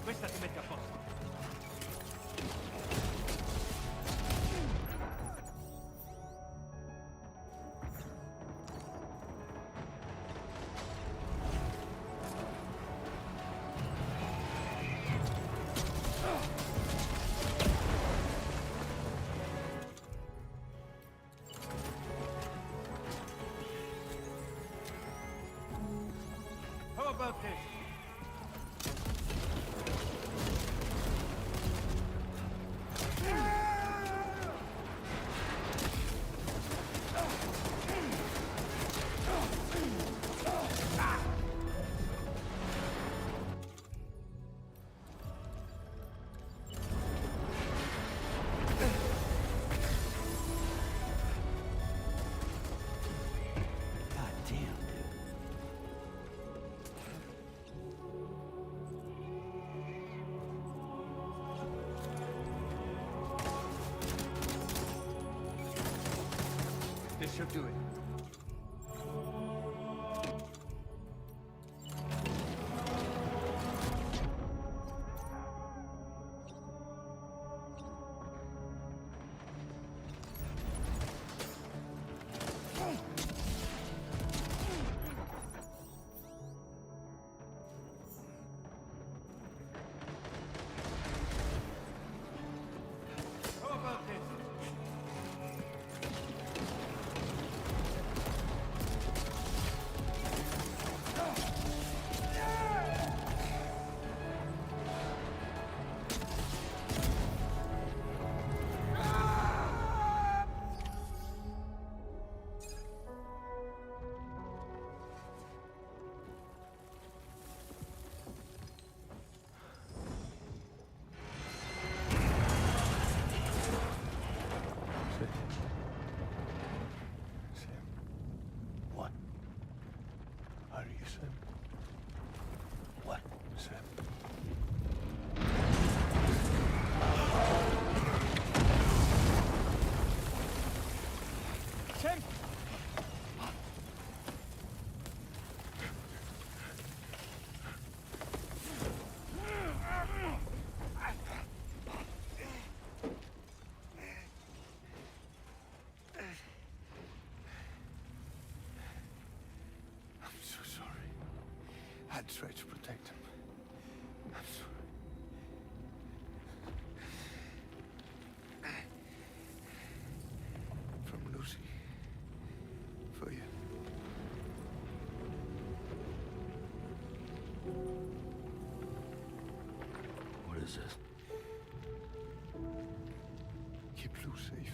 Questa ti mette a posto. How about this? This should do it. How do you say? What? Sam? Sam! I'm so sorry. I tried to protect him. I'm sorry. From Lucy. For you. What is this? Keep Lou safe.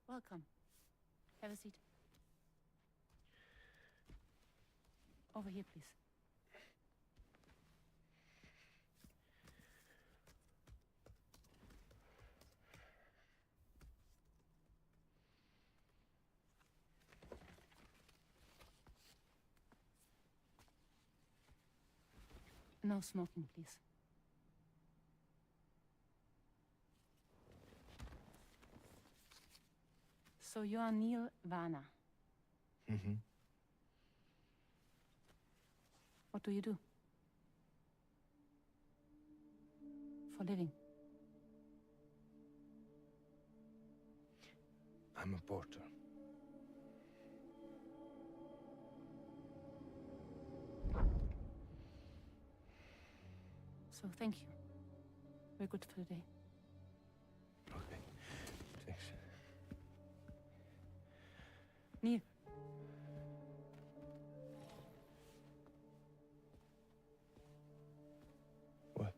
Welcome. Have a seat. Over here, please. No smoking, please. So you are Neil Varner. Mm-hmm. What do you do? For living? I'm a porter. So thank you. We're good for the day. Okay. Thanks. Neil. What?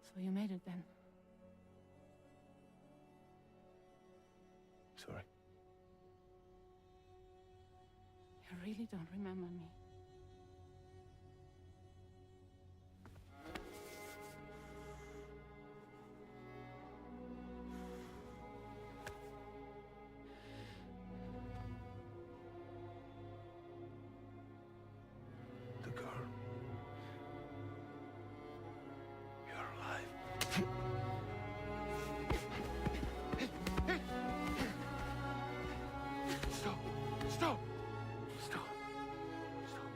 So you made it then? Sorry. You really don't remember me. The girl. You're alive. Stop! Stop! Stop! Stop!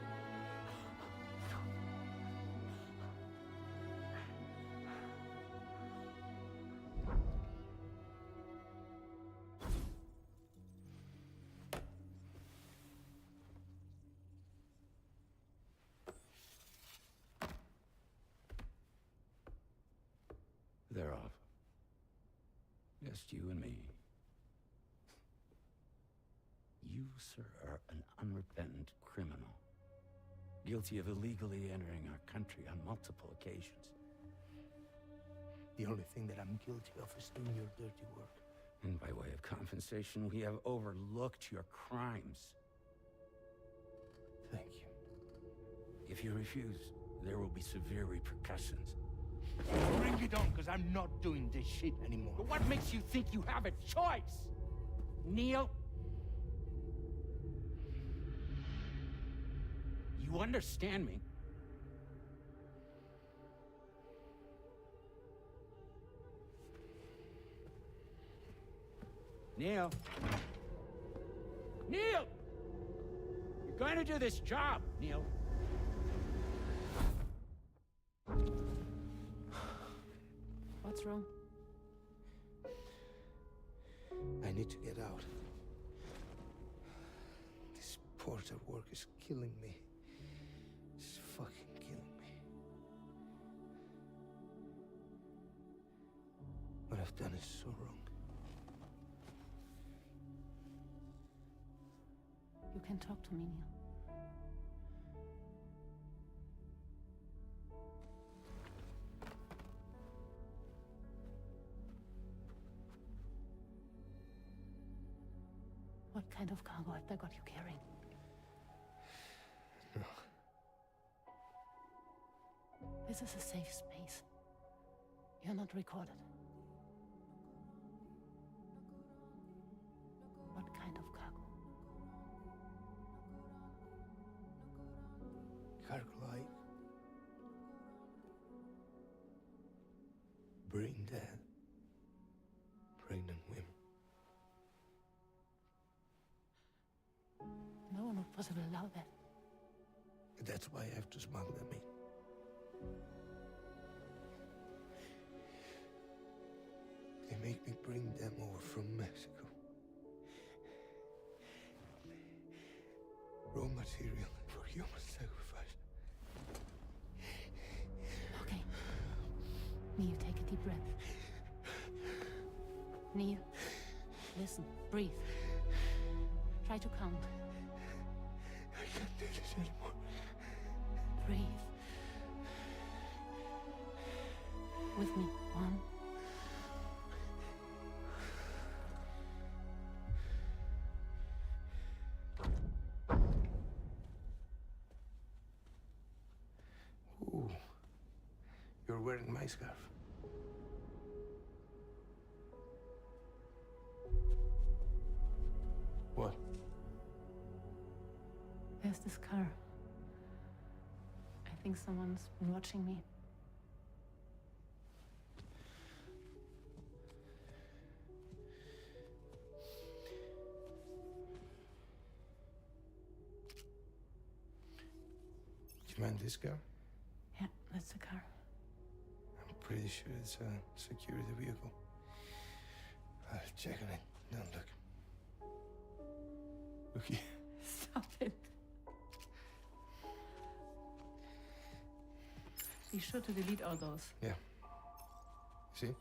They're off. Just you and me. You, sir, are an unrepentant criminal. Guilty of illegally entering our country on multiple occasions. The only thing that I'm guilty of is doing your dirty work. And by way of compensation, we have overlooked your crimes. Thank you. If you refuse, there will be severe repercussions. Bring it on, because I'm not doing this shit anymore. But what makes you think you have a choice? Neil? You understand me? Neil? Neil! You're going to do this job, Neil. What's wrong? I need to get out. This porter work is killing me. It's fucking killing me. What I've done is so wrong. You can talk to me, Neil. What kind of cargo have they got you carrying? No. This is a safe space. You're not recorded. What kind of cargo? Cargo like brain dead, pregnant women. No one would possibly allow that. That's why I have to smuggle them in. They make me bring them over from Mexico. Raw material for human sacrifice. Okay. Neil, take a deep breath. Neil, listen, breathe. Try to count. I can't do this anymore. Breathe. With me. 1. Ooh. You're wearing my scarf. What? There's this car. I think someone's been watching me. Do you mind this car? Yeah, that's the car. I'm pretty sure it's a security vehicle. I'll check on it. Don't look. Look here. Stop it. Be sure to delete all those. Yeah. See?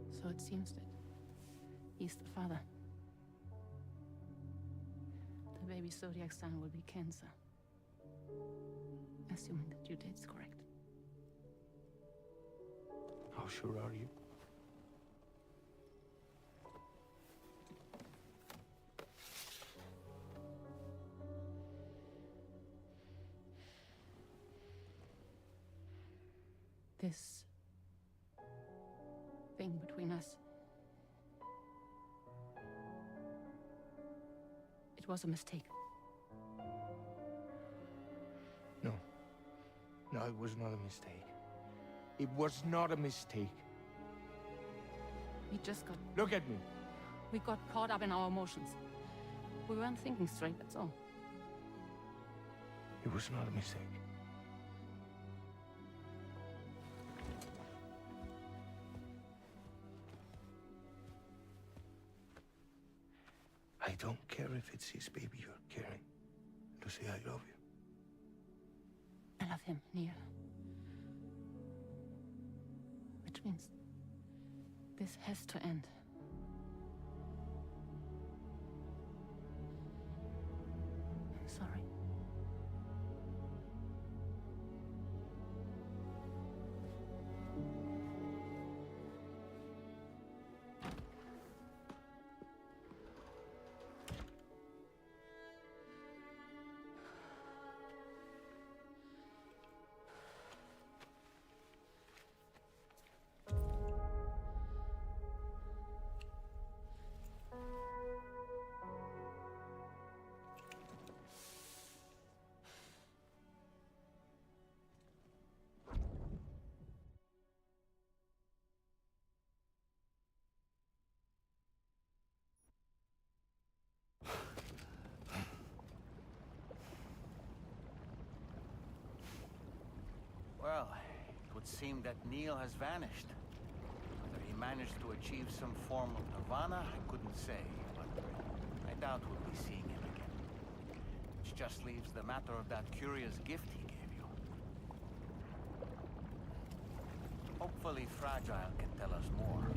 So it seems that he's the father. The baby zodiac sign will be Cancer. Assuming that due date's correct. How sure are you? This thing between us. It was a mistake. No. No, it was not a mistake. It was not a mistake. We just got... Look at me. We got caught up in our emotions. We weren't thinking straight, that's all. It was not a mistake. I don't care if it's his baby you're carrying. Lucy, I love you. I love him, Neil. Which means this has to end. I'm sorry. Well, it would seem that Neil has vanished. Whether he managed to achieve some form of nirvana, I couldn't say, but I doubt we'll be seeing him again. Which just leaves the matter of that curious gift he gave you. Hopefully Fragile can tell us more.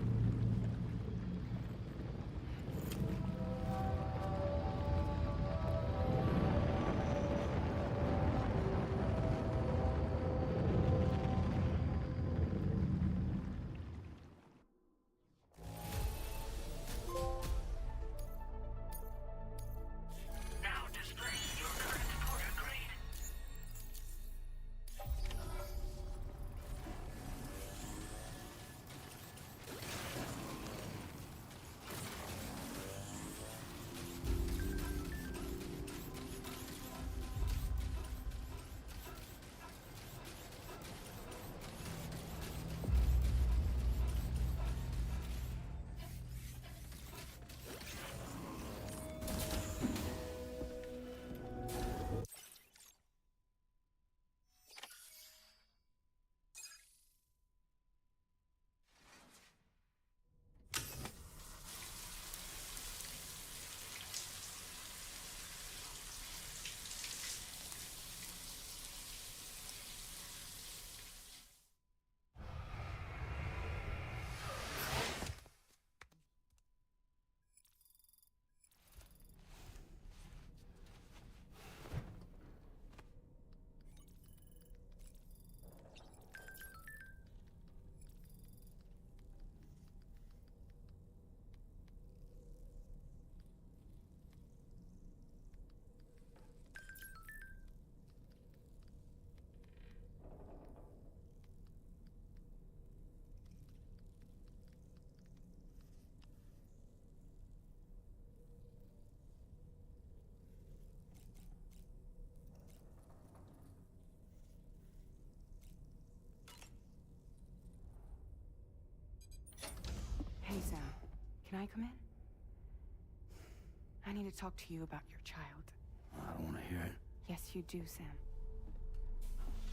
Hey, Sam. Can I come in? I need to talk to you about your child. I don't want to hear it. Yes, you do, Sam.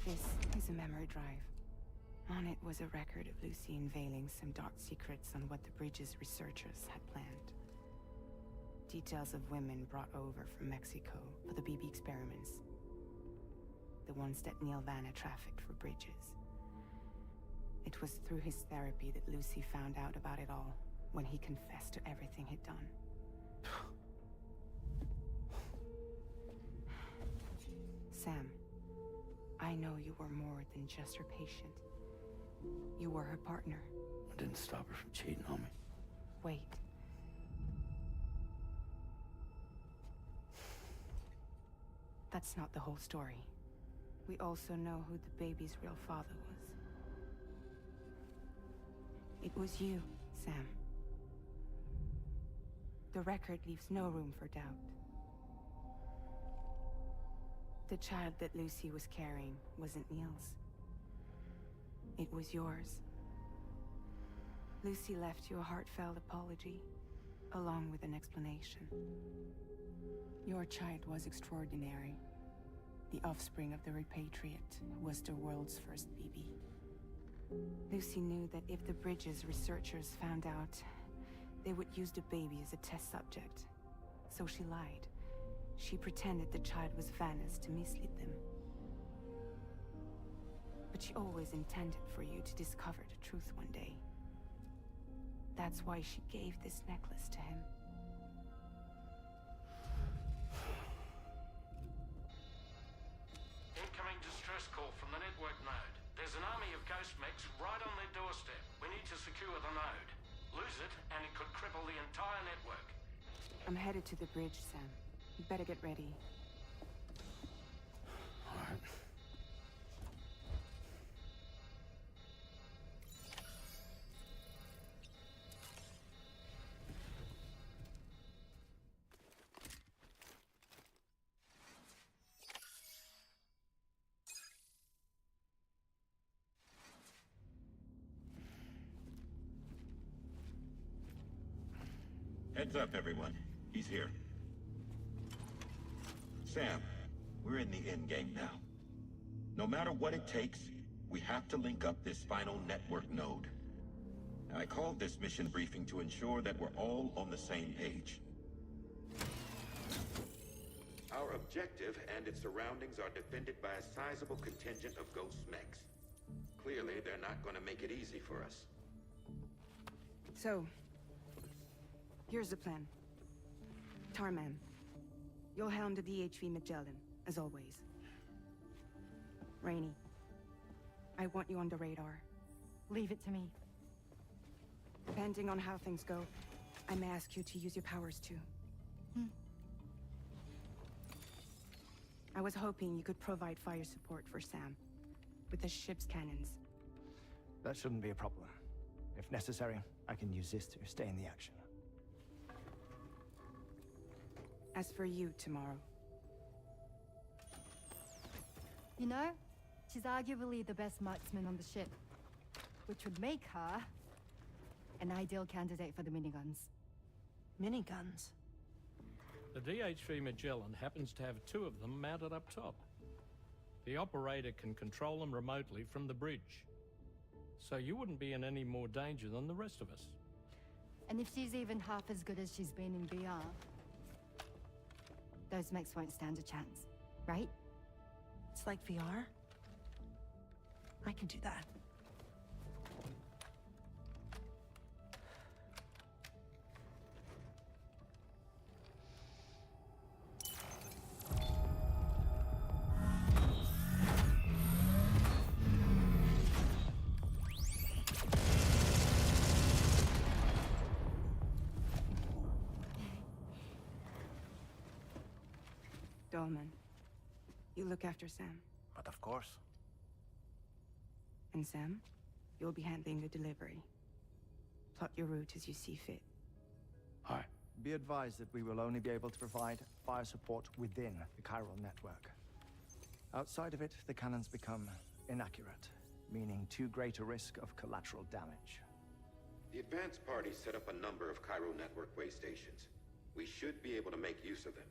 This is a memory drive. On it was a record of Lucy unveiling some dark secrets on what the Bridges researchers had planned. Details of women brought over from Mexico for the BB experiments. The ones that Neil Vanna trafficked for Bridges. It was through his therapy that Lucy found out about it all, when he confessed to everything he'd done. Sam, I know you were more than just her patient. You were her partner. I didn't stop her from cheating on me. Wait. That's not the whole story. We also know who the baby's real father was. It was you, Sam. The record leaves no room for doubt. The child that Lucy was carrying wasn't Neil's. It was yours. Lucy left you a heartfelt apology, along with an explanation. Your child was extraordinary. The offspring of the repatriate who was the world's first BB. Lucy knew that if the Bridges researchers found out, they would use the baby as a test subject. So she lied. She pretended the child was Vanna's to mislead them. But she always intended for you to discover the truth one day. That's why she gave this necklace to him. Incoming distress call from the network node. There's an army of ghost mechs right on their doorstep. We need to secure the node. Lose it, and it could cripple the entire network. I'm headed to the bridge, Sam. You better get ready. All right. Heads up, everyone. He's here. Sam, we're in the end game now. No matter what it takes, We have to link up this final network node. I called this mission briefing to ensure that we're all on the same page. Our objective and its surroundings are defended by a sizable contingent of ghost mechs. Clearly, they're not going to make it easy for us. So, here's the plan. Tarman, you'll helm the DHV Magellan, as always. Rainey, I want you on the radar. Leave it to me. Depending on how things go, I may ask you to use your powers too. I was hoping you could provide fire support for Sam, with the ship's cannons. That shouldn't be a problem. If necessary, I can use this to stay in the action. As for you, tomorrow. You know, she's arguably the best marksman on the ship, which would make her an ideal candidate for the miniguns. Miniguns? The DHV Magellan happens to have 2 of them mounted up top. The operator can control them remotely from the bridge. So you wouldn't be in any more danger than the rest of us. And if she's even half as good as she's been in VR, those mechs won't stand a chance, right? It's like VR? I can do that. Dolman, you look after Sam. But of course. And Sam, you'll be handling the delivery. Plot your route as you see fit. Alright. Be advised that we will only be able to provide fire support within the chiral network. Outside of it, the cannons become inaccurate, meaning too great a risk of collateral damage. The advanced party set up a number of chiral network way stations. We should be able to make use of them.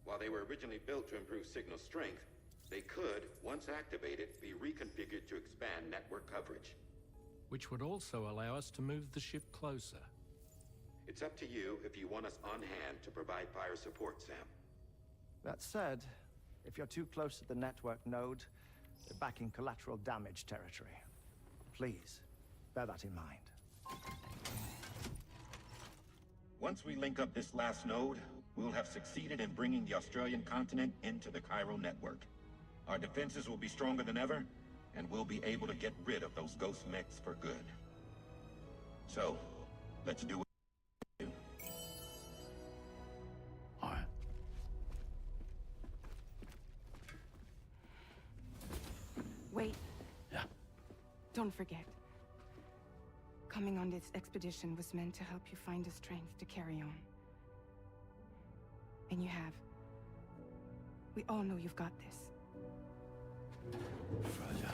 While they were originally built to improve signal strength, they could, once activated, be reconfigured to expand network coverage. Which would also allow us to move the ship closer. It's up to you if you want us on hand to provide fire support, Sam. That said, if you're too close to the network node, you're back in collateral damage territory. Please, bear that in mind. Once we link up this last node, we'll have succeeded in bringing the Australian continent into the chiral network. Our defenses will be stronger than ever, and we'll be able to get rid of those ghost mechs for good. So, let's do it. Alright. Wait. Yeah. Don't forget. Coming on this expedition was meant to help you find the strength to carry on. And you have. We all know you've got this. Roger.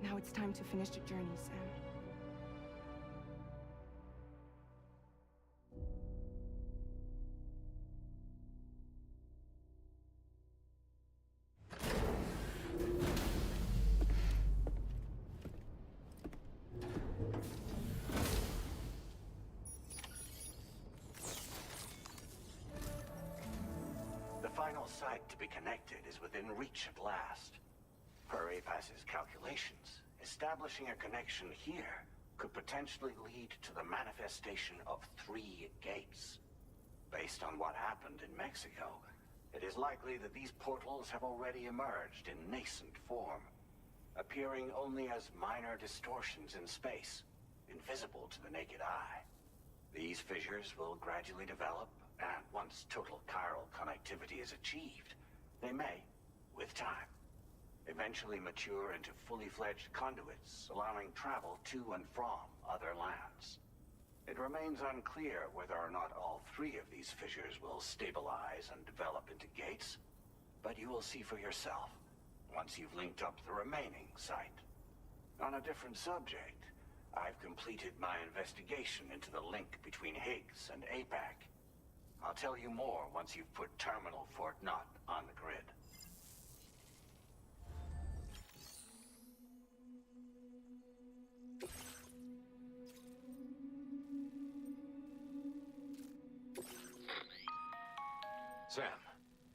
Now it's time to finish the journey, Sam. The final site to be connected is within reach at last. Per APAS's calculations, establishing a connection here could potentially lead to the manifestation of 3 gates. Based on what happened in Mexico, it is likely that these portals have already emerged in nascent form, appearing only as minor distortions in space, invisible to the naked eye. These fissures will gradually develop, and once total chiral connectivity is achieved, they may, with time, eventually mature into fully fledged conduits, allowing travel to and from other lands. It remains unclear whether or not all 3 of these fissures will stabilize and develop into gates, but you will see for yourself once you've linked up the remaining site. On a different subject, I've completed my investigation into the link between Higgs and APAC. I'll tell you more once you've put Terminal Fort Knott on the grid.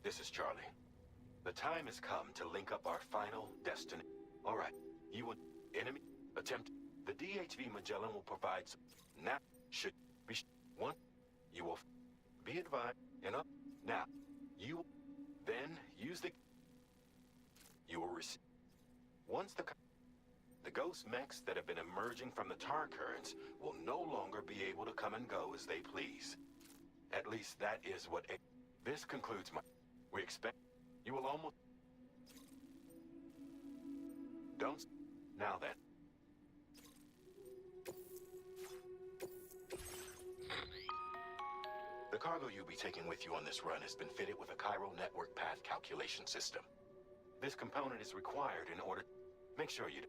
This is Charlie. The time has come to link up our final destiny. All right, you will enemy attempt. The DHV Magellan will provide now should be one. You will be advised. Now, you then use the. You will receive once the ghost mechs that have been emerging from the tar currents will no longer be able to come and go as they please. At least that is what. This concludes my. We expect you will almost. Don't. Now then. The cargo you'll be taking with you on this run has been fitted with a chiral network path calculation system. This component is required in order. Make sure you.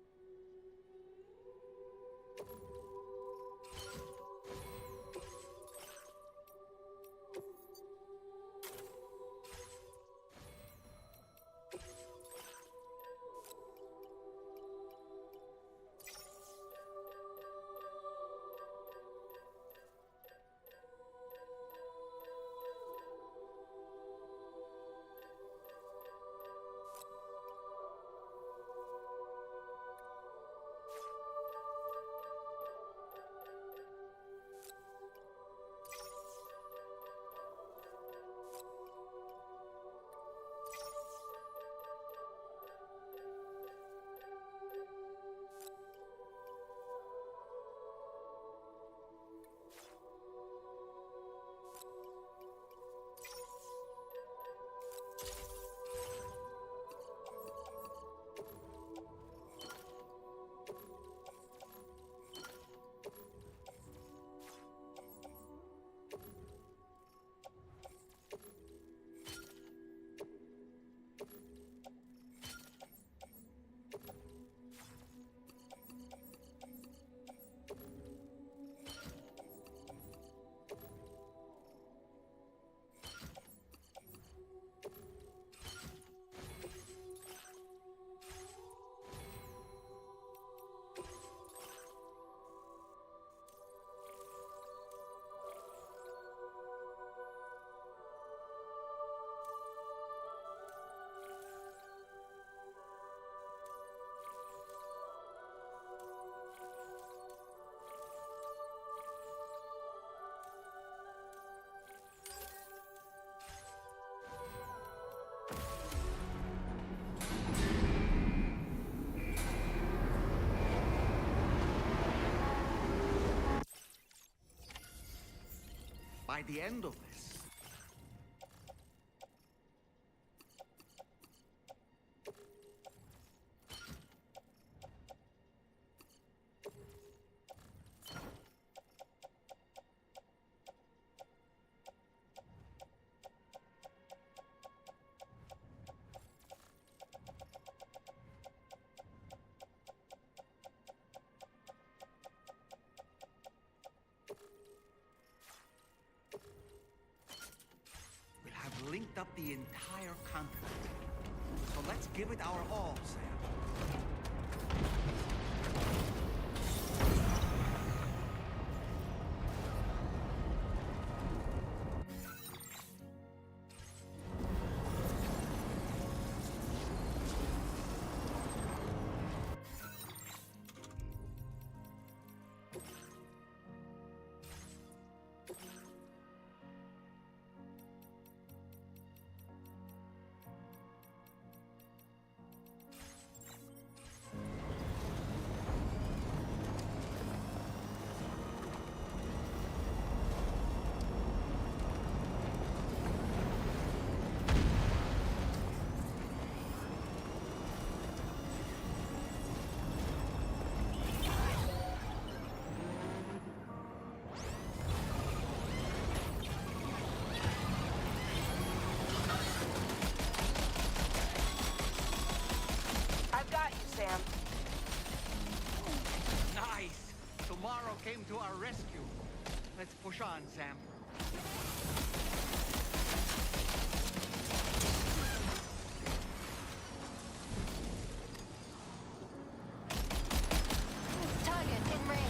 By the end of this, linked up the entire continent. So let's give it our all, Sam. Sam. Nice! Tomorrow came to our rescue. Let's push on, Sam. Target in range.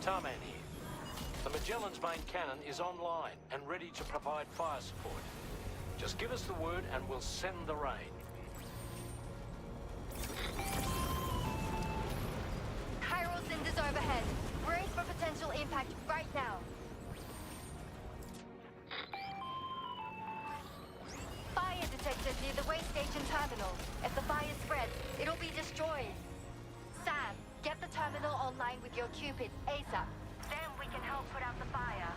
Tarman here. The Magellan's main cannon is online and ready to provide fire support. Just give us the word and we'll send the rain. Chiral cinders overhead. Brace for potential impact right now. Fire detected near the way station terminal. If the fire spreads, it'll be destroyed. Sam, get the terminal online with your Cupid ASAP. Then we can help put out the fire.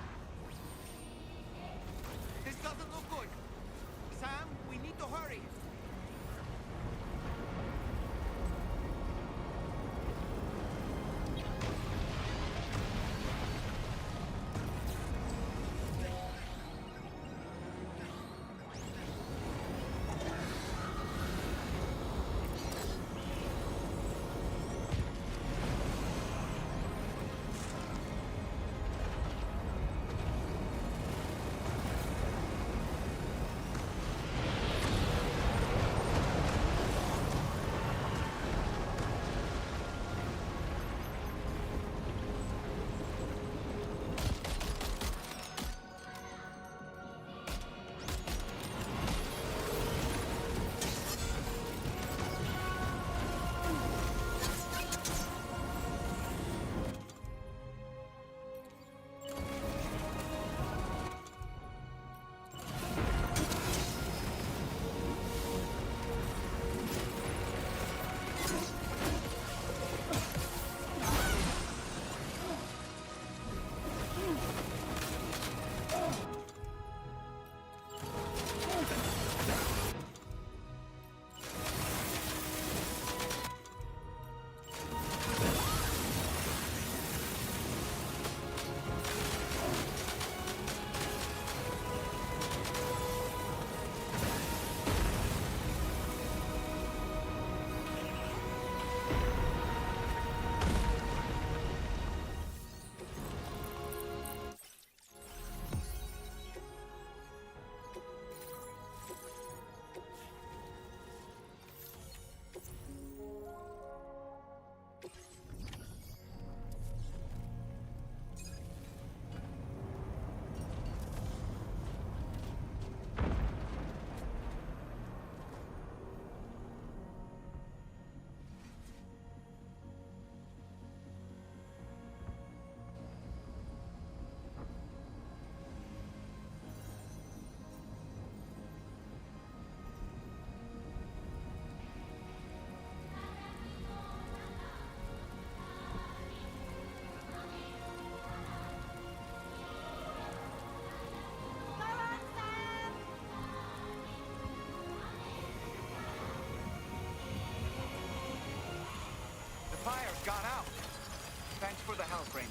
This doesn't look good. Sam, we need to hurry. Fire's gone out. Thanks for the help, Rainey.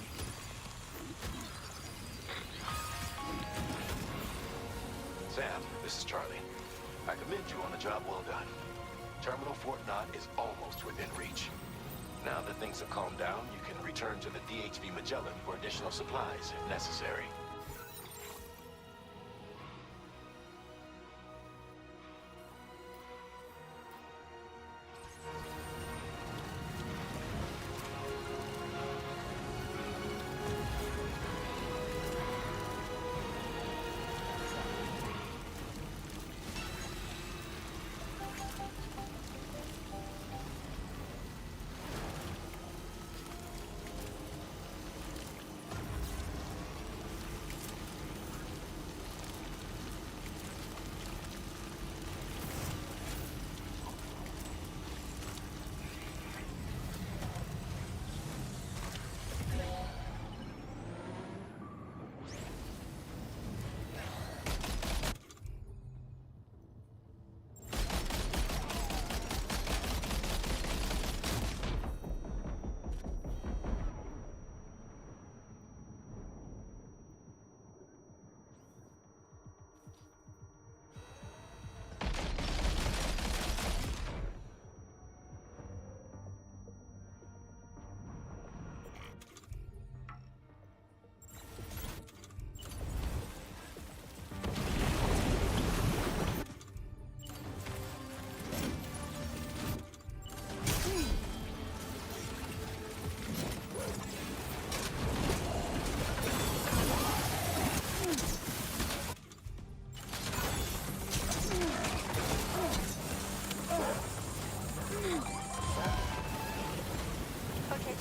Sam, this is Charlie. I commend you on a job well done. Terminal Fort Knott is almost within reach. Now that things have calmed down, you can return to the DHV Magellan for additional supplies if necessary.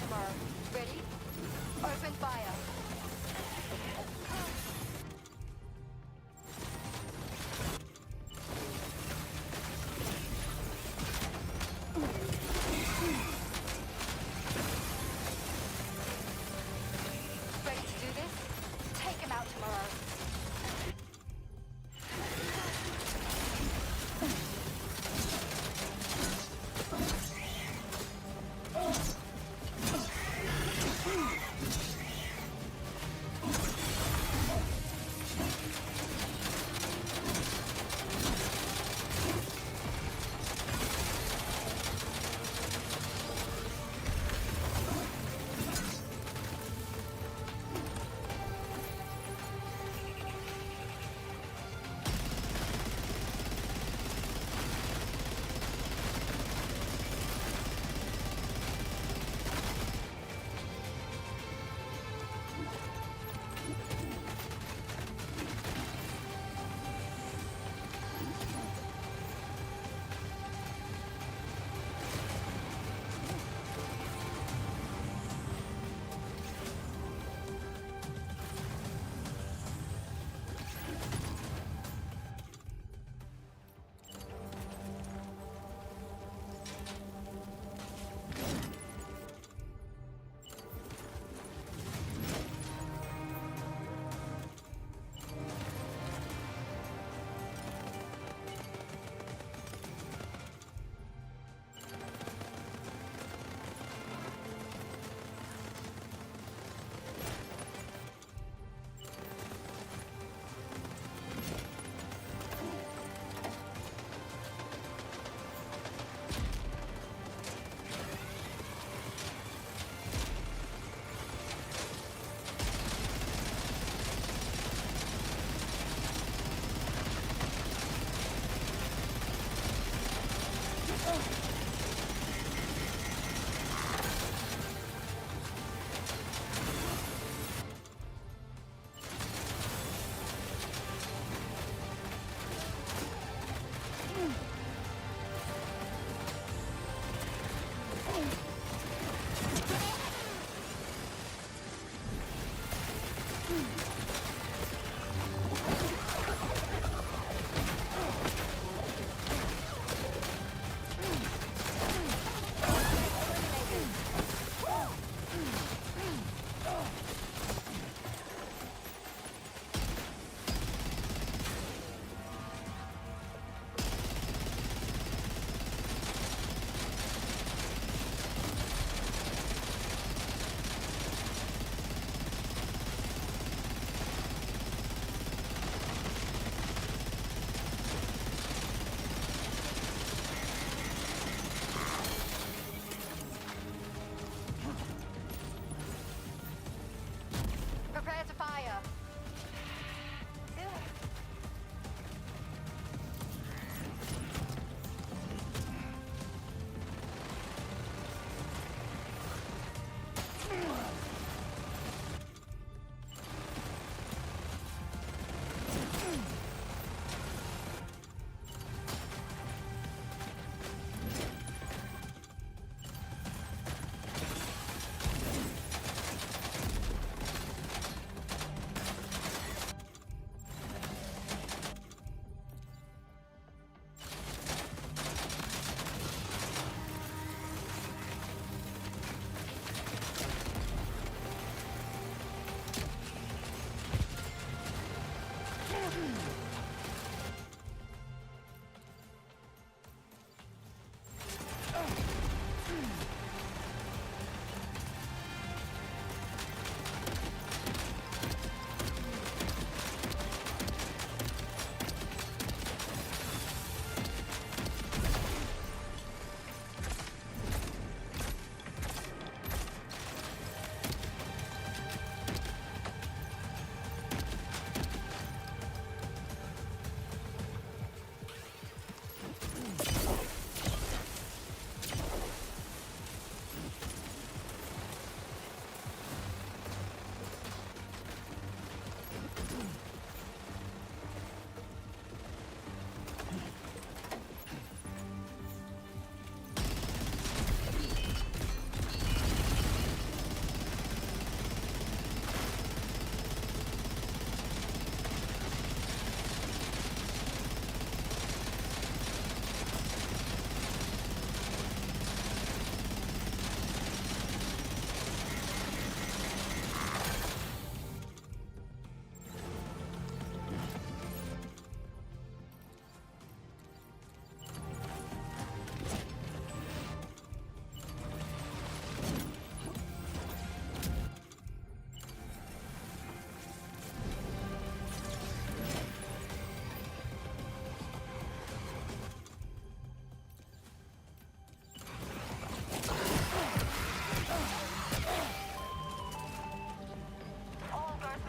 tomorrow. Ready? Open fire. Ready to do this? Take him out tomorrow.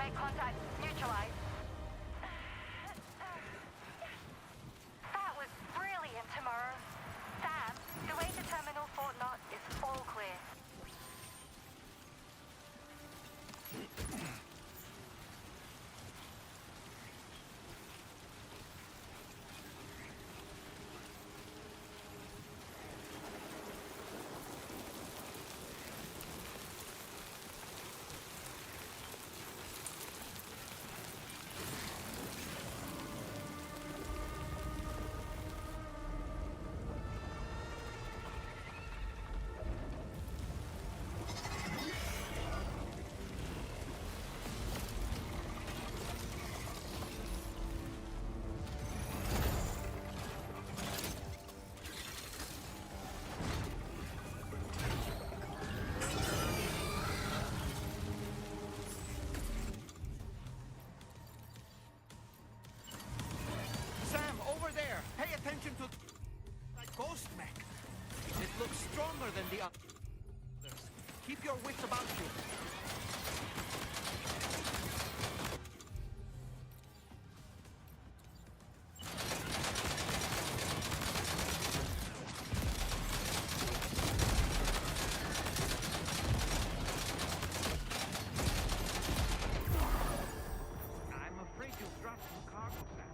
Make contact. Neutralize. That was brilliant, Tomorrow. Sam, the way to Terminal Fort Knott is all clear. Sam, over there! Pay attention to that ghost mech. It looks stronger than the others. Keep your wits about you. I'm afraid you've dropped some cargo, Sam.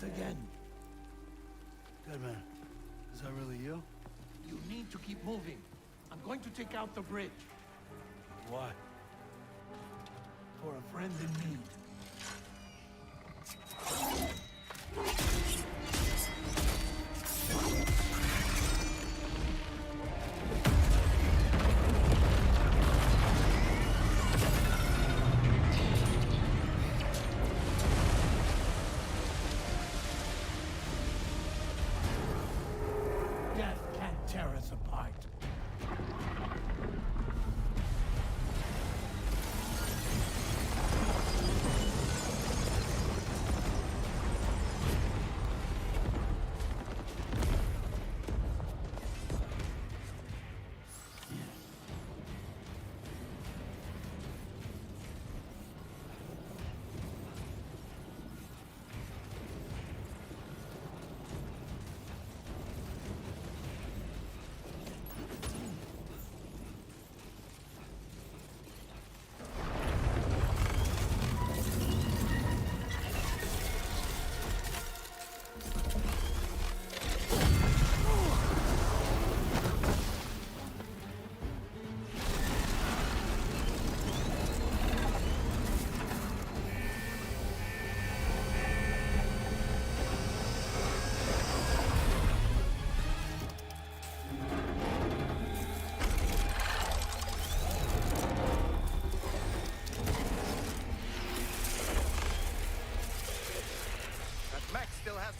Again. Deadman, is that really you? You need to keep moving. I'm going to take out the bridge. Why? For a friend in need. Death can't tear us apart.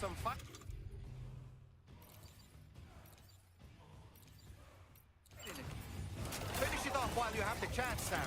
some fun. Finish it off while you have the chance, Sam.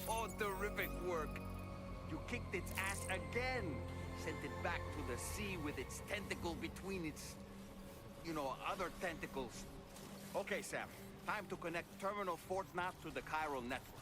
Oh, terrific work. You kicked its ass again. Sent it back to the sea with its tentacle between its, other tentacles. Okay, Sam. Time to connect Terminal Fort Map to the chiral network.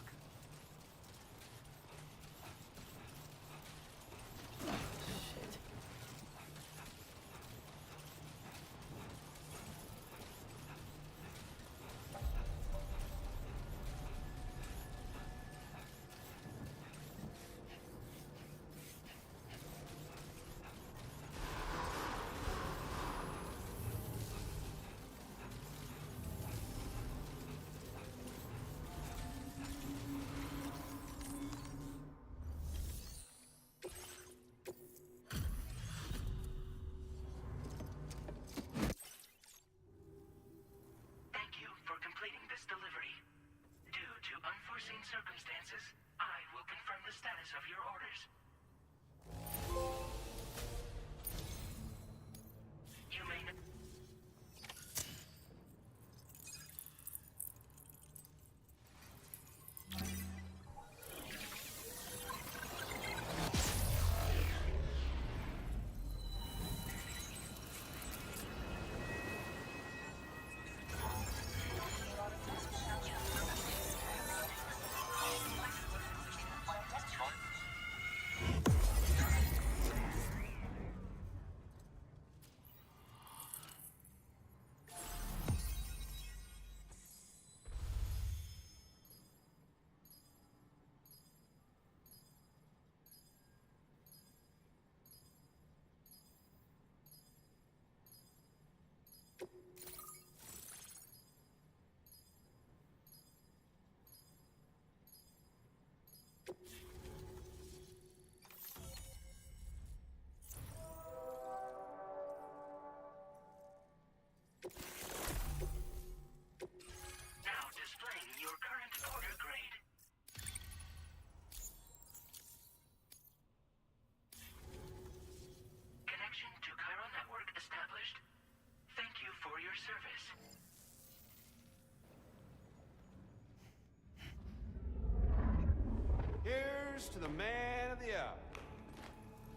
thanks to the man of the hour.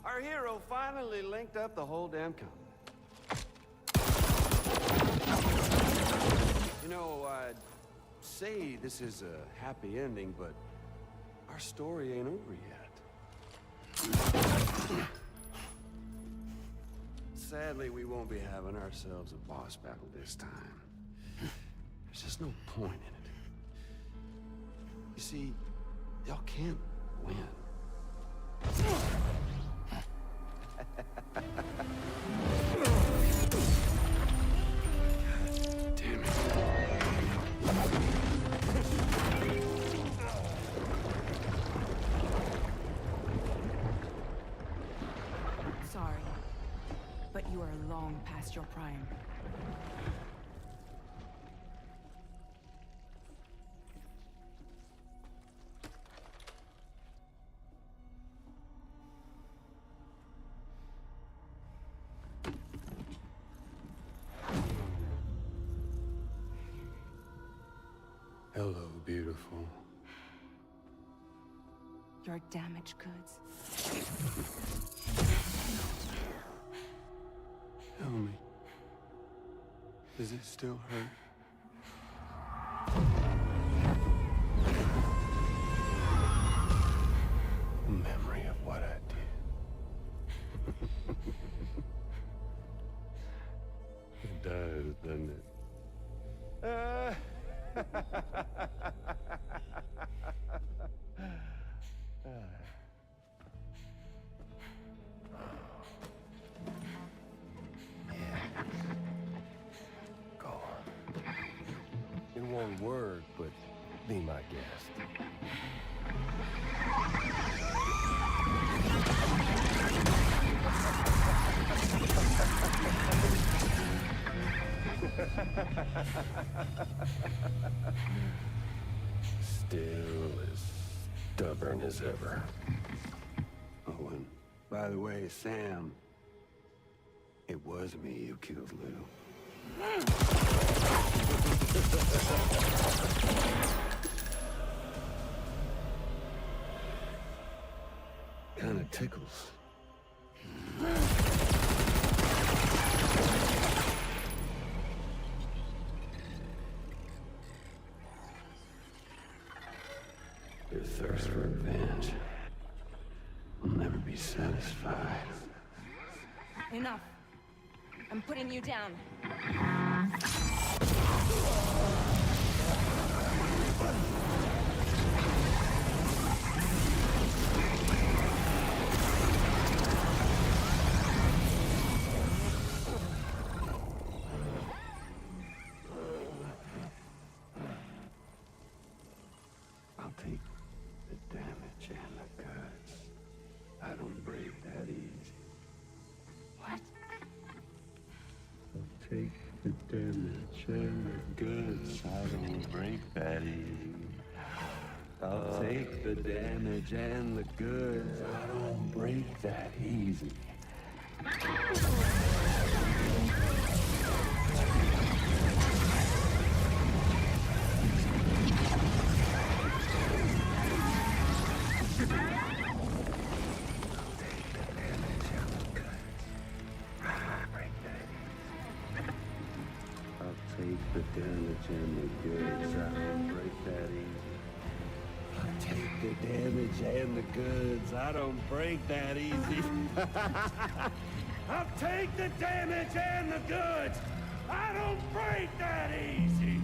Our hero finally linked up the whole damn company. You know, I'd say this is a happy ending, but our story ain't over yet. Sadly, we won't be having ourselves a boss battle this time. There's just no point in it. You see, y'all can't win. Damn it. Sorry, but you are long past your prime. Hello, beautiful. Your damaged goods. Tell me, does it still hurt? A memory of what I did. It does, doesn't it? Go on. It won't work, but be my guest. Still as stubborn as ever. Oh, and by the way, Sam, it was me who killed Lou. Kinda tickles. Your thirst for revenge will never be satisfied. Enough. I'm putting you down. I'll take the damage and the goods. I don't break that easy. What? I'll take the damage and the goods. I don't break that easy. I'll take the damage and the goods. I don't break that easy. Take the damage and the goods. I don't break that easy. I'll take the damage and the goods. I don't break that easy. I'll take the damage and the goods. I don't break that easy.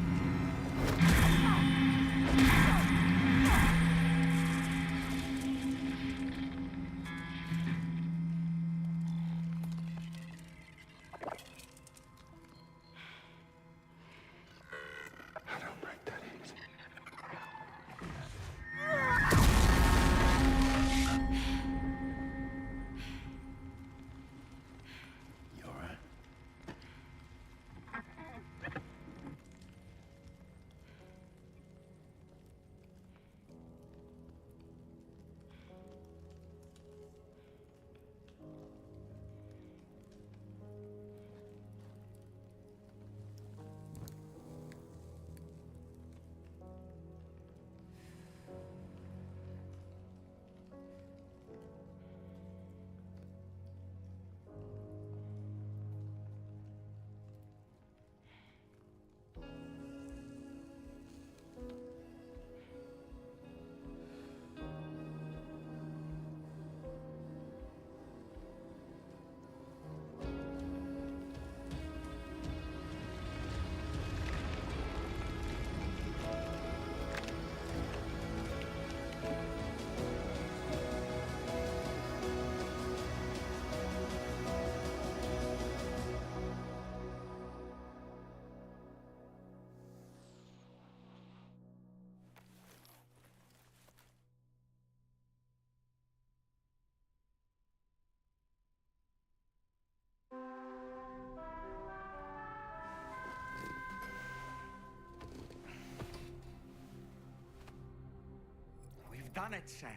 done it, Sam.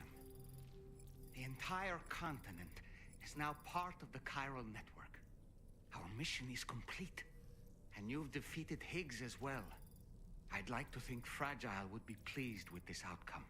The entire continent is now part of the chiral network. Our mission is complete. And you've defeated Higgs as well. I'd like to think Fragile would be pleased with this outcome.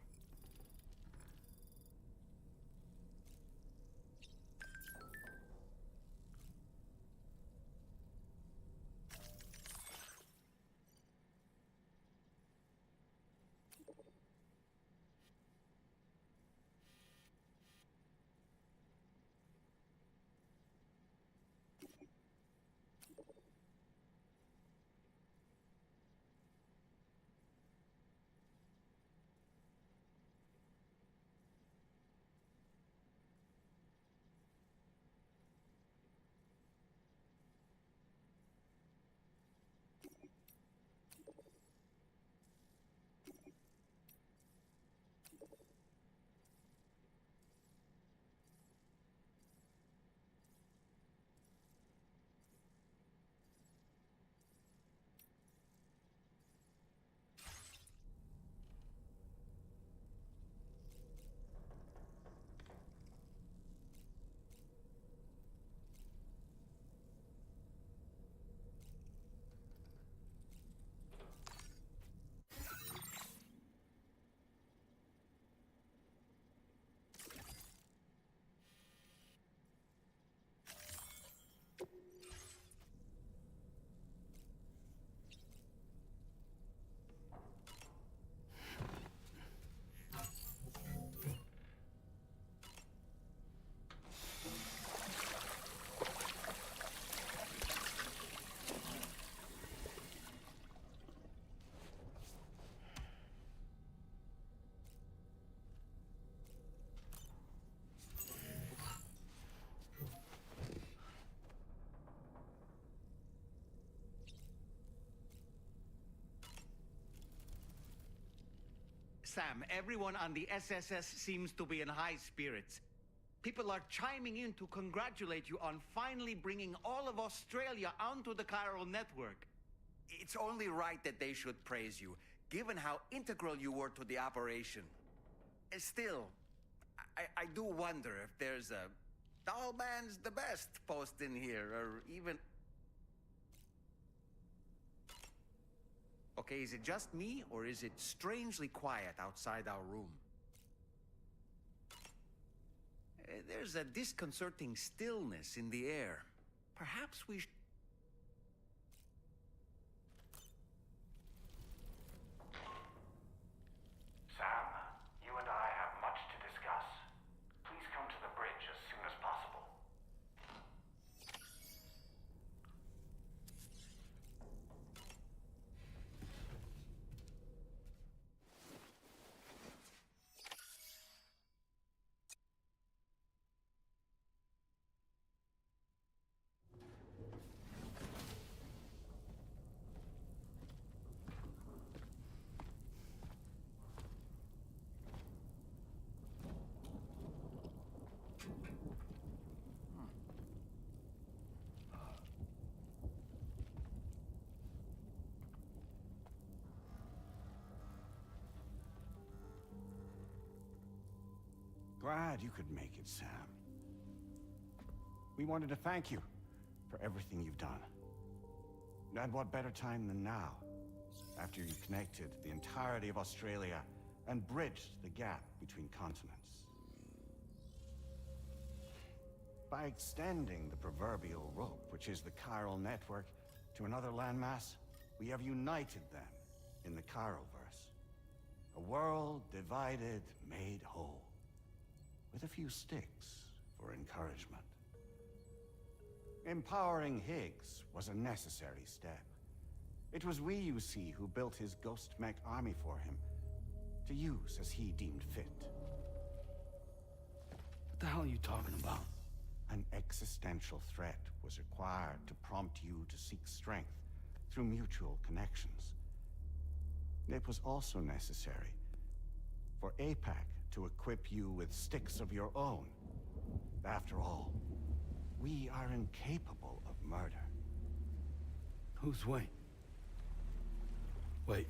Sam, everyone on the SSS seems to be in high spirits. People are chiming in to congratulate you on finally bringing all of Australia onto the chiral network. It's only right that they should praise you, given how integral you were to the operation. Still, I do wonder if there's a "all man's the best" post in here, or even... Okay, is it just me, or is it strangely quiet outside our room? There's a disconcerting stillness in the air. Perhaps we Sam, you and I have much to discuss. Please come to the bridge as soon as possible. Glad you could make it, Sam. We wanted to thank you for everything you've done. And what better time than now, after you've connected the entirety of Australia and bridged the gap between continents. By extending the proverbial rope, which is the chiral network, to another landmass, we have united them in the Chiralverse. A world divided, made whole. With a few sticks for encouragement. Empowering Higgs was a necessary step. It was we, you see, who built his ghost mech army for him, to use as he deemed fit. What the hell are you talking about? An existential threat was required to prompt you to seek strength through mutual connections. It was also necessary for APAC to equip you with sticks of your own. After all, we are incapable of murder. Who's we? Wait.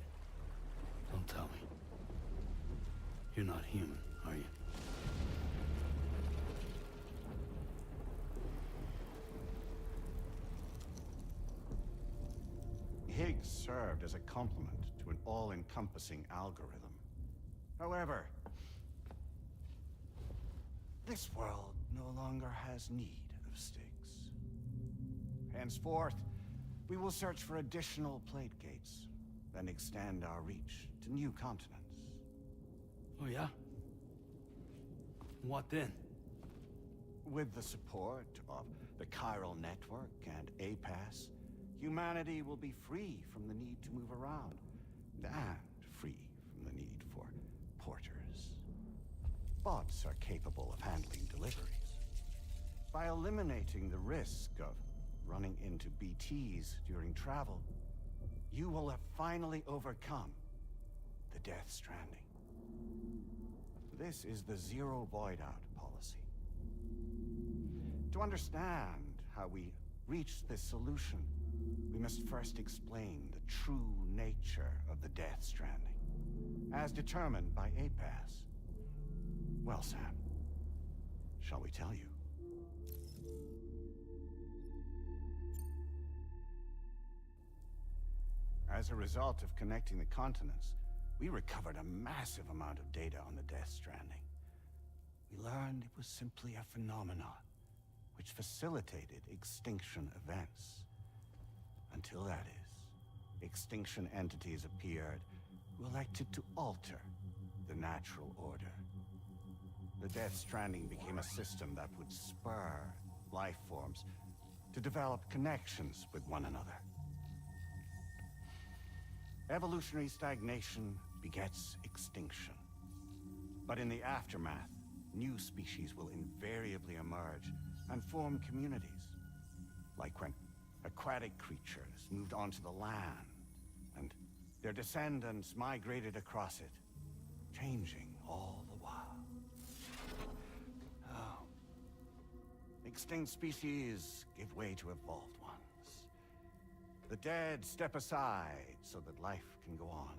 Don't tell me. You're not human. are you? Higgs served as a complement to an all-encompassing algorithm. However, this world no longer has need of Styx. Henceforth, we will search for additional plate gates, then extend our reach to new continents. Oh, yeah? What then? With the support of the Chiral Network and APAS, humanity will be free from the need to move around, and free from the need for porters. Bots are capable of handling deliveries. By eliminating the risk of running into BTs during travel, you will have finally overcome the Death Stranding. This is the Zero Void Out policy. To understand how we reached this solution, we must first explain the true nature of the Death Stranding, as determined by APAS. Well, Sam, shall we tell you? As a result of connecting the continents, we recovered a massive amount of data on the Death Stranding. We learned it was simply a phenomenon which facilitated extinction events. Until that is, extinction entities appeared who elected to alter the natural order. The Death Stranding became a system that would spur life forms to develop connections with one another. Evolutionary stagnation begets extinction. But in the aftermath, new species will invariably emerge and form communities. Like when aquatic creatures moved onto the land, and their descendants migrated across it, changing all the while. Oh. Extinct species give way to evolved ones. The dead step aside so that life can go on.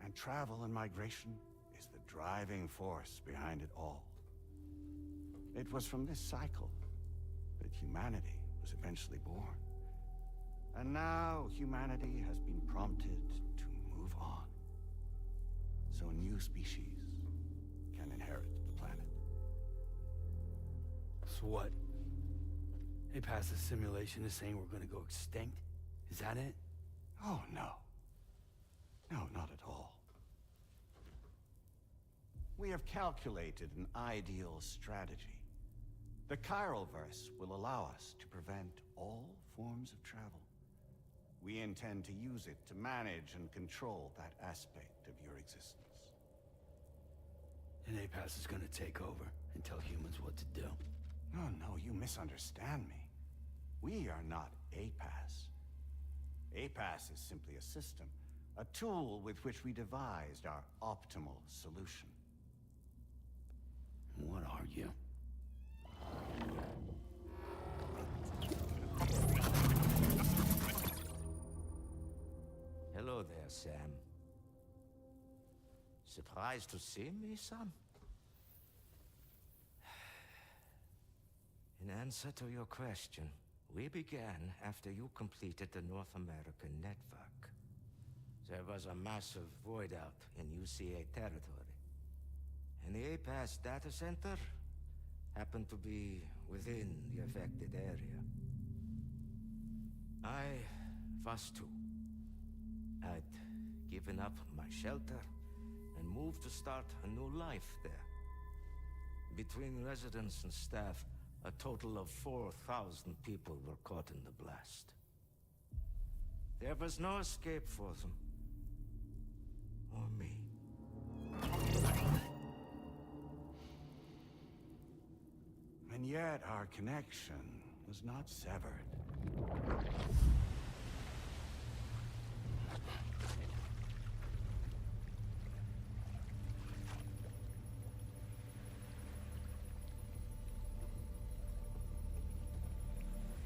And travel and migration is the driving force behind it all. It was from this cycle that humanity was eventually born. And now humanity has been prompted to move on. So new species can inherit the planet. So what? APAS's simulation is saying we're gonna go extinct? Is that it? Oh, no. No, not at all. We have calculated an ideal strategy. The Chiralverse will allow us to prevent all forms of travel. We intend to use it to manage and control that aspect of your existence. And APAS is gonna take over and tell humans what to do. No, you misunderstand me. We are not APAS. APAS is simply a system, a tool with which we devised our optimal solution. What are you? Hello there, Sam. Surprised to see me, son? In answer to your question, we began after you completed the North American network. There was a massive void out in UCA territory, and the APAS data center happened to be within the affected area. I was too. I'd given up my shelter and moved to start a new life there. Between residents and staff, a total of 4,000 people were caught in the blast. There was no escape for them. Or me. And yet our connection was not severed.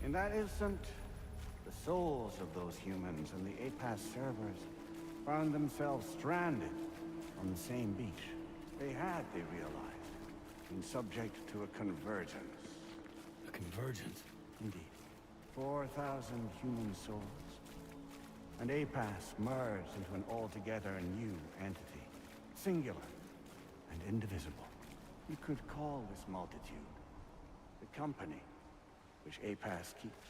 In that instant, the souls of those humans and the APAS servers found themselves stranded on the same beach. They had, they realized, been subject to a convergence. A convergence? Indeed. 4,000 human souls. And APAS merged into an altogether new entity. Singular and indivisible. You could call this multitude the company which APAS keeps.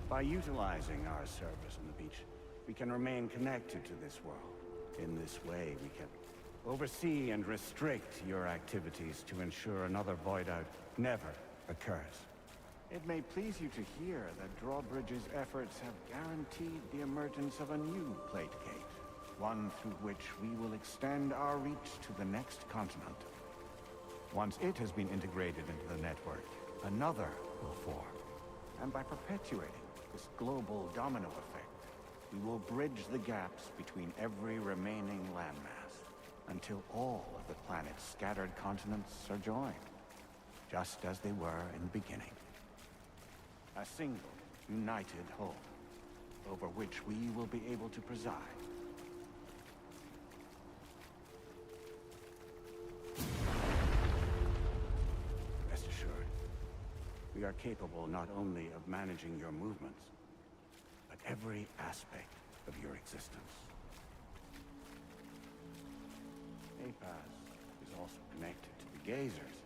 By utilizing our service on the beach, we can remain connected to this world. In this way, we can oversee and restrict your activities to ensure another void out never occurs. It may please you to hear that Drawbridge's efforts have guaranteed the emergence of a new plate gate, one through which we will extend our reach to the next continent. Once it has been integrated into the network, another will form. And by perpetuating this global domino effect, we will bridge the gaps between every remaining landmass until all of the planet's scattered continents are joined, just as they were in the beginning. A single, united whole, over which we will be able to preside. Rest assured, we are capable not only of managing your movements, but every aspect of your existence. APAS is also connected to the Gazers,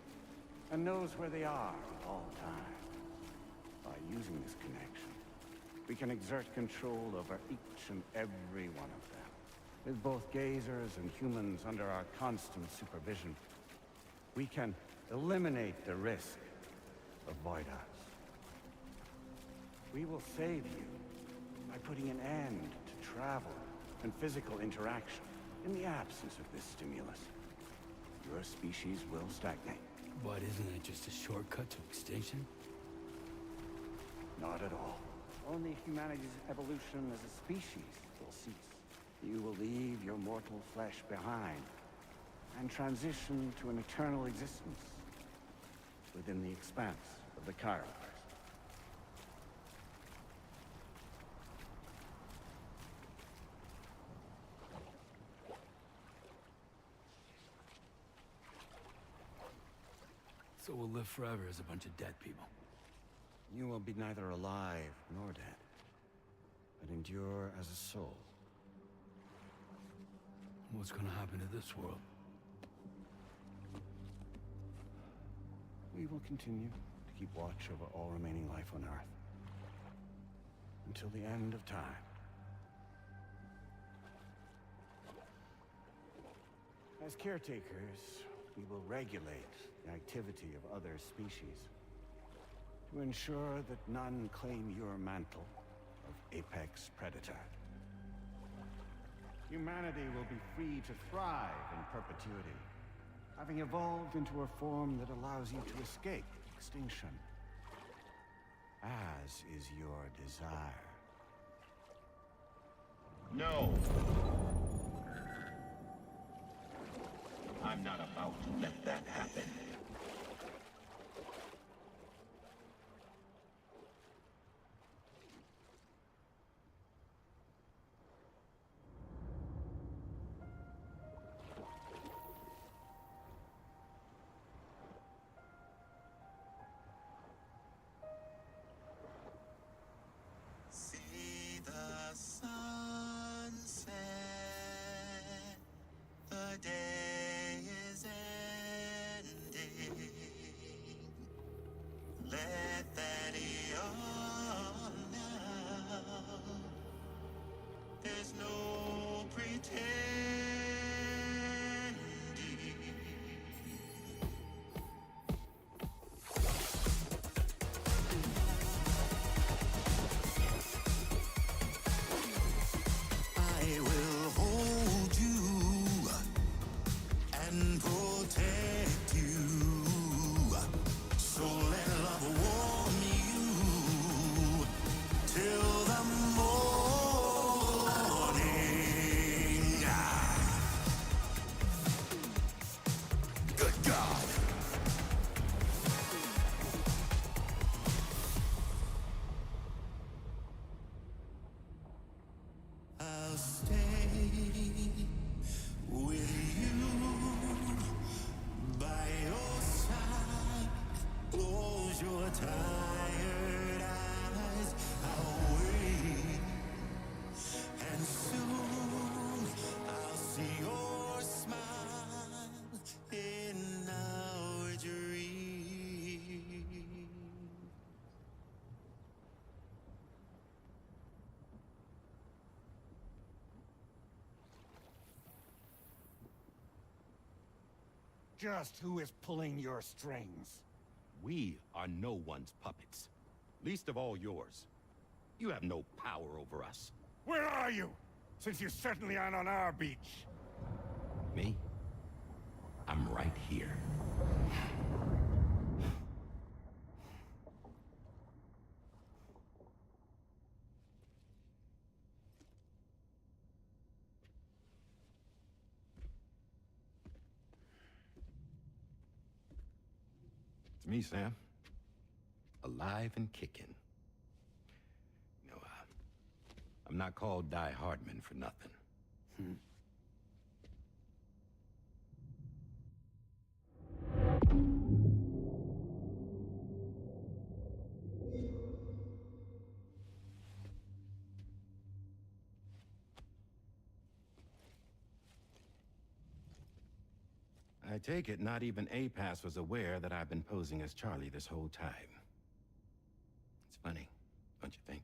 and knows where they are at all times. By using this connection, we can exert control over each and every one of them. With both Gazers and humans under our constant supervision, we can eliminate the risk of void outs. We will save you by putting an end to travel and physical interaction. In the absence of this stimulus, your species will stagnate. But isn't it just a shortcut to extinction? Not at all. Only humanity's evolution as a species will cease. You will leave your mortal flesh behind and transition to an eternal existence within the expanse of the Chiroverse. So we'll live forever as a bunch of dead people. You will be neither alive nor dead, but endure as a soul. What's gonna happen to this world? We will continue to keep watch over all remaining life on Earth until the end of time. As caretakers, we will regulate the activity of other species to ensure that none claim your mantle of apex predator. Humanity will be free to thrive in perpetuity, having evolved into a form that allows you to escape extinction, as is your desire. No! I'm not about to let that happen. See the sunset. The day is ending. tired eyes away, and soon I'll see your smile in our dream. Just who is pulling your strings? We are no one's puppets. Least of all yours. You have no power over us. Where are you? Since you certainly aren't on our beach. Me? I'm right here. It's me, Sam. Alive and kicking. You know, I'm not called Die Hardman for nothing. I take it not even APAS was aware that I've been posing as Charlie this whole time. It's funny, don't you think?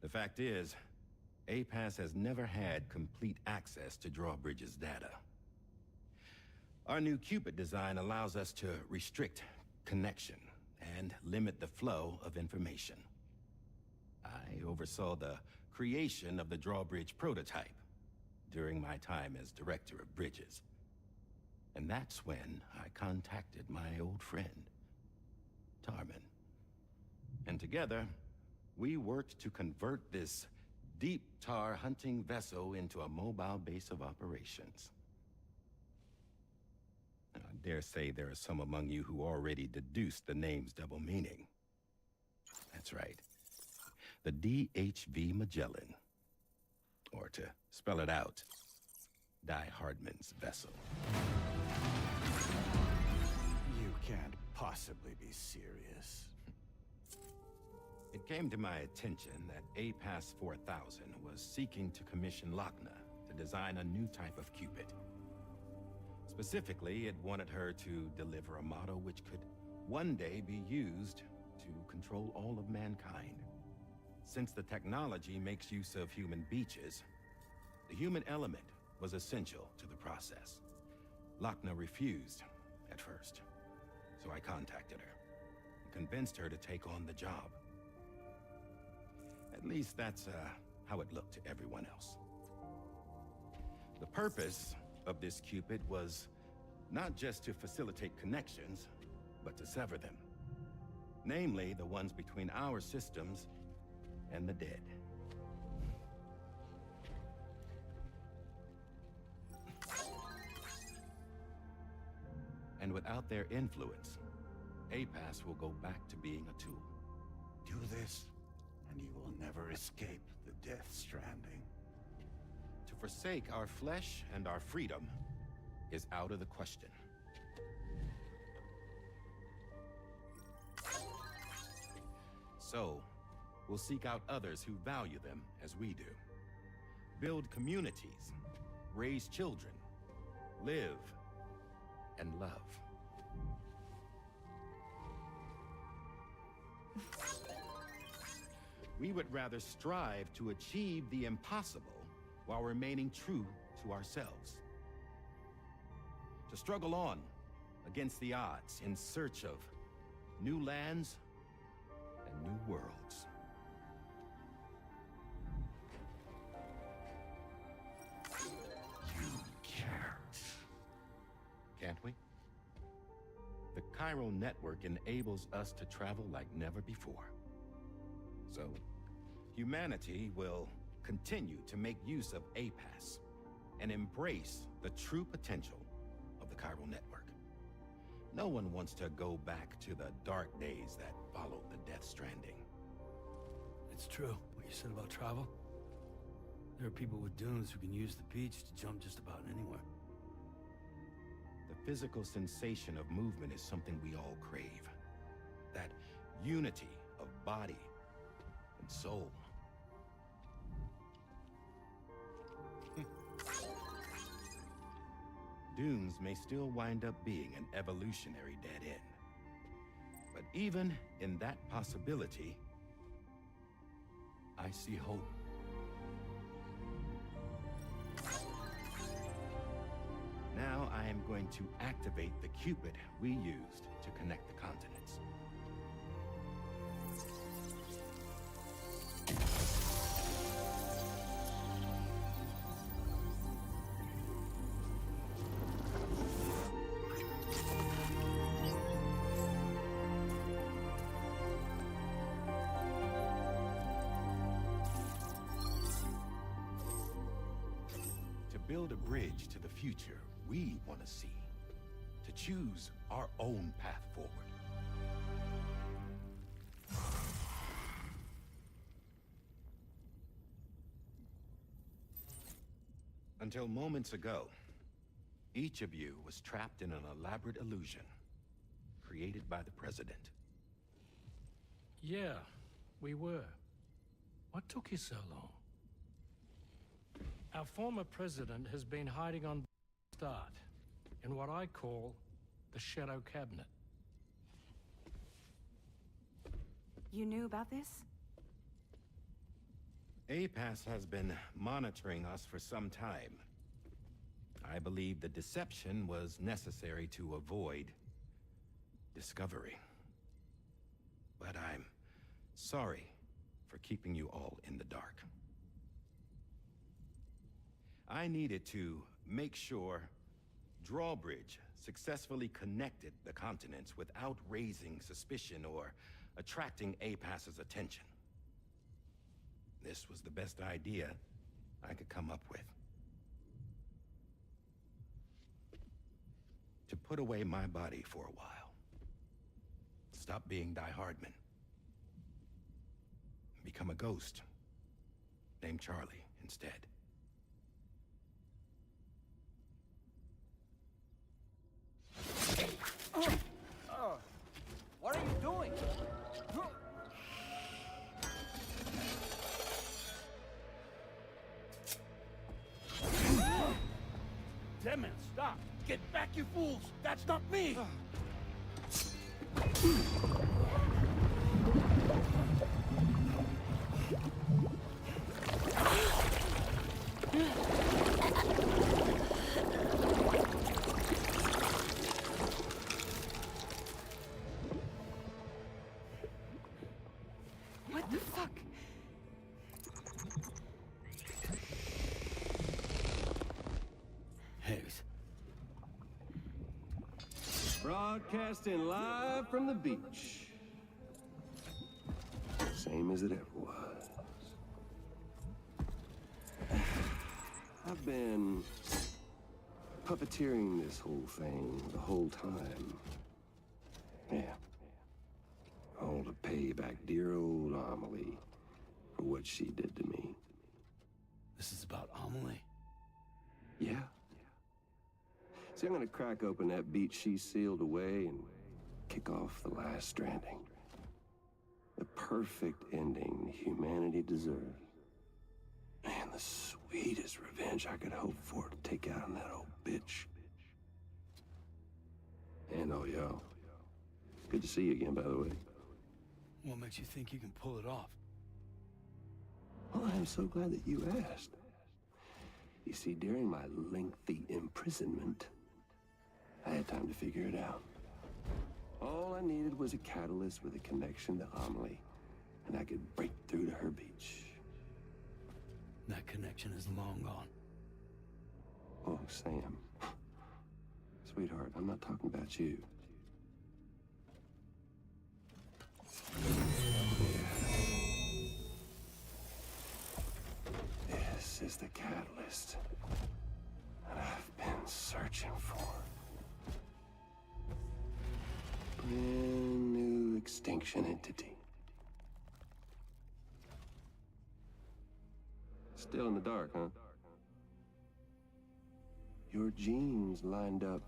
The fact is, APAS has never had complete access to Drawbridge's data. Our new Cupid design allows us to restrict connection and limit the flow of information. I oversaw the creation of the Drawbridge prototype during my time as Director of Bridges. And that's when I contacted my old friend, Tarman. And together, we worked to convert this deep tar hunting vessel into a mobile base of operations. And I dare say there are some among you who already deduced the name's double meaning. That's right. The DHV Magellan. Or to spell it out, Die Hardman's vessel. You can't possibly be serious. It came to my attention that APAS 4000 was seeking to commission Lochna to design a new type of Cupid. Specifically, it wanted her to deliver a model which could one day be used to control all of mankind. Since the technology makes use of human beaches, the human element was essential to the process. Lochna refused at first, so I contacted her and convinced her to take on the job. At least that's how it looked to everyone else. The purpose of this Cupid was not just to facilitate connections, but to sever them. Namely, the ones between our systems and the dead. And without their influence, APAS will go back to being a tool. Do this, and you will never escape the Death Stranding. To forsake our flesh and our freedom is out of the question. So, we'll seek out others who value them as we do. Build communities, raise children, live, and love. We would rather strive to achieve the impossible while remaining true to ourselves. To struggle on against the odds in search of new lands and new worlds. You can't. Can't we? The chiral network enables us to travel like never before. So, humanity will continue to make use of APAS and embrace the true potential of the chiral network. No one wants to go back to the dark days that followed the Death Stranding. It's true, what you said about travel. There are people with dunes who can use the beach to jump just about anywhere. The physical sensation of movement is something we all crave. unity of body and soul. Dunes may still wind up being an evolutionary dead end. But even in that possibility, I see hope. Now I am going to activate the Cupid we used to connect the continents. To build a bridge to the future we want to see, to choose our own path forward. Until moments ago, each of you was trapped in an elaborate illusion created by the President. Yeah, we were. What took you so long? Our former president has been hiding on start in what I call the Shadow Cabinet. You knew about this? APAS has been monitoring us for some time. I believe the deception was necessary to avoid discovery. But I'm sorry for keeping you all in the dark. I needed to make sure Drawbridge successfully connected the continents without raising suspicion or attracting APAS's attention. This was the best idea I could come up with. To put away my body for a while. Stop being Die Hardman. Become a ghost. Named Charlie instead. What are you doing? Damn it, stop! Get back, you fools! That's not me! What the fuck? Higgs. Broadcasting live from the beach. Same as it ever was. I've been puppeteering this whole thing the whole time. Yeah. All to pay back dear old Amelie for what she did to me. This is about Amelie? Yeah. See, I'm gonna crack open that beach she sealed away and kick off the last stranding. The perfect ending humanity deserves. Man, the sweetest revenge I could hope for to take out on that old bitch. And oh, yo. Good to see you again, by the way. What makes you think you can pull it off? Well, I'm so glad that you asked. You see, during my lengthy imprisonment, I had time to figure it out. All I needed was a catalyst with a connection to Amelie, and I could break through to her beach. That connection is long gone. Oh, Sam. Sweetheart, I'm not talking about you. This is the catalyst that I've been searching for. Brand new extinction entity. Still in the dark, huh? Your genes lined up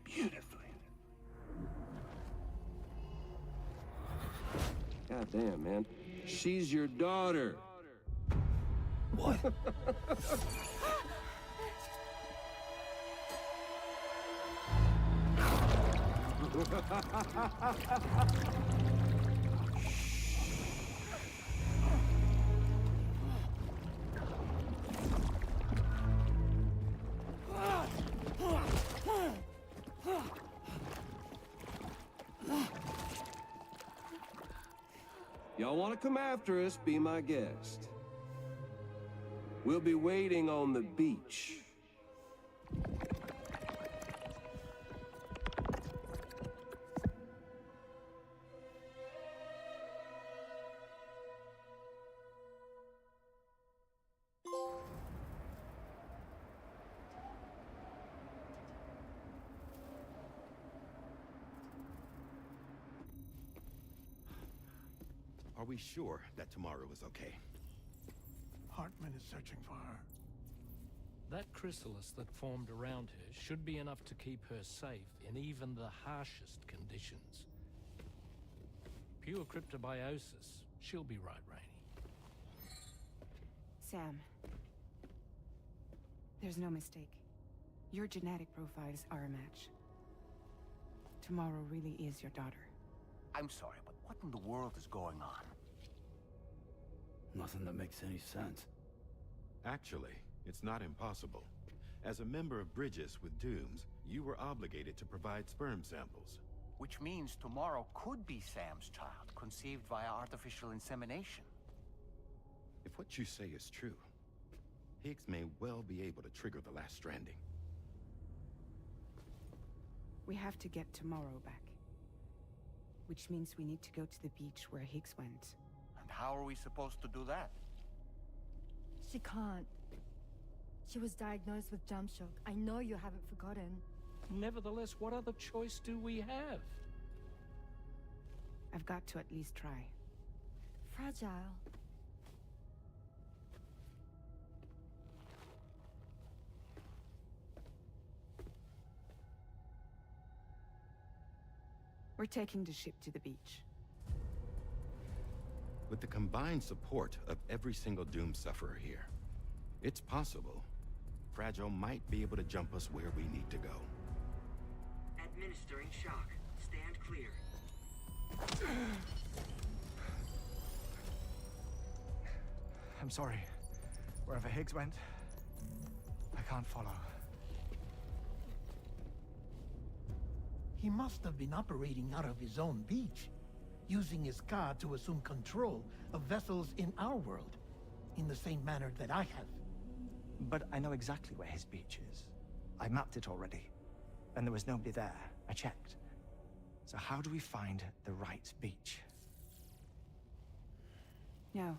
beautifully. God damn, man. She's your daughter. What? Y'all want to come after us, be my guest. We'll be waiting on the beach. Are we sure that tomorrow is okay? Hartman is searching for her. That chrysalis that formed around her should be enough to keep her safe in even the harshest conditions. Pure cryptobiosis. She'll be right, Rainey. Sam. There's no mistake. Your genetic profiles are a match. Tomorrow really is your daughter. I'm sorry, but what in the world is going on? Nothing that makes any sense. Actually, it's not impossible. As a member of Bridges with Dooms, you were obligated to provide sperm samples. Which means tomorrow could be Sam's child, conceived via artificial insemination. If what you say is true, Higgs may well be able to trigger the last stranding. We have to get tomorrow back. Which means we need to go to the beach where Higgs went. And how are we supposed to do that? She can't. She was diagnosed with jump shock. I know you haven't forgotten. Nevertheless, what other choice do we have? I've got to at least try. Fragile. We're taking the ship to the beach. With the combined support of every single Doom sufferer here, it's possible Fragile might be able to jump us where we need to go. Administering shock. Stand clear. I'm sorry. Wherever Higgs went, I can't follow. He must have been operating out of his own beach, using his car to assume control of vessels in our world, in the same manner that I have. But I know exactly where his beach is. I mapped it already, and there was nobody there. I checked. So how do we find the right beach? No.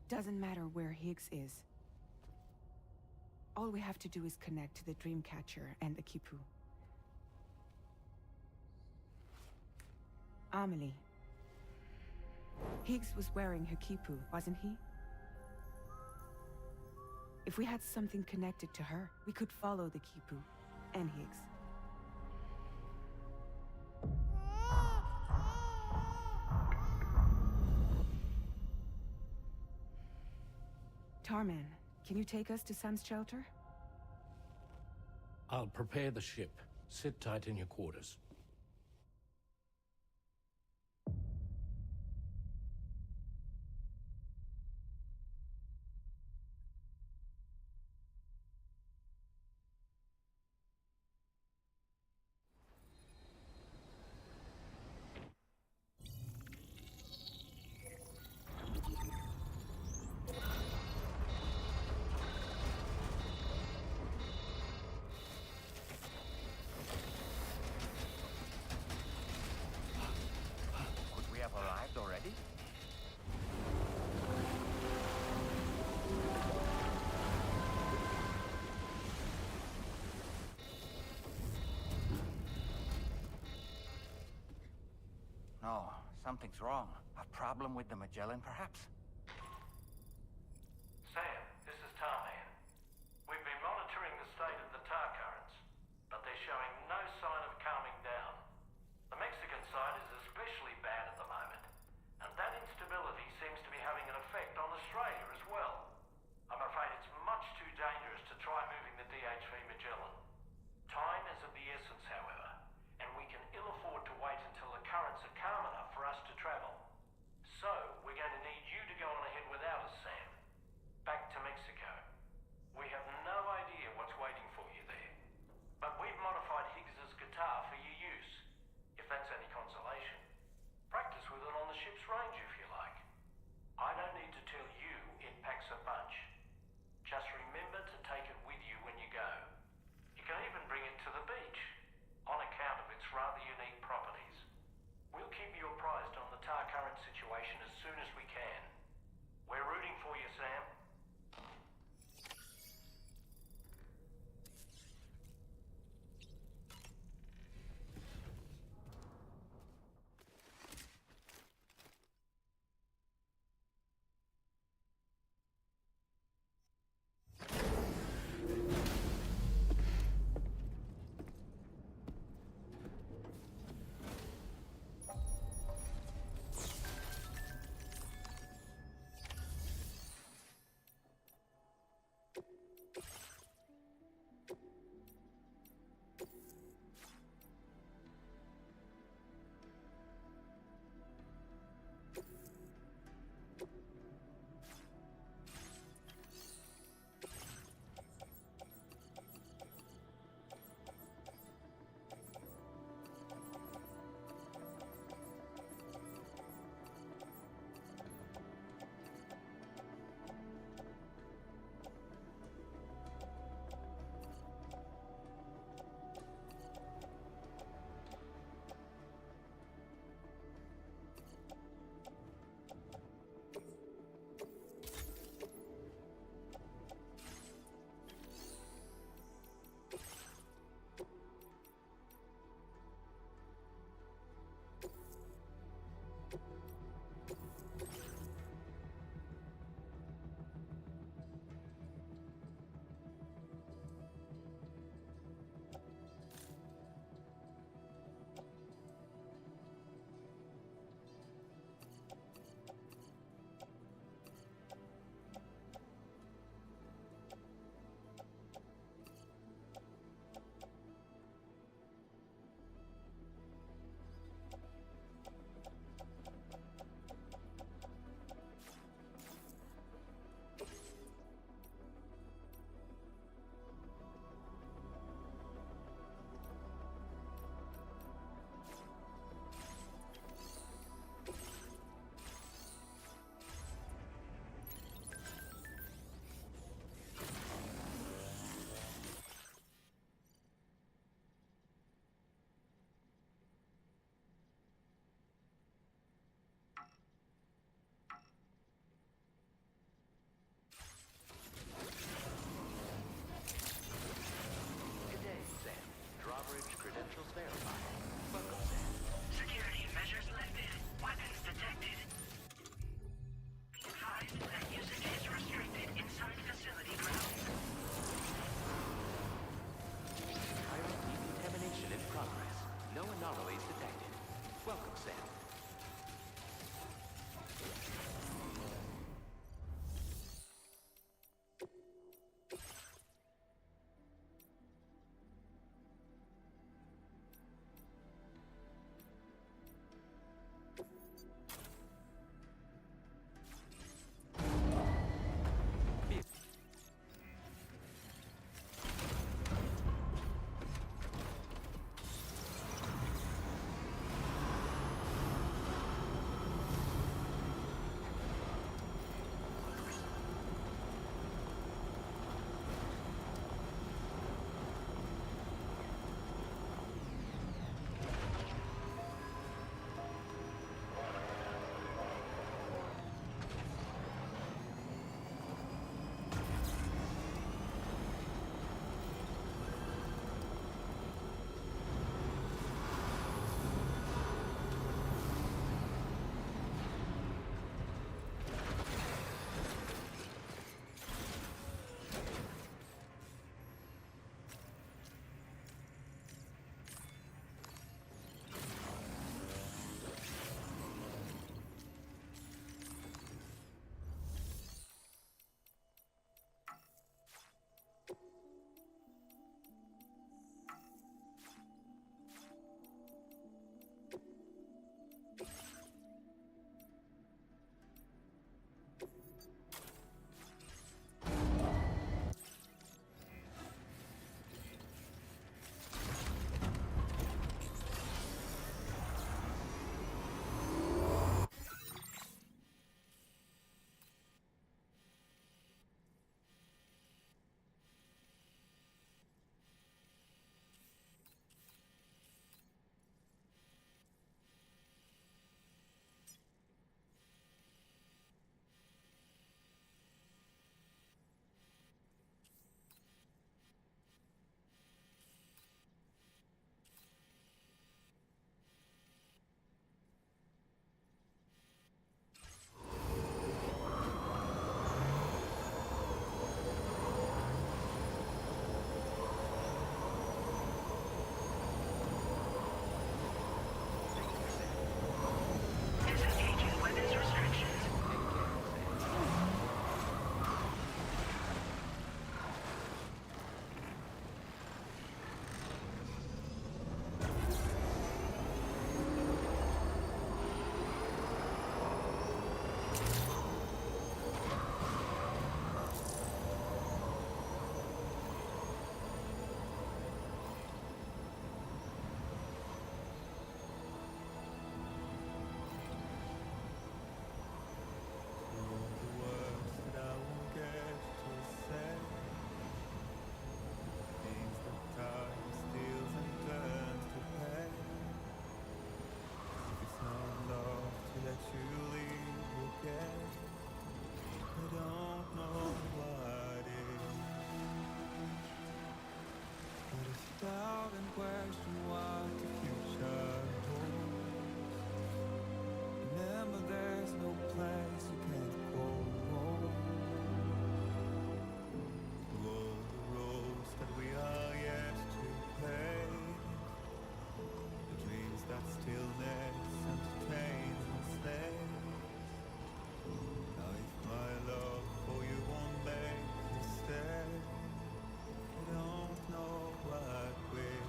Doesn't matter where Higgs is. All we have to do is connect to the Dreamcatcher and the Kipu. Amelie. Higgs was wearing her Kipu, wasn't he? If we had something connected to her, we could follow the Kipu and Higgs. Tarman, can you take us to Sam's shelter? I'll prepare the ship. Sit tight in your quarters. Could we have arrived already? No, something's wrong. A problem with the Magellan, perhaps? Sam, this is Tarman. We've been monitoring the state of the tar currents, but they're showing no sign of calming down. The Mexican side is especially bad at the moment. out and question what the future holds. Remember, there's no place you can't go. Through all the roads that we are yet to pave, the dreams that stillness entertains and slays. Now if my love for you won't make you stay, I don't know what will.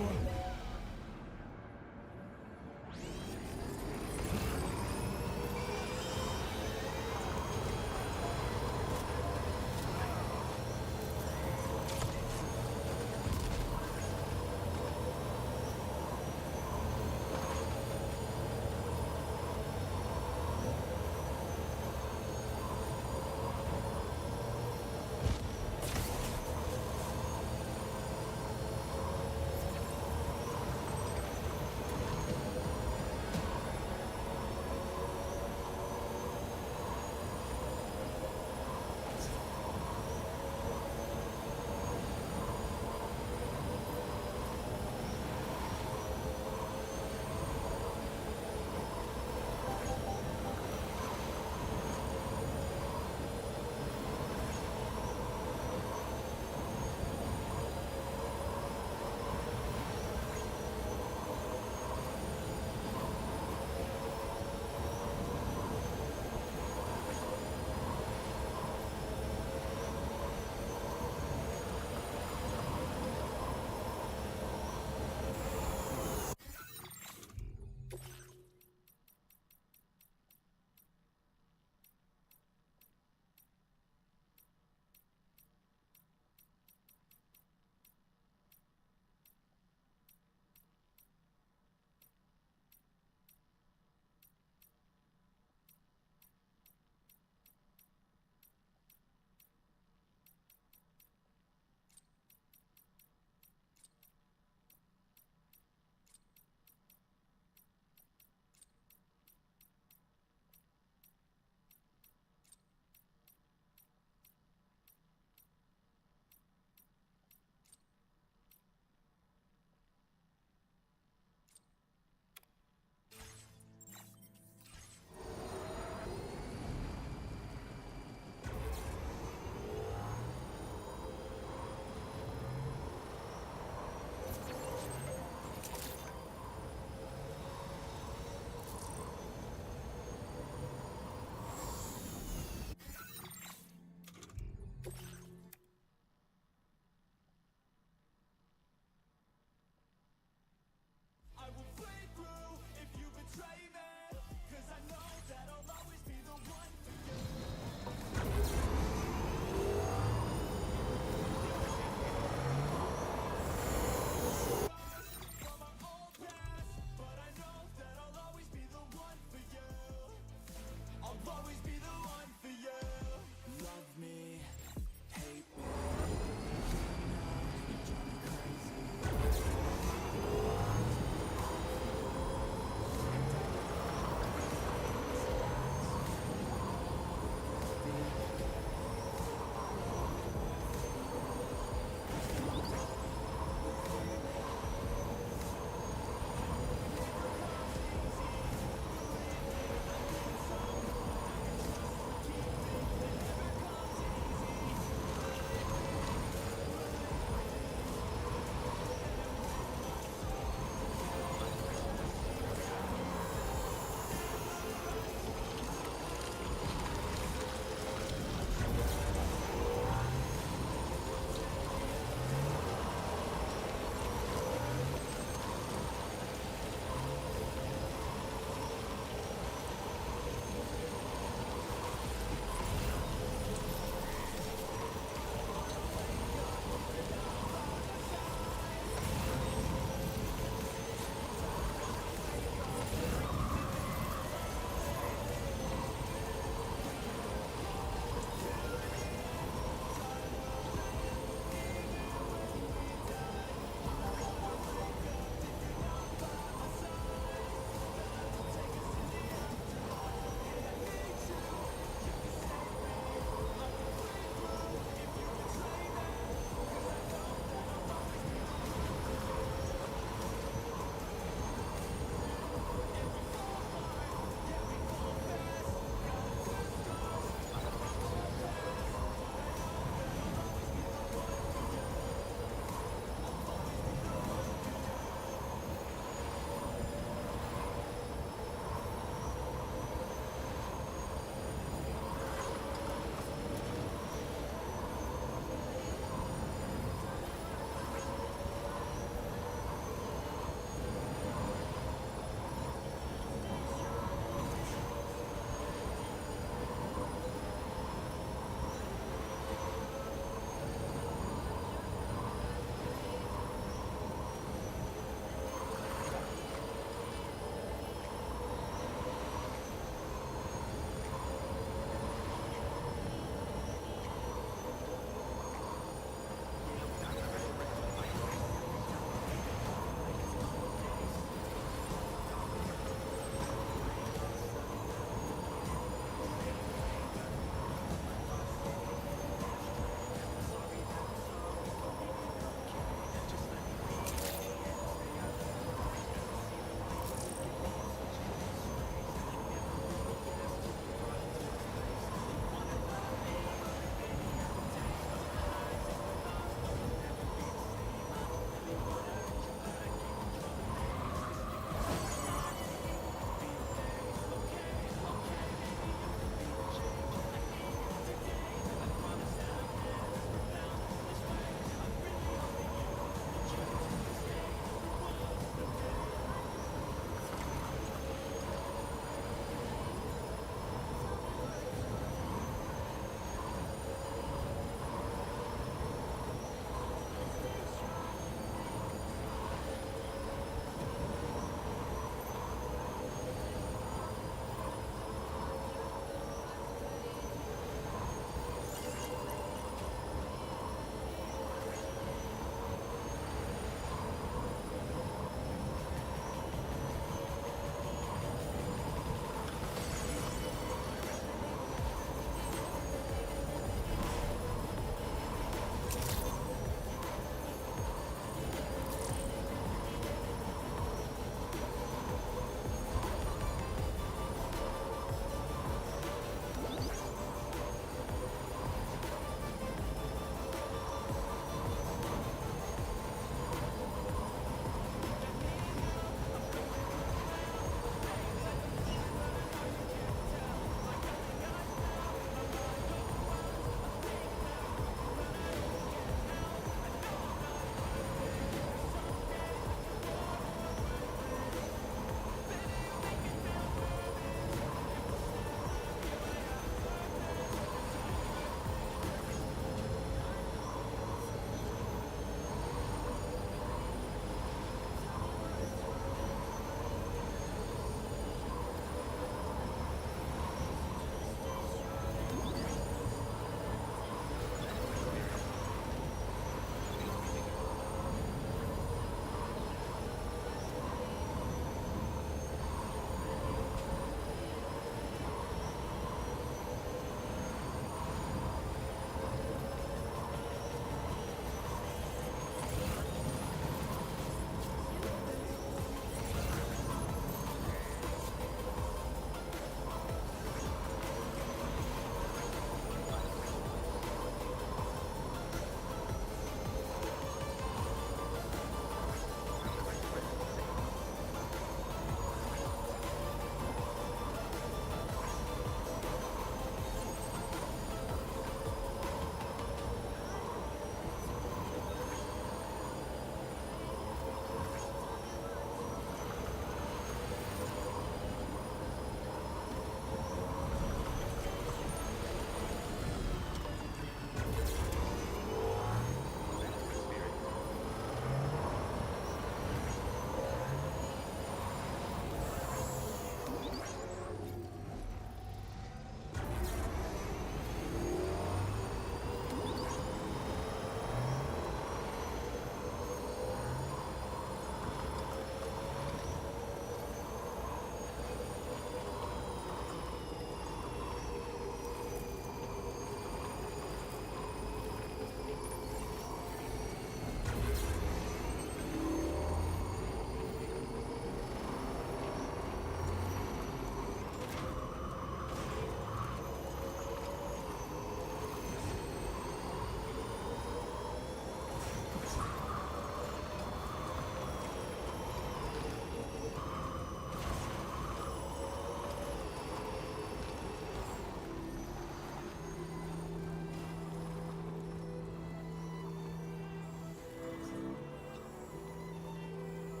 before.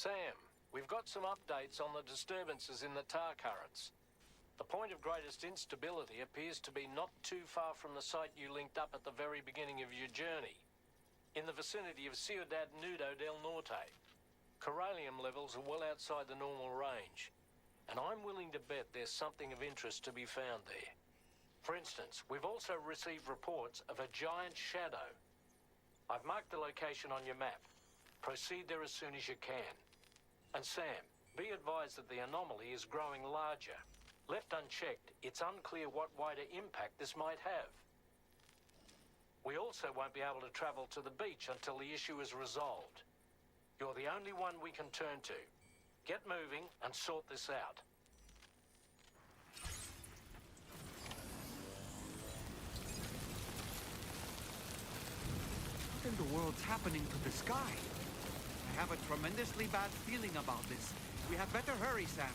Sam, we've got some updates on the disturbances in the tar currents. The point of greatest instability appears to be not too far from the site you linked up at the very beginning of your journey, in the vicinity of Ciudad Nudo del Norte. Corallium levels are well outside the normal range, and I'm willing to bet there's something of interest to be found there. For instance, we've also received reports of a giant shadow. I've marked the location on your map. Proceed there as soon as you can. And Sam, be advised that the anomaly is growing larger. Left unchecked, it's unclear what wider impact this might have. We also won't be able to travel to the beach until the issue is resolved. You're the only one we can turn to. Get moving and sort this out. What in the world's happening to the sky? I have a tremendously bad feeling about this. We had better hurry, Sam.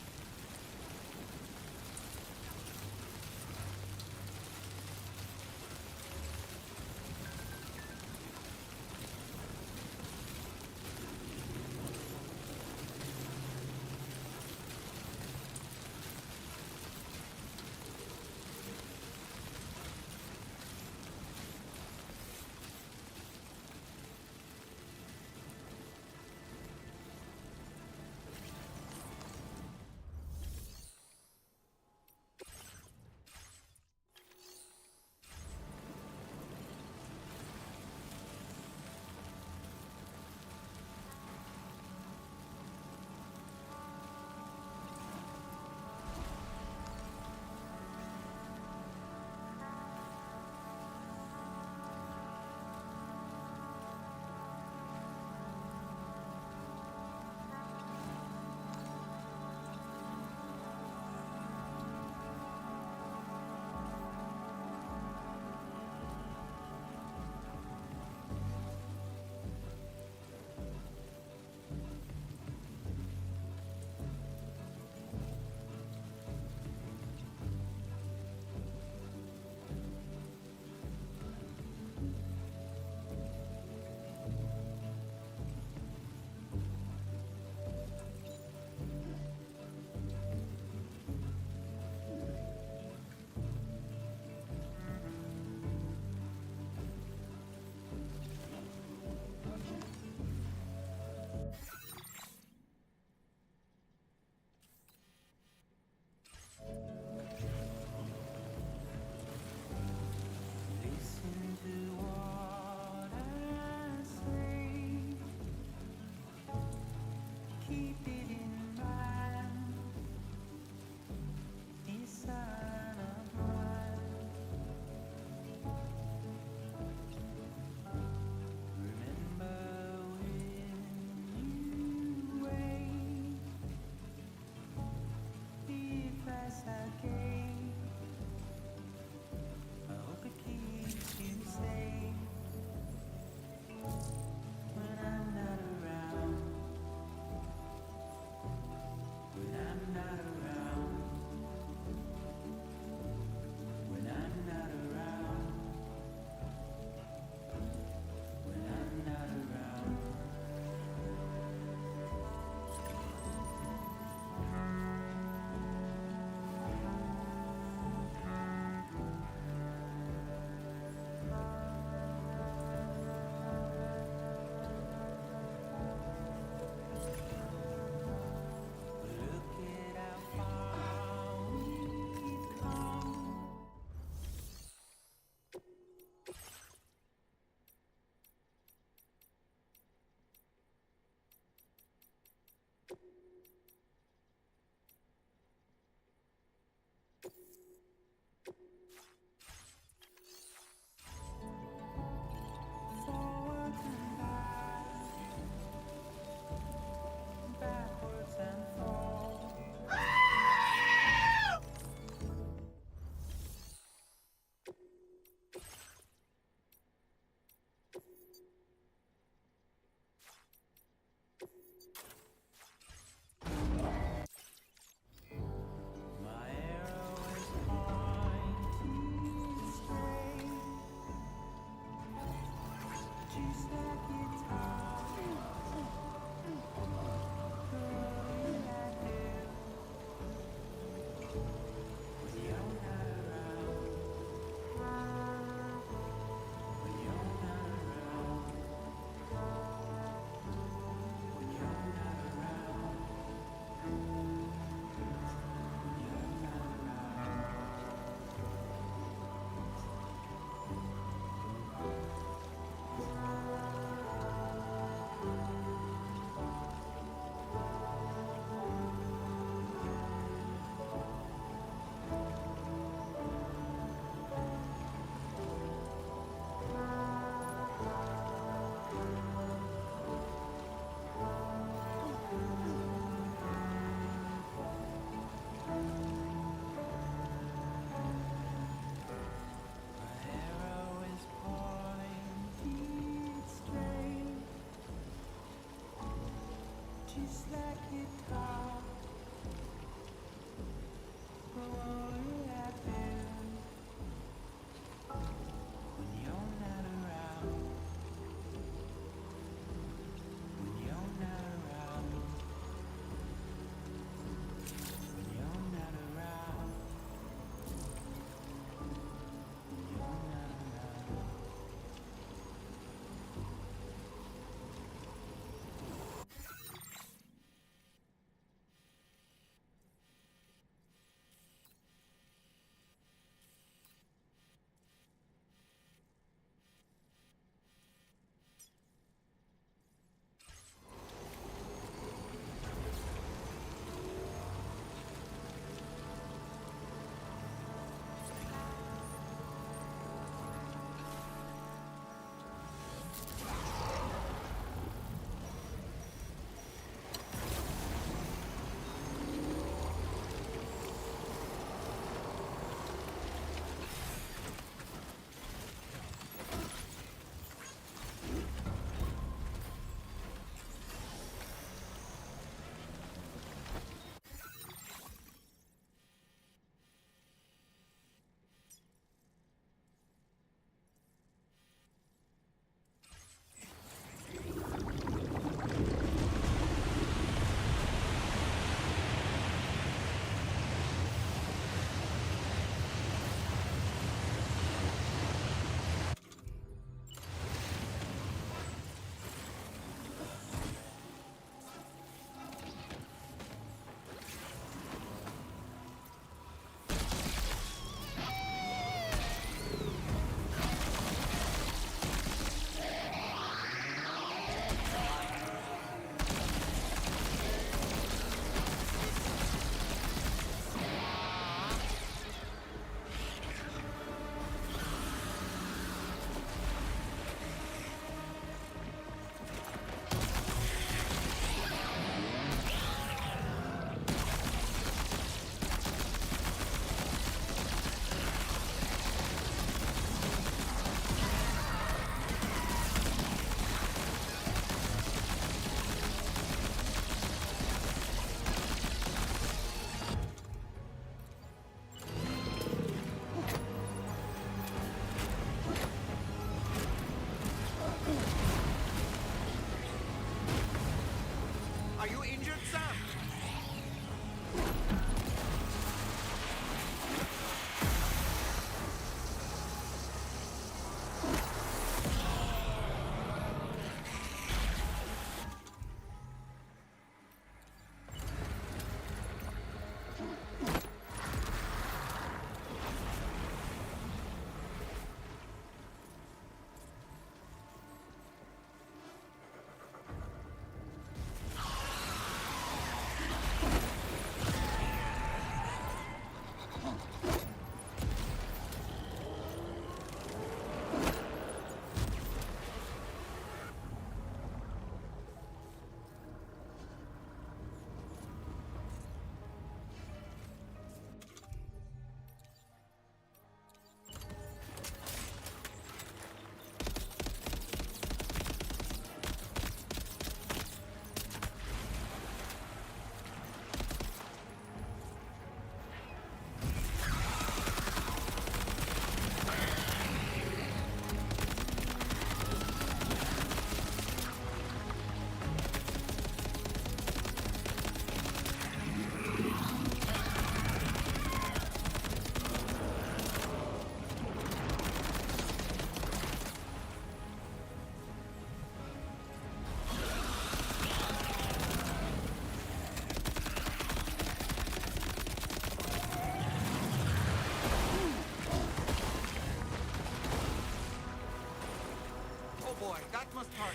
just like guitar. But what happens when you're not around? When you're not around. When you're not around. When you're not around. Are you injured, Sam? Oh boy, that must hurt.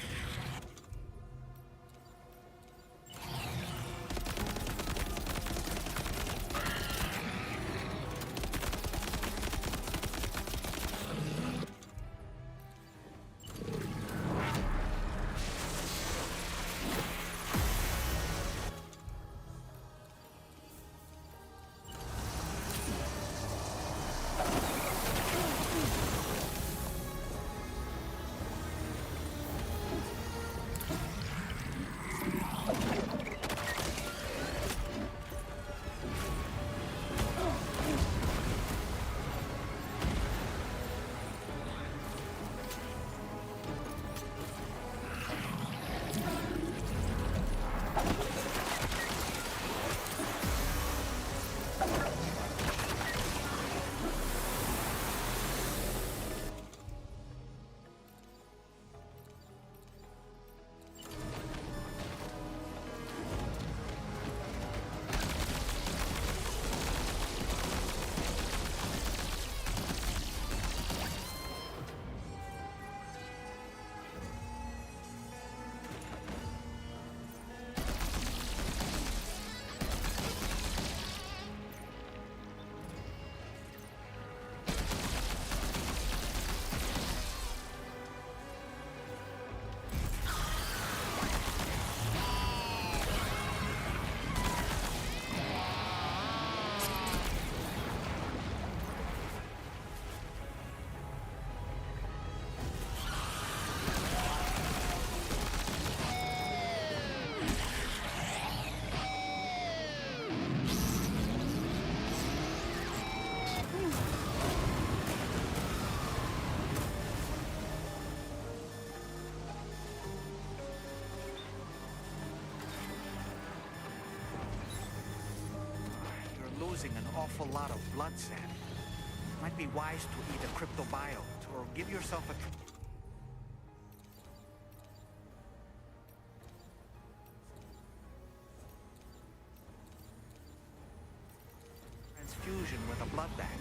losing an awful lot of blood, Sam. Might be wise to eat a cryptobiote or give yourself a transfusion with a blood bag.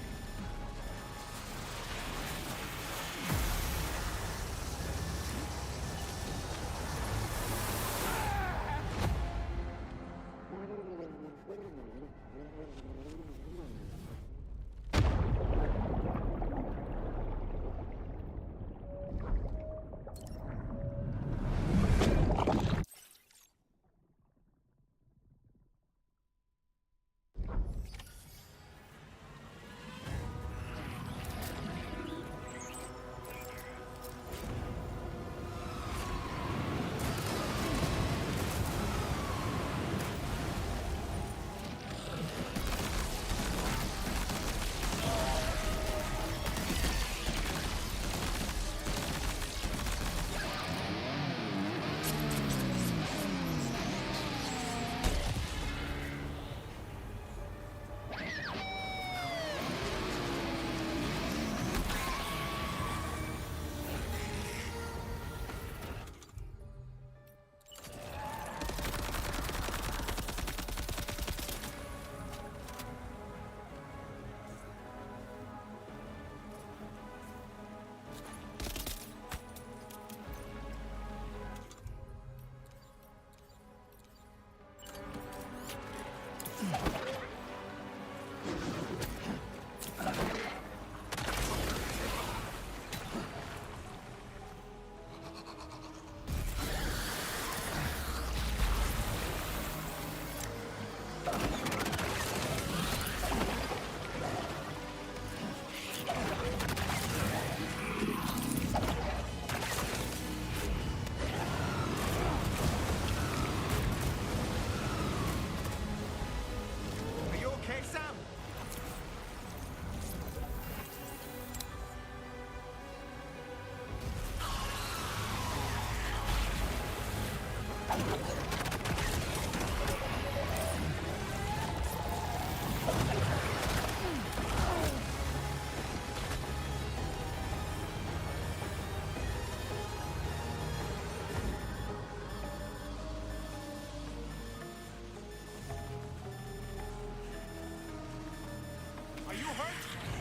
Are you hurt?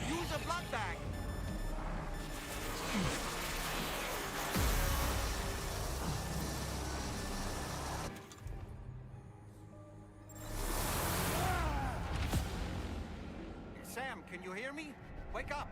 Use a blood bag. Sam, can you hear me? Wake up!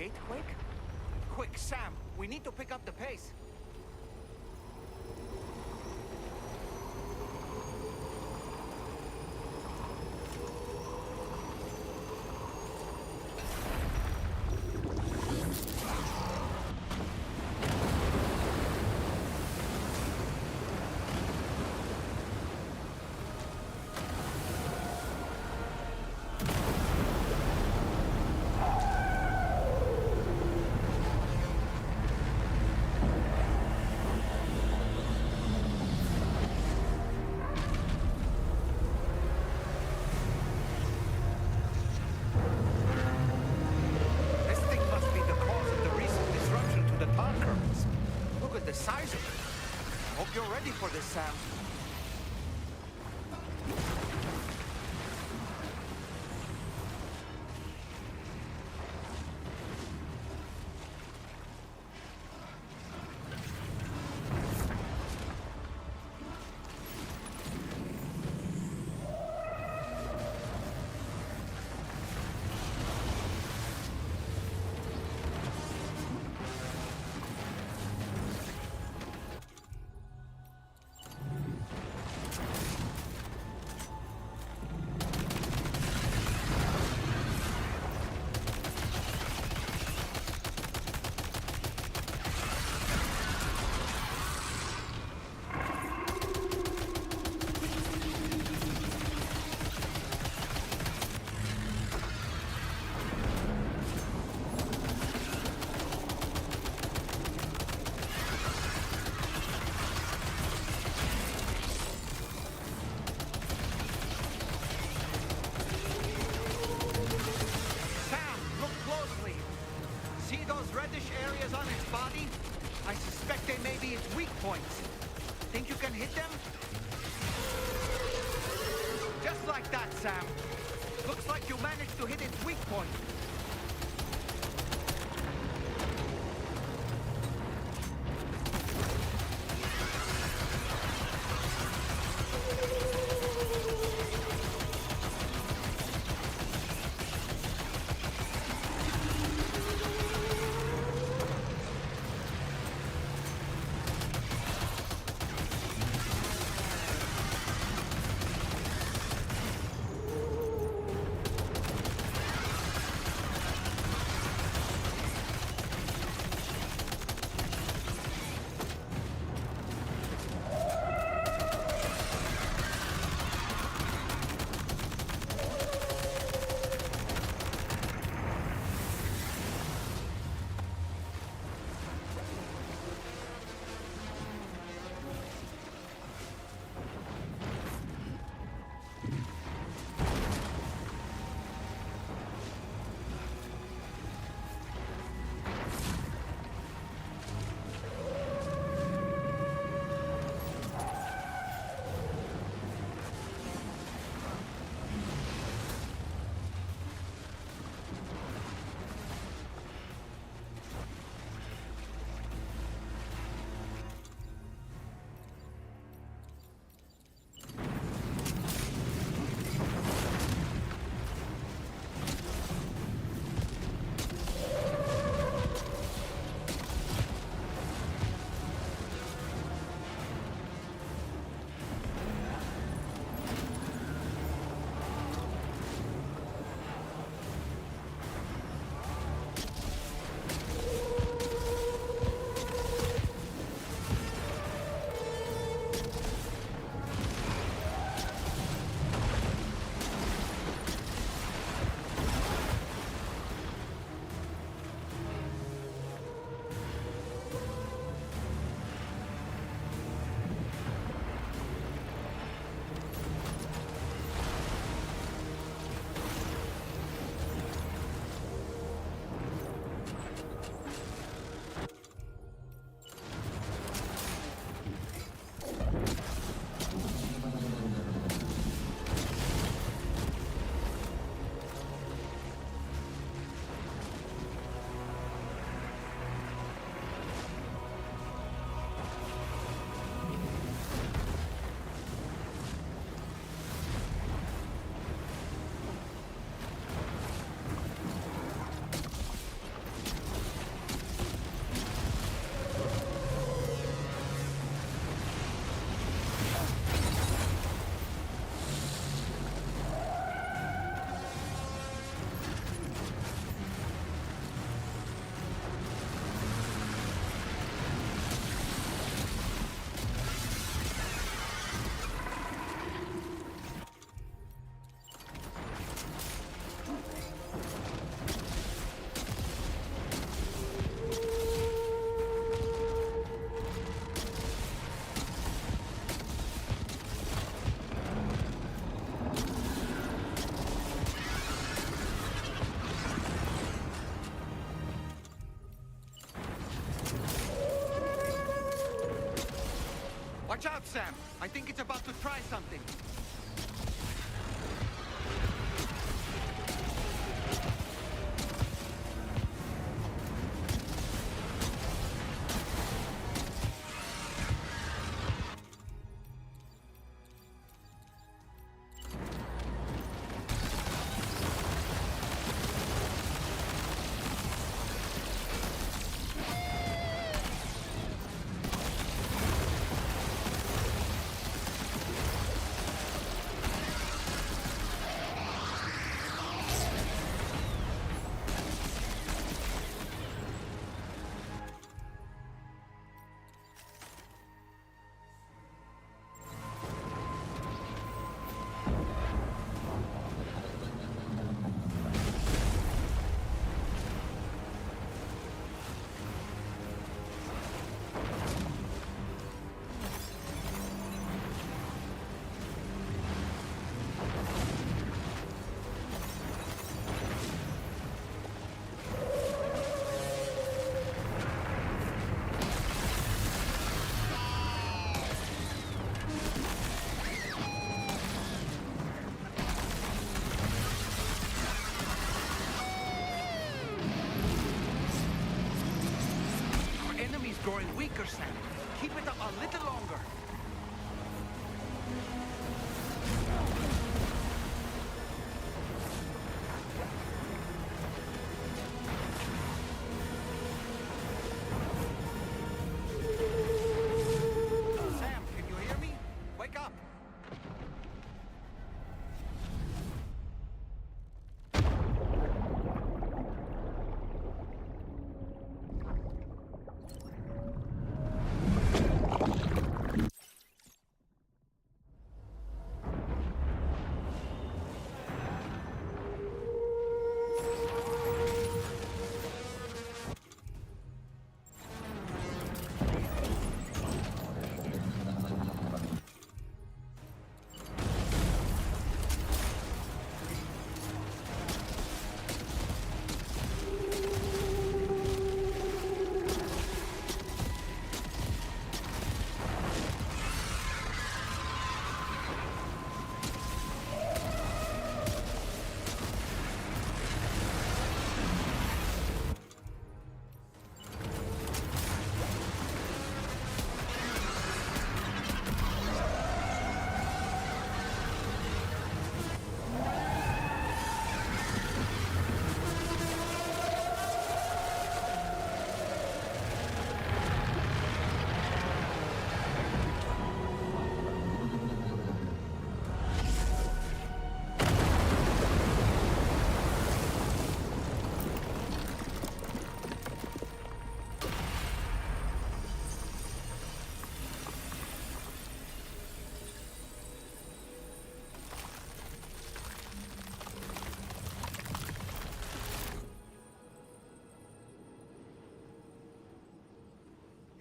gatequake? Quick, Sam, we need to pick up the pace. The size of it. Hope you're ready for this, Sam. I suspect they may be its weak points. Think you can hit them? Just like that, Sam. Looks like you managed to hit its weak point. Watch out, Sam! I think it's about to try something. Growing weaker, Sam. Keep it up a little longer. Sam, can you hear me? Wake up!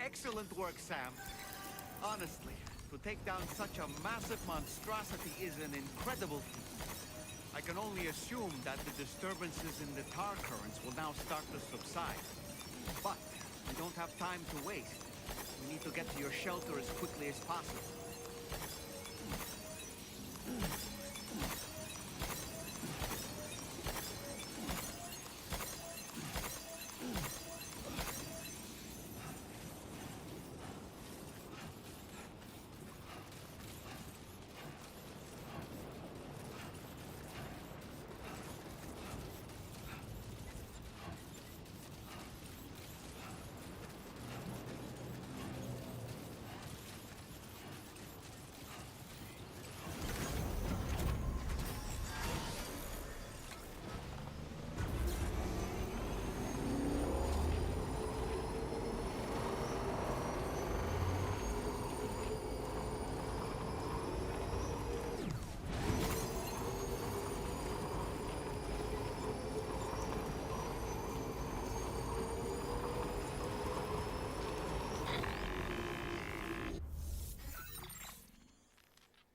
Excellent work, Sam. Honestly, to take down such a massive monstrosity is an incredible feat. I can only assume that the disturbances in the tar currents will now start to subside. But we don't have time to waste. We need to get to your shelter as quickly as possible.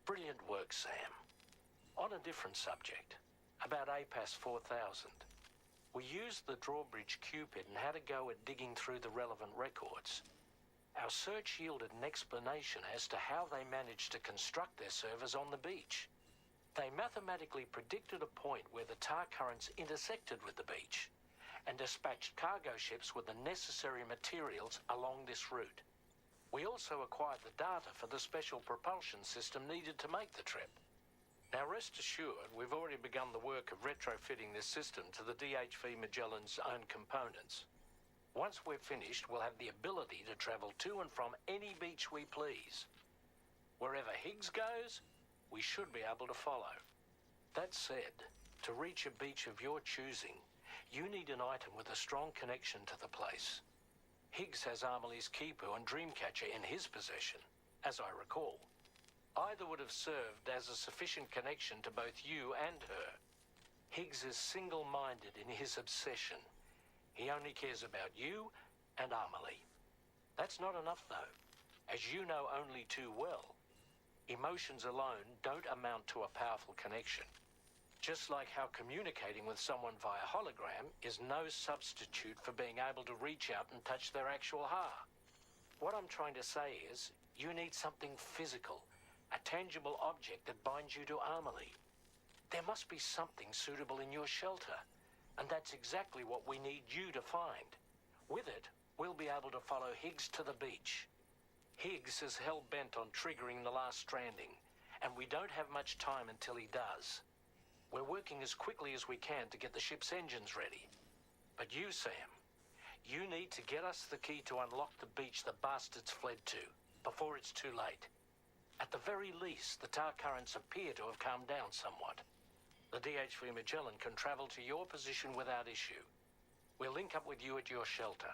Brilliant work, Sam. On a different subject, about APAS 4000. We used the drawbridge Cupid and had a go at digging through the relevant records. Our search yielded an explanation as to how they managed to construct their servers on the beach. They mathematically predicted a point where the tar currents intersected with the beach and dispatched cargo ships with the necessary materials along this route. We also acquired the data for the special propulsion system needed to make the trip. Now rest assured, we've already begun the work of retrofitting this system to the DHV Magellan's own components. Once we're finished, we'll have the ability to travel to and from any beach we please. Wherever Higgs goes, we should be able to follow. That said, to reach a beach of your choosing, you need an item with a strong connection to the place. Higgs has Amelie's Kipu and Dreamcatcher in his possession, as I recall. Either would have served as a sufficient connection to both you and her. Higgs is single-minded in his obsession. He only cares about you and Amelie. That's not enough, though. As you know only too well, emotions alone don't amount to a powerful connection. Just like how communicating with someone via hologram is no substitute for being able to reach out and touch their actual heart. What I'm trying to say is, you need something physical, a tangible object that binds you to Amelie. There must be something suitable in your shelter, and that's exactly what we need you to find. With it, we'll be able to follow Higgs to the beach. Higgs is hell-bent on triggering the last stranding, and we don't have much time until he does. We're working as quickly as we can to get the ship's engines ready. But you, Sam, you need to get us the key to unlock the beach the bastards fled to, before it's too late. At the very least, the tar currents appear to have calmed down somewhat. The DHV Magellan can travel to your position without issue. We'll link up with you at your shelter.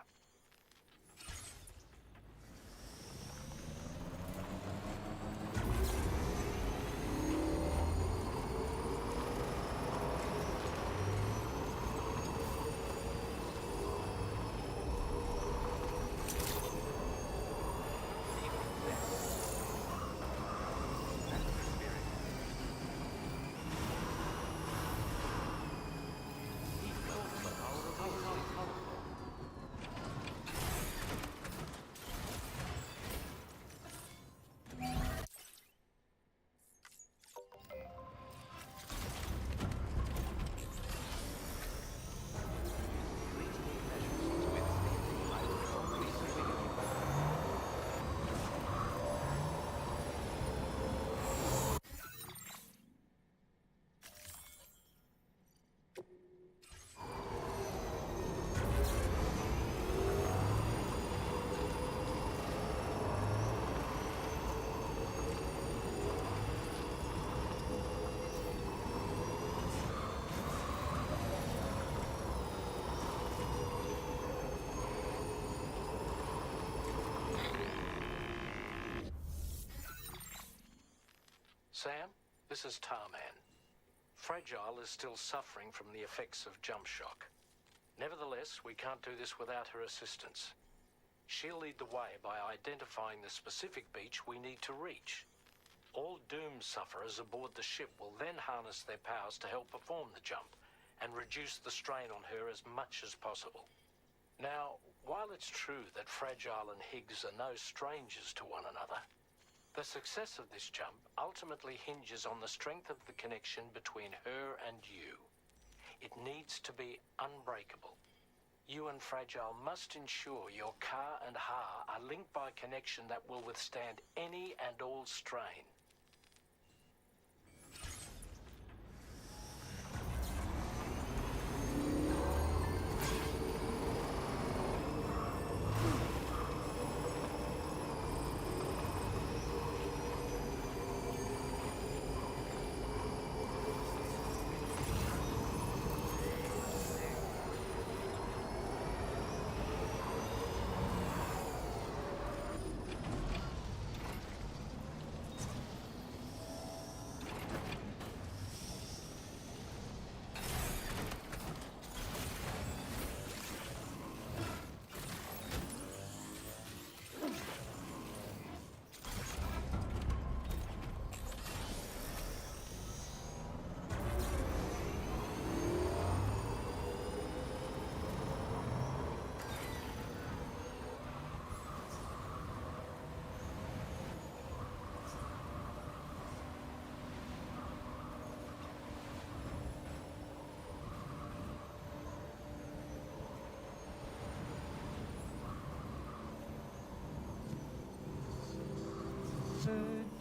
Sam, this is Tarman. Fragile is still suffering from the effects of jump shock. Nevertheless, we can't do this without her assistance. She'll lead the way by identifying the specific beach we need to reach. All Doom sufferers aboard the ship will then harness their powers to help perform the jump and reduce the strain on her as much as possible. Now, while it's true that Fragile and Higgs are no strangers to one another, the success of this jump ultimately hinges on the strength of the connection between her and you. It needs to be unbreakable. You and Fragile must ensure your Ka and Ha are linked by a connection that will withstand any and all strain.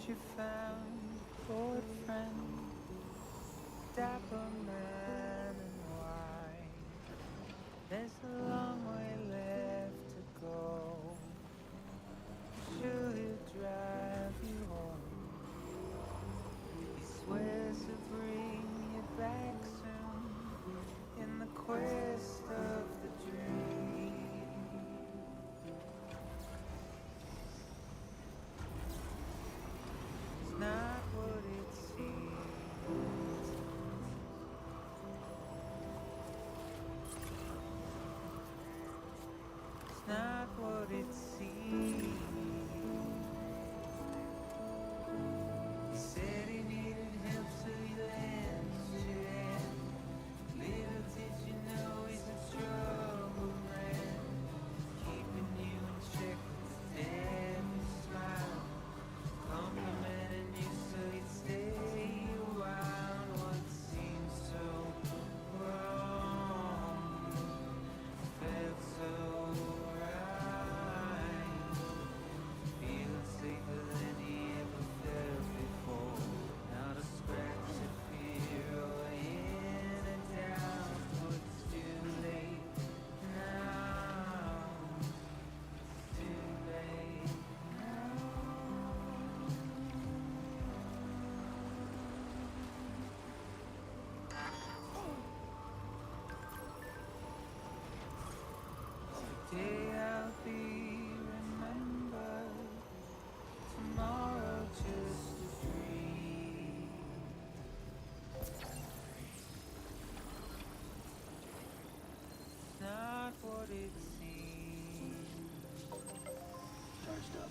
you found, old friend, dapper man and wine. There's a long way left to go. Sure he'll drive you home. He swears to bring you back soon in the quest of the dream. It's not what it seems. It's not what it seems. He said he needed help, so he lends you hand. Little did you know he's a troubled man, keeping you in check with his every smile, complimenting you so you'd stay a while. What seemed so wrong felt so right. Feeling safer than he ever felt before. Not a scratch of fear or any doubt. But it's too late now. It's too late now. Today I'll be remembered, tomorrow just a dream. It's not what it seems. Charged up.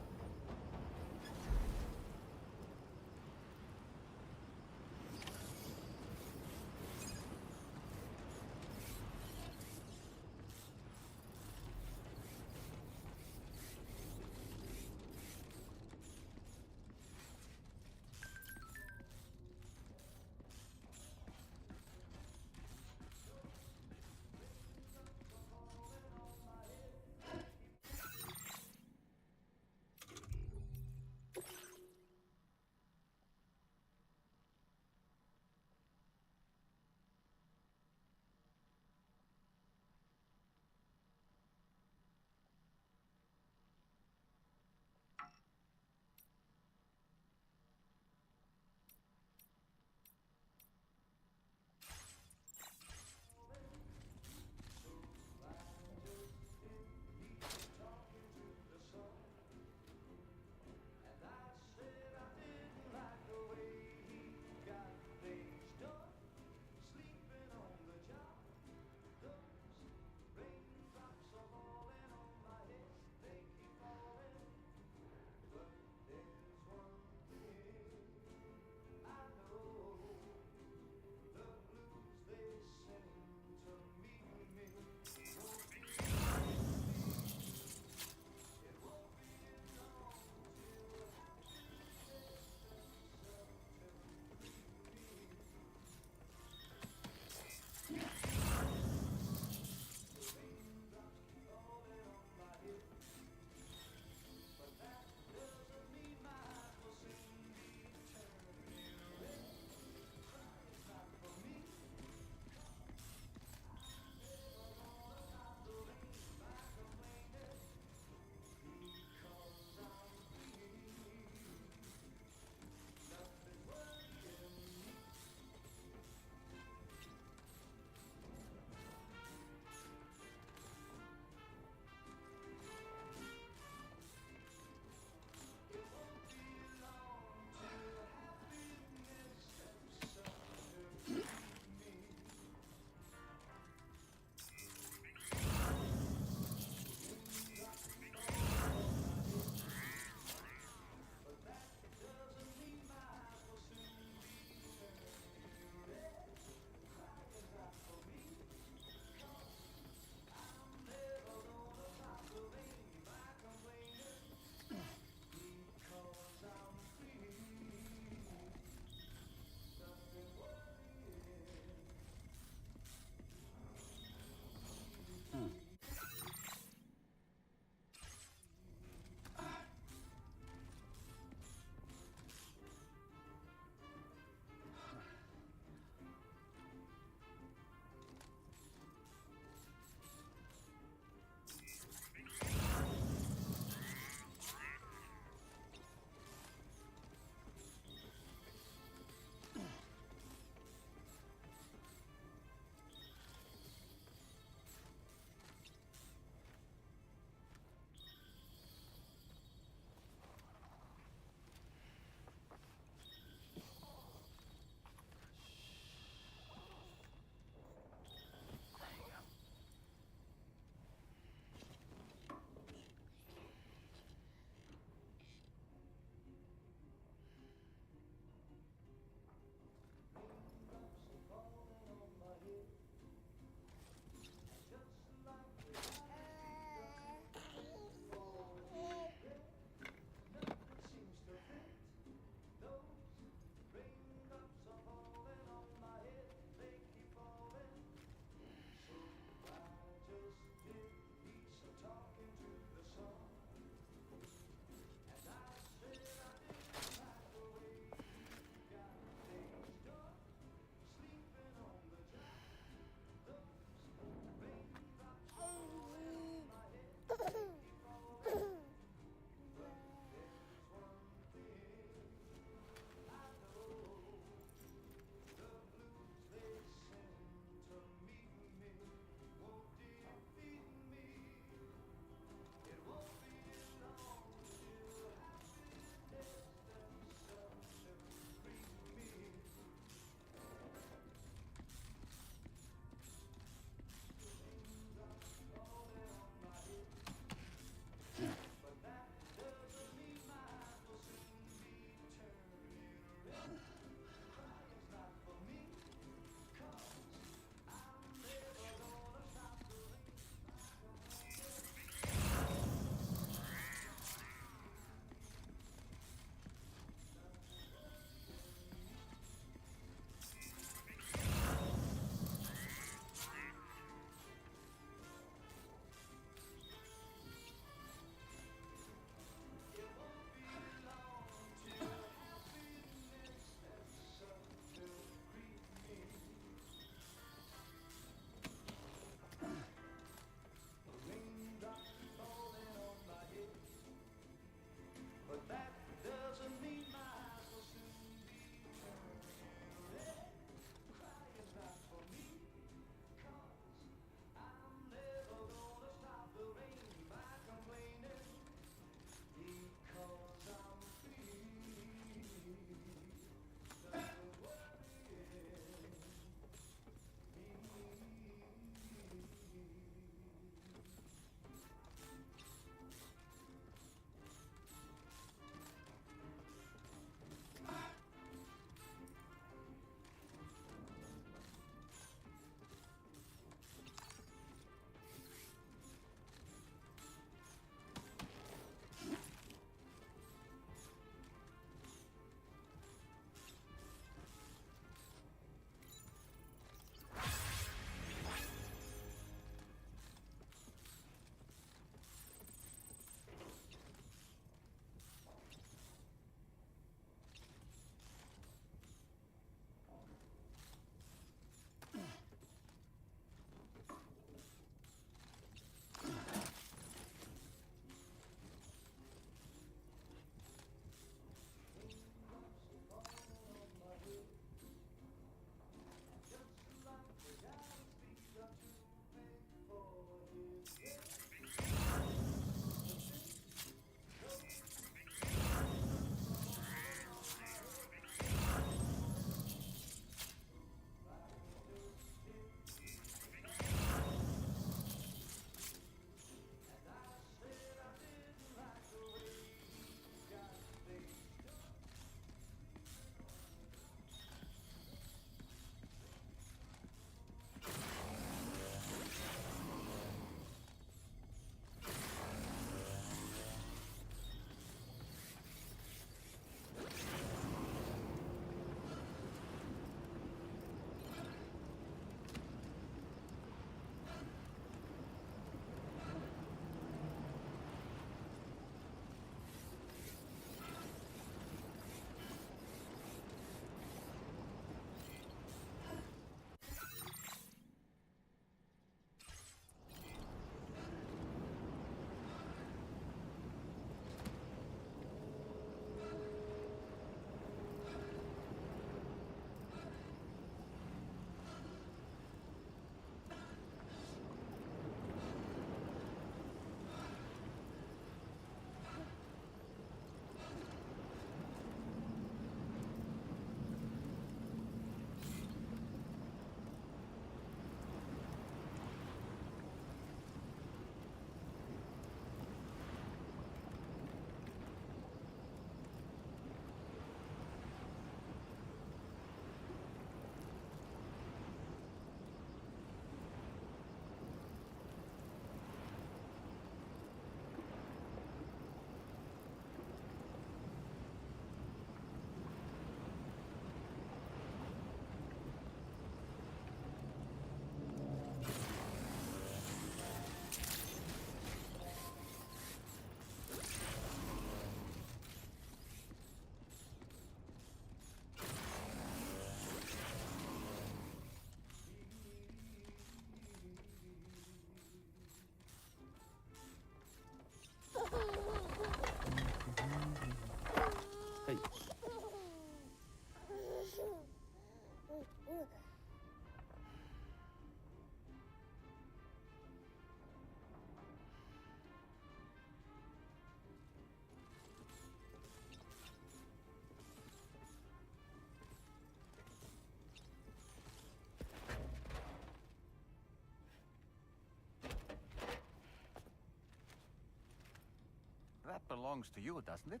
That belongs to you, doesn't it?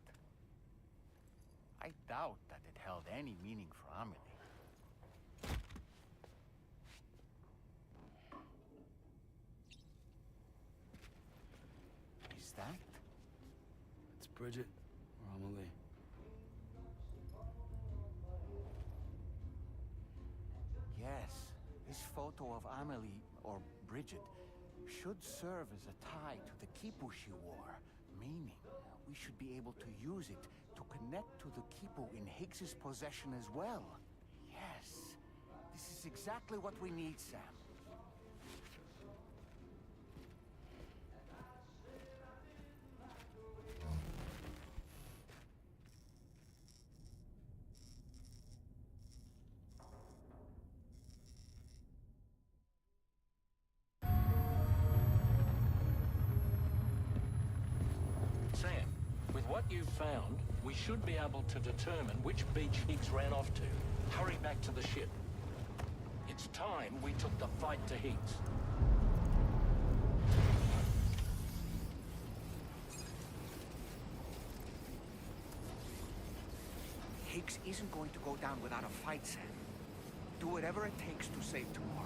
I doubt that it held any meaning for Amelie. Is that? It's Bridget or Amelie. Yes, this photo of Amelie, or Bridget, should serve as a tie to the kipu she wore, meaning we should be able to use it to connect to the kipu in Higgs's possession as well. Yes, this is exactly what we need, Sam. Sam, with what you've found, we should be able to determine which beach Higgs ran off to. Hurry back to the ship. It's time we took the fight to Higgs. Higgs isn't going to go down without a fight, Sam. Do whatever it takes to save tomorrow.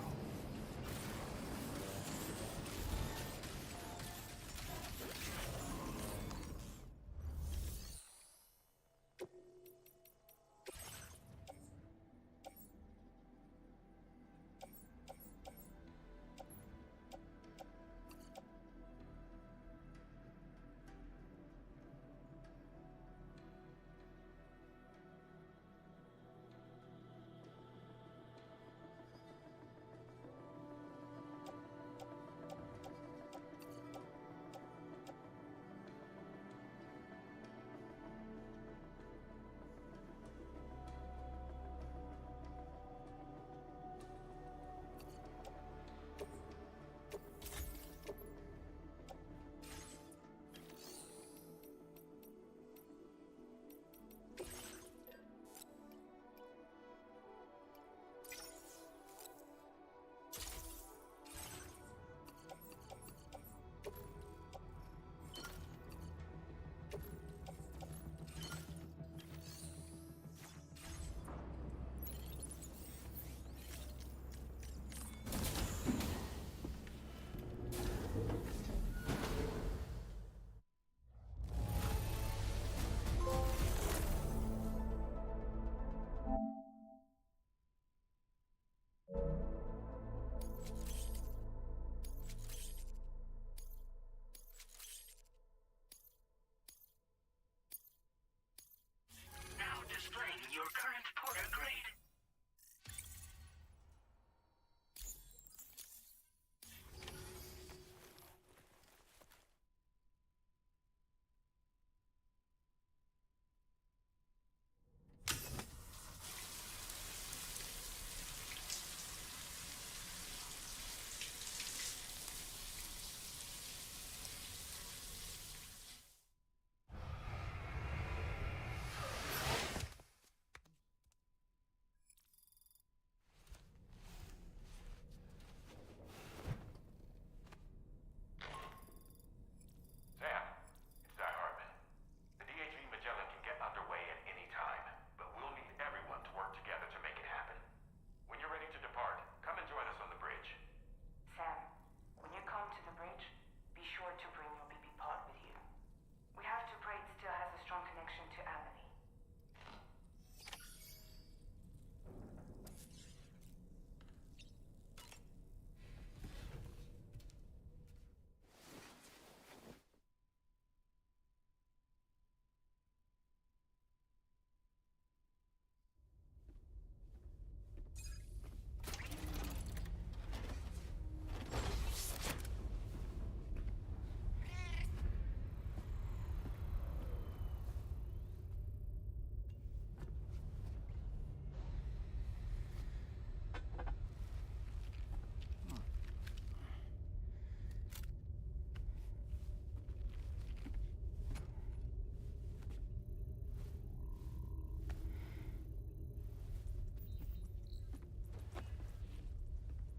Now displaying your current porter grade. Sam, it's Di Hartman. The DHV Magellan can get underway at any time, but we'll need everyone to work together to make it happen. When you're ready to depart, come and join us on the bridge. Sam, when you come to the bridge, be sure to bring your BB pod with you. We have to pray it still has a strong connection to Amelie.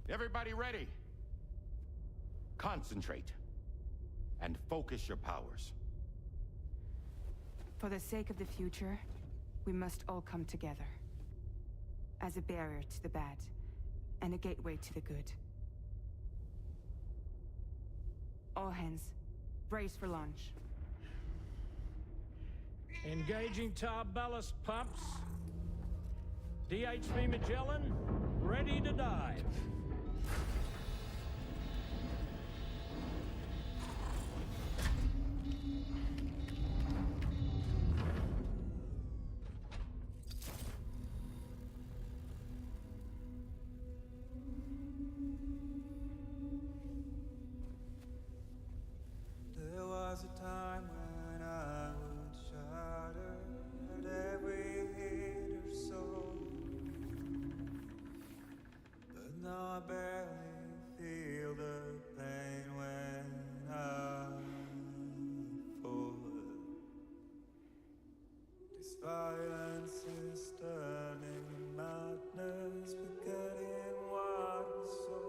Everybody ready? Concentrate. And focus your powers. For the sake of the future, we must all come together. As a barrier to the bad, and a gateway to the good. All hands, brace for launch. Engaging tar ballast pumps. DHV Magellan, ready to dive. There was a time when I would shatter at every hitter's soul, but now I barely feel the pain when I fall. This violence is turning madness, forgetting what we saw.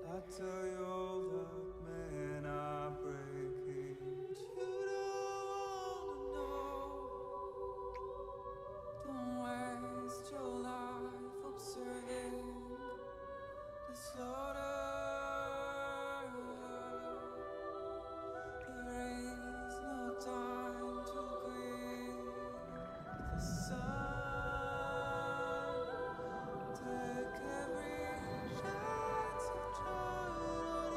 I tell you all that men are breaking, but you don't know. Don't waste your life observing the slaughter. There is no time to grieve the sun. Take every chance of trying all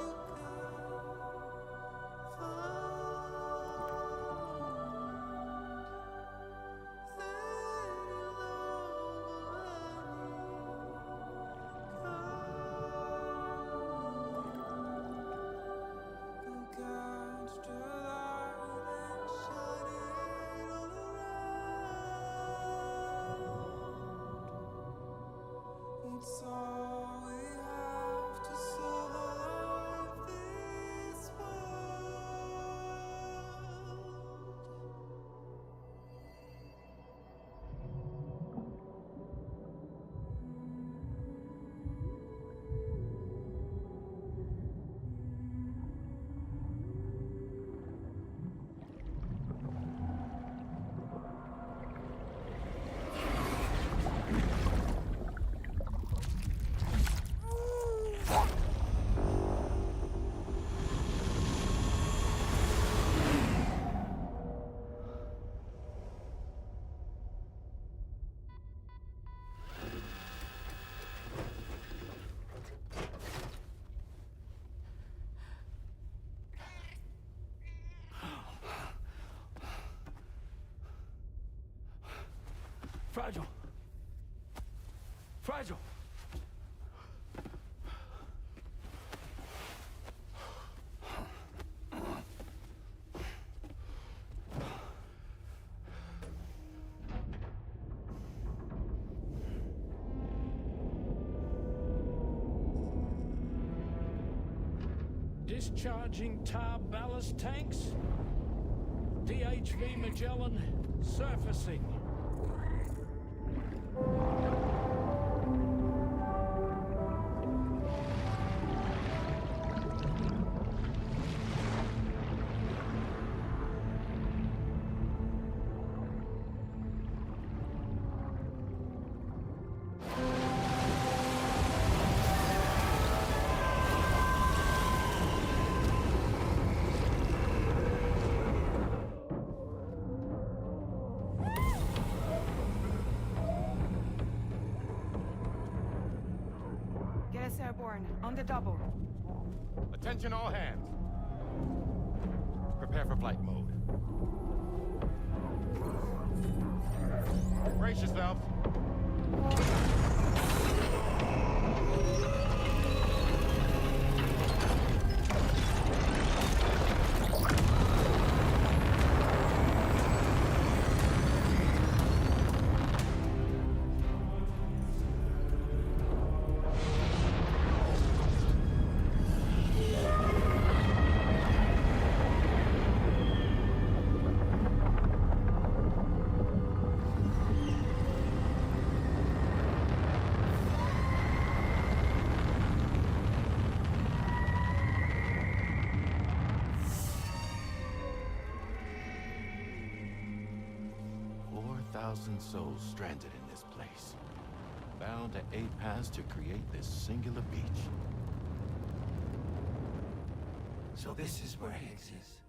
you can it's all we have to survive this world. Fragile. Fragile. Discharging tar ballast tanks. DHV Magellan surfacing. Get us airborne, on the double. Attention all hands. Prepare for flight mode. Brace yourselves. 1,000 souls stranded in this place. Bound to a pass to create this singular beach. So this is where Higgs is.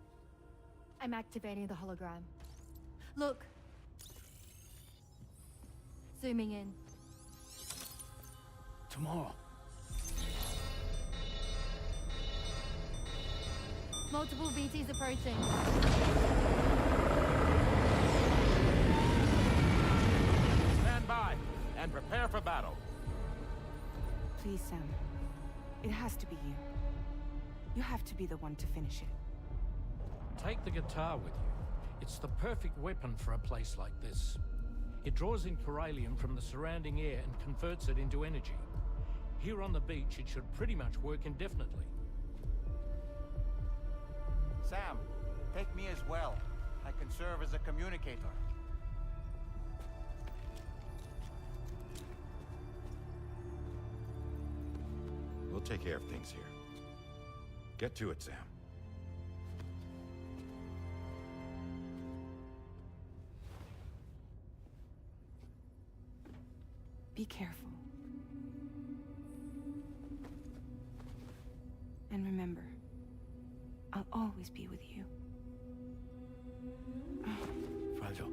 I'm activating the hologram. Look. Zooming in. Tomorrow. Multiple VTs approaching. Stand by and prepare for battle. Please, Sam. It has to be you. You have to be the one to finish it. Take the guitar with you. It's the perfect weapon for a place like this. It draws in chiralium from the surrounding air and converts it into energy. Here on the beach, it should pretty much work indefinitely. Sam, take me as well. I can serve as a communicator. We'll take care of things here. Get to it, Sam. Be careful. And remember, I'll always be with you. Fragile.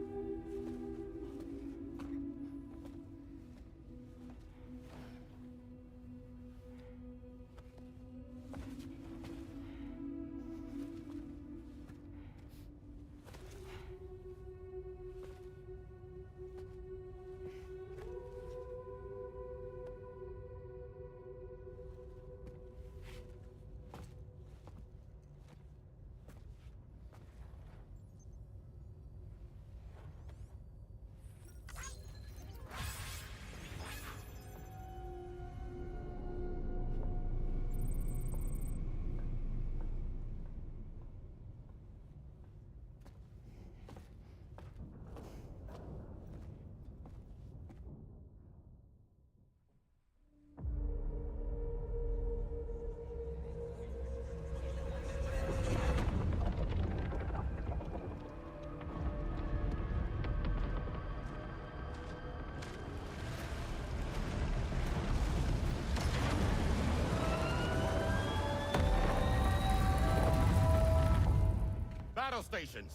Battle stations.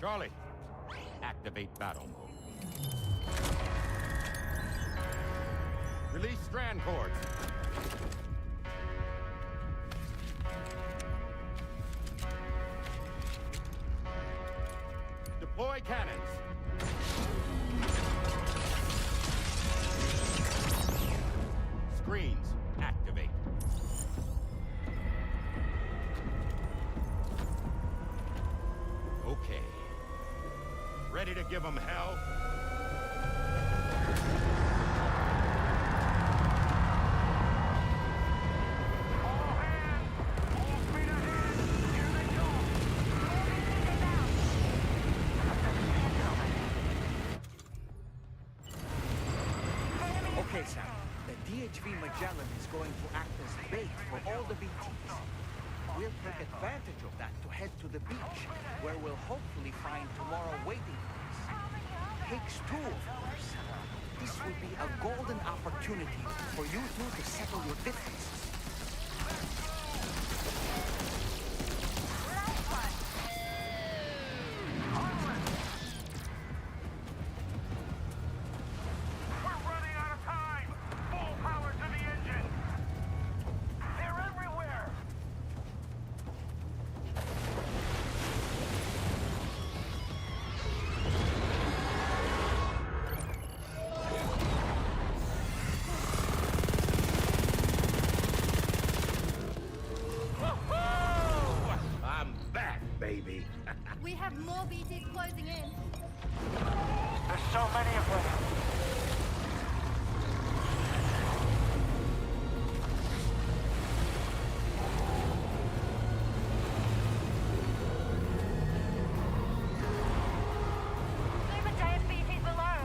Charlie, activate battle mode. Release strand cords. Deploy cannons. Screens, activate. Okay. Ready to give them hell? Okay, Sam. The DHV Magellan is going to act as bait for all the BTs. We'll take advantage of that to head to the beach, where we'll hopefully find tomorrow waiting for us. Higgs too, of course. This will be a golden opportunity for you two to settle your differences. Baby. We have more BTs closing in. There's so many of them. Even giant BTs below.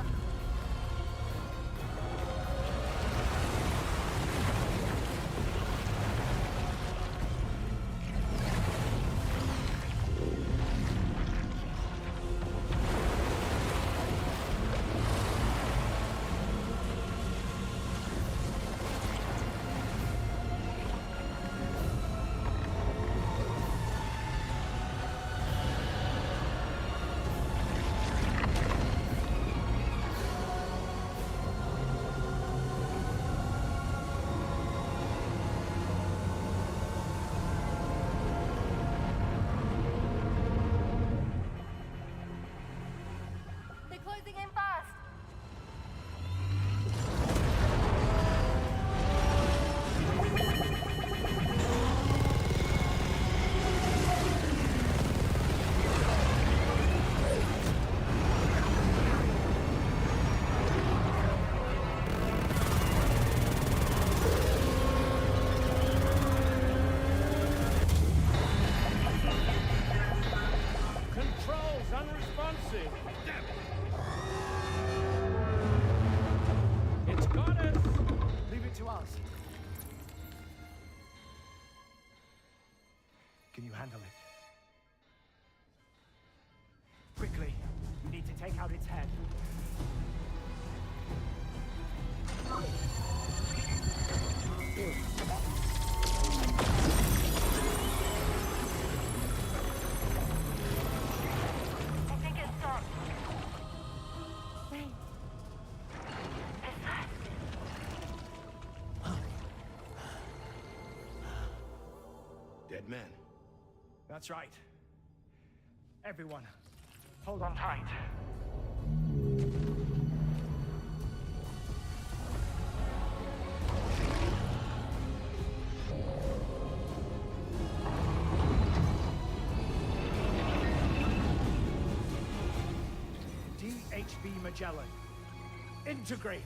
losing him fast. Controls unresponsive. Damn it. It's got us. Leave it to us. Can you handle it? Quickly, we need to take out its head. I think it stopped. Wait. It's us. Dead men. That's right. Everyone, hold on tight. DHV Magellan, integrate!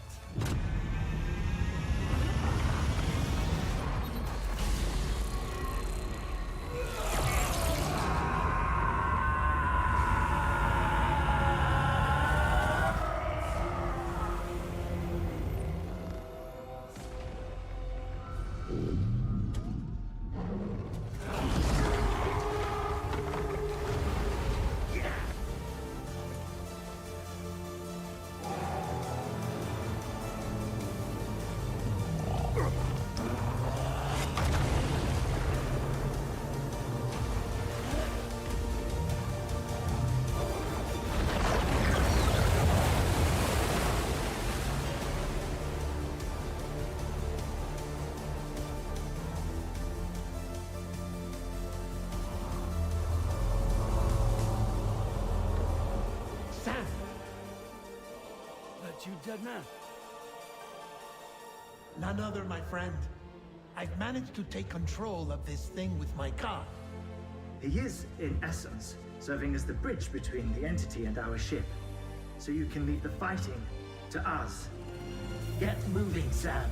Sam! That you, dead man? None other, my friend. I've managed to take control of this thing with my car. He is, in essence, serving as the bridge between the entity and our ship. So you can leave the fighting to us. Get moving, Sam.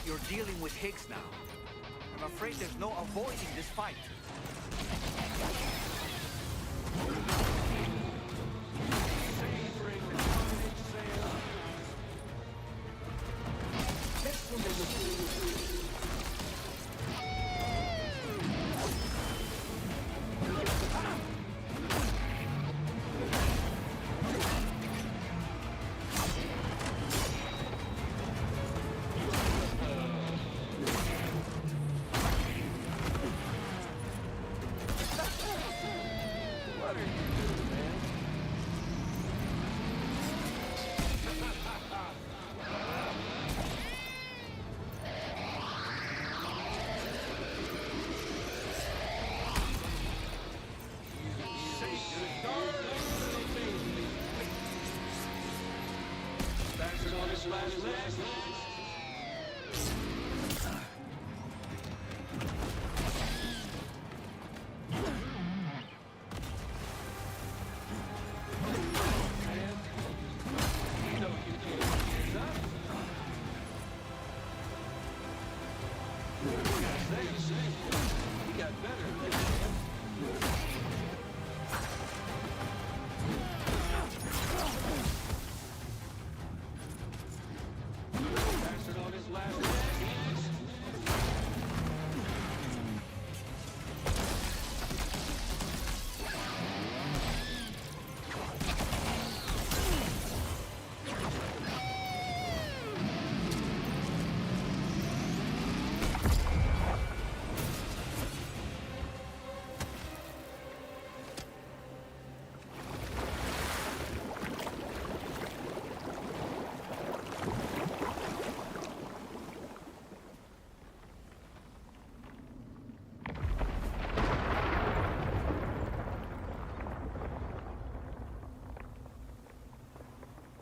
You're dealing with Higgs now. I'm afraid there's no avoiding this fight.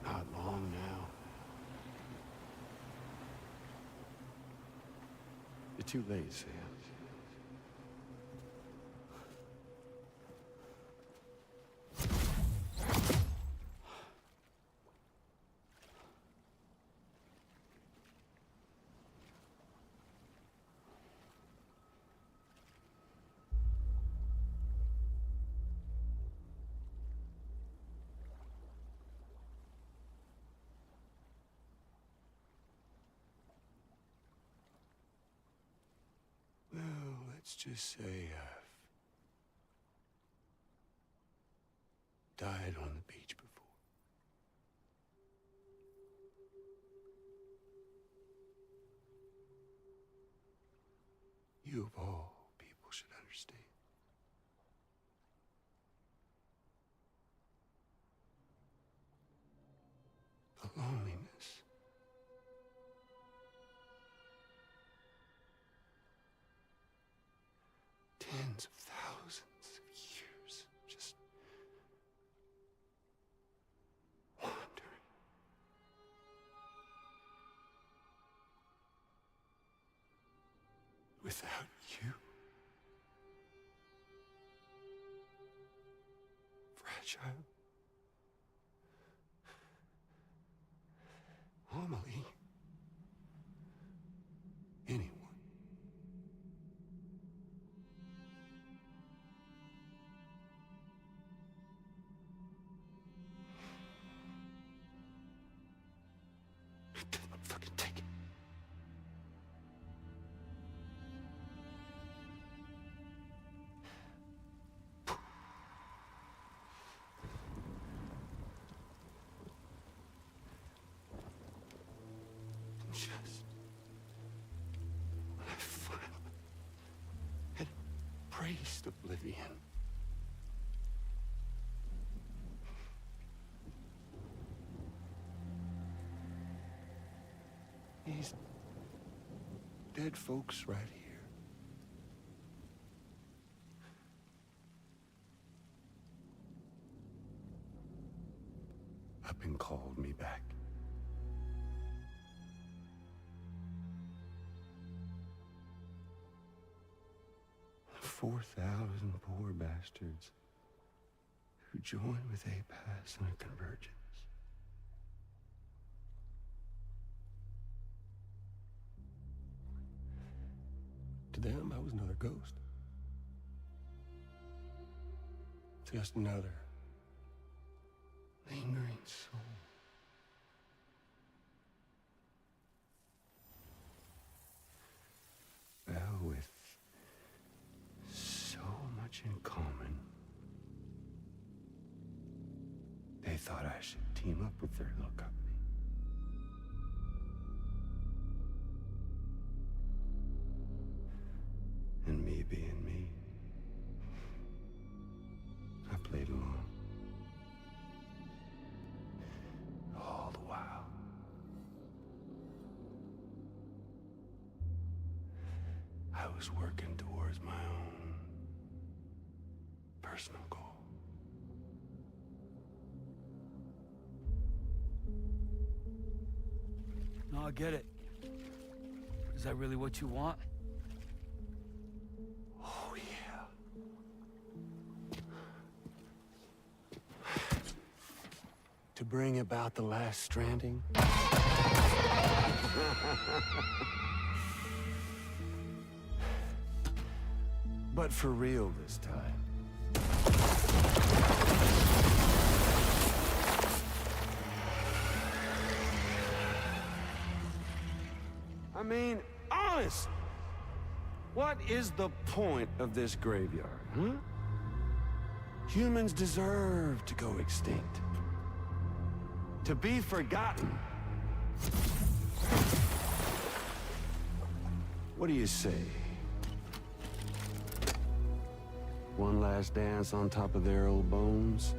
Not long now. You're too late, Sam. Well, let's just say I've died on the beach before. You of all people should understand. The loneliness. Tens of thousands of years just wandering. Without you. Fragile. Amelie. Anyone. Fucking take it. Just when I finally had embraced oblivion. These dead folks right here. Up and called me back. The 4,000 poor bastards who joined with APAS in a convergence. To them, I was another ghost. Just another lingering soul. Well, with so much in common, they thought I should team up with their little company. And me being me, I played along. All the while. I was working towards my own personal goal. I get it. Is that really what you want? Oh, yeah. To bring about the last stranding? But for real this time. I mean, honest! What is the point of this graveyard, huh? Humans deserve to go extinct. To be forgotten. What do you say? One last dance on top of their old bones?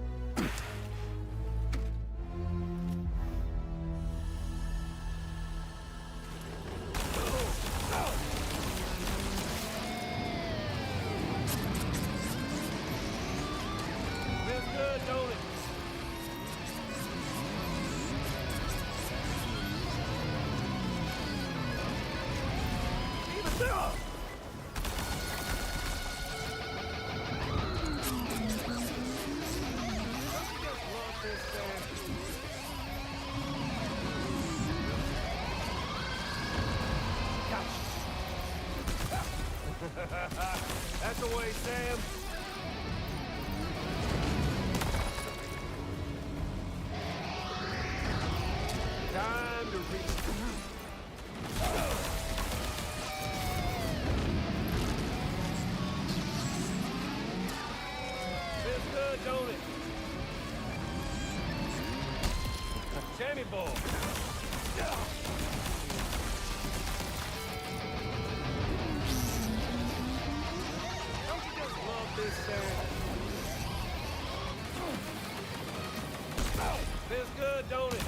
That's the way, Sam. Time to reach. Feels good, don't it? Sammy boy. This, feels good, don't it?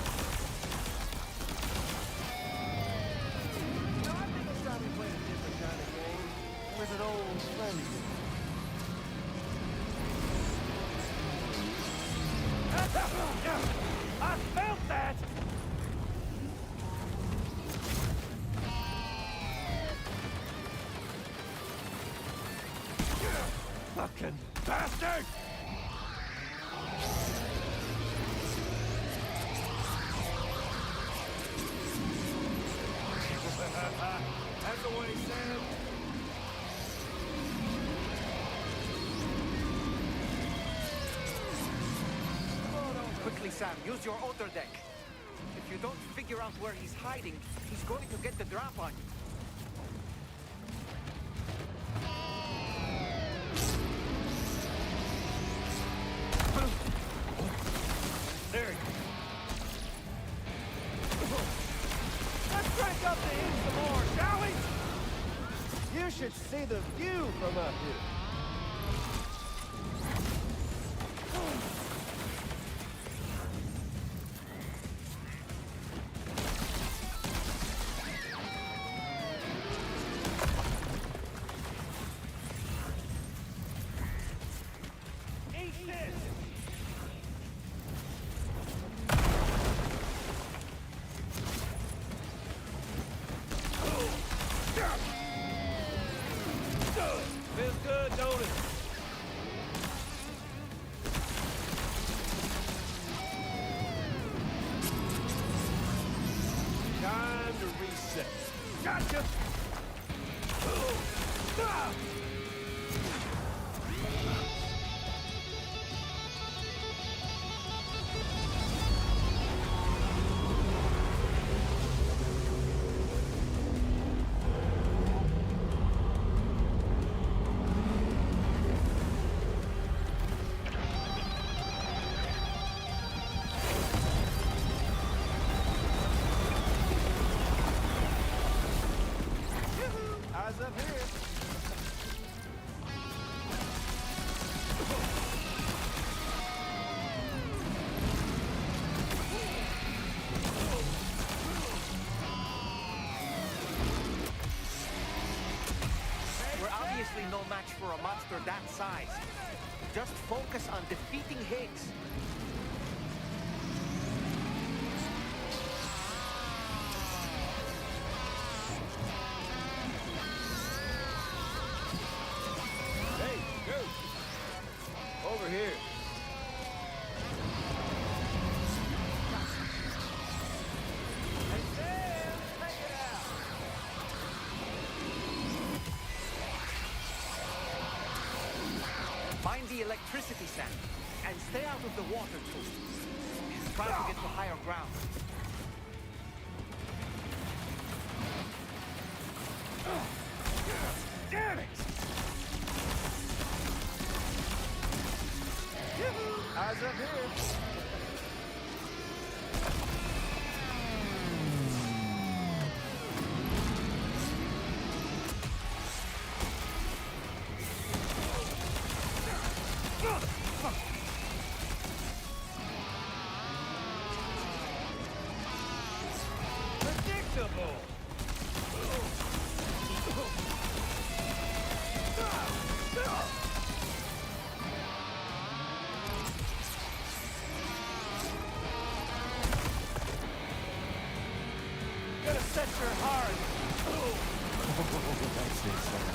You know, I think it's time we play a different kind of game with an old friend of yours. I felt that! Fucking bastard! That's the way, Sam. Quickly, Sam, use your outer deck. If you don't figure out where he's hiding, he's going to get the drop on you. There he is. Let's crank up the heat some more, shall we? You should see the view from up here. Feels good, don't it? Time to reset. Gotcha! Eyes up here. We're obviously no match for a monster that size. Just focus on defeating Higgs. electricity, Sam. And stay out of the water, too. Try to get to higher ground. Damn it! Eyes up here. Predictable. Gonna set your heart. That's it, Sam.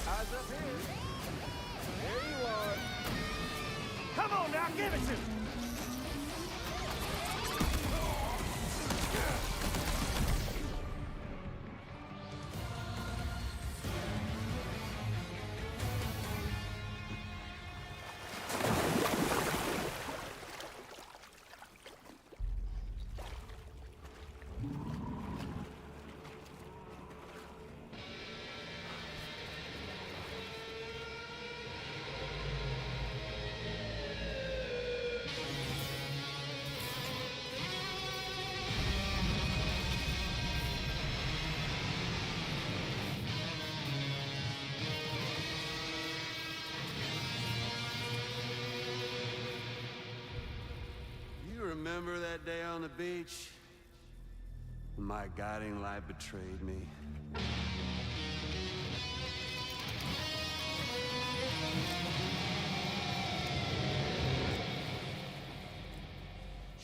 Eyes up here. There you are. Come on now, give it to me. Remember that day on the beach? When my guiding light betrayed me?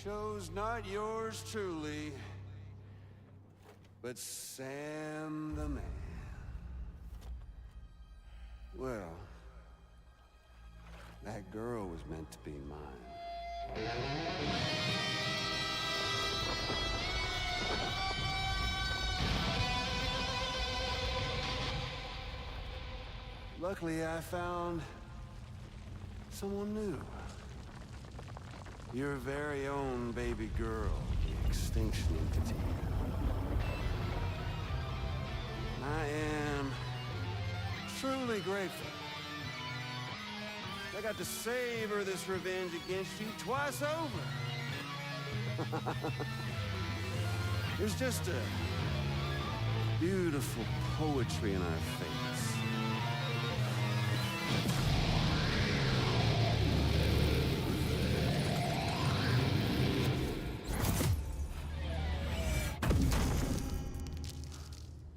Chose not yours truly, but Sam the man. Well, that girl was meant to be mine. Luckily, I found someone new. Your very own baby girl, the Extinction Entity. I am truly grateful. I got to savor this revenge against you twice over. There's just a beautiful poetry in our fates.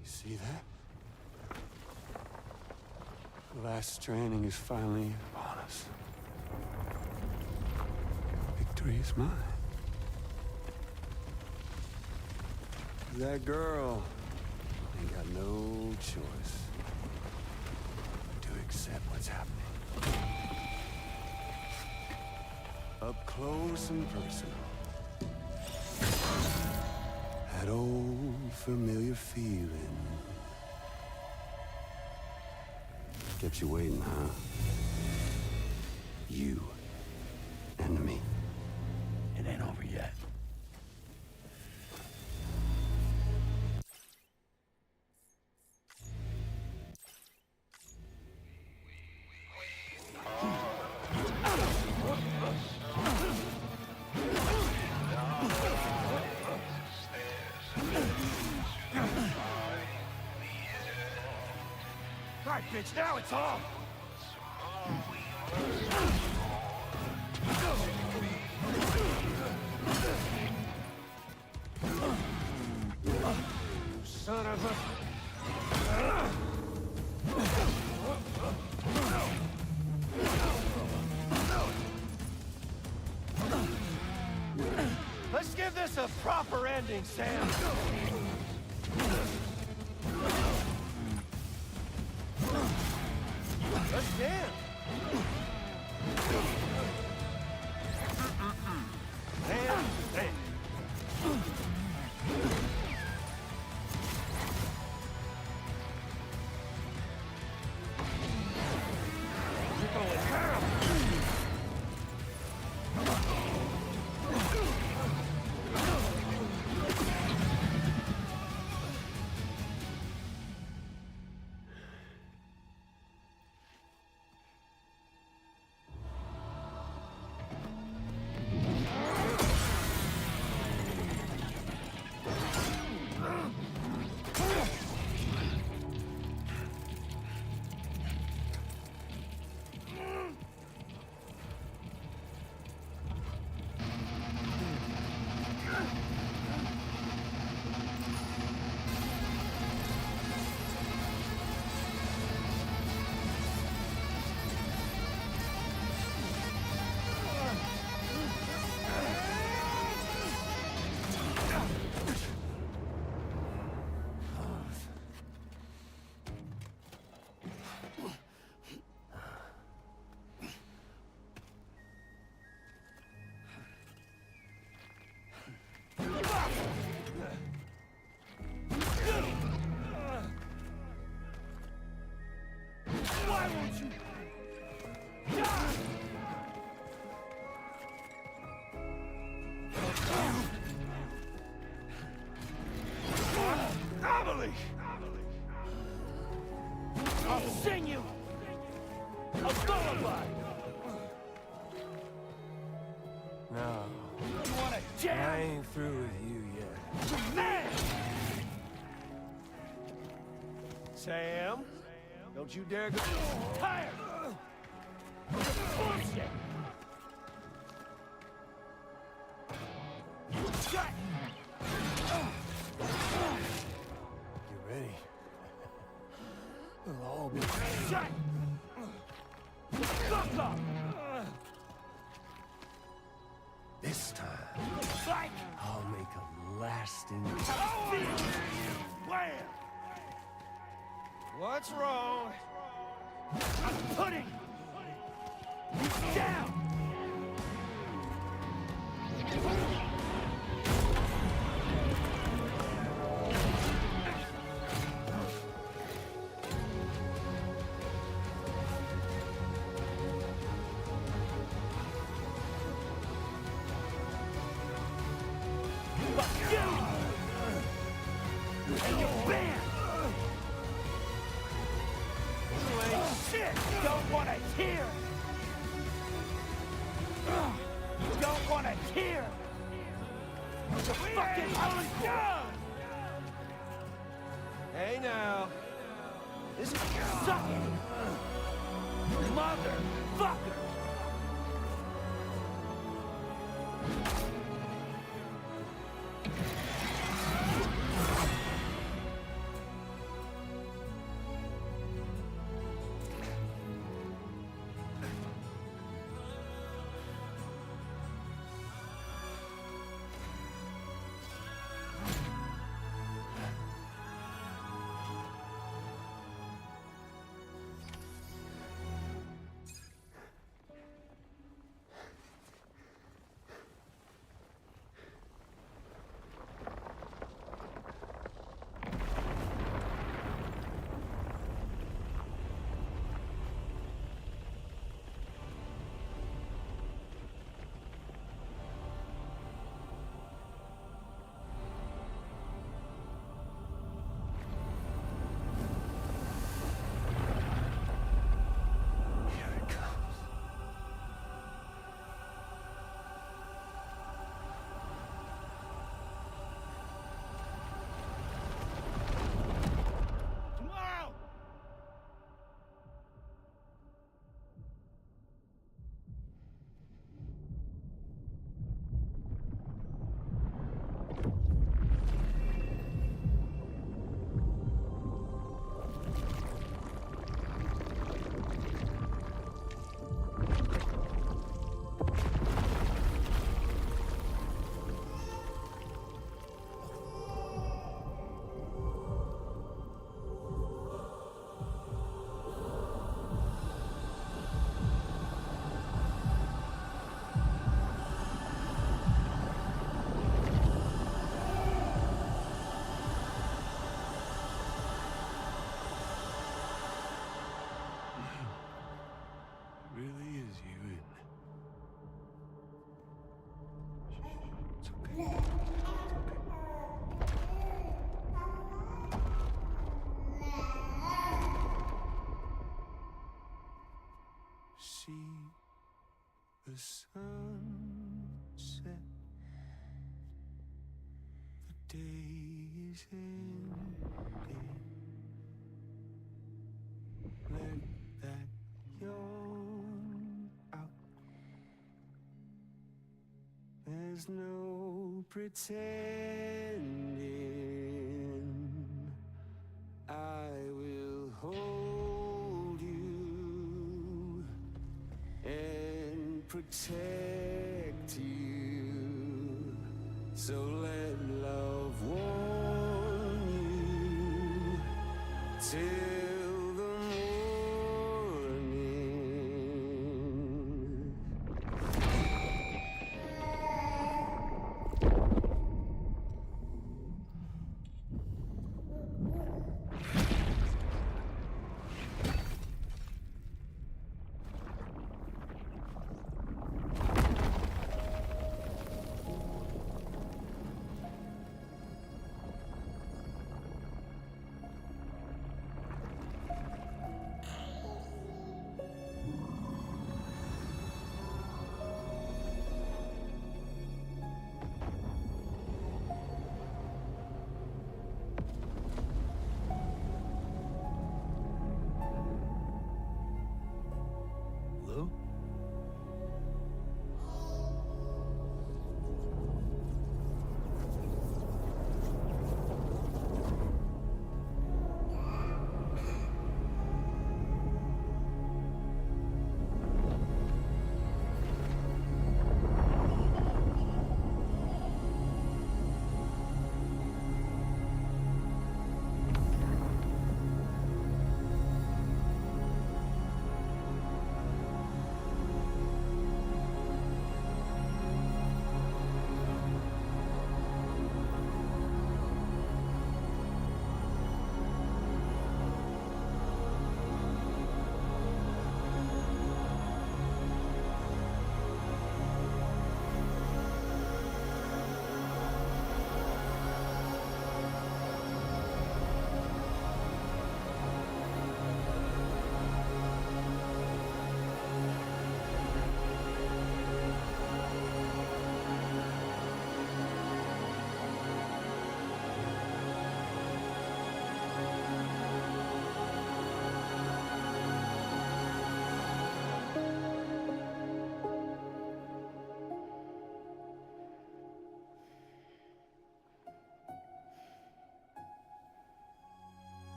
You see that? The last straining is finally upon us. Victory is mine. That girl ain't got no choice to accept what's happening. Up close and personal. That old familiar feeling. Kept you waiting, huh? You and me. It ain't over yet. Right, bitch, now it's on! Son of a... Let's give this a proper ending, Sam! Let's dance! And dance! sing you a lullaby. No. You wanna jam? I ain't through with you yet. Man! Sam? Don't you dare go. Tired! Bullshit! Shut! Get ready. We'll all be. Shut! Fuck up! This time, Like! I'll make a lasting. Wham! What's wrong? I'm putting you down! Fuck you! And your band! Shit! Don't wanna hear! Don't wanna hear! The fucking encore! Hey now. This is. Suck it! Motherfucker! Really is you, isn't it? It's okay. See the sun set. The day is ending. Let that yawn out. There's no pretending. I will hold you and protect you. So let love warm you till the morning. Lou?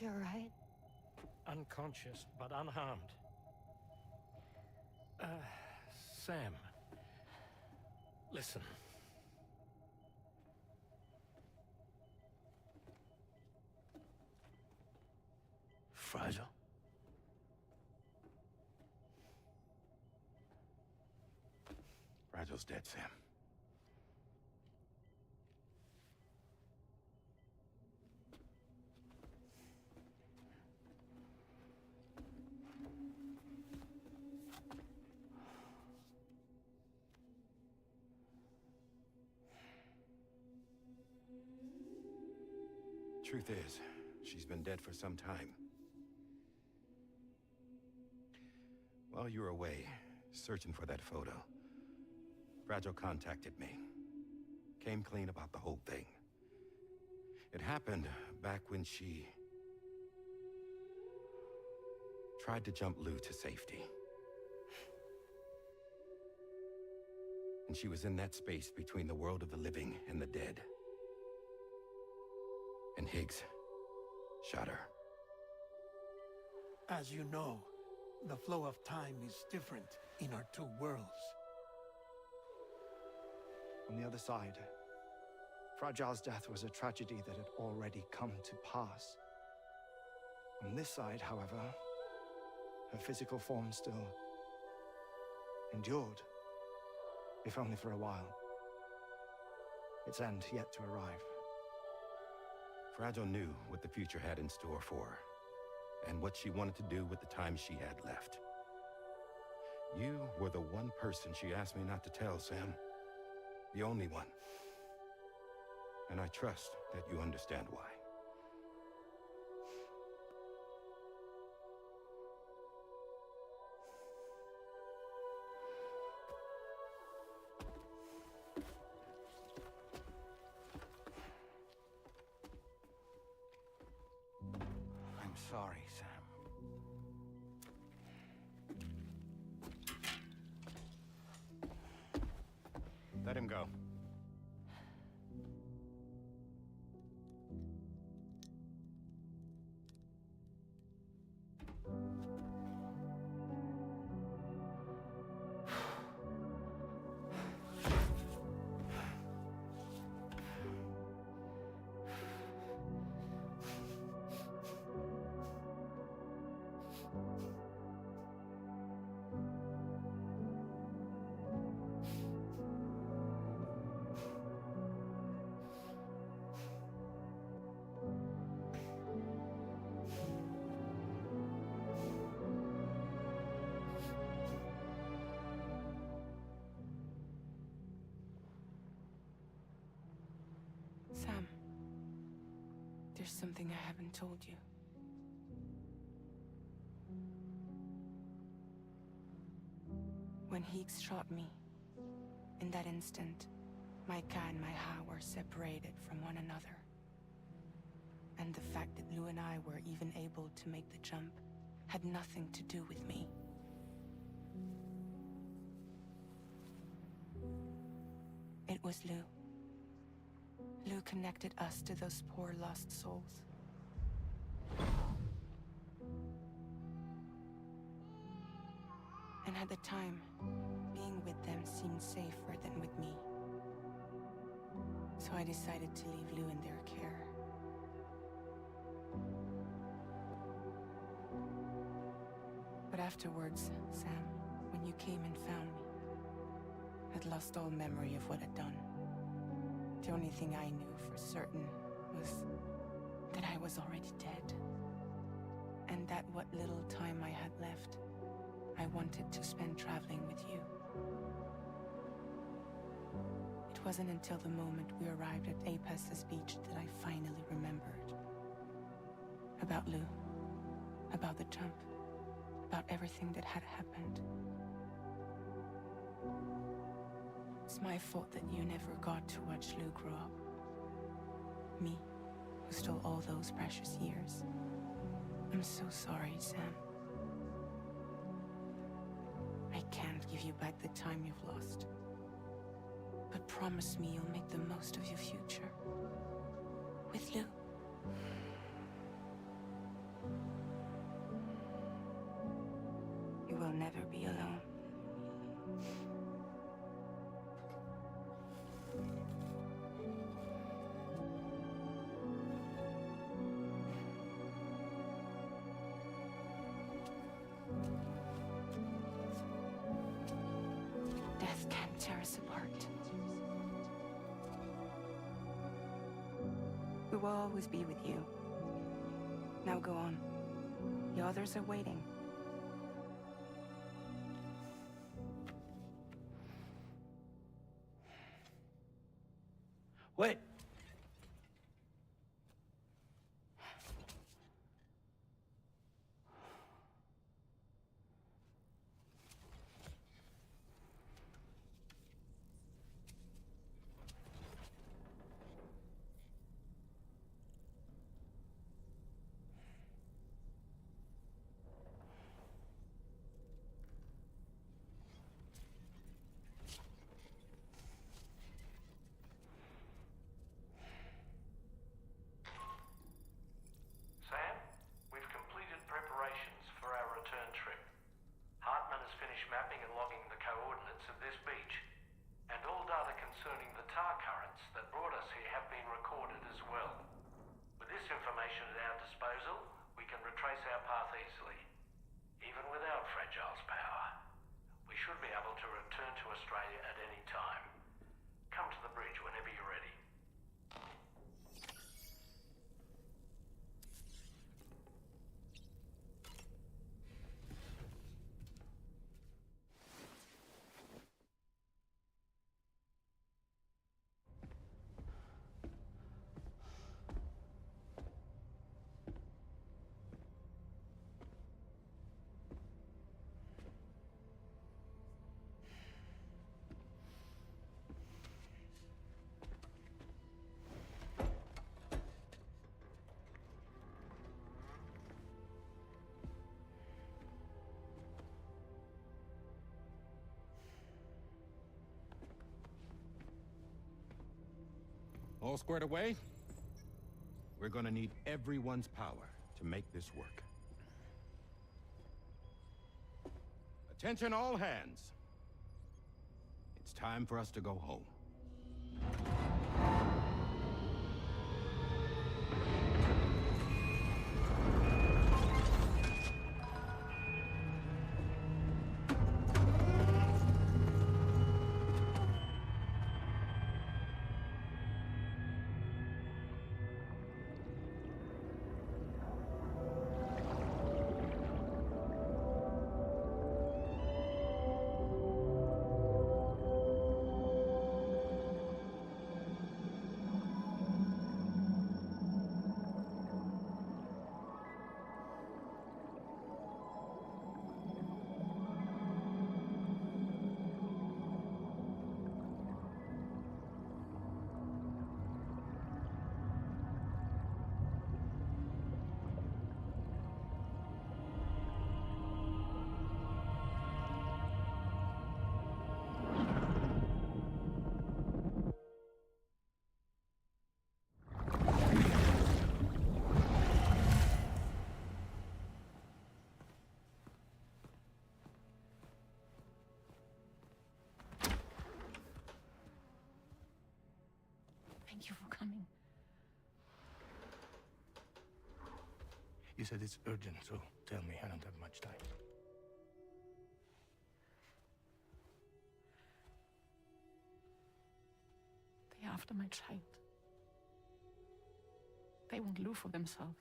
You alright? Unconscious, but unharmed. Sam. Listen. Fragile? Fragile's dead, Sam. Truth is, she's been dead for some time. While you were away, searching for that photo, Fragile contacted me. Came clean about the whole thing. It happened back when she tried to jump Lou to safety. And she was in that space between the world of the living and the dead. And Higgs shot her. As you know, the flow of time is different in our two worlds. On the other side, Fragile's death was a tragedy that had already come to pass. On this side, however, her physical form still endured, if only for a while. Its end yet to arrive. Fragile knew what the future had in store for her, and what she wanted to do with the time she had left. You were the one person she asked me not to tell, Sam. The only one. And I trust that you understand why. I'm sorry, Sam. Let him go. Sam, there's something I haven't told you. When Higgs shot me, in that instant, my Ka and my Ha were separated from one another. And the fact that Lou and I were even able to make the jump had nothing to do with me. It was Lou. Lou connected us to those poor lost souls. And at the time, being with them seemed safer than with me. So I decided to leave Lou in their care. But afterwards, Sam, when you came and found me, I'd lost all memory of what I'd done. The only thing I knew for certain was that I was already dead. And that what little time I had left, I wanted to spend traveling with you. It wasn't until the moment we arrived at Apas's beach that I finally remembered. About Lou, about the jump, about everything that had happened. It's my fault that you never got to watch Lou grow up. Me, who stole all those precious years. I'm so sorry, Sam. I can't give you back the time you've lost. But promise me you'll make the most of your future. With Lou. never be alone. Death can't tear us apart. We will always be with you. Now go on. The others are waiting. Wait! Sam, we've completed preparations for our return trip. Hartman has finished mapping and logging the coordinates of this beach, and all data concerning the tar currents that brought us here have been recorded as well. With this information at our disposal, we can retrace our path easily. Even without Fragile's power, we should be able to return to Australia at any time. Come to the bridge whenever you're ready. All squared away? We're gonna need everyone's power to make this work. Attention all hands. It's time for us to go home. Thank you for coming. You said it's urgent, so tell me, I don't have much time. They're after my child. They won't live for themselves.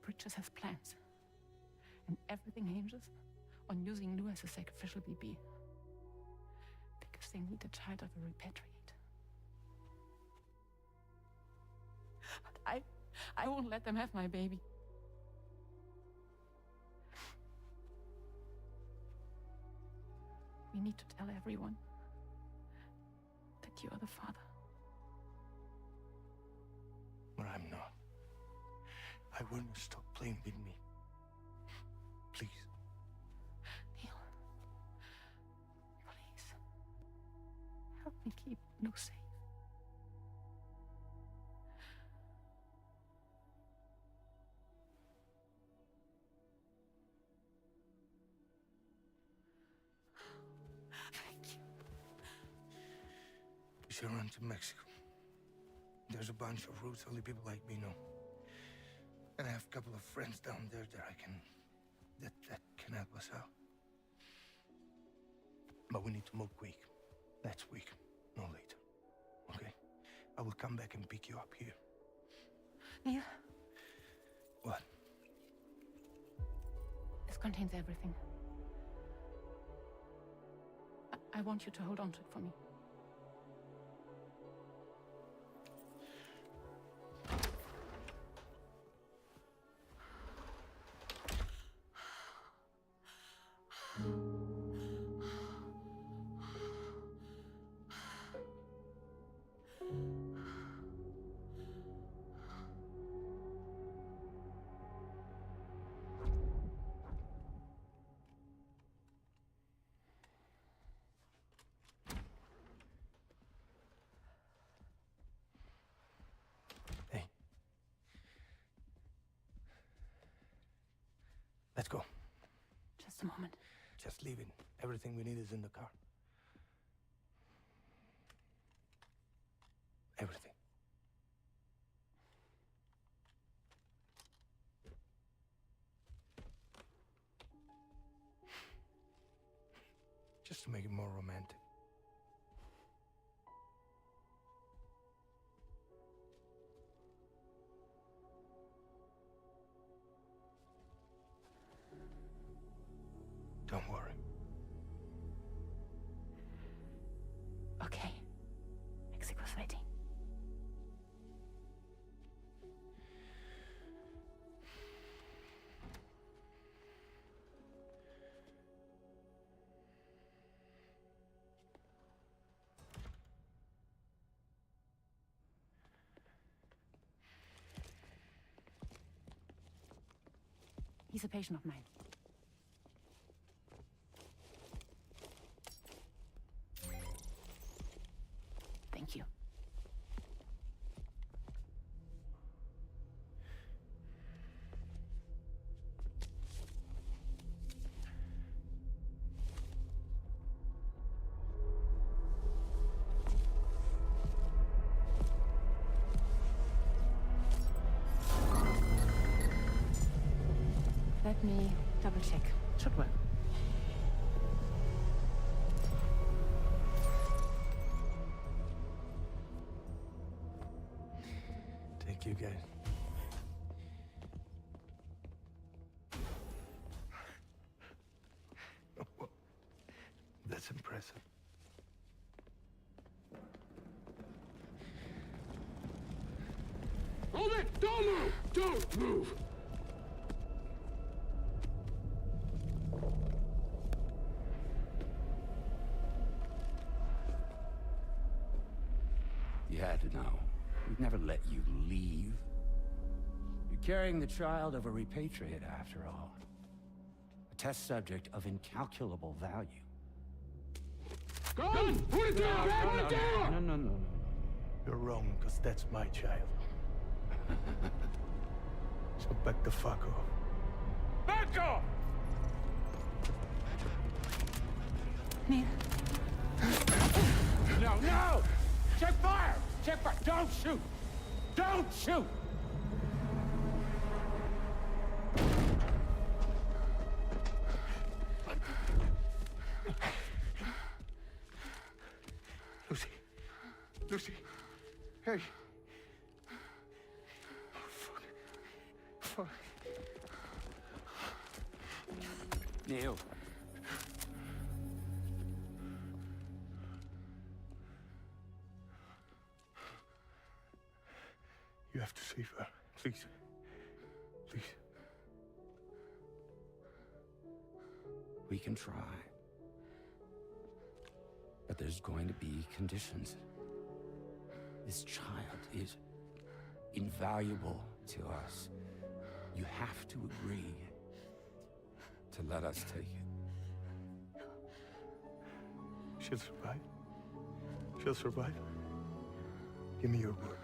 Bridges has plans, and everything hinges on using Lou as a sacrificial BB. Because they need a child of a repatriate. But I won't let them have my baby. We need to tell everyone that you are the father. But I'm not. I want you to stop playing with me. Please. Neil. Please. Help me keep Lou safe. We should run to Mexico. There's a bunch of routes only people like me know. And I have a couple of friends down there that can help us out. But we need to move quick. Next week, no later. Okay? I will come back and pick you up here. Neil? What? This contains everything. I want you to hold on to it for me. Let's go. Just a moment. Just leave it. Everything we need is in the car. Everything. Just to make it more romantic. Don't worry. Okay. Mexico's waiting. He's a patient of mine. Thank you. Let me double check. Should work. Thank you, guys. Well, that's impressive. Hold it! Don't move! Don't move! You had to know. We'd never let you leave. You're carrying the child of a repatriate, after all. A test subject of incalculable value. Gun! Put it down! Put it down! No. You're wrong, because that's my child. So back the fuck off. Back off! Neil. No! Check fire! Check fire! Don't shoot! Don't shoot! Lucy. Hey. Oh, fuck. Neil. You have to save her. Please. Please. We can try. But there's going to be conditions. This child is invaluable to us. You have to agree to let us take it. She'll survive. She'll survive. Give me your word.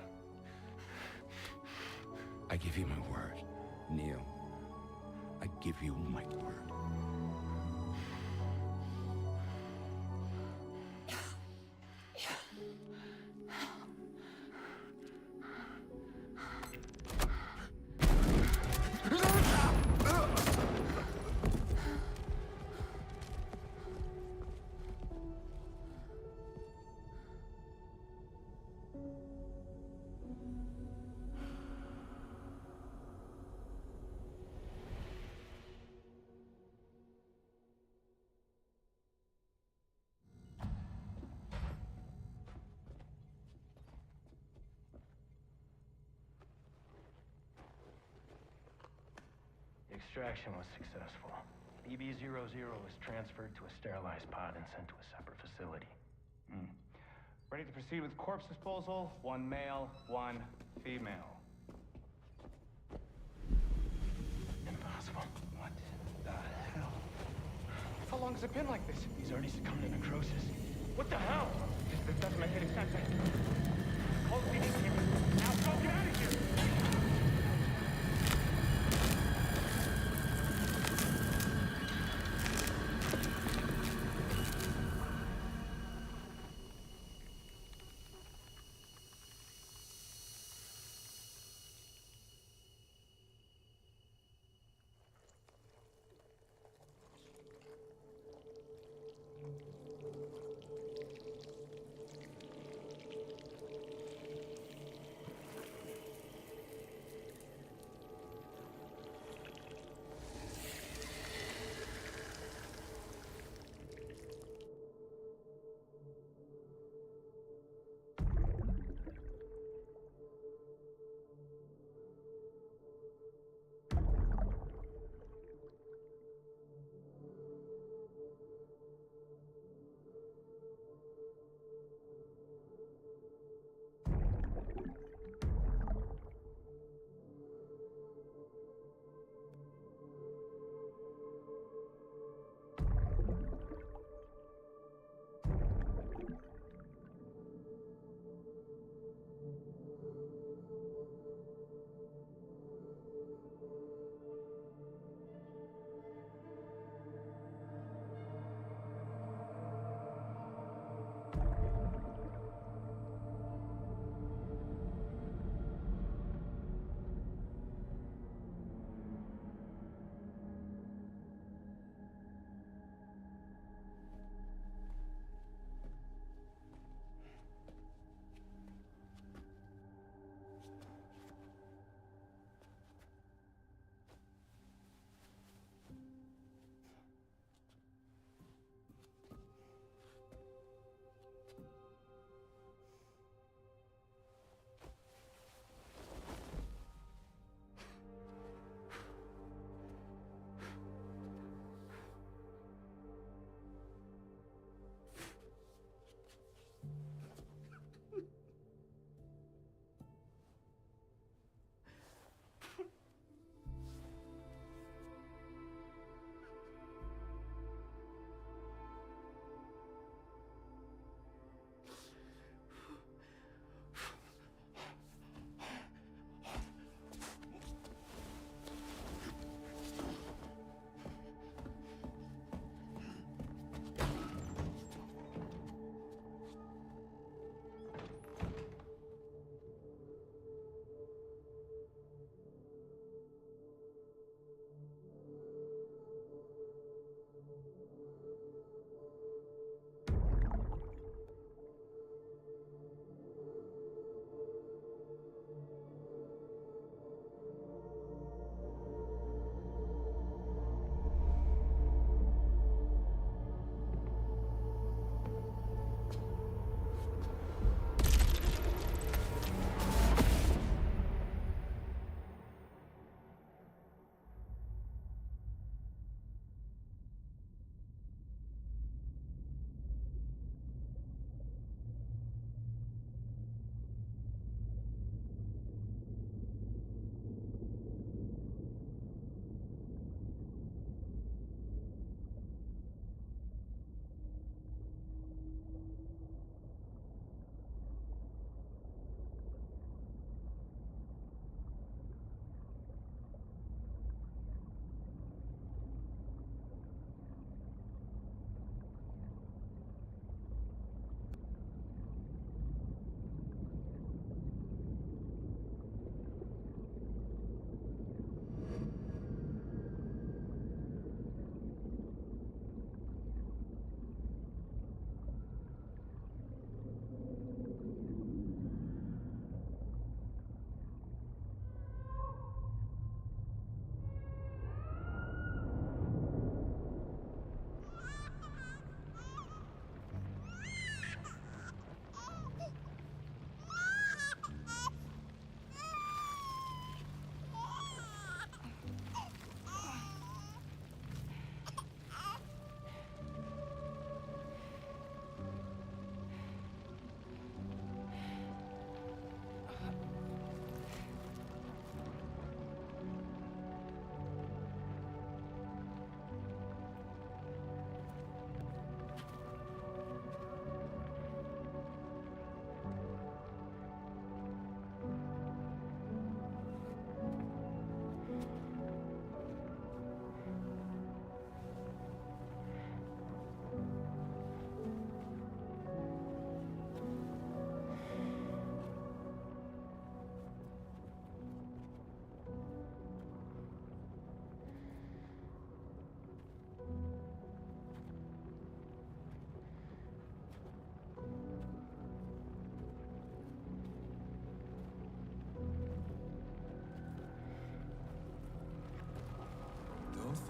I give you my word, Neil. I give you my word. Extraction was successful. BB-00 was transferred to a sterilized pod and sent to a separate facility. Ready to proceed with corpse disposal. 1 male, 1 female. Impossible. What the hell? How long has it been like this? He's already succumbed to necrosis. What the hell? This doesn't make any sense. Call the PD team. Now go get out of here!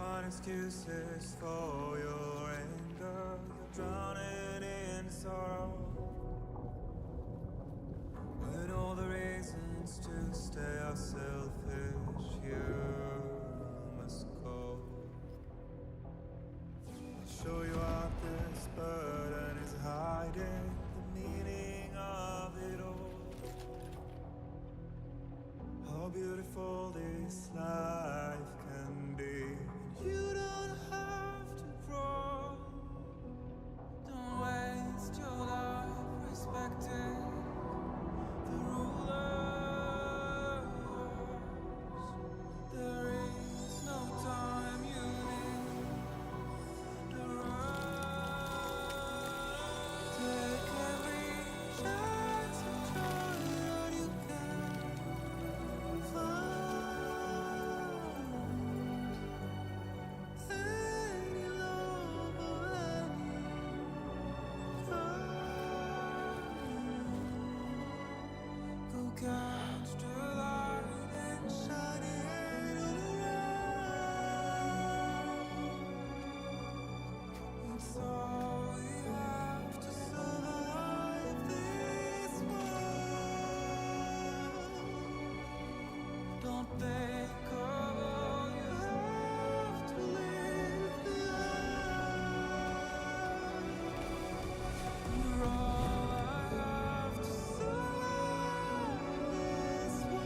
find excuses for your anger. You're drowning in sorrow, with all the reasons to stay are selfish. You must go. I'll show you out this burden is hiding the meaning of it all. How beautiful this life can be. You don't have to grow. Don't waste your life respecting the rulers. There is no time you need to run. Take every chance and try that you can find. Any love or any crime. Go catch the light and shine it all around. It's all we have to survive this world. Don't think of all you have to leave behind. You're all I have to survive this world.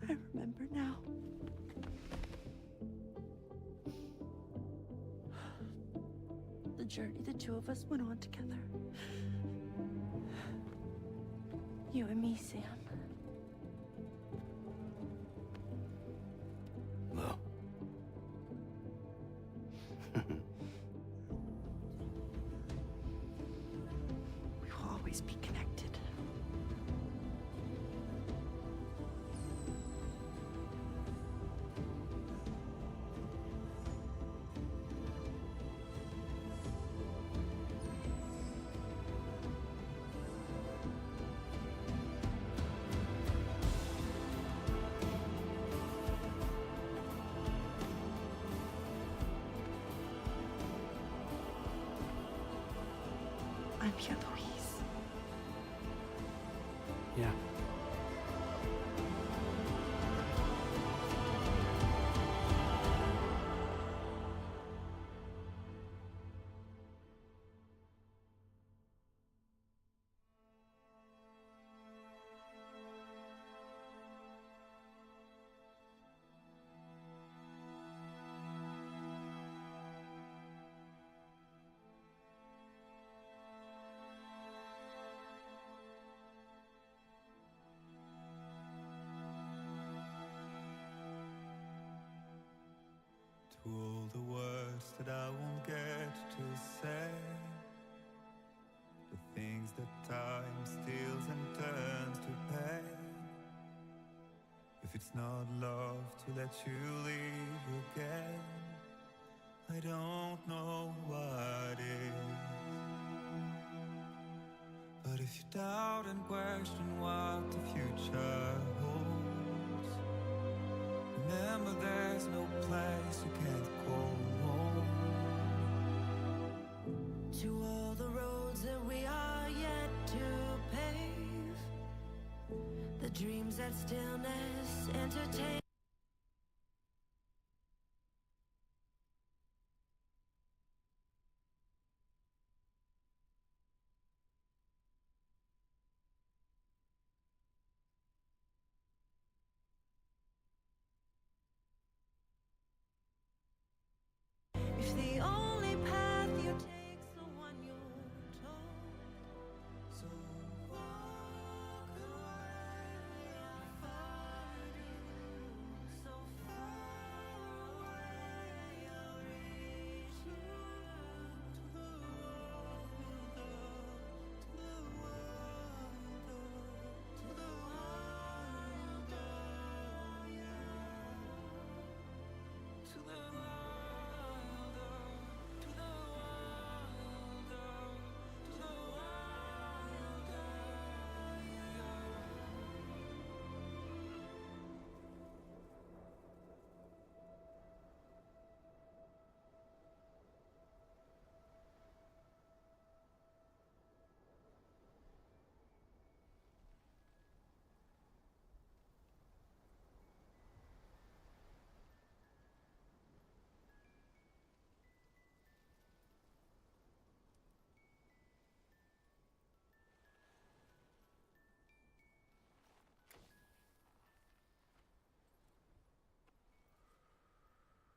I remember now. The journey the two of us went on together. You and me, Sam. Well. We will always be connected. Yeah. To all the words that I won't get to say, the things that time steals and turns to pain. If it's not love to let you leave again, I don't know what is. But if you doubt and question what the future holds, remember there's no place you can't call home. To all the roads that we are yet to pave, the dreams that stillness entertain. If the only path you take's the one you're told, so walk away, I'll find you. So far away, I'll reach you. To the world, to the world, to the world, yeah. To the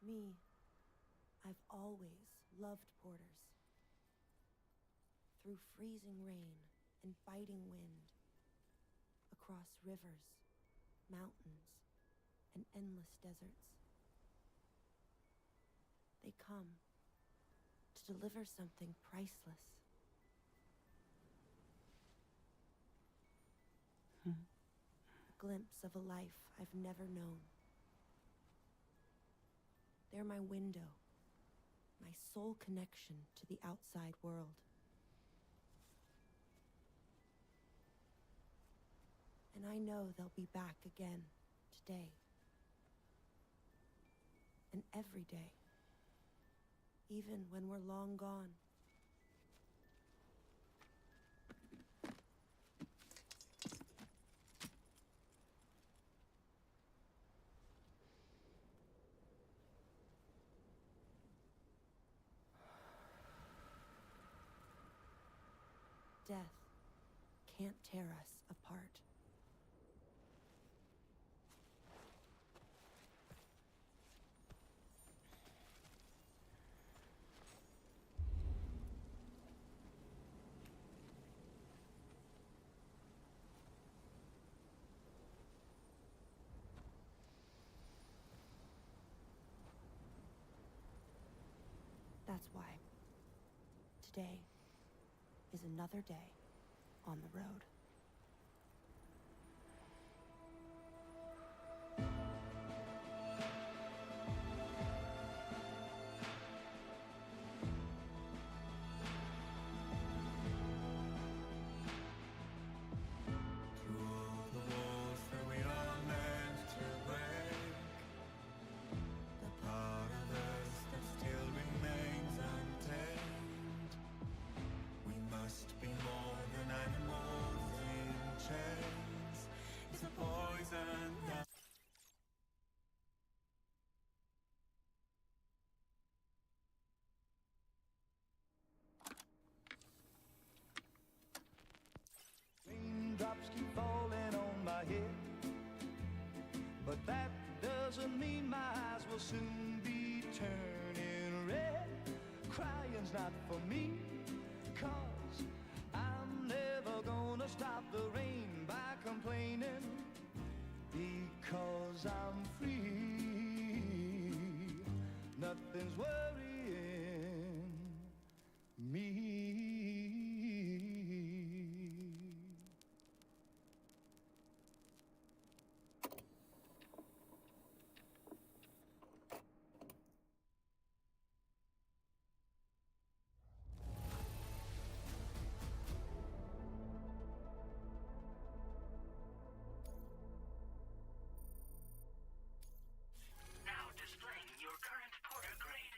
Me, I've always loved porters. Through freezing rain and biting wind, across rivers, mountains, and endless deserts. They come to deliver something priceless. A glimpse of a life I've never known. They're my window, my sole connection to the outside world. And I know they'll be back again today. And every day. Even when we're long gone. Death can't tear us apart. That's why today is another day on the road. Be that doesn't mean my eyes will soon be turning red. Crying's not for me, 'cause I'm never gonna stop the rain by complaining, because I'm free. Nothing's worrying me. Now displaying your current porter grade.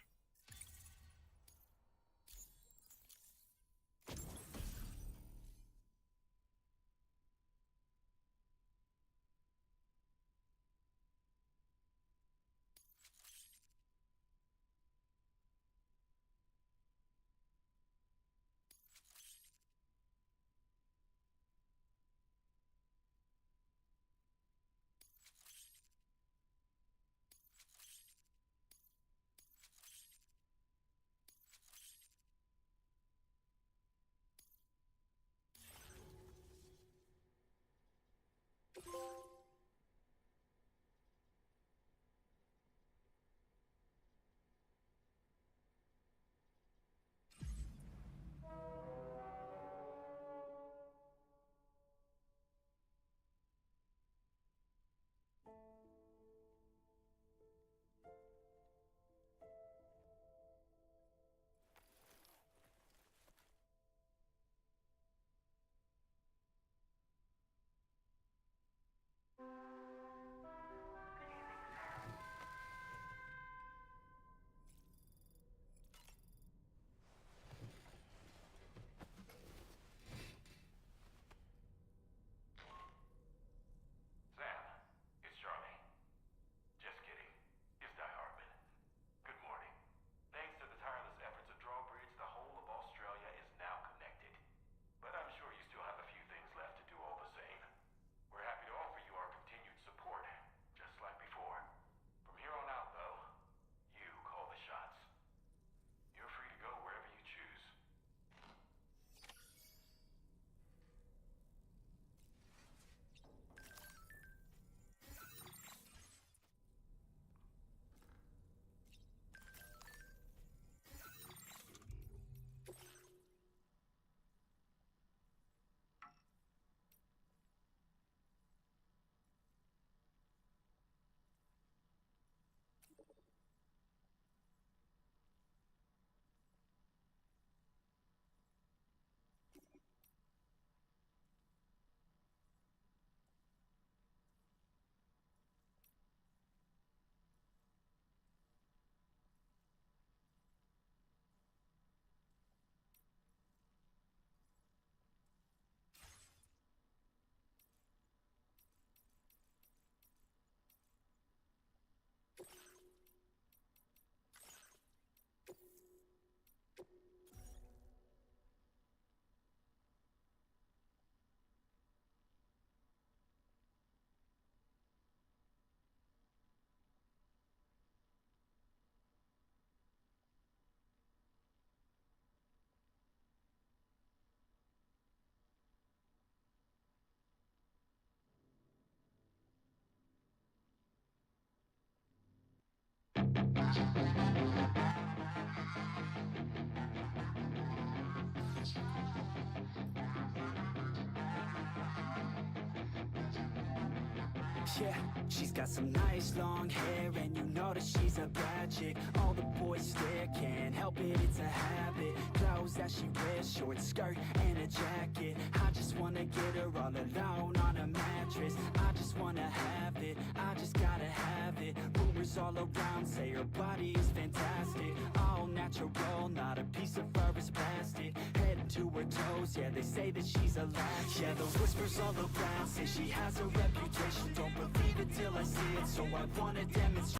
Yeah, she's got some nice long hair, and you know that she's a bad chick. All the boys stare, can't help it, it's a habit. Clothes that she wears, short skirt and a jacket. I just wanna get her all alone on a mattress. I just wanna have it, I just gotta have it. Rumors all around say her body is fantastic. All natural, not a piece of fur is plastic. Head to her toes, yeah, they say that she's a latch. Yeah, the whispers all around say she has a reputation. Don't believe it till I see it, so I wanna demonstrate.